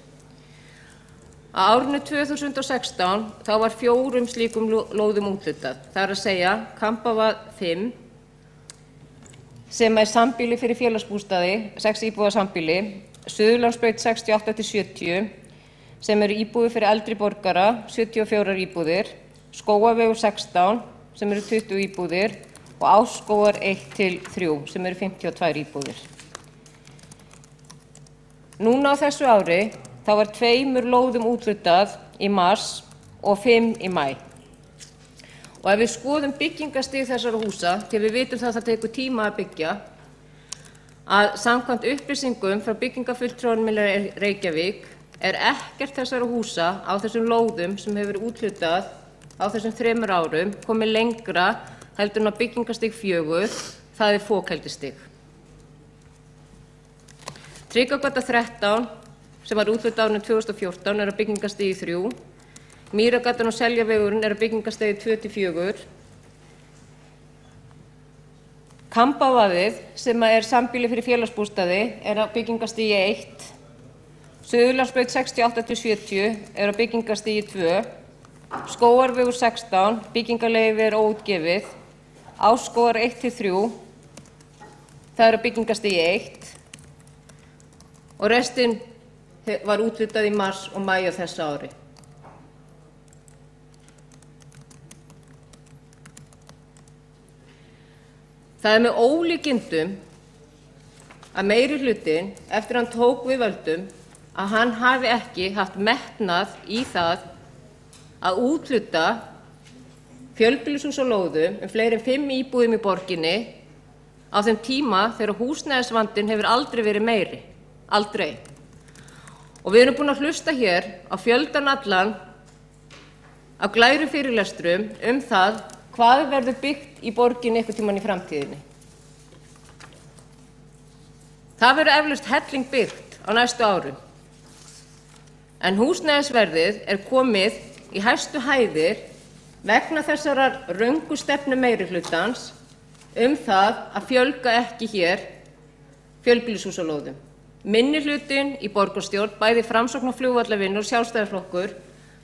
Á árinu 2016 þá var 4 slíkum lóðum úthlutað, það er að segja Kampavað 5 sem er sambýli fyrir félagsbústaði, 6 íbúða sambýli, Suðurlandsbraut 68-70 sem eru íbúðir fyrir eldri borgara, 74 íbúðir, Skógavegur 16 sem eru 20 íbúðir og Ásskógar 1-3 sem eru 52 íbúðir. Núna á þessu ári þá var 2 lóðum úthlutað í mars og 5 í maí. Og ef við skoðum byggingastig þessara húsa, því við vitum það tekur tíma að byggja, að samkvæmt upplýsingum frá byggingafulltrúanum í Reykjavík er ekkert þessara húsa á þessum lóðum sem hefur úthlutað á þessum 3 árum komið lengra heldur en á byggingastig 4, það er fokhældistig. Tryggvagata 13 sem var úthlutað á árinu 2014 er á byggingarstigi 3, Mýrargatan og Seljavegurinn er á byggingarstigi 2-4, Kambavaðið sem er sambýli fyrir félagsbústaði er á byggingarstigi 1, Suðurlandsbraut 68-70 er á byggingarstigi 2, Skógarvegur 16, byggingarleyfi er óútgefið, Ásskógar 1-3, það er á byggingarstigi 1 og restin var úthlutað í mars og maí á þessu ári. Það er með ólíkindum að meirihlutinn, eftir hann tók við völdum, að hann hafi ekki haft metnað í það að úthluta fjölbýlishús og lóðum fleiri en 5 íbúðum í borginni á þeim tíma þegar húsnæðisvandinn hefur aldrei verið meiri. Aldrei. Og við erum búin að hlusta hér á fjöldan allan af glæru fyrirlestrum það hvað verður byggt í borginni einhvern tímann í framtíðinni. Það verður eflaust helling byggt á næstu árum. En húsnæðisverðið er komið í hæstu hæðir vegna þessarar röngu stefnu meirihlutans það að fjölga ekki hér fjölbýlishúsalóðum. Minnihlutinn í borgarstjórn, bæði Framsókn og Flugvallavinnu og Sjálfstæðisflokkur,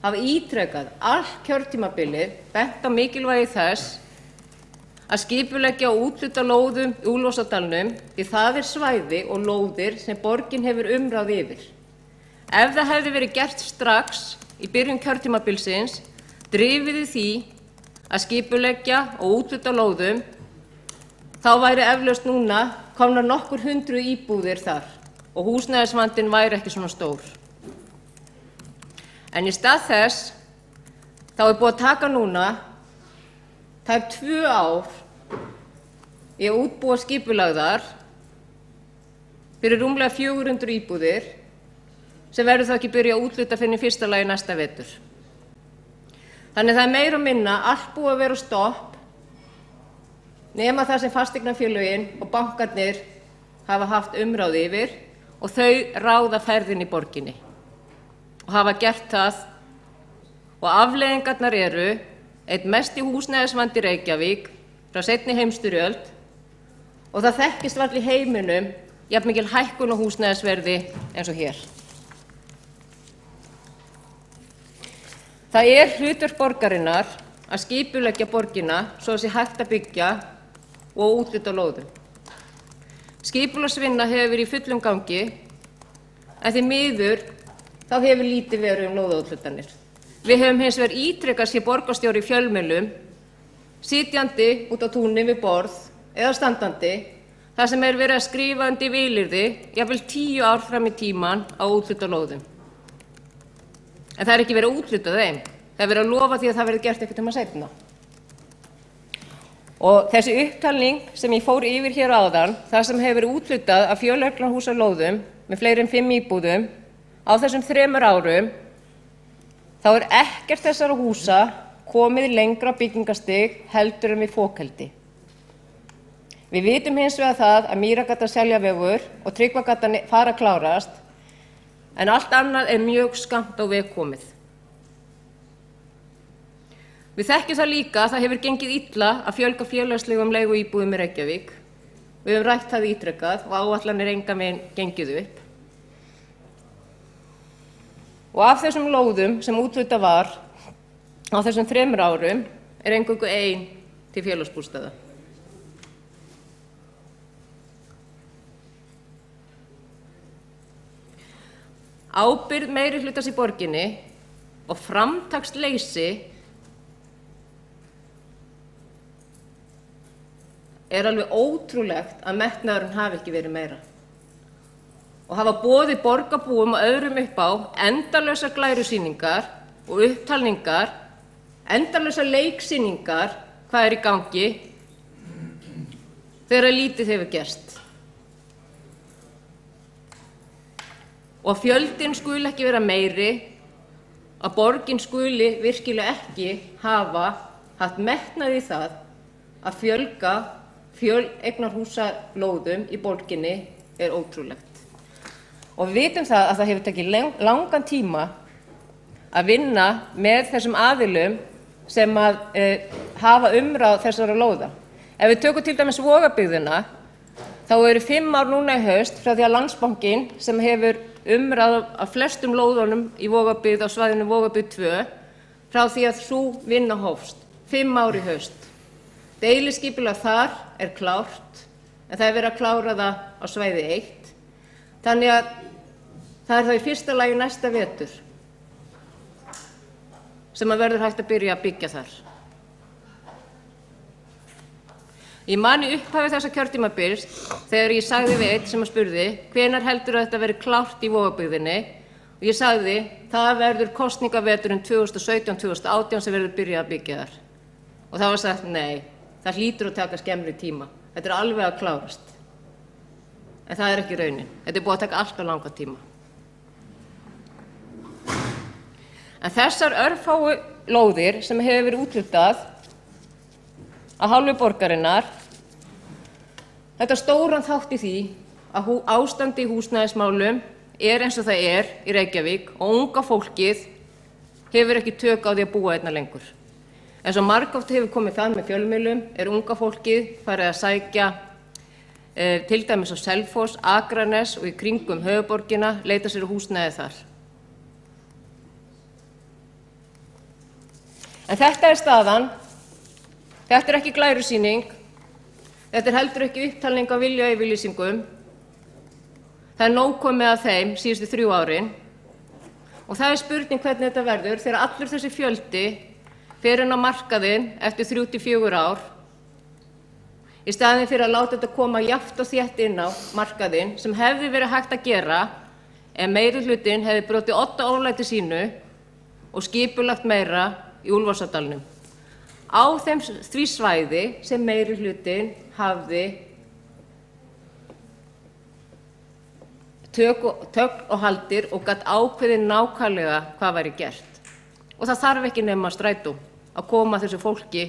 hafa ítrekað allt kjörtímabilið bent á mikilvægi þess að skipuleggja og úthluta lóðum í Úlfarsárdalnum því það er svæði og lóðir sem borgin hefur umráð yfir. Ef það hefði verið gert strax í byrjun kjörtímabilsins, drifið í því að skipuleggja og úthluta lóðum, þá væri eflaust núna komnar nokkur 100 íbúðir þar og húsnæðisvandinn væri ekki svona stór. En í stað þess, þá er búið að taka núna tæp 2 ár í að útbúa skipulagðar fyrir rúmlega 400 íbúðir sem verður þá ekki byrja að úthluta fyrir í fyrsta lagi næsta vetur. Þannig það er meira og minna allt búið að vera á stopp nema það sem fasteignafélögin og bankarnir hafa haft umráð yfir og þau ráða ferðin í borginni og hafa gert það og afleiðingarnar eru einn mesti húsnæðisvandi í Reykjavík frá seinni heimsstyrjöld og það þekkist varla í heiminum jafn mikil hækkun á húsnæðisverði eins og hér. Það er hlutverk borgarinnar að skipuleggja borgina svo að sé hægt að byggja og úthluta lóðum. Skipulagsvinna hefur verið í fullum gangi en því miður þá hefur lítið verið lóðaúthlutanir. Við höfum hins vegar ítrekað séð borgarstjóri í fjölmiðlum sitjandi út á túni við borð eða standandi þar sem er verið að skrifa undir vilyrði jafnvel 10 ár fram í tímann á úthluta lóðum. En það er ekki verið að úthluta þeim. Það er verið að lofa því að það verið gert einhvern tímann seinna. Og þessi upptalning sem ég fór yfir hér áðan, það sem hefur verið úthlutað af fjölhjóladahúsalóðum með fleiri en 5 íbúðum á þessum 3 árum, þá er ekkert þessara húsa komið lengra byggingastig heldur en við fokheldi. Við vitum hins vegar það að Mýragata Seljavegur og Tryggvagata fara að klárast, en allt annað er mjög skammt á veg komið. Við þekkjum það líka að það hefur gengið illa að fjölga félagslegum leiguíbúðum í Reykjavík. Við höfum rætt það ítrekað og áætlanir engan veginn gengið upp. Og af þessum lóðum sem úthlutað var á þessum 3 árum er eingöngu 1 til félagsbústaða. Ábyrgð meirihlutans í borginni og framtaksleysi er alveg ótrúlegt að metnaðurinn hafi ekki verið meira. Og hafa boðið borgarbúum og öðrum upp á endalausar glærusýningar og upptalningar, endalausar leiksýningar, hvað er í gangi, þegar lítið hefur gerst. Og að fjöldinn skuli ekki vera meiri, að borgin skuli virkilega ekki hafa haft metnað í það að fjölga eignarhúsalóðum í borginni er ótrúlegt. Og við vitum það að það hefur tekið langan tíma að vinna með þessum aðilum sem hafa umráð þessara lóða. Ef við tökum til dæmis Vogabyggðina, þá eru 5 ár núna í haust frá því að Landsbankinn sem hefur umræða af flestum lóðunum í Vogabyggð á svæðinu Vogabyggð 2 frá því að sú vinna hófst, 5 ár í haust. Deiliskipulag þar er klárt, en það er verið að klára það á svæði 1. Þannig að það er þá í fyrsta lagi næsta vetur sem að verður hægt að byrja að byggja þar. Ég man í upphafi þessa kjörtímabils þegar ég sagði við einn sem að spurði hvenær heldur að þetta veri klárt í Vogabyggðinni og ég sagði það verður kosningaveturinn 2017-2018 sem verður byrjað að byggja þar. Og það var sagt nei, það hlýtur að taka skemmri tíma. Þetta er alveg að klárast. En það er ekki raunin. Þetta er búið að taka alltaf langa tíma. En þessar örfáu lóðir sem hefur verið úthlutað að hálfu borgarinnar, þetta stóran þátt í því að ástandi í húsnæðismálum er eins og það er í Reykjavík og unga fólkið hefur ekki tök á því að búa einna lengur. En svo margoft hefur komið fram með fjölmiðlum er unga fólkið farið að sækja til dæmis á Selfoss, Akranes og í kringum höfuðborgina, leita sér húsnæði þar. En þetta er staðan. Þetta er ekki glærusýning, þetta er heldur ekki upptalning á viljayfirlýsingum. Það er nóg komið af þeim síðustu 3 árin og það er spurning hvernig þetta verður þegar allur þessi fjöldi fer inn á markaðinn eftir 3-4 ár í staðinn fyrir að láta þetta koma jafnt og þétt inn á markaðinn sem hefði verið hægt að gera ef meirihlutinn hefði brotið odda oflæti sínu og skipulagt meira í Úlfarsárdalnum. Á því svæði sem meirihlutinn hafði tögl og haldir og gat ákveðið nákvæmlega hvað væri gert. Og það þarf ekki nema strætó að koma þessu fólki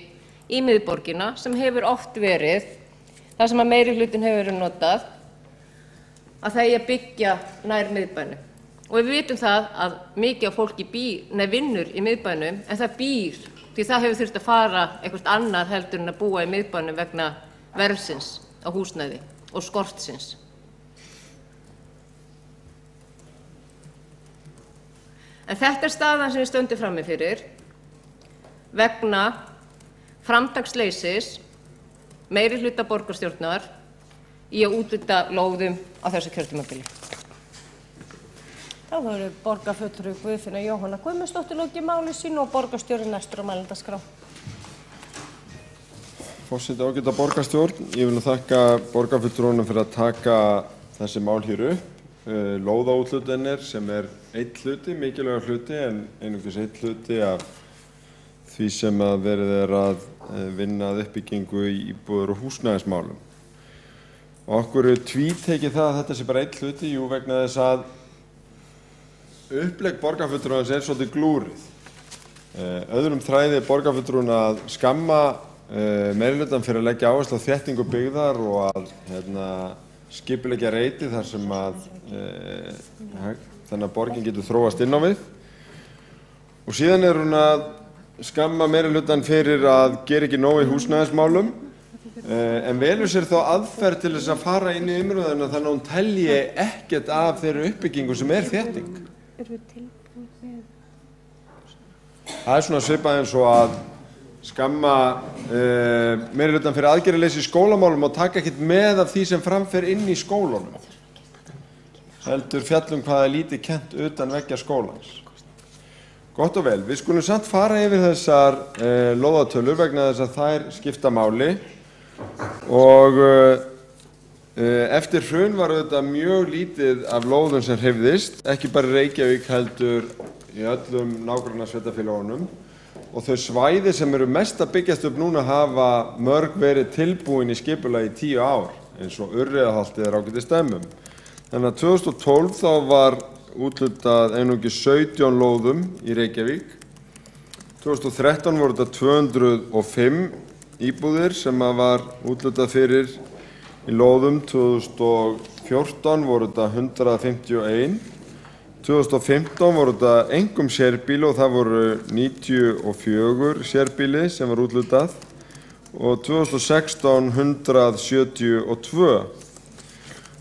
í miðborgina sem hefur oft verið, það sem að meirihlutinn hefur verið notað, að það eigi að byggja nær miðbænum. Og við vitum það að mikið af fólki vinnur í miðbænum en það býr því það hefur þurft að fara eitthvað annað heldur en að búa í miðbænum vegna verðsins á húsnæði og skortsins. En þetta er staðan sem við stöndum frammi fyrir vegna framtaksleysis meirihluta borgarstjórnar í að úthluta lóðum á þessu kjörtímabili. Þá verður borgarfulltrúi Guðfinna Jóhanna Guðmundsdóttir lokið máli sínu og borgarstjóri næstur á mælendaskrá. Forseti, ágæta borgarstjórn, ég vil þakka borgarfulltrúunum fyrir að taka þessi mál hér upp. Lóðaúthlutanir sem er einn hluti, mikilvægur hluti, en einungis einn hluti af því sem að verið er að vinna að uppbyggingu í íbúðar- og húsnæðismálum. Og okkur tvítekið það að þetta sé bara einn hluti, jú vegna þess að upplegg borgarfulltrúans er svolítið glúrið. Öðrum þræði borgarfulltrúan að skamma meirihlutann fyrir að leggja áherslu á þéttingu byggðar og að skipuleggja reiti þar sem að þannig að borgin getur þróast inn á við. Og síðan er hún að skamma meirihlutann fyrir að gera ekki nóg í húsnæðismálum en velur sér þá aðferð til þess að fara inn í umræðuna þannig að hún telji ekkert af þeirri uppbyggingu sem er þétting. Það er svona svipað eins og að skamma meirihlutann fyrir aðgerðaleysi í skólamálum og taka ekkert með af því sem framfer inn í skólunum. Heldur fjallum hvað er lítið kennt utan veggja skólans. Gott og vel, við skulum samt fara yfir þessar lóðatölur vegna þess að þær skipta máli og eftir hrun var auðvitað mjög lítið af lóðum sem hreyfðist, ekki bara í Reykjavík heldur í öllum nágrannasveitarfélögunum og þau svæði sem eru mest að byggjast upp núna hafa mörg verið tilbúin í skipulagi í 10 ár eins og Urriðaholtið er ágætis dæmum. Þannig að 2012 þá var úthlutað einungis 17 lóðum í Reykjavík. 2013 voru þetta 205 íbúðir sem var úthlutað fyrir í lóðum. 2014 voru þetta 151. 2015 voru þetta einkum sérbýli og það voru 94 sérbýli sem var úthlutað og 2016 172.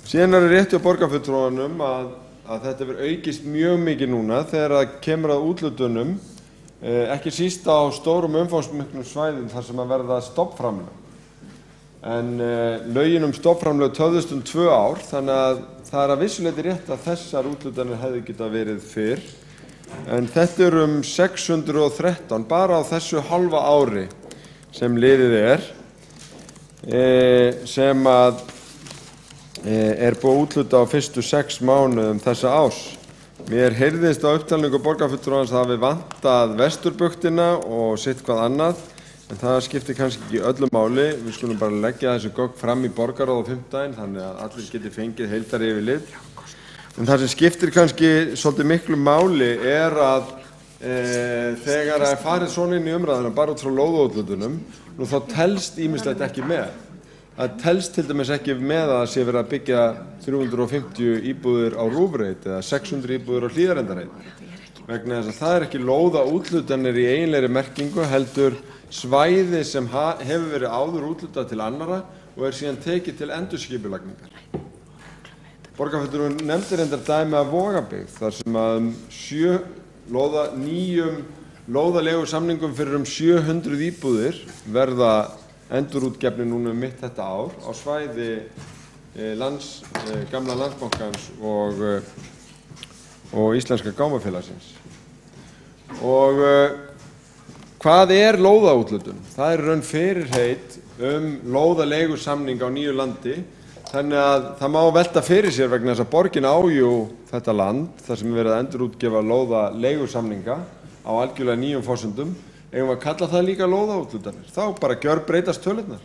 Síðan er rétt hjá borgarfulltrúanum að að þetta hefur aukist mjög mikið núna þegar það kemur að úthlutunum, ekki síst á stórum umfangsmiklum svæðum þar sem að verða stofnframlög. En lögin stofnframlög töfðust 2 ár, þannig að það er að vissu leyti rétt að þessar úthlutanir hefðu getað verið fyrr. En þetta er 613 bara á þessu halva ári sem liðið sem að búið að úthluta á fyrstu 6 mánuðum þessa árs. Mér heyrðist á upptalningu borgarfulltrúans að það hafi vantað Vesturbuktina og sitt hvað annað, en það skiptir kannski ekki öllu máli. Við skulum bara leggja þessu gögn fram í borgarráð á 5. þannig að allir geti fengið heildaryfirlit. En það sem skiptir kannski svolítið miklu máli að þegar það farið svona inn í umræðuna bara út frá lóðaúthlutunum, nú þá telst ýmislegt ekki með. Það telst til dæmis ekki með að það sé verið að byggja 350 íbúðir á Rúfreit eða 600 íbúðir á Hlíðarendareit. Vegna þess að það er ekki lóðaúthlutanir í eiginlegri merkingu, heldur svæði sem hefur verið áður úthlutað til annarra og síðan tekið til endurskipulagningar. Borgarfulltrúinn nefndi reyndar dæmi af Vogabyggð þar sem að 9 lóðaleigusamningum fyrir 700 íbúðir verða endurútgefni núna mitt þetta ár á svæði gamla Landsbankans og Íslenska gámafélagsins. Og hvað er lóðaúthlutun? Það er raun fyrirheit lóðaleigusamning á nýju landi, þannig að það má velta fyrir sér vegna þess að borgin á þetta land þar sem verið að endurútgefa lóðaleigusamninga á algjörlega nýjum forsendum. Eigum við að kalla það líka lóðaúthlutanir? Þá bara gjörbreytast tölurnar.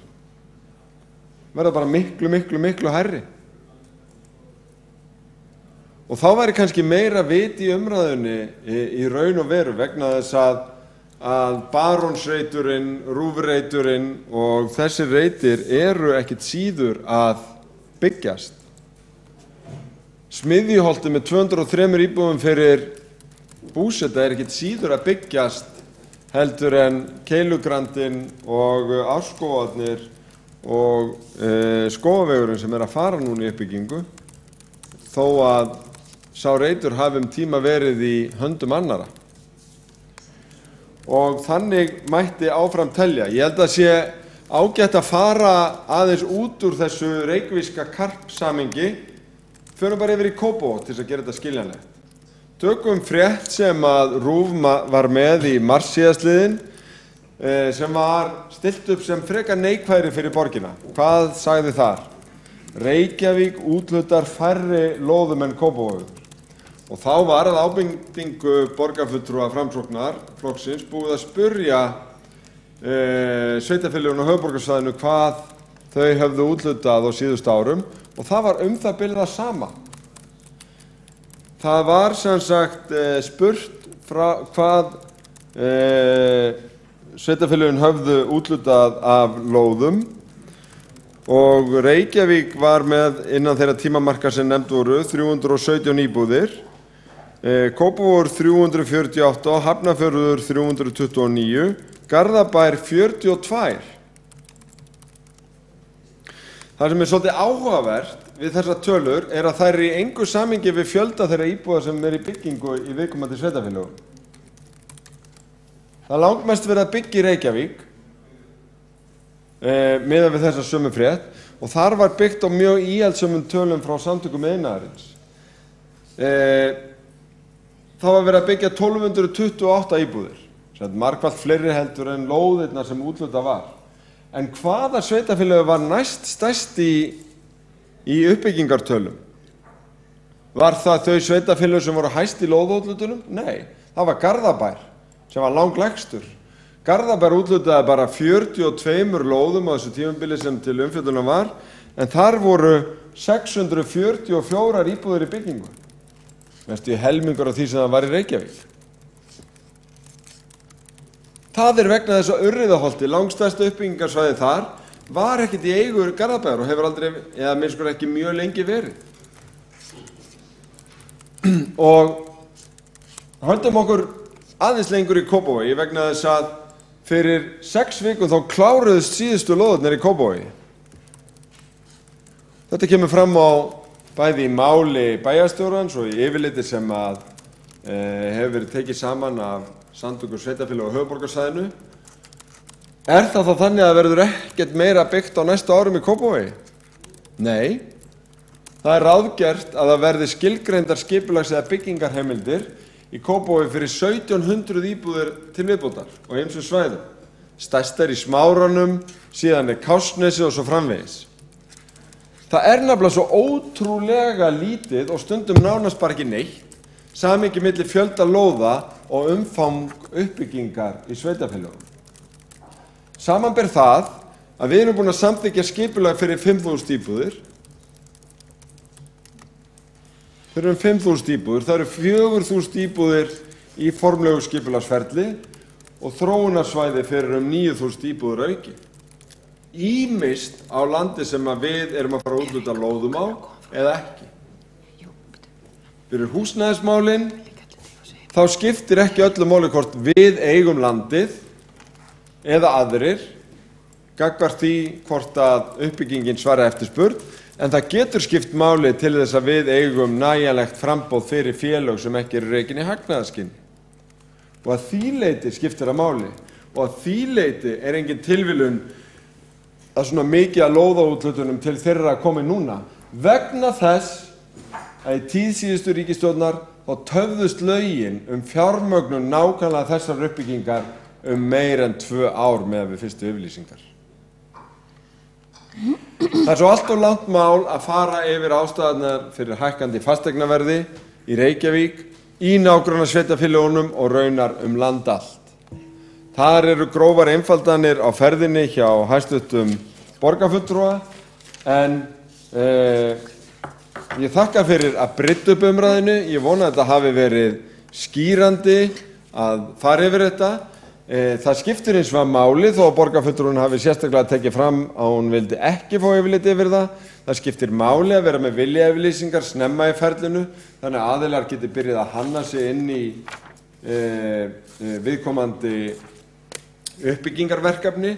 Verða bara miklu hærri. Og þá væri kannski meira vit í umræðunni í raun og veru vegna þess að Barónsreiturinn, Rúfreiturinn og þessir reitir eru ekkit síður að byggjast. Smiðjuholtið með 203 íbúðum fyrir búseta ekkit síður að byggjast heldur en Keilugrandinn og Árskógarnir og Skógavegurinn sem að fara núna í uppbyggingu, þó að sá reitur hafi tíma verið í höndum annarra. Og þannig mætti áfram telja. Ég held að sé ágætt að fara aðeins út úr þessu reykvíska karpsamingi, förum bara yfir í Kópavog til þess að gera þetta skiljanlegt. Tökum frétt sem að RÚV var með í mars síðastliðinn sem var stilt upp sem frekar neikvæðri fyrir borgina. Hvað sagði þar? Reykjavík úthlutar færri lóðum en Kópavogur. Og þá var að ábendingu borgarfulltrúa Framsóknar flokksins búið að spurja sveitarfélögin á höfuðborgarsvæðinu hvað þau hefðu úthlutað á síðustu árum og það var það bil það sama. Það var sem sagt spurt frá hvað sveitarfélögin höfðu úthlutað af lóðum og Reykjavík var með innan þeirra tímamarka sem nefnd voru 317 íbúðir, Kópavogur 348 og Hafnarfjörður 329, Garðabær 42. Það sem er svolítið áhugavert við þessar tölur að þær eru í engu samhengi við fjölda þeirra íbúða sem í byggingu í viðkomandi sveitarfélögum. Það langmest verið að byggja í Reykjavík miðað við þessa sömu frétt og þar var byggt á mjög íhaldssömum tölum frá Samtökum iðnaðarins. Það var verið að byggja 1228 íbúðir, margfalt fleiri heldur en lóðirnar sem úthlutað var. En hvaða sveitarfélög var næst stærst í uppbyggingartölum? Var það þau sveitarfélög sem voru hæst í lóðaúthlutunum? Nei, það var Garðabær sem var langlægstur. Garðabær úthlutaði bara 42 lóðum á þessu tímabili sem til umfjöllunar var, en þar voru 644 íbúðir í byggingu. Mestu helmingur af því sem það var í Reykjavík. Það er vegna þess að Urriðaholti, langstærsta uppbyggingarsvæði þar, var ekkert í eigu Garðabæjar og hefur aldrei, eða minnst ekki mjög lengi verið. Og höldum okkur aðeins lengur í Kópavogi vegna þess að fyrir 6 vikum þá kláruðust síðustu lóðirnar í Kópavogi. Þetta kemur fram á bæði í máli bæjarstjórans og í yfirliti sem að hefur verið tekið saman af Samtökum sveitarfélaga á höfuðborgarsvæðinu. Það þá þannig að verður ekkert meira byggt á næstu árum í Kópavogi? Nei, það ráðgert að það verði skilgreindar skipulags- eða byggingarheimildir í Kópavogi fyrir 1700 íbúðir til viðbótar og ýmsum svæðum. Stærst í Smáranum, síðan Kársnesi og svo framvegis. Það nefnilega svo ótrúlega lítið og stundum nánast bara ekki neitt samhengi milli fjölda lóða og umfang uppbyggingar í sveitarfélögum. Samanber það að við erum búin að samþykkja skipulag fyrir 5.000 íbúðir. Fyrir 5.000 íbúðir, það eru 4.000 íbúðir í formlegu skipulagsferli og þróunarsvæði fyrir 9.000 íbúðir auki. Ýmist á landi sem að við erum að fara að úthluta lóðum á eða ekki. Fyrir húsnæðismálin þá skiptir ekki öllu máli hvort við eigum landið eða aðrir gagnvart því hvort að uppbyggingin svara eftirspurn, en það getur skipt máli til þess að við eigum nægjanlegt framboð fyrir félög sem ekki eru rekin í hagnaðarskyni. Og að því leyti skiptir það máli og að því leyti engin tilviljun að svona mikið að lóðaúthlutunum til þeirra komi núna vegna þess að í tíð síðustu ríkisstjórnar þá töfðust lögin fjármögnun nákvæmlega þessar uppbyggingar meir en 2 ár með við fyrstu yfirlýsingar. Það svo allt of langt mál að fara yfir ástæðurnar fyrir hækkandi fasteignaverði í Reykjavík, í nágrannasveitarfélögunum og raunar land allt. Þar eru grófar einfaldanir á ferðinni hjá hæstvirtum borgarfulltrúa en ég þakka fyrir að brydda upp umræðinu. Ég vona að þetta hafi verið skýrandi að fara yfir þetta. Það skiptir hins vegar máli þó að borgarfulltrúinn hafi sérstaklega tekið fram að hún vildi ekki fá yfirlit yfir það. Það skiptir máli að vera með viljayfirlýsingar snemma í ferlinu þannig að aðilar geti byrjað að hanna sig inn í viðkomandi uppbyggingarverkefni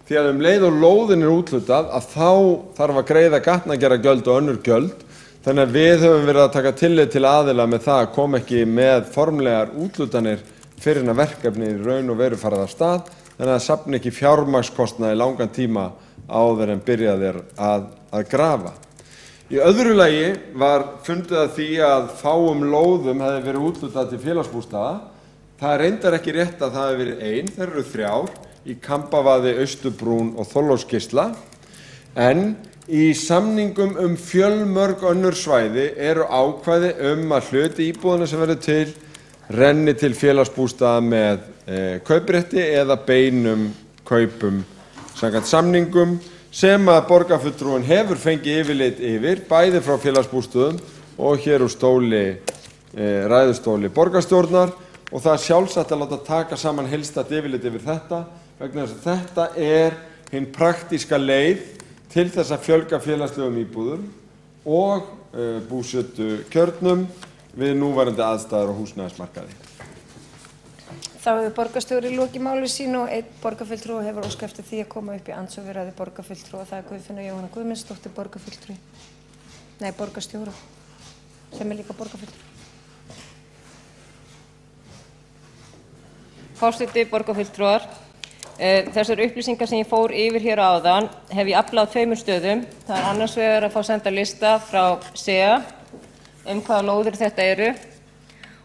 því að leið og lóðin úthlutað að þá þarf að greiða gatnagerðargjöld og önnur gjöld. Þannig að við höfum verið að taka tillit til aðila með það að koma ekki með formlegar úthlutanir fyrir en að verkefni í raun og veru farið af stað, þannig að safna ekki fjármagnskostnaði langan tíma áður en byrjað að grafa. Í öðru lagi var fundið að því að fáum lóðum hefði verið úthlutað til félagsbústaða. Það reyndar ekki rétt að það hefði verið ein, þeir eru 3 í Kambavaði, Austurbrún og Þorláksgeisla, en í samningum fjölmörg önnur svæði eru ákvæði að hluti íbúðanna sem verður til renni til félagsbústaða með kauprétti eða beinum kaupum samkvæmt samningum sem að borgarfulltrúinn hefur fengið yfirlit yfir bæði frá félagsbústöðum og hér úr ræðustóli borgarstjórnar og það er sjálfsagt að láta taka saman heildstætt yfirlit yfir þetta vegna þess að þetta hin praktíska leið til þess að fjölga félagslegum íbúðum og búsetu kjörnum við núverandi aðstæður á húsnæðismarkaði. Þá hefur borgarstjóri lokið máli sín og einn borgarfulltrúi hefur óskað eftir því að koma upp í andsvöruræðu borgarfulltrúa. Það Guðfinna Jóhanna Guðmundsdóttir borgarstjóra sem líka borgarfulltrúi. Forseti, borgarfulltrúar, þessar upplýsingar sem ég fór yfir hér áðan hef ég aflað 2 stöðum. Það annars vegar að fá senda lista frá SEA hvaða lóðir þetta eru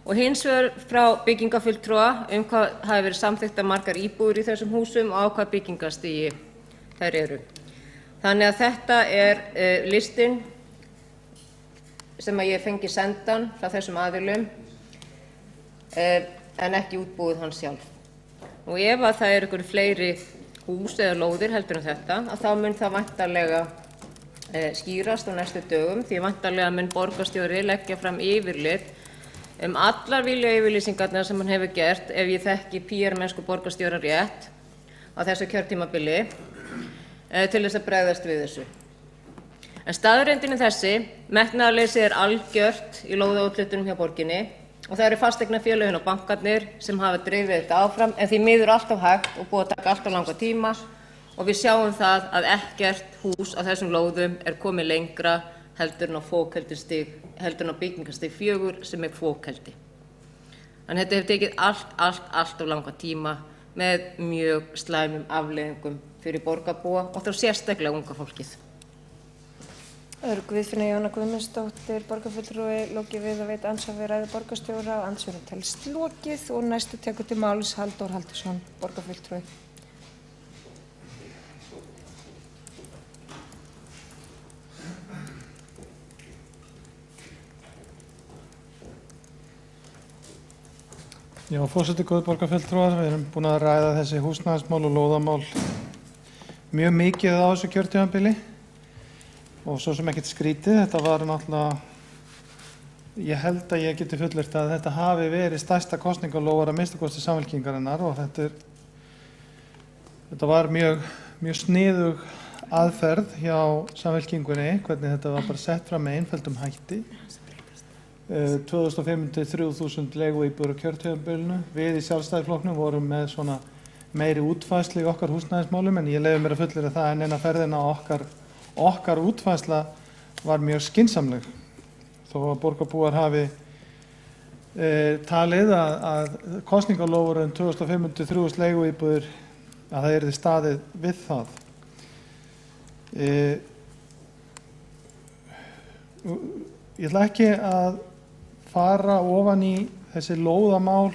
og hins vegar frá byggingafulltrúa hvað hafi verið samþykktar margar íbúðir í þessum húsum og á hvað byggingarstigi þær eru. Þannig að þetta listinn sem að ég fengi sendan frá þessum aðilum en ekki útbúið hans sjálf. Og ef að það einhverju fleiri hús eða lóðir heldur en þetta, að þá mun það væntanlega skýrast á næstu dögum því væntanlega mun borgarstjóri leggja fram yfirlit allar viljayfirlýsingarnar sem hann hefur gert ef ég þekki PR-mennsku borgarstjóra rétt á þessu kjörtímabili til þess að bregðast við þessu. En staðreyndin þessi, metnaðarleysi algjört í lóðaúthlutunum hjá borginni og það eru fasteignafélögin og bankarnir sem hafa drifið þetta áfram en því miður alltaf hægt og búið að taka alltaf langa tíma og við sjáum það að ekkert hús á þessum lóðum komið lengra heldur en á fokhaldistig, heldur en á byggingastig 4 sem fokhældi. En þetta hefur tekið allt of langa tíma með mjög slæmum afleiðingum fyrir borgarbúa og þá sérstaklega unga fólkið. Guðfinna Jóna Guðmundsdóttir, borgarfulltrúi, lokið við að veita andsvar við ræðu borgarstjóra og andsvörum telst lokið og næstu tekur til máls Halldór Halldórsson, borgarfulltrúi. Já, forseti, góðir borgarfulltrúar, við erum búin að ræða þessi húsnæðismál og lóðamál mjög mikið á þessu kjörtímabili og svo sem ekkert skrítið. Þetta var náttúrulega, ég held að ég geti fullyrt að þetta hafi verið stærsta kosningaloforð að minnsta kosti Samfylkingarinnar og þetta var mjög sniðug aðferð hjá Samfylkingunni, hvernig þetta var bara sett fram með einföldum hætti. 2500–3000 leiguíbúðir á kjörtímabilinu. Við í Sjálfstæðisflokknum vorum með svona meiri útfærslu í okkar húsnæðismálum en ég leyfi mér að fullyrða það en eina ferðina okkar útfærsla var mjög skynsamleg. Þó að borgarbúar hafi talið að kosningaloforðin 2500–3000 leiguíbúðir að það yrði staðið við það. Ég ætla ekki að fara ofan í þessi lóðamál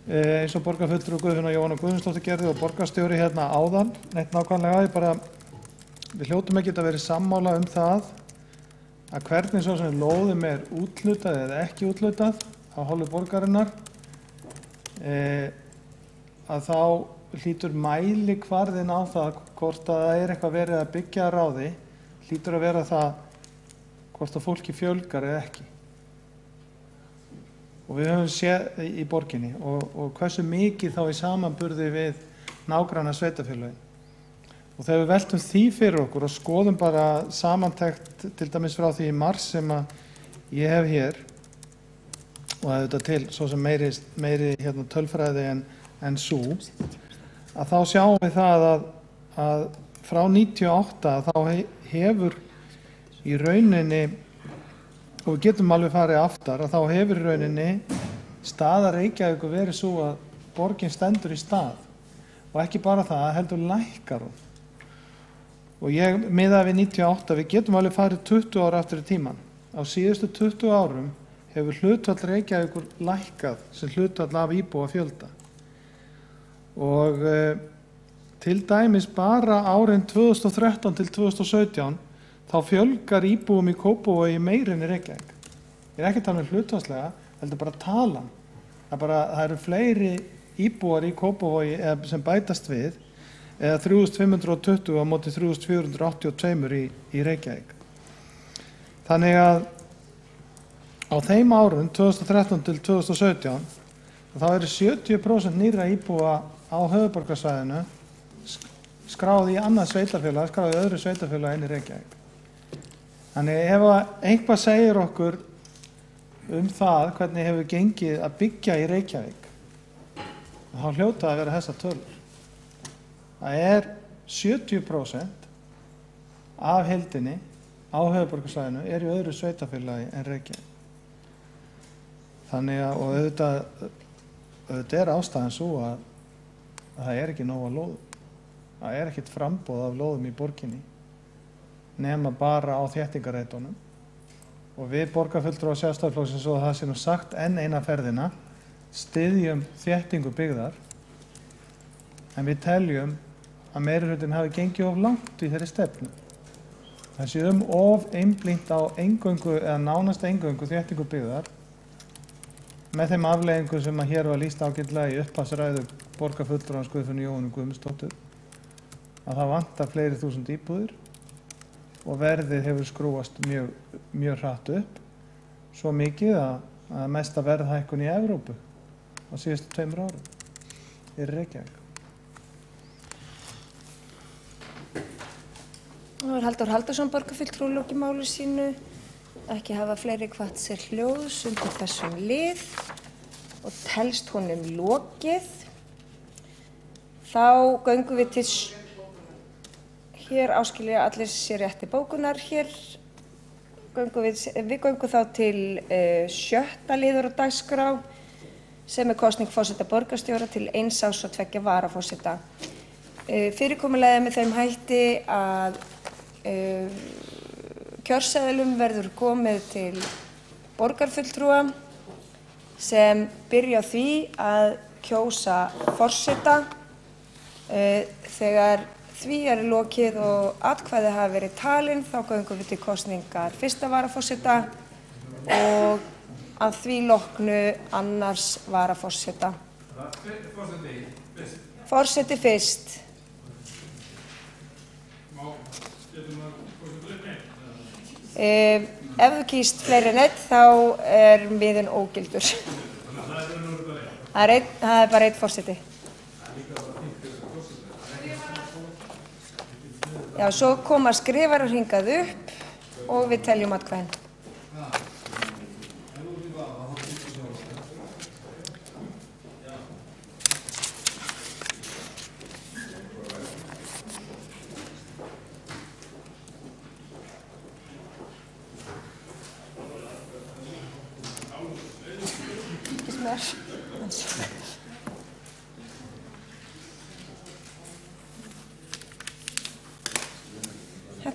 eins og borgarfulltrúi Guðfinna Jóna Guðmundsdóttir gerði og borgarstjóri hérna áðan, neitt nákvæmlega. Við hljótum ekki að vera sammála um það að hvernig svo sem lóðum úthlutað eða ekki úthlutað á hálfu borgarinnar, að þá hlýtur mælikvarðinn á það hvort að það eitthvað verið að byggja að ráði, hlýtur að vera það hvort að fólki fjölgar eða ekki. Og við höfum séð í borginni og hversu mikið þá í samanburði við nágranna sveitarfélögin. Og þegar við veltum því fyrir okkur og skoðum bara samantekt til dæmis frá því í mars sem að ég hef hér og auðvitað til svo sem meiri tölfræði en sú, að þá sjáum við það að frá 98 þá hefur í rauninni, og við getum alveg farið aftar, að þá hefur í rauninni staða Reykjavíkur verið svo að borgin stendur í stað og ekki bara það, heldur lækkar hún. Og ég miðaði við 98, við getum alveg farið 20 ára aftur í tíman. Á síðustu 20 árum hefur hlutfall Reykjavíkur lækkað sem hlutfall af íbúa fjölda. Og til dæmis bara árin 2013 til 2017 þá fjölgar íbúum í Kópavogi meira en í Reykjavík. Ég er ekki að tala um hlutfallslega, heldur bara talan. Það eru fleiri íbúar í Kópavogi sem bætast við, eða 3520 á móti 3482 í Reykjavík. Þannig að á þeim árum, 2013 til 2017, þá eru 70% nýrra íbúa á höfuðborgarsvæðinu skráð í annað sveitarfélag, skráð í öðru sveitarfélag en í Reykjavík. Þannig ef eitthvað segir okkur það hvernig hefur gengið að byggja í Reykjavík, þá hljóta að vera þessar tölur. Það er 70% af heildinni á höfuðborgarsvæðinu í öðru sveitarfélagi en Reykjavík. Þannig að, og auðvitað ástæðan svo að það er ekki nóg af lóðum. Það er ekkert framboð af lóðum í borginni nema bara á þéttingarreitunum og við borgarfulltrúar Sjálfstæðisflokksins, og það sé nú sagt enn eina ferðina, styðjum þéttingu byggðar en við teljum að meirihlutinn hafi gengið of langt í þeirri stefnu. Það sé of einblínt á eingöngu eða nánast eingöngu þéttingu byggðar með þeim afleiðingum sem að hér var lýst ágætlega í upphafsræðu borgarfulltrúans Guðfinnu Jónu Guðmundsdóttur, að það vantar fleiri þúsund íbúðir og verðið hefur skrúast mjög hratt upp, svo mikið að mesta verðhækkun í Evrópu á síðustu 2 árum í Reykjavík. Nú Halldór Halldórsson, borgarfulltrúi, lokið máli sínu. Ekki hafa fleiri hvatt sér hljóðs undir þessum lið og telst honum lokið. Þá göngum við til hér áskilja allir sér rétti bókunar hér við göngum þá til 7. liður á dagskrá sem kosning forseta borgarstjóra til 1 árs og 2 varaforseta. Fyrirkomulagið með þeim hætti að kjörseðlum verður komið til borgarfulltrúa sem byrja á því að kjósa forseta. Þegar því lokið og atkvæði hafa verið talin þá göngum við til kosningar 1. varaforseta og að því loknu annars varaforseta. Forseti fyrst. Ef þú kýst fleiri en einn þá miðinn ógildur. Það er bara einn forseti. Já, svo koma skrifarar hingað upp og við teljum atkvæðin.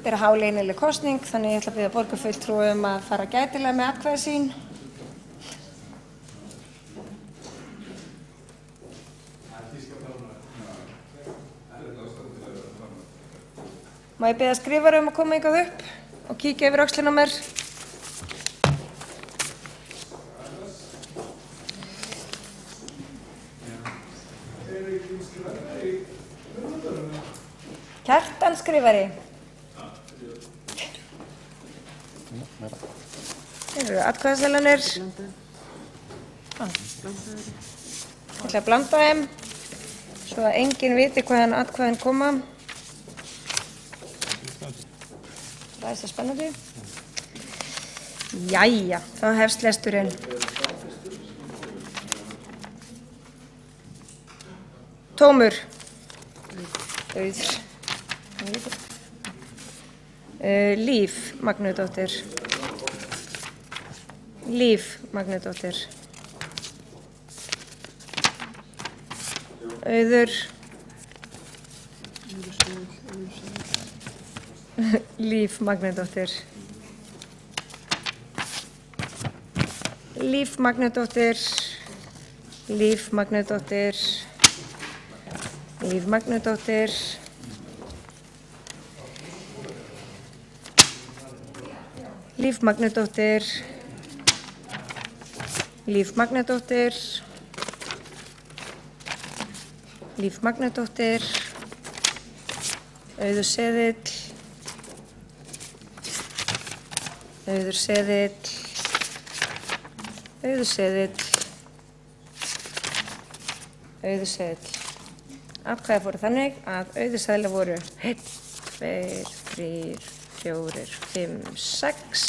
Þetta háleynileg kosning, þannig ég ætla að biðja borgarfulltrúa að fara gætilega með atkvæði sín. Má ég biðja skrifara að koma hingað upp og kíkja yfir öxlina á mér? Kjartan skrifari. Þeir eru atkvæðaseðlarnir. Ég ætla að blanda þeim svo að enginn viti hvaðan atkvæðin koma. Það er svo spennandi. Jæja, þá hefst lesturinn. Tómur. Auður. Líf Magnúdóttir. Líf Magnúdóttir. Auður. Líf Magnúdóttir. Líf Magnúdóttir. Líf Magnúdóttir. Líf Magnúdóttir. Líf Magnúdóttir. Líf Magnúdóttir. Líf Magnúdóttir. Auður Seðill. Auður Seðill. Auður Seðill. Auður Seðill. Atkvæði fóru þannig að auður seðlar voru 1, 2, 3, 4, 5, 6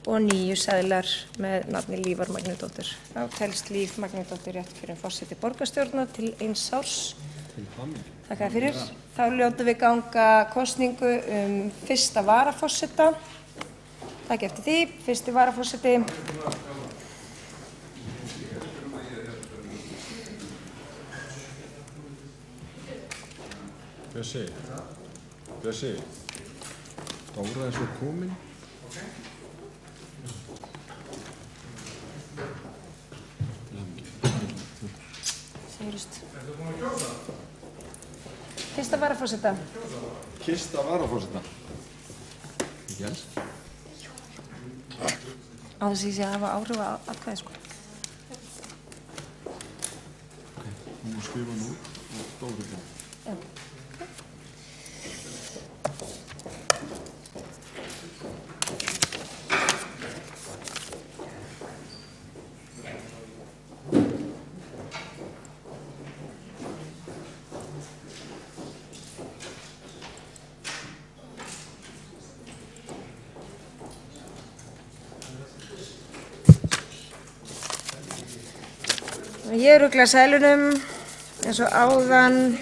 og 9 seðlar með nafni Lífar Magnúdóttir. Þá telst Líf Magnúdóttir rétt fyrir forseti borgarstjórnar til 1 árs. Þakka fyrir. Þá ljótum við ganga kosningu 1. varaforseta. Takk eftir því. 1. varaforseti. Bjössi, Dóra svo komin. Segjurust. 1. varaforseta. 1. varaforseta. Ekki alls? Á þess að ég sé að hafa áhrif á atkvæði, sko. Ok, hún má skrifa nú og Dóra ekki. Já. Ég rugla seðlunum eins og áðan,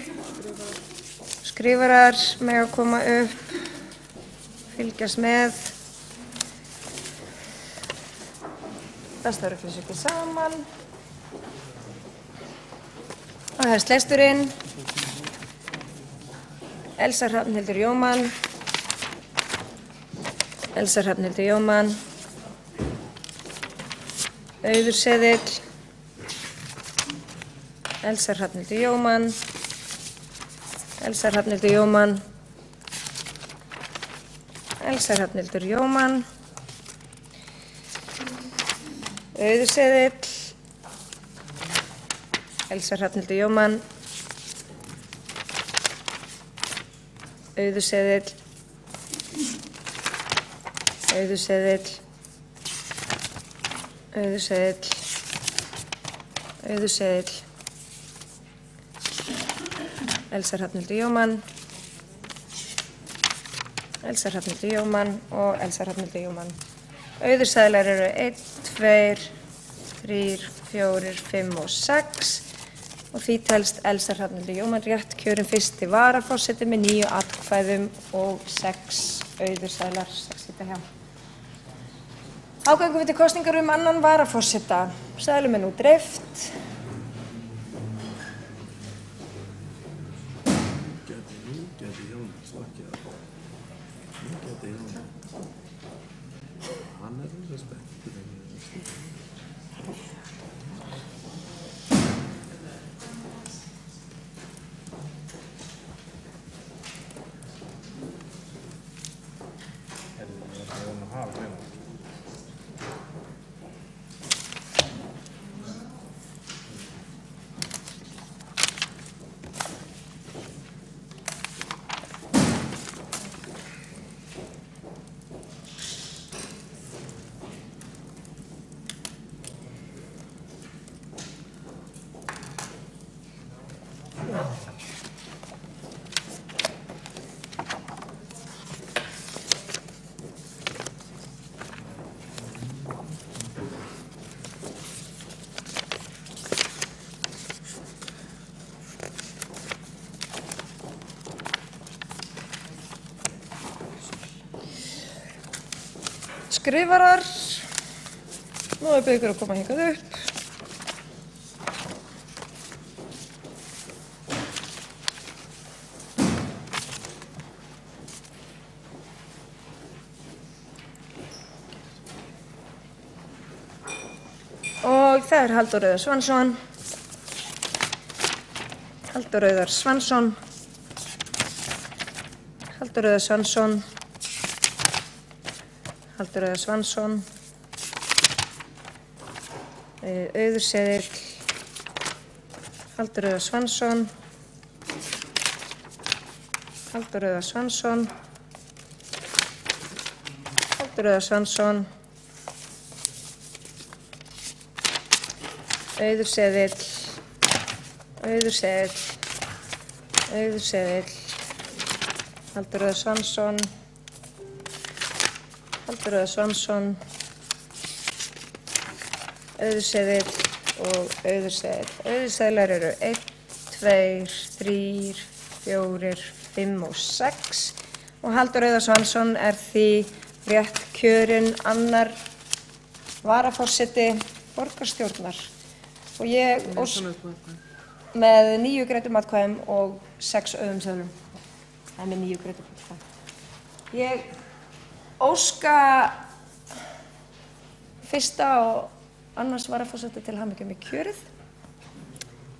skrifarar með að koma upp, fylgjast með. best að rökla sér ekki saman. Og hefst lesturinn. Elsa Hrafnhildur Jómann. Elsa Hrafnhildur Jómann. Auður Seðill. Elsa Hrafnhildur Jómann. Elsa Hrafnhildur Jómann. Elsa Hrafnhildur Jómann. Auður Seðill. Elsa Hrafnhildur Jómann. Auður Seðill. Auður Seðill. Auður Seðill. Auður Seðill. Elsa Hrafnhildur Jómann. Elsa Hrafnhildur Jómann og Elsa Hrafnhildur Jómann. Auður seðlar eru 1, 2, 3, 4, 5 og 6 og því telst Elsa Hrafnhildur Jómann rétt kjörin fyrsti varaforseti með 9 atkvæðum og 6 auður seðlar, 6 sitja hjá. Ágangum við til kosningar annan varaforseta. Seðlum nú dreift. Skrifarar, nú er byggur að koma hingað upp. Og það er Halldór Auðar Svansson. Halldór Auðar Svansson. Halldór Auðar Svansson. Halldór Auðar Svansson, Auður Seðill, Halldór Auðar Svansson, Halldór Auðar Svansson, Halldór Auðar Svansson, Auður Seðill, Auður Seðill, Auður Seðill, Halldór Auðar Svansson, Halldór Auðar Svansson, Auður Seðill og Auður Seðill. Auður seðlar eru 1, 2, 3, 4, 5 og 6 og Halldór Auðar Svansson er því rétt kjörinn annar varaforseti borgarstjórnar. Og ég með 9 greiddum atkvæðum og 6 auðum seðlum. Það er með 9 greiddum atkvæðum. Ég óska fyrsta og annars varaforseta til hamingju með kjörið.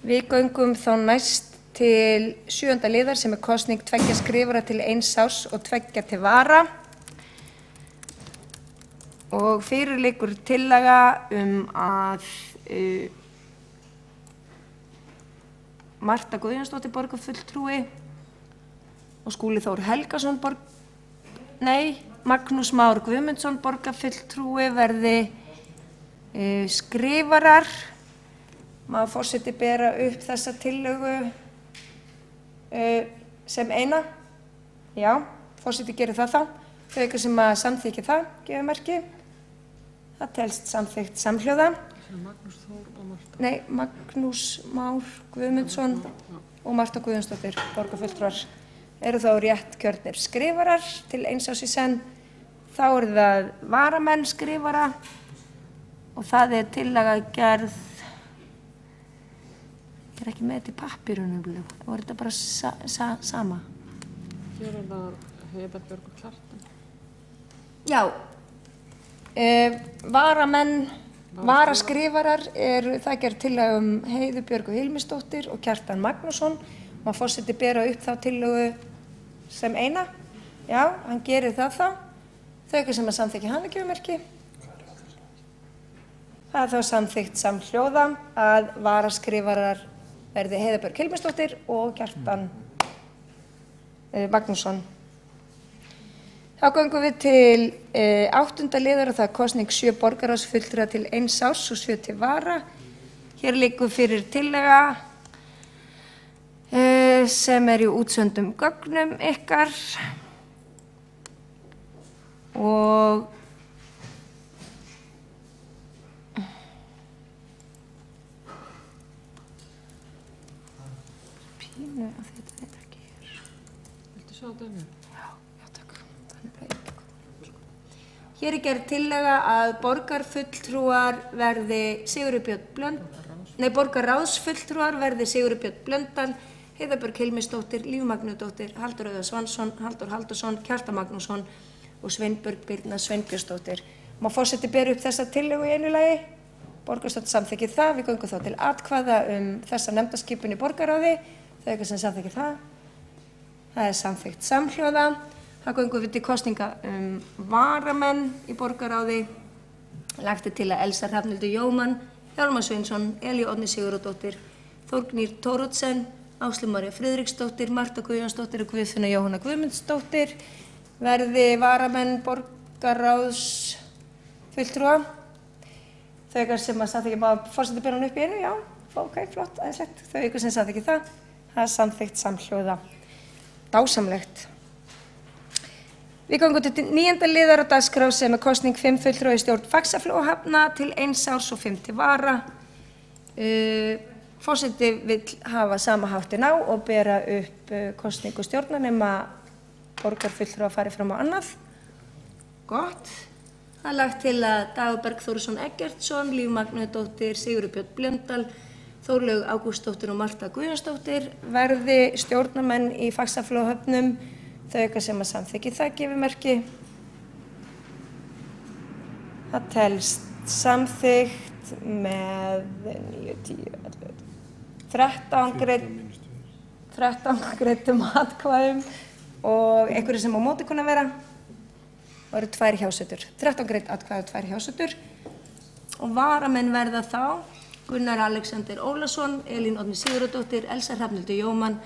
Við göngum þá næst til 7. liðar sem er kosning 2 skrifara til 1 árs og 2 til vara. Og fyrir liggur tillaga að Marta Guðjónsdóttir borgarfulltrúi og Skúli Þór Helgason Magnús Már Guðmundsson borgarfulltrúi verði skrifarar. Má forseti bera upp þessa tillögu sem eina? Já, forseti gerir það þá. Þau ykkur sem að samþykja það, gefur merki. Það telst samþykkt samhljóða. Magnús Már Guðmundsson og Marta Guðjónsdóttir borgarfulltrúar eru þá rétt kjörnir skrifarar til 1 árs í senn. Þá eru það varamenn skrifara og það er tillaga gerð, ég er ekki með þetta í pappírunum, var þetta bara sama? Hér er það Heiðbjörg og Kjartan. Já, varamenn, varaskrifarar það gerð tillaga Heiðu Björgu Hilmisdóttir og Kjartan Magnússon. Má forseti bera upp þá tillögu sem eina? Já, hann gerir það þá. Þau ykkur sem að samþykja hana gjöfumerki. Það er þá samþykkt samhljóða að varaskrifarar verði Heiða Björg Hilmisdóttir og Kjartan Magnússon. Þá göngum við til 8. liðar og það er kosning 7 borgarráðsfulltrúa til 1 árs og 7 til vara. Hér liggur fyrir tillaga sem er í útsöndum gögnum ykkar og pínu að þetta er ekki hér. Viltu sjá þetta? Hér er gerð tillaga að borgarráðsfulltrúar verði Sigurður Björn Blöndal, Heiða Björg Hilmisdóttir, Líf Magnúsdóttir, Halldór Auðar Svansson, Halldór Halldórsson, Kjartan Magnússon og Sveinbjörg Birna Sveinbjörnsdóttir. Má forseti bera upp þessa tillögu í einu lagi? Borgarstjórn samþykkir það. Við göngum þá til atkvæða þessa nefndaskipun í borgarráði. Það er eitthvað sem samþykkir það. Það er samþykkt samhljóða. Það göngum við til kosninga varamenn í borgarráði. Lagt til að Elsa Hrafnhildur Jómann, Hjálmar Sveinsson, Elíu Oddný Sigurðardóttir, Þórgnýr Thoroddsen, Áslaug María Friðriksdóttir, Marta Guðjónsdóttir og Guðfinna Jóhanna Guðmundsdóttir verði varamenn borgarráðs fulltrúa. Þau ykkur sem að samþykkja, má forseti bera hann upp í einu? Já, ok, flott, aðeinslegt. Þau ykkur sem samþykkja það, það er samþykkt samhljóða. Dásamlegt. Við gangum til 9. liðar á dagskrá sem er kosning 5 fulltrúa í stjórn Faxaflóahafna til 1 árs og 5 til vara. Forseti vill hafa sama háttin á og bera upp kosningu stjórnar nema borgarfulltrúa fari fram á annað. Gott. Það er lagt til að Dagur Bergþórsson Eggertsson, Líf Magnúsdóttir, Sigurður Björn Blöndal, Þórlaug Ágústsdóttir og Marta Guðjónsdóttir verði stjórnarmenn í Faxaflóahöfnum. Þau ykkur sem að samþykja það gefi merki. Það telst samþykkt með 9, 10, 11, 13 greiddum atkvæðum og einhverju sem á móti kunna vera. Það eru 2 hjásetur. 13 greidd atkvæði og 2 hjásetur. Og varamenn verða þá Gunnar Alexander Ólason, Elín Oddný Sigurðardóttir, Elsa Hrafnhildur Jómann,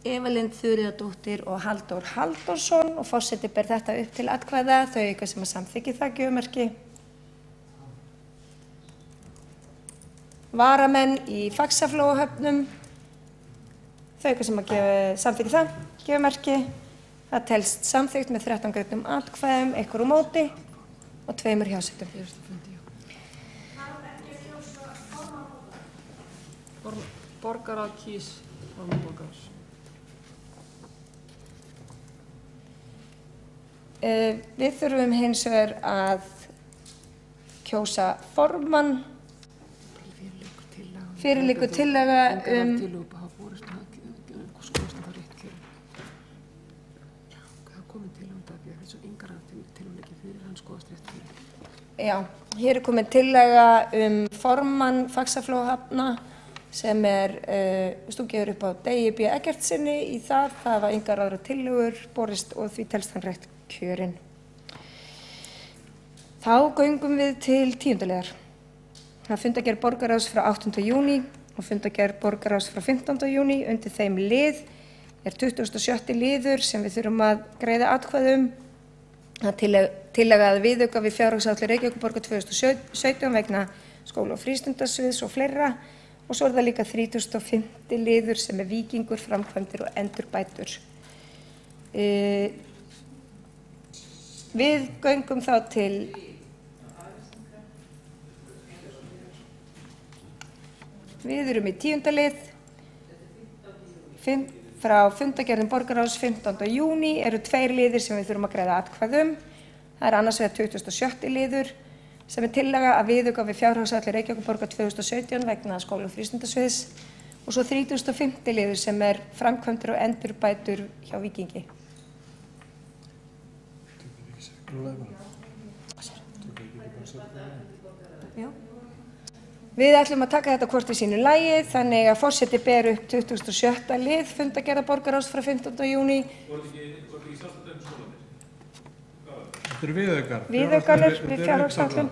Eva Lind Þuríðardóttir og Halldór Halldórsson og forseti ber þetta upp til atkvæða. Þau ykkur sem að samþykja það gefi merki. Varamenn í Faxaflóahöfnum. Þau ykkur sem að samþykja það gefi merki. Það telst samþykkt með 13 greiddum atkvæðum, einhver úr móti og 2 hjásetum. Borgarráð kýs formann borgarráðs. Við þurfum hins vegar að kjósa formann. Fyrir liggur tillaga Já, hér er komin tillaga formann Faxaflóahafna sem er stungið upp á Degi B. Eggertsinni í það. Það var engar aðrar tillögur borist og því telst hann rétt kjörinn. Þá göngum við til 10. liðar. Það er fundargerð borgarráðs frá 8. júní og fundargerð borgarráðs frá 15. júní. Undir þeim lið er 27. liður sem við þurfum að greiða atkvæði Það tillaga að viðauka við fjárhagsáætlun Reykjavíkurborgar 2017 vegna skóla- og frístundasviðs og fleira. Og svo er það líka 35. liður sem er víkingur, framkvæmdir og endurbætur. Við göngum þá til Við erum í 10. lið. Frá fundargerðum borgarráðs 15. júní eru 2 liðir sem við þurfum að greiða atkvæði. Það er annars vegar 27. liður sem tillaga að viðauka við fjárhagsáætlun Reykjavíkurborgar 2017 vegna skóla- og frístundasviðs og svo 35. liður sem framkvæmdir og endurbætur hjá Víkingi. Við ætlum að taka þetta hvort í sínu lagi, þannig að forseti ber upp 27. lið fundargerðar borgarráðs frá 15. júní. Þetta eru viðaukar. Viðaukarnir við fjárhagsáætlun.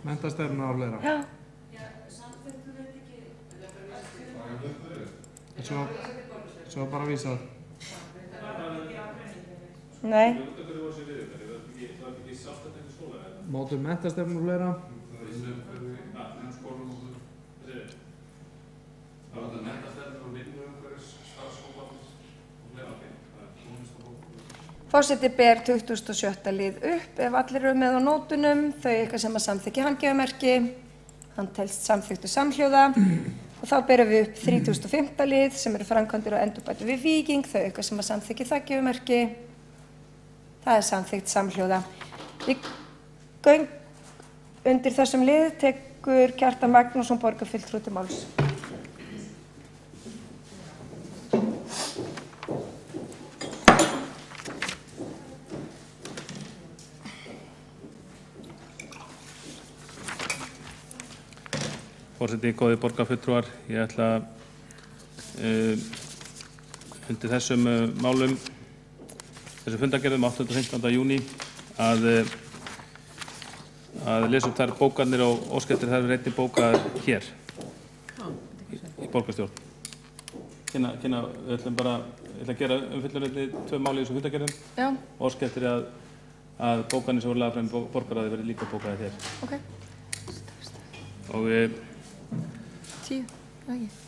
Menntastefna og fleira. Já. Svo bara vísað. Nei. Mótum menntastefna og fleira. Forseti ber 27. lið upp ef allir eru með á nótunum, þau eitthvað sem að samþykja handgjafamerki, hann telst samþyktu samhljóða og þá berum við upp 35. lið sem eru framkvæmdir og endurbætur við Víking, þau eitthvað sem að samþykja þakkjafamerki, það er samþykkt samhljóða. Undir þessum lið tekur Kjartan Magnússon borgarfulltrúi til máls. Forseti, góðir borgarfulltrúar, ég ætla undir þessum málum, þessum fundargerðum 8. og 15. júní að lesa upp þær bókarnir og óskeftir þær eru einnig bókar hér í borgarstjórn. Við ætlum að gera umfyllunarni 2 máli í þessum fundargerðum og óskeftir að bókarnir sem voru lagðar fram í borgarráði verði líka bókaðir hér. Ok.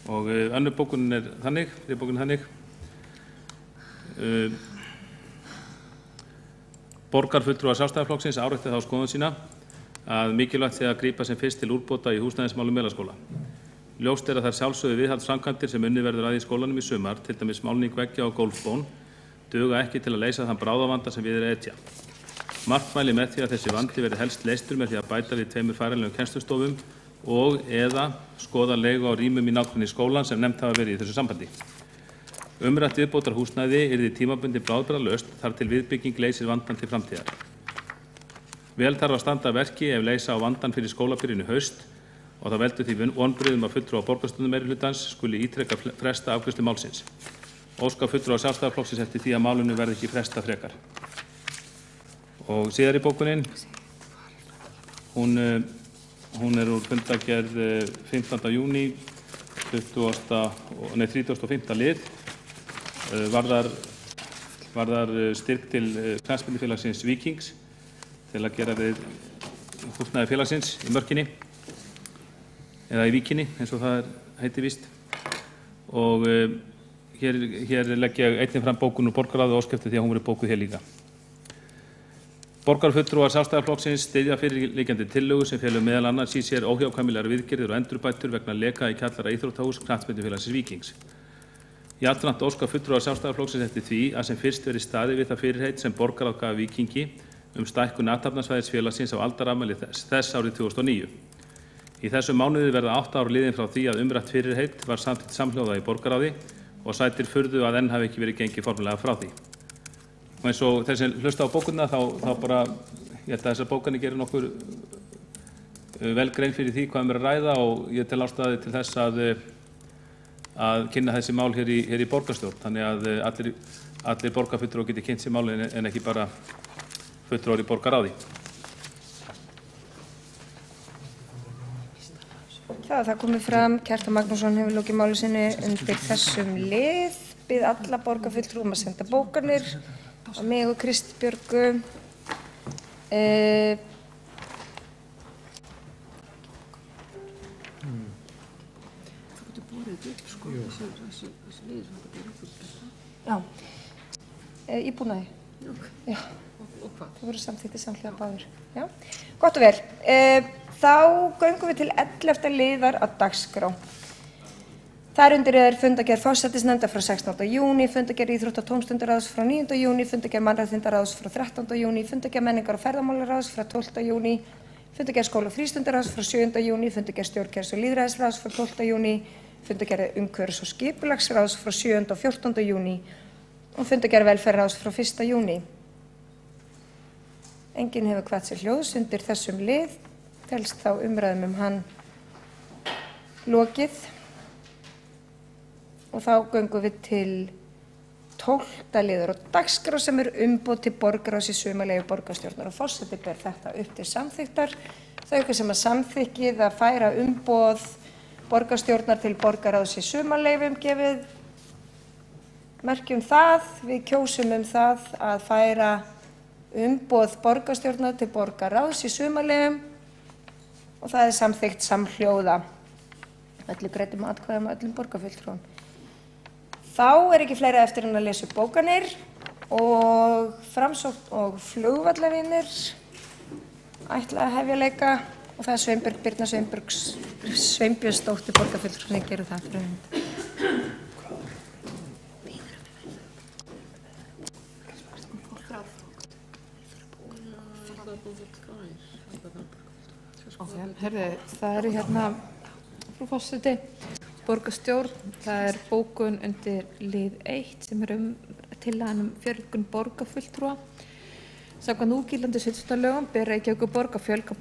Og önnur bókunin er þannig, þriðja bókunin er þannig. Borgarfulltrúar Sjálfstæðisflokksins árétti þá skoðun sína að mikilvægt sé að grípa sem fyrst til úrbóta í húsnæðismálum Melaskóla. Ljóst er að þær sjálfsögðu viðhaldsframkvæmdir sem unnið verður að í skólanum í sumar, til dæmis málning veggja og gólfbón, duga ekki til að leysa þann bráðavanda sem við er etja. Margt mælir með því að þessi vandi verði helst leystur með því að bæta við 2 færanlegum kennslustofum og eða skoða leigu á rýmum í nágrenni skólan sem nefnt hafa verið í þessu sambandi. Umrætt viðbótarhúsnæði yrði tímabundin bráðabirgðalaust þar til viðbygging leysir vandann til framtíðar. Vel þarf að standa að verki ef leysa á vandann fyrir skólabyrjun í haust og það veldur því vonbrigðum að fulltrúar borgarstjórnarmeirihlutans skuli ítrekka fresta afgreiðslu málsins. Óska fulltrúar Sjálfstæðisflokksins eftir því að málinu verði ekki frestað frekar. Og síðari bókunin, hún er úr fundargerð 15. júní, 35. lið, varðar styrk til knattspyrnufélagsins Víkings til að gera við húsnæði félagsins í Mörkinni, eða í Víkinni, eins og það heiti víst. Og hér legg ég einnig fram bókun úr borgarráði og óskeftir því að hún verið bókuð hér líka. Borgarfulltrúar Sjálfstæðisflokksins styðja fyrirliggjandi tillögu sem felur meðal annars í sér óhjákvæmilegar viðgerðir og endurbætur vegna leka í kjallara íþróttahúss knattspyrnufélagsins Víkings. Jafnframt óska fulltrúar Sjálfstæðisflokksins eftir því að sem fyrst verði staðið við það fyrirheit sem borgarráð gaf Víkingi stækkun athafnasvæðis félagsins á aldarafmæli þess árið 2009. Í þessum mánuði verða 8 ár liðin frá því að umrætt fyrirheit var samþykkt samhljóða í borgarráði og sætir furðu að enn hafi ekki verið gengið formulega frá því. Og eins og þeir sem hlusta á bókunna þá bara, ég held að þessar bókanir gerir nokkur vel grein fyrir því hvað er að ræða og ég tel ástæðu til þess að kynna þessi mál hér í borgarstjórn, þannig að allir borgarfulltrúar geti kynnt sér málin en ekki bara fulltrúar í borgarráði. Það komið fram, Kjartan Magnússon hefur lokið máli sinni undir þessum lið, bið alla borgarfulltrúum að senda bókanir á mig og Kristbjörgu. Já, íbúnaði. Já, það voru samþykktir samhliða báðir. Já, gott og vel. Þá göngum við til 11. liðar á dagskrá. Þar undir er fundargerð forsætisnefndar frá 16. júní, fundargerð íþrótta- og tómstundaráðs frá 9. júní, fundargerð mannréttindaráðs frá 13. júní, fundargerð menningar- og ferðamálaráðs frá 12. júní fundargerð skóla- og frístundaráðs frá 7. júní, fundargerð stjórnkerfis- og lýðræðisráðs frá 12. júní, fundargerð umhverfis- og skipulagsráðs frá 7. og 14. júní og fundargerð velferðarráðs frá 1. júní. Enginn hefur kvatt sér hljóðs undir þessum lið, telst þá umræðum hann lokið og þá göngum við til 12. liður og dagskrá sem umboð til borgarráðs í sumarleyfi borgarstjórnar og forseti ber þetta upp til samþykktar. Þau sem að samþykkið að færa umboð borgarstjórnar til borgarráðs í sumarleyfum gefið merki það. Við kjósum það að færa umboð borgarstjórnar til borgarráðs í sumarleyfum og það samþykkt samhljóða öllu greiddum atkvæðum og öllum borgarfulltrúum. Þá ekki fleira eftir en að lesa upp bókanir og Framsókn og flugvallavinir ætla að hefja leika og það Sveinbjörg Birna Sveinbjörnsdóttir borgarfulltrúi sem gerir það fyrir hönd. Herði, það hérna, frú forseti, borgarstjórn, það bókun undir lið 1 sem tillagan fjölgun borgarfulltrúa. Samkvæmt núgildandi sveitarstjórnarlögum ber Reykjavíkurborg að fjölga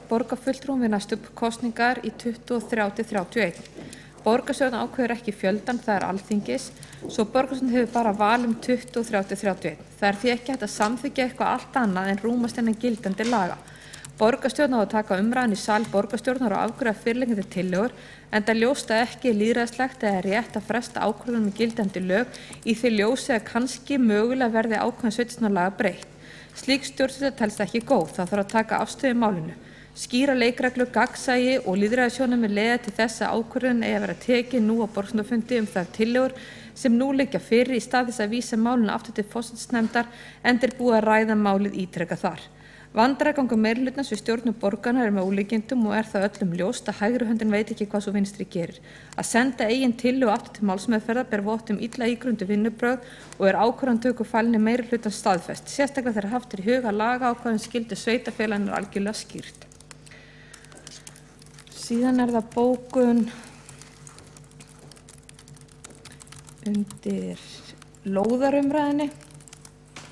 borgarfulltrúum við næstu kosningar í 23–31. Borgarstjórn ákveður ekki fjöldan, það Alþingis, svo borgarstjórn hefur bara val 23–31. Það því ekki hægt að samþykkja eitthvað allt annað en rúmast innan gildandi laga. Borgarstjórn á að taka umræðan í sal borgarstjórnar og afgreiða fyrirliggjandi tillögur, enda ljóst að ekki lýðræðislegt eða rétt að fresta ákvörðunum í gildandi lög í því ljósi að kannski mögulega verði ákveðin sveitarstjórnarlaga breytt. Slík stjórnsýsla telst ekki góð, það þarf að taka afstöðu í málinu. Skýra leikreglur, gagnsæi og lýðræðissjónarmið leiða til þess að ákvörðun eigi að vera tekin nú á borgarstjórnarfundi þær tillögur sem nú liggja fyrir í stað þess að vísa málinu aftur til forsætisnefndar enda búið að ræða málið ítrekað þar. Vandræðagangur meirihlutans við stjórnum borgarna með ólíkindum og það öllum ljóst að hægri höndin veit ekki hvað svo vinstri gerir. Að senda eigin tillögu aftur til málsmeðferðar ber vott illa ígrunduð vinnubrögð og ákvarðanatöku falin meirihlutans staðfest, sérstaklega þegar haft í huga lagaákvæðum skyldu sveitarfélaginu algjörlega skýrt. Síðan það bókun undir lóðarumræðinni.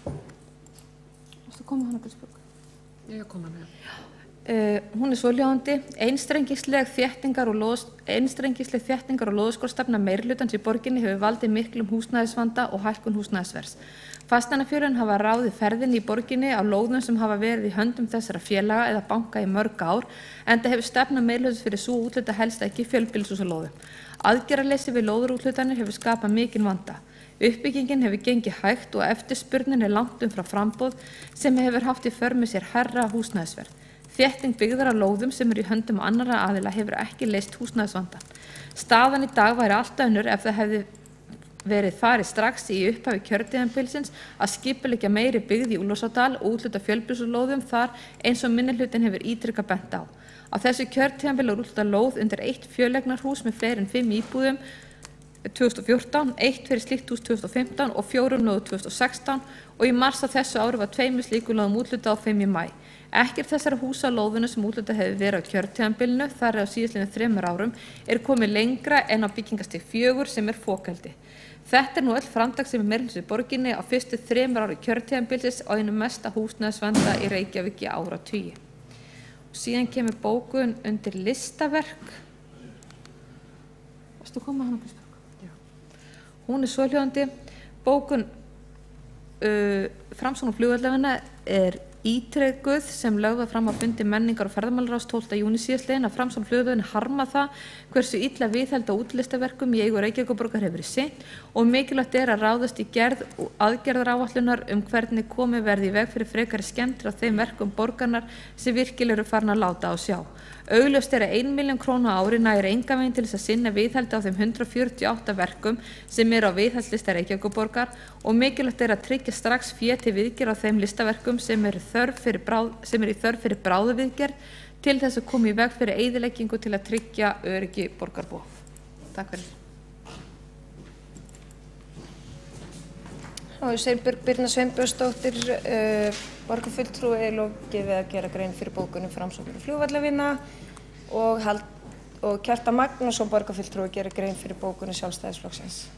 Varstu að koma hana að spjóka? Ég kom hana, já. Hún svohljóðandi: einstrengisleg þéttingar og lóðaskorstefna meirihlutans í borginni hefur valdið miklum húsnæðisvanda og hækkun húsnæðisverðs. Fasteignafélögin hafa ráðið ferðinni í borginni á lóðum sem hafa verið í höndum þessara félaga eða banka í mörg ár, enda hefur stefna meirihlutans fyrir svo útluta helst ekki fjölbýlishúsalóðum. Aðgerðarleysi við lóðarútlutanir hefur skapað mikinn vanda. Uppbyggingin hefur gengið hægt og eftirspurnin langt umfram framboð sem hefur haft í för með sér hærra húsnæðisverð. Þétting byggðar á lóðum sem í höndum annarra aðila hefur ekki leyst húsnæðisvandann. Staðan í dag væri allt önnur ef það hefði verið farið strax í upphafi kjörtímabilsins að skipuleggja meiri byggð í Úlfarsárdal og útluta fjölbýlishúsalóðum þar eins og minnihlutinn hefur ítrekað bent á. Á þessu kjörtímabili er útluta lóð undir 1 fjöleignarhús með fleiri en 5 íbúðum 2014, 1 fyrir slíkt hús 2015 og 4 lóð 2016 og í mars á þessu ári var 2 slíkum lóðum úthlutað á 5 í maí. Ekkert þessara húsa á lóðinu sem úthlutað hefur verið á kjörtímabilinu, þar á síðastliðnum 3 árum, komið lengra en á byggingastig 4 sem fokeldi. Þetta nú öll framtak sem meirihlutans í borginni á fyrstu 3 ári kjörtímabilsins á einu mesta húsnæðisvanda í Reykjavík í áratugi. Síðan kemur bókun undir listaverk. Varstu að koma hana? Hún svohljóðandi: bókun Framsókn og flugvallavinna ítrekuð sem lögð var fram á fundi menningar- og ferðamálaráðs 12. júní síðastliðinn að Framsókn og flugvallavinna harma það hversu illa viðhald á útlistaverkum í eigu Reykjavíkurborgar hefur verið sinnt og mikilvægt að ráðast í gerð aðgerðaráætlunar hvernig komið verði í veg fyrir frekari skemmtir á þeim verkum borgarnar sem virkilega eru farin að láta á sjá. Augljóst að 1 milljón króna á ári nægir engan veginn til þess að sinna viðhaldi á þeim 148 verkum sem á viðhaldslista Reykjavíkurborgar og mikilvægt að tryggja strax fé til viðgerð á þeim listaverkum sem í þörf fyrir bráðaviðgerð til þess að koma í veg fyrir eyðileggingu til að tryggja öryggi borgarbúa. Takk fyrir. Þá hefur Sveinbjörg Birna Sveinbjörnsdóttir, borgarfulltrúi, lokið við að gera grein fyrir bókunum Framsóknar og flugvallavinna og Kjartan Magnússon, borgarfulltrúi, gera grein fyrir bókunum Sjálfstæðisflokksins.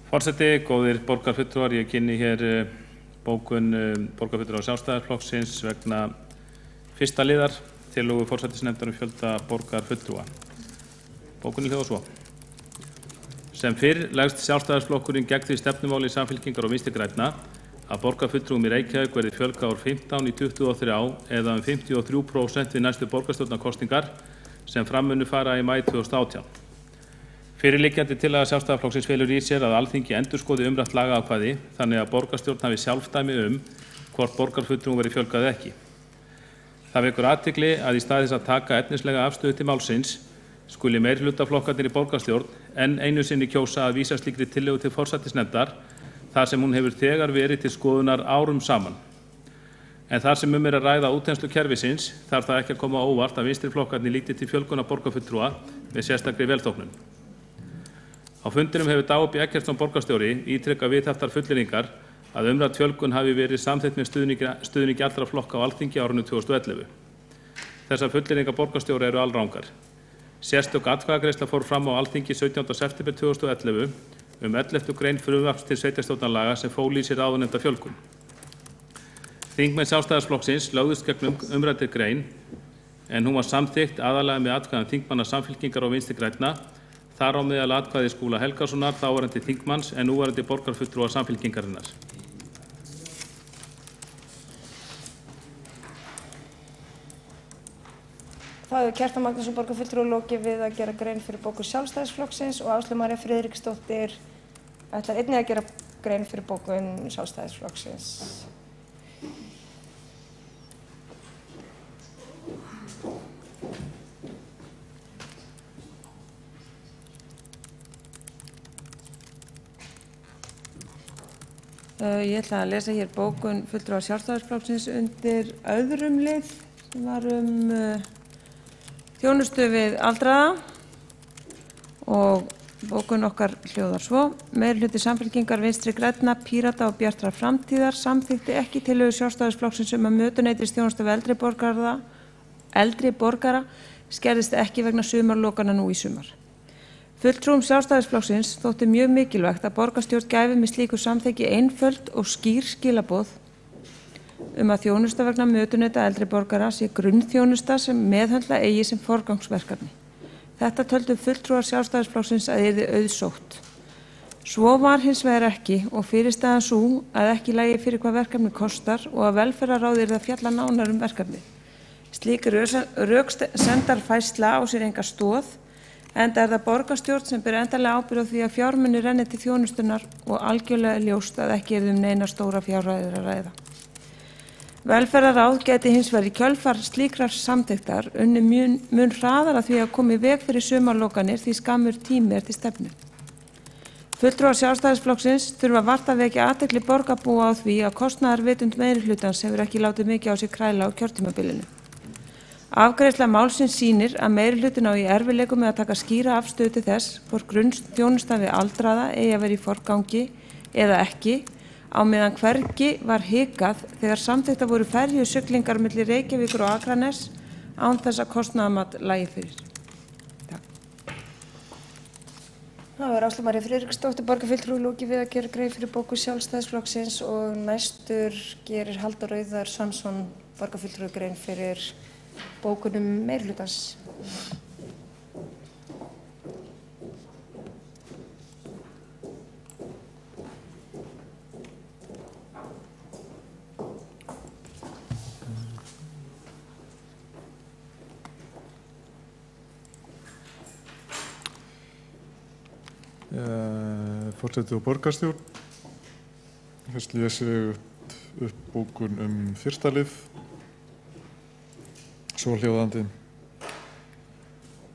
Forseti, góðir borgarfulltrúar, ég kynni hér bókun borgarfulltrúa Sjálfstæðisflokksins vegna fyrsta liðar tillögu forsætisnefndar fjölda borgarfulltrúa. Bókunin hljóðar svo. Sem fyrr leggst Sjálfstæðisflokkurinn gegn því stefnumáli Samfylkingar og Vinstri grænna að borgarfulltrúum í Reykjavík verði fjölgað úr 15 í 23 eða 53% við næstu borgarstjórnarkosningar sem fram munu fara í maí 2018. Fyrirliggjandi tillaga Sjálfstæðisflokksins felur í sér að Alþingi endurskoði umrætt lagaákvæði þannig að borgarstjórn hafi sjálfdæmi hvort borgarfulltrúum verði fjölgað eða ekki. Það vekur athygli að í stað þess að taka efnislega afstöðu til málsins skuli meirihlutaflokkarnir í borgarstjórn enn einu sinni kjósa að vísa slíkri tillögu til forsætisnefndar þar sem hún hefur þegar verið til skoðunar árum saman. En þar sem að ræða útþenslu kerfisins þarf það ekki að koma á óvart að vinstri flokkarnir líti til fjölgunar borgarfulltrúa með sérstakri velþóknun. Á fundinum hefur Dagur B. Eggertsson borgarstjóri ítrekað viðhaftar fullyrðingar að umrædd fjölgun hafi verið samþykkt með stuðningi allra flokka á Alþingi á árinu 2011. Þessar fullyrðingar borgarstjóra eru alrangar. Sérstök atkvæðagreiðsla fór fram á Alþingi 17. september 2011 11. grein frumvarps til sveitarstjórnarlaga sem fóli í sér áðurnefnda fjölgun. Þingmenn Sjálfstæðisflokksins lögðust gegn umræddri grein en hún var samþykkt aðallega með atkvæðum þingmanna Samfylkingar og Vinstri grænna, þar á meðal atkvæði Skúla Helgasonar, þáverandi þingmanns en núverandi borgarfulltrúa Samfylkingarinnar. Þá hefur Kjartan Magnússon, borgarfulltrúi, lokið við að gera grein fyrir bókun Sjálfstæðisflokksins og Áslaug María Friðriksdóttir ætlar einnig að gera grein fyrir bókun Sjálfstæðisflokksins. Ég ætla að lesa hér bókun fulltrúa Sjálfstæðisflokksins undir öðrum lið sem var þjónustu við aldraða og bókun okkar hljóðar svo. Meirihluti Samfylkingar, Vinstri grænna, Pírata og Bjartrar framtíðar samþykkti ekki tillögu Sjálfstæðisflokksins að mötuneytisþjónusta við eldri borgara skerðist ekki vegna sumarlokana nú í sumar. Fulltrúum Sjálfstæðisflokksins þótti mjög mikilvægt að borgarstjórn gæfi með slíku samþykki einföld og skýr skilaboð að þjónusta vegna mötuneyta eldri borgara sé grunnþjónusta sem meðhöndla eigi sem forgangsverkefni. Þetta töldu fulltrúar Sjálfstæðisflokksins að yrði auðsótt. Svo var hins vegar ekki og fyrirstaðan sú að ekki lægi fyrir hvað verkefni kostar og að velferðarráð yrði að fjalla nánar verkefni. Slík röksemdarfærsla á sér enga stoð, enda það borgarstjórn sem ber endanlega ábyrgð á því að fjármunir renni til þjónustunar og algjörlega ljóst að ekki yrði neina stóra fjárhæðir að ræða. Velferðarráð gæti hins vegar í kjölfar slíkrar samþykktar unnið mun hraðar að því að koma í veg fyrir sumarlokanir því skammur tími til stefnu. Fulltrúar Sjálfstæðisflokksins þurfa vart að vekja athygli borgarbúa á því að kostnaðarvitund meirihlutans hefur ekki látið mikið á sig kræla á kjörtímabilinu. Afgreiðsla málsins sýnir að meirihlutinn á í erfiðleikum með að taka skýra afstöðu til þess hvort grunnþjónusta við aldraða eigi að vera í forgangi eða ekki, á meðan hvergi var hikað þegar samþykktar voru ferjusiglingar milli Reykjavíkur og Akraness án þess að kostnaðarmat lægi fyrir. Það var Áslaug María Friðriksdóttir, borgarfulltrúi, lokið við að gera grein fyrir bókun Sjálfstæðisflokksins og næstur gerir Halldór Auðar Svansson, borgarfulltrúi, grein fyrir bókunum meirihlutans. Forseti og borgarstjórn. Fyrst lesi ég upp bókun fyrsta lið. Svohljóðandi.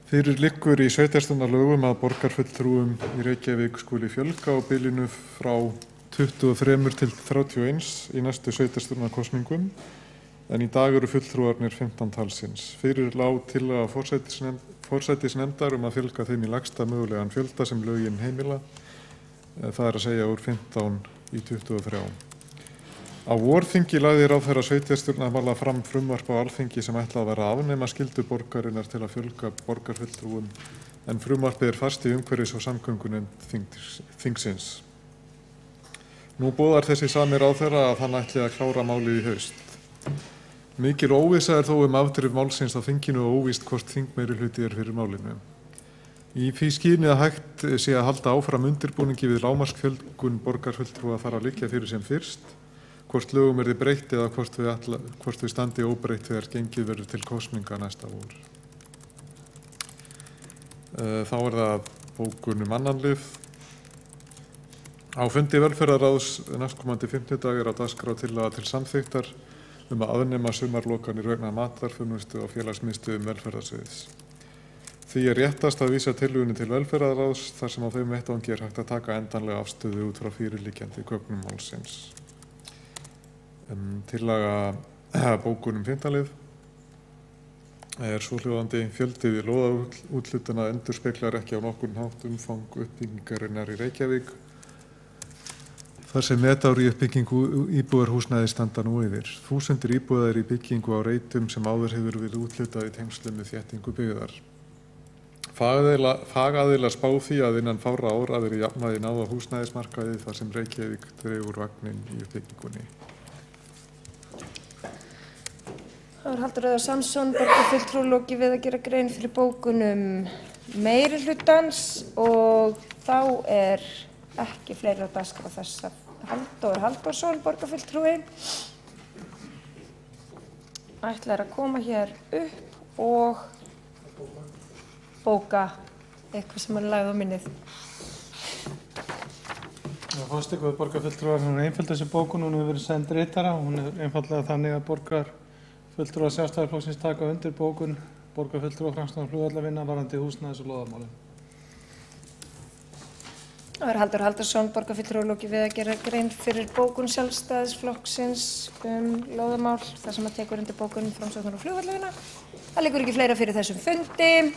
Fyrir liggur í sveitarstjórnarlögum að borgarfulltrúum í Reykjavík skuli fjölga á bilinu frá 23 til 31 í næstu sveitarstjórnarkosningum en í dag eru fulltrúarnir 15 talsins. Fyrir lá tillaga forsætisnefndar að fjölga þeim í lægsta mögulegan fjölda sem lögin heimila, það að segja úr 15 í 23. Á vorþingi lagði ráðherra sveitarstjórnarmála fram frumvarp á Alþingi sem ætlað var að afnema skyldu borgarinnar til að fjölga borgarfulltrúum en frumvarpið fast í umhverfis- og samgöngunefnd þingsins. Nú boðar þessi sami ráðherra að hann ætli að klára málið í haust. Mikil óvissa þó afdrif málsins á þinginu og óvíst hvort þingmeirihluti fyrir málinu. Í því skyni að hægt sé að halda áfram undirbúningi við lágmarksfjölgun borgarfulltrúa þarf að liggja fyrir sem fyrst, hvort lögum verði breytt eða hvort við standi óbreytt þegar gengið verður til kosninga næsta vor. Þá það bókun mannanlið. Á fundi velferðarráðs næstkomandi 50 dagar á dagskrá tillaga til samþykktar að afnema sumarlokanir vegna matarþjónustu á félagsmiðstöðvum velferðarsviðs. Því réttast að vísa tillögunni til velferðarráðs þar sem á þeim vettvangi hægt að taka endanlega afstöðu út frá fyrirliggjandi gögnum málsins. Tillaga bókunum 5. lið svohljóðandi: fjöldi við lóðaúthlutana endurspeglar ekki á nokkurn hátt umfang uppbyggingarinnar í Reykjavík þar sem metári uppbyggingu íbúðarhúsnæði standa nú yfir. 1000 íbúðar í byggingu á reitum sem áður hefur verið úthlutað í tengslum með þéttingu byggðar. Fagaðilar spá því að innan fárra ára verði jafnvægi náð á húsnæðismarkaði þar sem Reykjavík dregur vagninn í uppbyggingunni. Halldór Auðar Samson, borgarfulltrúi, lokið við að gera grein fyrir bókunum meirihlutans og þá ekki fleiri á dagskrá þessa. Halldór Halldórsson, borgarfulltrúi, ætlar að koma hér upp og bóka eitthvað sem hann lagði á minnið. Forseti, góðir borgarfulltrúar, hún einföld þessi bókun, hún hefur verið send ritara, hún einfaldlega þannig að borgarfulltrúar Sjálfstæðisflokksins taka undir bókun borgarfulltrúa framkvæmdastjórnar varðandi húsnæðis- og lóðarmálin. Það Halldór Halldórsson, borgarfulltrúi, lokið við að gera grein fyrir bókun Sjálfstæðisflokksins lóðarmál, þar sem að tekur undir bókun Framsóknar og flugvallina. Það liggur ekki fleira fyrir þessum fundi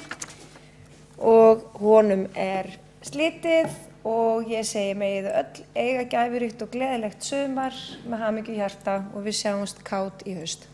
og honum slitið og ég segi megið öll eiga gæfuríkt og gleðilegt sumar með hamingju í hjarta og við sjáumst kát í haust.